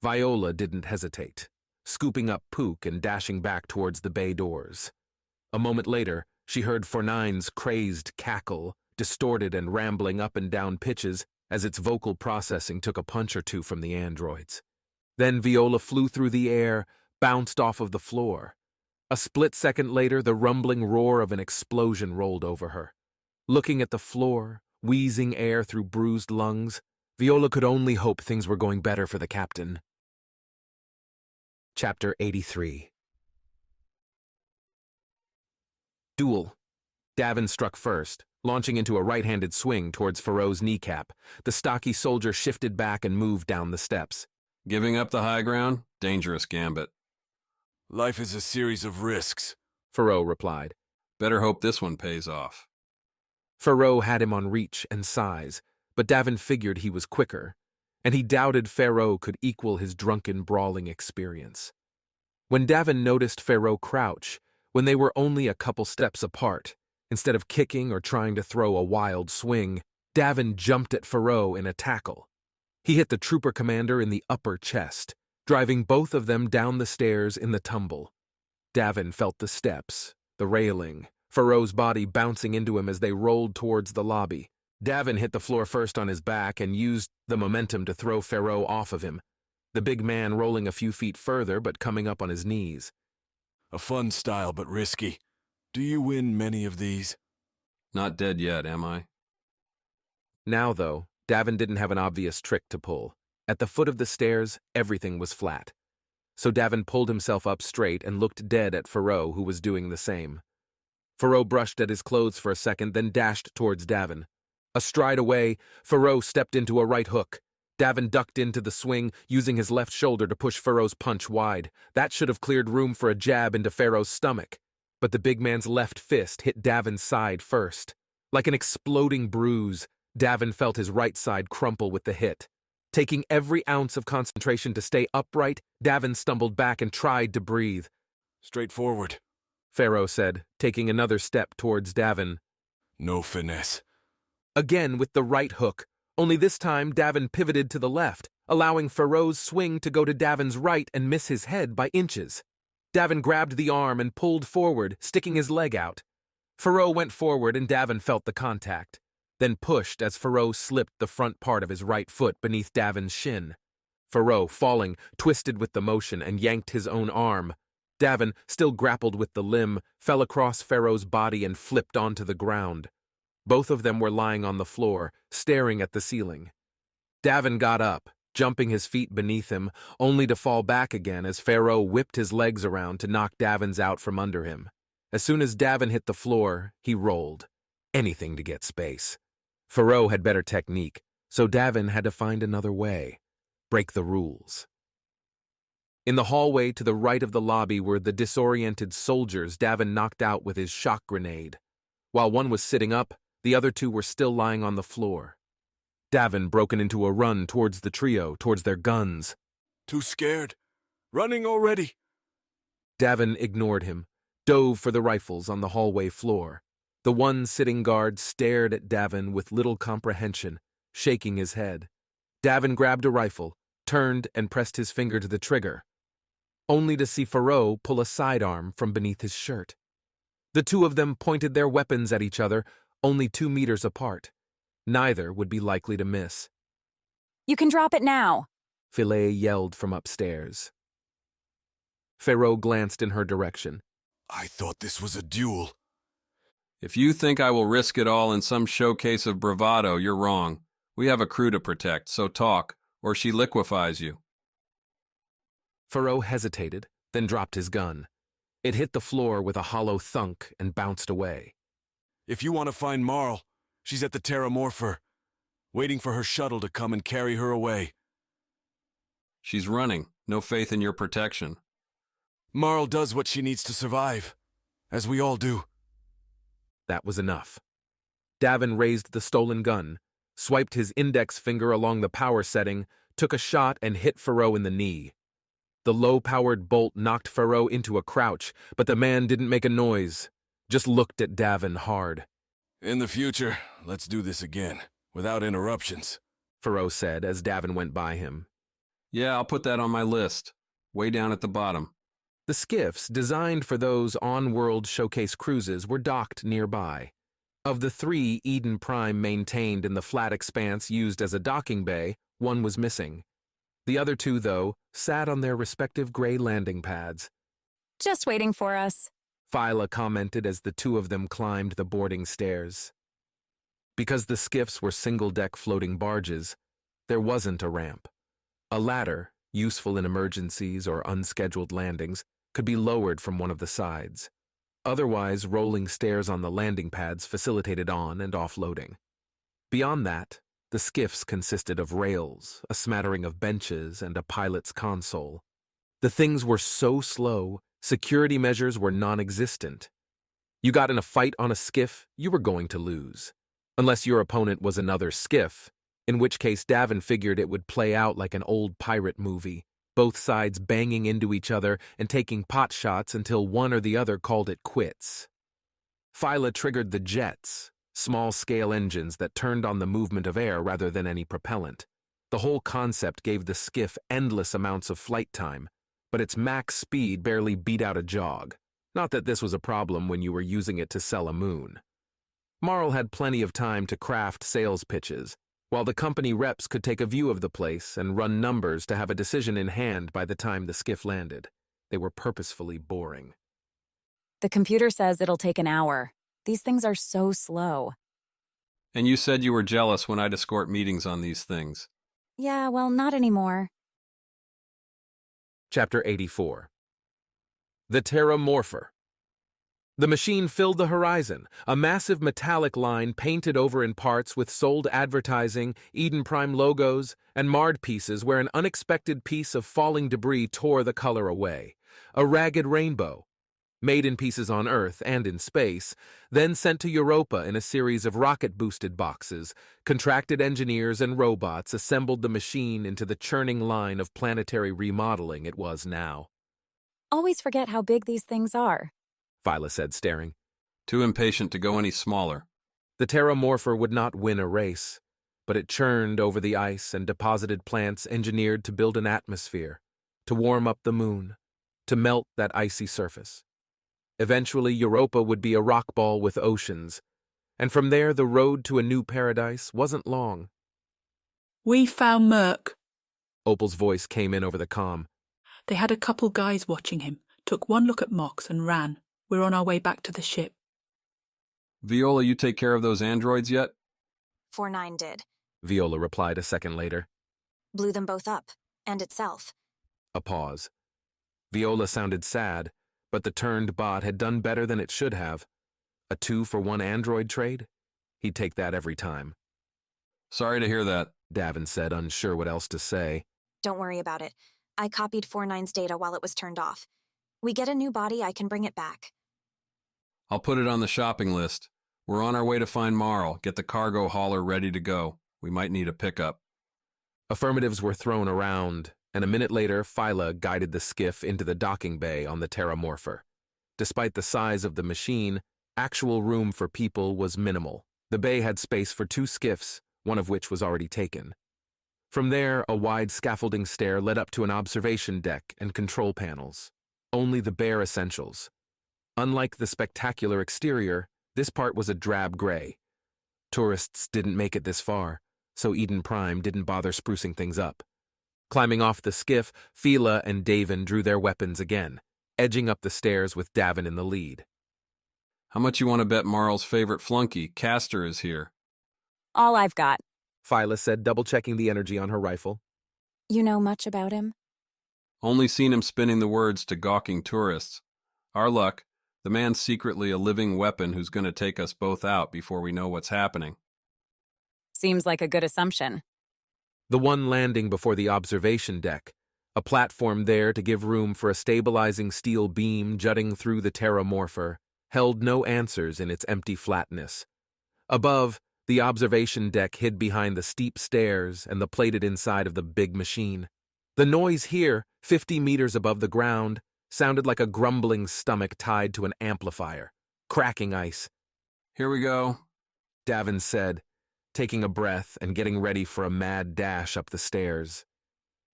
Viola didn't hesitate, scooping up Pook and dashing back towards the bay doors. A moment later, she heard 4-9's crazed cackle, distorted and rambling up and down pitches as its vocal processing took a punch or two from the androids. Then Viola flew through the air, bounced off of the floor. A split second later, the rumbling roar of an explosion rolled over her. Looking at the floor, wheezing air through bruised lungs, Viola could only hope things were going better for the captain. Chapter 83. Duel. Davin struck first, launching into a right-handed swing towards Faro's kneecap. The stocky soldier shifted back and moved down the steps. Giving up the high ground? Dangerous gambit. Life is a series of risks, Faro replied. Better hope this one pays off. Faro had him on reach and size, but Davin figured he was quicker, and he doubted Faro could equal his drunken brawling experience. When Davin noticed Faro crouch, when they were only a couple steps apart, instead of kicking or trying to throw a wild swing, Davin jumped at Faro in a tackle. He hit the trooper commander in the upper chest, driving both of them down the stairs in the tumble. Davin felt the steps, the railing, Faro's body bouncing into him as they rolled towards the lobby. Davin hit the floor first on his back and used the momentum to throw Faro off of him, the big man rolling a few feet further but coming up on his knees. A fun style but risky. Do you win many of these? Not dead yet, am I? Now, though, Davin didn't have an obvious trick to pull. At the foot of the stairs, everything was flat. So Davin pulled himself up straight and looked dead at Faro, who was doing the same. Faro brushed at his clothes for a second, then dashed towards Davin. A stride away, Faro stepped into a right hook. Davin ducked into the swing, using his left shoulder to push Faro's punch wide. That should have cleared room for a jab into Faro's stomach. But the big man's left fist hit Davin's side first. Like an exploding bruise, Davin felt his right side crumple with the hit. Taking every ounce of concentration to stay upright, Davin stumbled back and tried to breathe. Straightforward, Faro said, taking another step towards Davin. No finesse. Again with the right hook, only this time Davin pivoted to the left, allowing Faro's swing to go to Davin's right and miss his head by inches. Davin grabbed the arm and pulled forward, sticking his leg out. Faro went forward and Davin felt the contact, then pushed as Faro slipped the front part of his right foot beneath Davin's shin. Faro, falling, twisted with the motion and yanked his own arm. Davin, still grappled with the limb, fell across Faro's body and flipped onto the ground. Both of them were lying on the floor, staring at the ceiling. Davin got up, jumping his feet beneath him, only to fall back again as Faro whipped his legs around to knock Davin's out from under him. As soon as Davin hit the floor, he rolled. Anything to get space. Faro had better technique, so Davin had to find another way. Break the rules. In the hallway to the right of the lobby were the disoriented soldiers Davin knocked out with his shock grenade. While one was sitting up, the other two were still lying on the floor. Davin broken into a run towards the trio, towards their guns. Too scared? Running already? Davin ignored him, dove for the rifles on the hallway floor. The one sitting guard stared at Davin with little comprehension, shaking his head. Davin grabbed a rifle, turned and pressed his finger to the trigger, only to see Faro pull a sidearm from beneath his shirt. The two of them pointed their weapons at each other, only 2 meters apart. Neither would be likely to miss. You can drop it now, Philae yelled from upstairs. Pharaoh glanced in her direction. I thought this was a duel. If you think I will risk it all in some showcase of bravado, you're wrong. We have a crew to protect, so talk, or she liquefies you. Pharaoh hesitated, then dropped his gun. It hit the floor with a hollow thunk and bounced away. If you want to find Marl, she's at the Terramorpher, waiting for her shuttle to come and carry her away. She's running. No faith in your protection. Marl does what she needs to survive, as we all do. That was enough. Davin raised the stolen gun, swiped his index finger along the power setting, took a shot and hit Pharaoh in the knee. The low-powered bolt knocked Pharaoh into a crouch, but the man didn't make a noise, just looked at Davin hard. In the future, let's do this again, without interruptions, Pharaoh said as Davin went by him. Yeah, I'll put that on my list, way down at the bottom. The skiffs, designed for those on-world showcase cruises, were docked nearby. Of the 3 Eden Prime maintained in the flat expanse used as a docking bay, one was missing. The other 2, though, sat on their respective gray landing pads. Just waiting for us, Phyla commented as the 2 of them climbed the boarding stairs. Because the skiffs were single-deck floating barges, there wasn't a ramp. A ladder, useful in emergencies or unscheduled landings, could be lowered from one of the sides. Otherwise, rolling stairs on the landing pads facilitated on- and offloading. Beyond that, the skiffs consisted of rails, a smattering of benches, and a pilot's console. The things were so slow, security measures were non-existent. You got in a fight on a skiff, you were going to lose. Unless your opponent was another skiff, in which case Davin figured it would play out like an old pirate movie, both sides banging into each other and taking pot shots until one or the other called it quits. Phyla triggered the jets, small-scale engines that turned on the movement of air rather than any propellant. The whole concept gave the skiff endless amounts of flight time, but its max speed barely beat out a jog. Not that this was a problem when you were using it to sell a moon. Marl had plenty of time to craft sales pitches, while the company reps could take a view of the place and run numbers to have a decision in hand by the time the skiff landed. They were purposefully boring. The computer says it'll take an hour. These things are so slow. And you said you were jealous when I'd escort meetings on these things. Yeah, well, not anymore. Chapter 84. The Terramorpher. The machine filled the horizon, a massive metallic line painted over in parts with sold advertising, Eden Prime logos, and marred pieces where an unexpected piece of falling debris tore the color away. A ragged rainbow, made in pieces on Earth and in space, then sent to Europa in a series of rocket-boosted boxes. Contracted engineers and robots assembled the machine into the churning line of planetary remodeling it was now. Always forget how big these things are, Phyla said, staring. Too impatient to go any smaller. The Terramorpher would not win a race, but it churned over the ice and deposited plants engineered to build an atmosphere, to warm up the moon, to melt that icy surface. Eventually, Europa would be a rock ball with oceans, and from there the road to a new paradise wasn't long. We found Merc. Opal's voice came in over the comm. They had a couple guys watching him, took one look at Mox and ran. We're on our way back to the ship. Viola, you take care of those androids yet? 4-9 did. Viola replied a second later. Blew them both up, and itself. A pause. Viola sounded sad, but the turned bot had done better than it should have. A 2-for-1 android trade? He'd take that every time. Sorry to hear that, Davin said, unsure what else to say. Don't worry about it. I copied 4-9's data while it was turned off. We get a new body, I can bring it back. I'll put it on the shopping list. We're on our way to find Marl. Get the cargo hauler ready to go. We might need a pickup. Affirmatives were thrown around, and a minute later, Phyla guided the skiff into the docking bay on the Terramorpher. Despite the size of the machine, actual room for people was minimal. The bay had space for 2 skiffs, one of which was already taken. From there, a wide scaffolding stair led up to an observation deck and control panels. Only the bare essentials. Unlike the spectacular exterior, this part was a drab gray. Tourists didn't make it this far, so Eden Prime didn't bother sprucing things up. Climbing off the skiff, Fila and Davin drew their weapons again, edging up the stairs with Davin in the lead. How much you want to bet Marl's favorite flunky, Castor, is here? All I've got. Phyla said, double-checking the energy on her rifle. You know much about him? Only seen him spinning the words to gawking tourists. Our luck, the man's secretly a living weapon who's going to take us both out before we know what's happening. Seems like a good assumption. The one landing before the observation deck, a platform there to give room for a stabilizing steel beam jutting through the Terramorpher, held no answers in its empty flatness. Above, the observation deck hid behind the steep stairs and the plated inside of the big machine. The noise here, 50 meters above the ground, sounded like a grumbling stomach tied to an amplifier, cracking ice. Here we go, Davin said, taking a breath and getting ready for a mad dash up the stairs.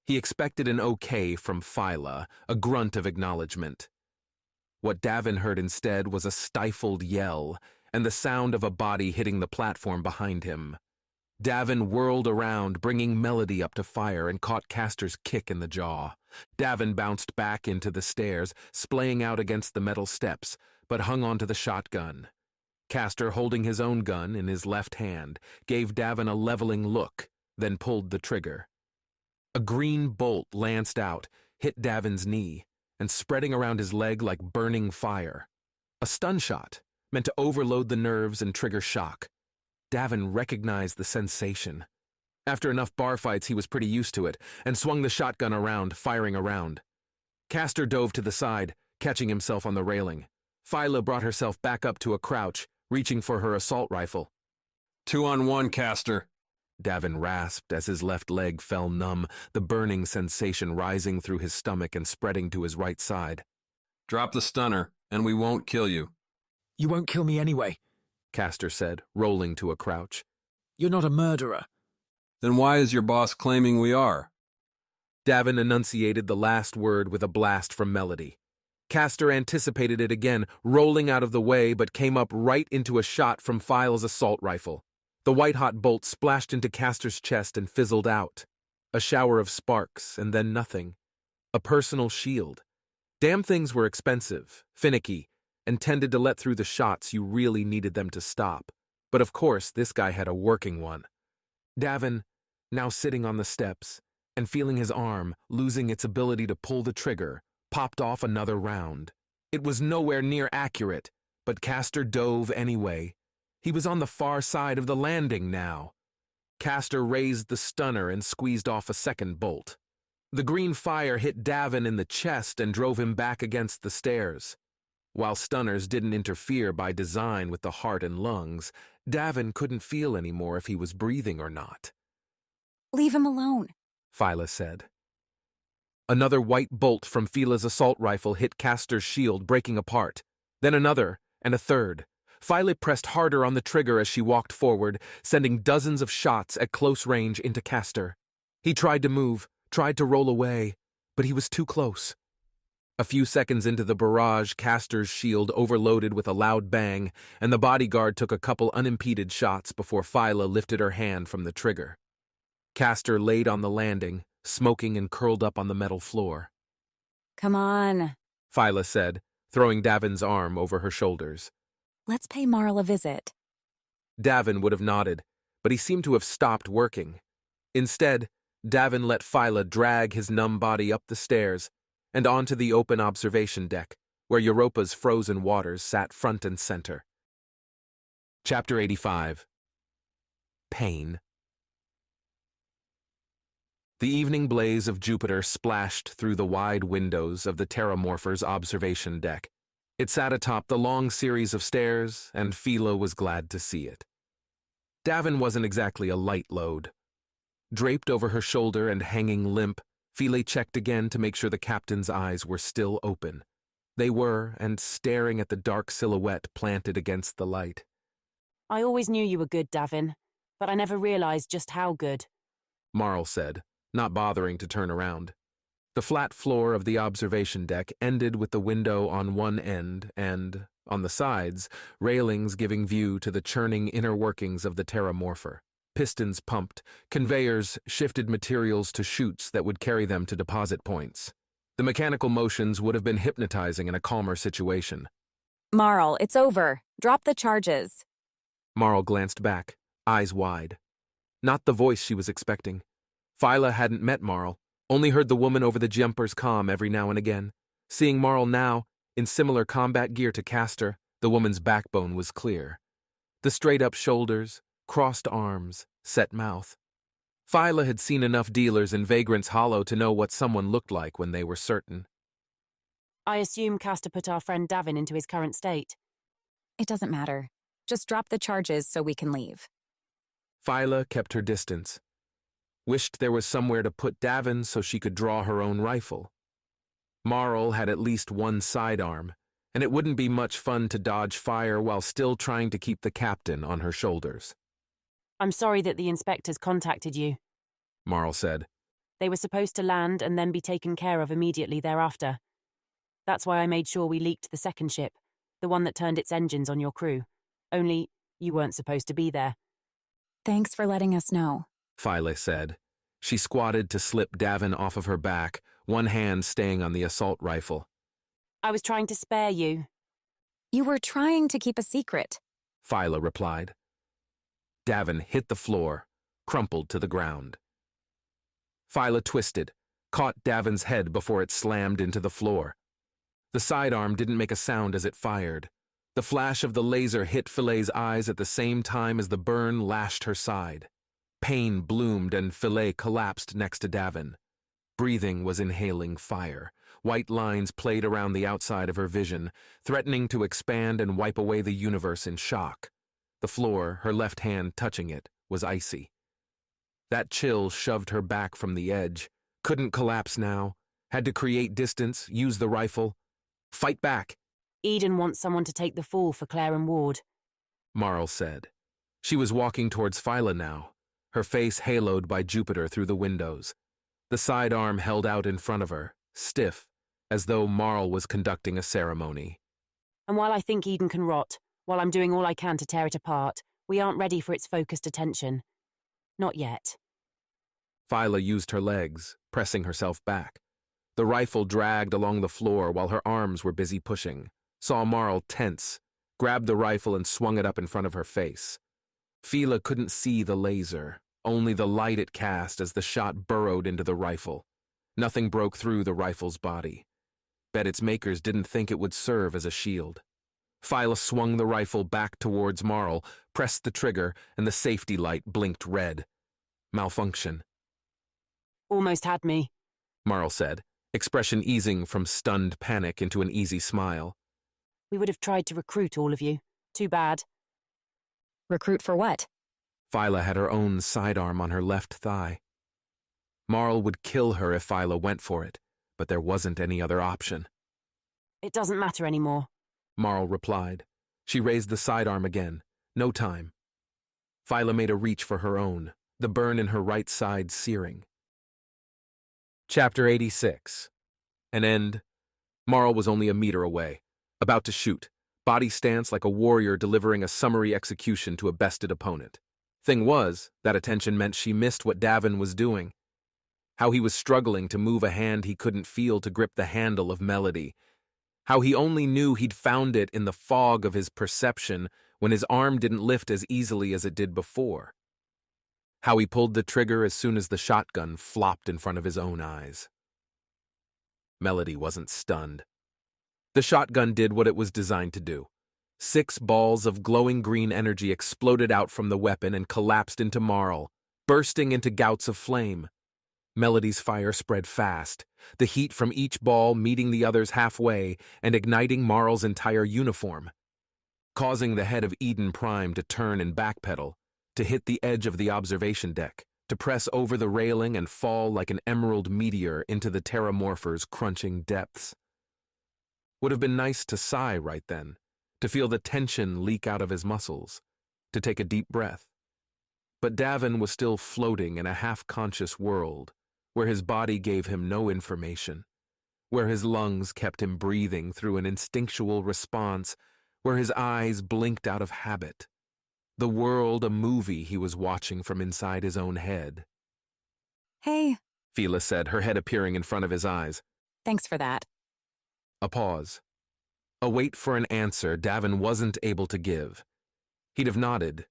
He expected an okay from Phyla, a grunt of acknowledgement. What Davin heard instead was a stifled yell and the sound of a body hitting the platform behind him. Davin whirled around, bringing Melody up to fire, and caught Castor's kick in the jaw. Davin bounced back into the stairs, splaying out against the metal steps, but hung onto the shotgun. Castor, holding his own gun in his left hand, gave Davin a leveling look, then pulled the trigger. A green bolt lanced out, hit Davin's knee, and spreading around his leg like burning fire. A stun shot, meant to overload the nerves and trigger shock. Davin recognized the sensation. After enough bar fights, he was pretty used to it, and swung the shotgun around, firing around. Castor dove to the side, catching himself on the railing. Phyla brought herself back up to a crouch, reaching for her assault rifle. 2-on-1, Castor, Davin rasped as his left leg fell numb, the burning sensation rising through his stomach and spreading to his right side. Drop the stunner, and we won't kill you. You won't kill me anyway, Castor said, rolling to a crouch. You're not a murderer. Then why is your boss claiming we are? Davin enunciated the last word with a blast from Melody. Castor anticipated it again, rolling out of the way, but came up right into a shot from Phyla's assault rifle. The white-hot bolt splashed into Castor's chest and fizzled out. A shower of sparks, and then nothing. A personal shield. Damn things were expensive, finicky, and tended to let through the shots you really needed them to stop. But of course, this guy had a working one. Davin, now sitting on the steps, and feeling his arm losing its ability to pull the trigger, popped off another round. It was nowhere near accurate, but Castor dove anyway. He was on the far side of the landing now. Castor raised the stunner and squeezed off a second bolt. The green fire hit Davin in the chest and drove him back against the stairs. While stunners didn't interfere by design with the heart and lungs, Davin couldn't feel anymore if he was breathing or not. Leave him alone, Phyla said. Another white bolt from Phyla's assault rifle hit Castor's shield, breaking apart. Then another, and a third. Phyla pressed harder on the trigger as she walked forward, sending dozens of shots at close range into Castor. He tried to move, tried to roll away, but he was too close. A few seconds into the barrage, Castor's shield overloaded with a loud bang, and the bodyguard took a couple unimpeded shots before Phyla lifted her hand from the trigger. Castor laid on the landing, smoking and curled up on the metal floor. Come on, Phyla said, throwing Davin's arm over her shoulders. Let's pay Marl a visit. Davin would have nodded, but he seemed to have stopped working. Instead, Davin let Phyla drag his numb body up the stairs and onto the open observation deck, where Europa's frozen waters sat front and center. Chapter 85. Pain. The evening blaze of Jupiter splashed through the wide windows of the Terramorpher's observation deck. It sat atop the long series of stairs, and Phyla was glad to see it. Davin wasn't exactly a light load. Draped over her shoulder and hanging limp, Phyla checked again to make sure the captain's eyes were still open. They were, and staring at the dark silhouette planted against the light. I always knew you were good, Davin, but I never realized just how good, Marl said, not bothering to turn around. The flat floor of the observation deck ended with the window on one end and, On the sides, railings giving view to the churning inner workings of the Terramorpher. Pistons pumped, conveyors shifted materials to chutes that would carry them to deposit points. The mechanical motions would have been hypnotizing in a calmer situation. Marl, it's over. Drop the charges. Marl glanced back, eyes wide. Not the voice she was expecting. Phyla hadn't met Marl, only heard the woman over the jumper's comm every now and again. Seeing Marl now, in similar combat gear to Castor, the woman's backbone was clear. The straight-up shoulders, crossed arms, set mouth. Phyla had seen enough dealers in Vagrant's Hollow to know what someone looked like when they were certain. I assume Castor put our friend Davin into his current state. It doesn't matter. Just drop the charges so we can leave. Phyla kept her distance. Wished there was somewhere to put Davin so she could draw her own rifle. Marl had at least one sidearm, and it wouldn't be much fun to dodge fire while still trying to keep the captain on her shoulders. I'm sorry that the inspectors contacted you, Marl said. They were supposed to land and then be taken care of immediately thereafter. That's why I made sure we leaked the second ship, the one that turned its engines on your crew. Only, you weren't supposed to be there. Thanks for letting us know, Phyla said. She squatted to slip Davin off of her back, one hand staying on the assault rifle. I was trying to spare you. You were trying to keep a secret, Phyla replied. Davin hit the floor, crumpled to the ground. Phyla twisted, caught Davin's head before it slammed into the floor. The sidearm didn't make a sound as it fired. The flash of the laser hit Filet's eyes at the same time as the burn lashed her side. Pain bloomed and Filet collapsed next to Davin. Breathing was inhaling fire. White lines played around the outside of her vision, threatening to expand and wipe away the universe in shock. The floor, her left hand touching it, was icy. That chill shoved her back from the edge. Couldn't collapse now. Had to create distance, use the rifle. Fight back. Eden wants someone to take the fall for Claire and Ward, Marl said. She was walking towards Phyla now, her face haloed by Jupiter through the windows. The sidearm held out in front of her, stiff, as though Marl was conducting a ceremony. And while I think Eden can rot, while I'm doing all I can to tear it apart, we aren't ready for its focused attention. Not yet. Phyla used her legs, pressing herself back. The rifle dragged along the floor while her arms were busy pushing. Saw Marl tense, grabbed the rifle and swung it up in front of her face. Phyla couldn't see the laser, only the light it cast as the shot burrowed into the rifle. Nothing broke through the rifle's body. Bet its makers didn't think it would serve as a shield. Phyla swung the rifle back towards Marl, pressed the trigger, and the safety light blinked red. Malfunction. Almost had me, Marl said, expression easing from stunned panic into an easy smile. We would have tried to recruit all of you. Too bad. Recruit for what? Phyla had her own sidearm on her left thigh. Marl would kill her if Phyla went for it, but there wasn't any other option. It doesn't matter anymore, Marl replied. She raised the sidearm again. No time. Phyla made a reach for her own, the burn in her right side searing. Chapter 86. An end. Marl was only a meter away, about to shoot, body stance like a warrior delivering a summary execution to a bested opponent. Thing was, that attention meant she missed what Davin was doing. How he was struggling to move a hand he couldn't feel to grip the handle of Melody. How he only knew he'd found it in the fog of his perception when his arm didn't lift as easily as it did before. How he pulled the trigger as soon as the shotgun flopped in front of his own eyes. Melody wasn't stunned. The shotgun did what it was designed to do. 6 balls of glowing green energy exploded out from the weapon and collapsed into Marl, bursting into gouts of flame. Melody's fire spread fast, the heat from each ball meeting the others halfway and igniting Marl's entire uniform, causing the head of Eden Prime to turn and backpedal, to hit the edge of the observation deck, to press over the railing and fall like an emerald meteor into the Terramorpher's crunching depths. Would have been nice to sigh right then, to feel the tension leak out of his muscles, to take a deep breath. But Davin was still floating in a half-conscious world, where his body gave him no information, where his lungs kept him breathing through an instinctual response, where his eyes blinked out of habit. The world a movie he was watching from inside his own head. Hey. Fila said, her head appearing in front of his eyes. Thanks for that. A pause. A wait for an answer Davin wasn't able to give. He'd have nodded,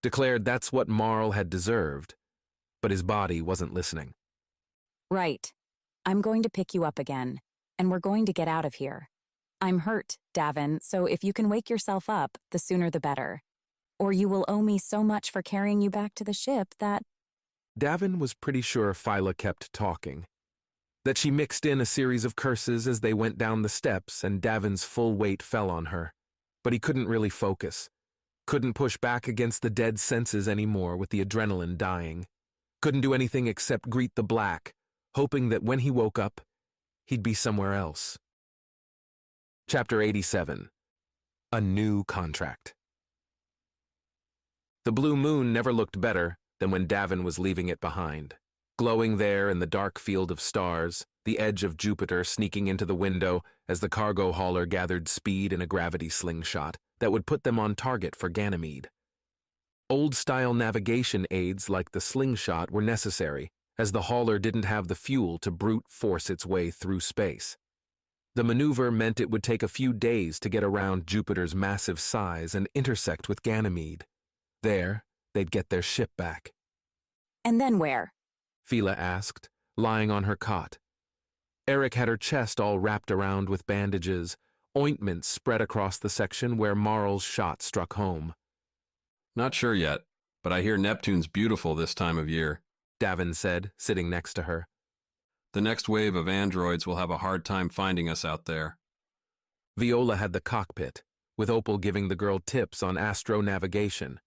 declared that's what Marl had deserved, but his body wasn't listening. Right. I'm going to pick you up again, and we're going to get out of here. I'm hurt, Davin, so if you can wake yourself up, the sooner the better. Or you will owe me so much for carrying you back to the ship that... Davin was pretty sure Phyla kept talking, that she mixed in a series of curses as they went down the steps and Davin's full weight fell on her. But he couldn't really focus, couldn't push back against the dead senses anymore with the adrenaline dying, couldn't do anything except greet the black, hoping that when he woke up, he'd be somewhere else. Chapter 87. A New Contract. The blue moon never looked better than when Davin was leaving it behind. Glowing there in the dark field of stars, the edge of Jupiter sneaking into the window as the cargo hauler gathered speed in a gravity slingshot that would put them on target for Ganymede. Old-style navigation aids like the slingshot were necessary, as the hauler didn't have the fuel to brute force its way through space. The maneuver meant it would take a few days to get around Jupiter's massive size and intersect with Ganymede. There, they'd get their ship back. And then where? Fila asked, lying on her cot. Eric had her chest all wrapped around with bandages, ointment spread across the section where Marl's shot struck home. Not sure yet, but I hear Neptune's beautiful this time of year, Davin said, sitting next to her. The next wave of androids will have a hard time finding us out there. Viola had the cockpit, with Opal giving the girl tips on astronavigation.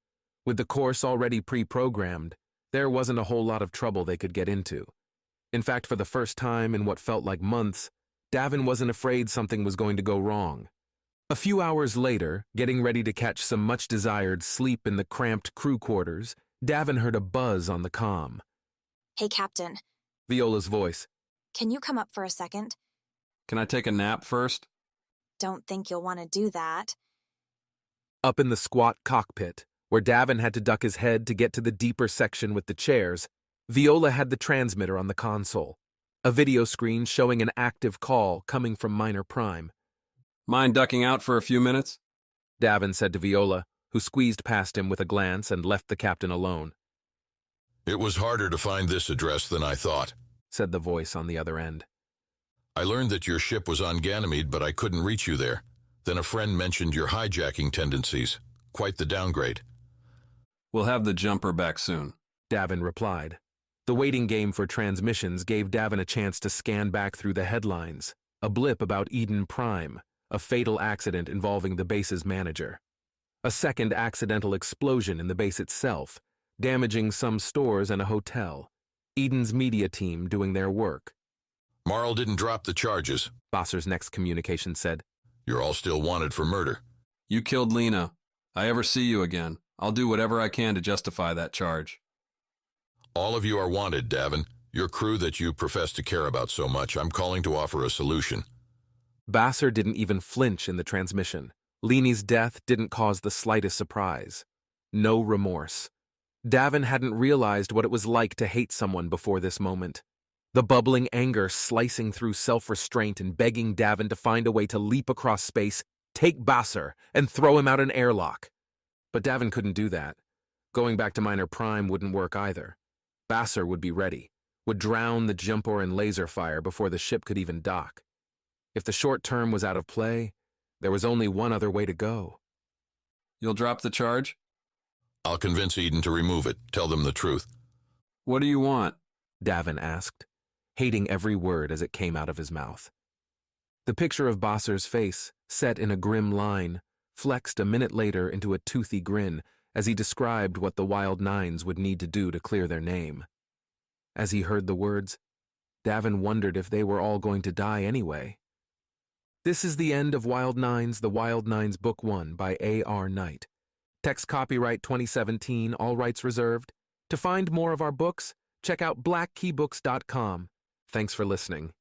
With the course already pre-programmed, there wasn't a whole lot of trouble they could get into. In fact, for the first time in what felt like months, Davin wasn't afraid something was going to go wrong. A few hours later, getting ready to catch some much-desired sleep in the cramped crew quarters, Davin heard a buzz on the comm. Hey, Captain. Viola's voice. Can you come up for a second? Can I take a nap first? Don't think you'll want to do that. Up in the squat cockpit, where Davin had to duck his head to get to the deeper section with the chairs, Viola had the transmitter on the console, a video screen showing an active call coming from Minor Prime. Mind ducking out for a few minutes? Davin said to Viola, who squeezed past him with a glance and left the captain alone. It was harder to find this address than I thought, said the voice on the other end. I learned that your ship was on Ganymede, but I couldn't reach you there. Then a friend mentioned your hijacking tendencies. Quite the downgrade. We'll have the jumper back soon, Davin replied. The waiting game for transmissions gave Davin a chance to scan back through the headlines. A blip about Eden Prime, a fatal accident involving the base's manager. A second accidental explosion in the base itself, damaging some stores and a hotel. Eden's media team doing their work. Marl didn't drop the charges, Bosser's next communication said. You're all still wanted for murder. You killed Lena. I ever see you again, I'll do whatever I can to justify that charge. All of you are wanted, Davin. Your crew that you profess to care about so much, I'm calling to offer a solution. Basser didn't even flinch in the transmission. Lenie's death didn't cause the slightest surprise. No remorse. Davin hadn't realized what it was like to hate someone before this moment. The bubbling anger slicing through self-restraint and begging Davin to find a way to leap across space, take Basser, and throw him out an airlock. But Davin couldn't do that. Going back to Minor Prime wouldn't work either. Basser would be ready, would drown the jumper in laser fire before the ship could even dock. If the short term was out of play, there was only one other way to go. You'll drop the charge? I'll convince Eden to remove it. Tell them the truth. What do you want? Davin asked, hating every word as it came out of his mouth. The picture of Basser's face, set in a grim line, flexed a minute later into a toothy grin as he described what the Wild Nines would need to do to clear their name. As he heard the words, Davin wondered if they were all going to die anyway. This is the end of Wild Nines, The Wild Nines Book 1 by A.R. Knight. Text copyright 2017, all rights reserved. To find more of our books, check out blackkeybooks.com. Thanks for listening.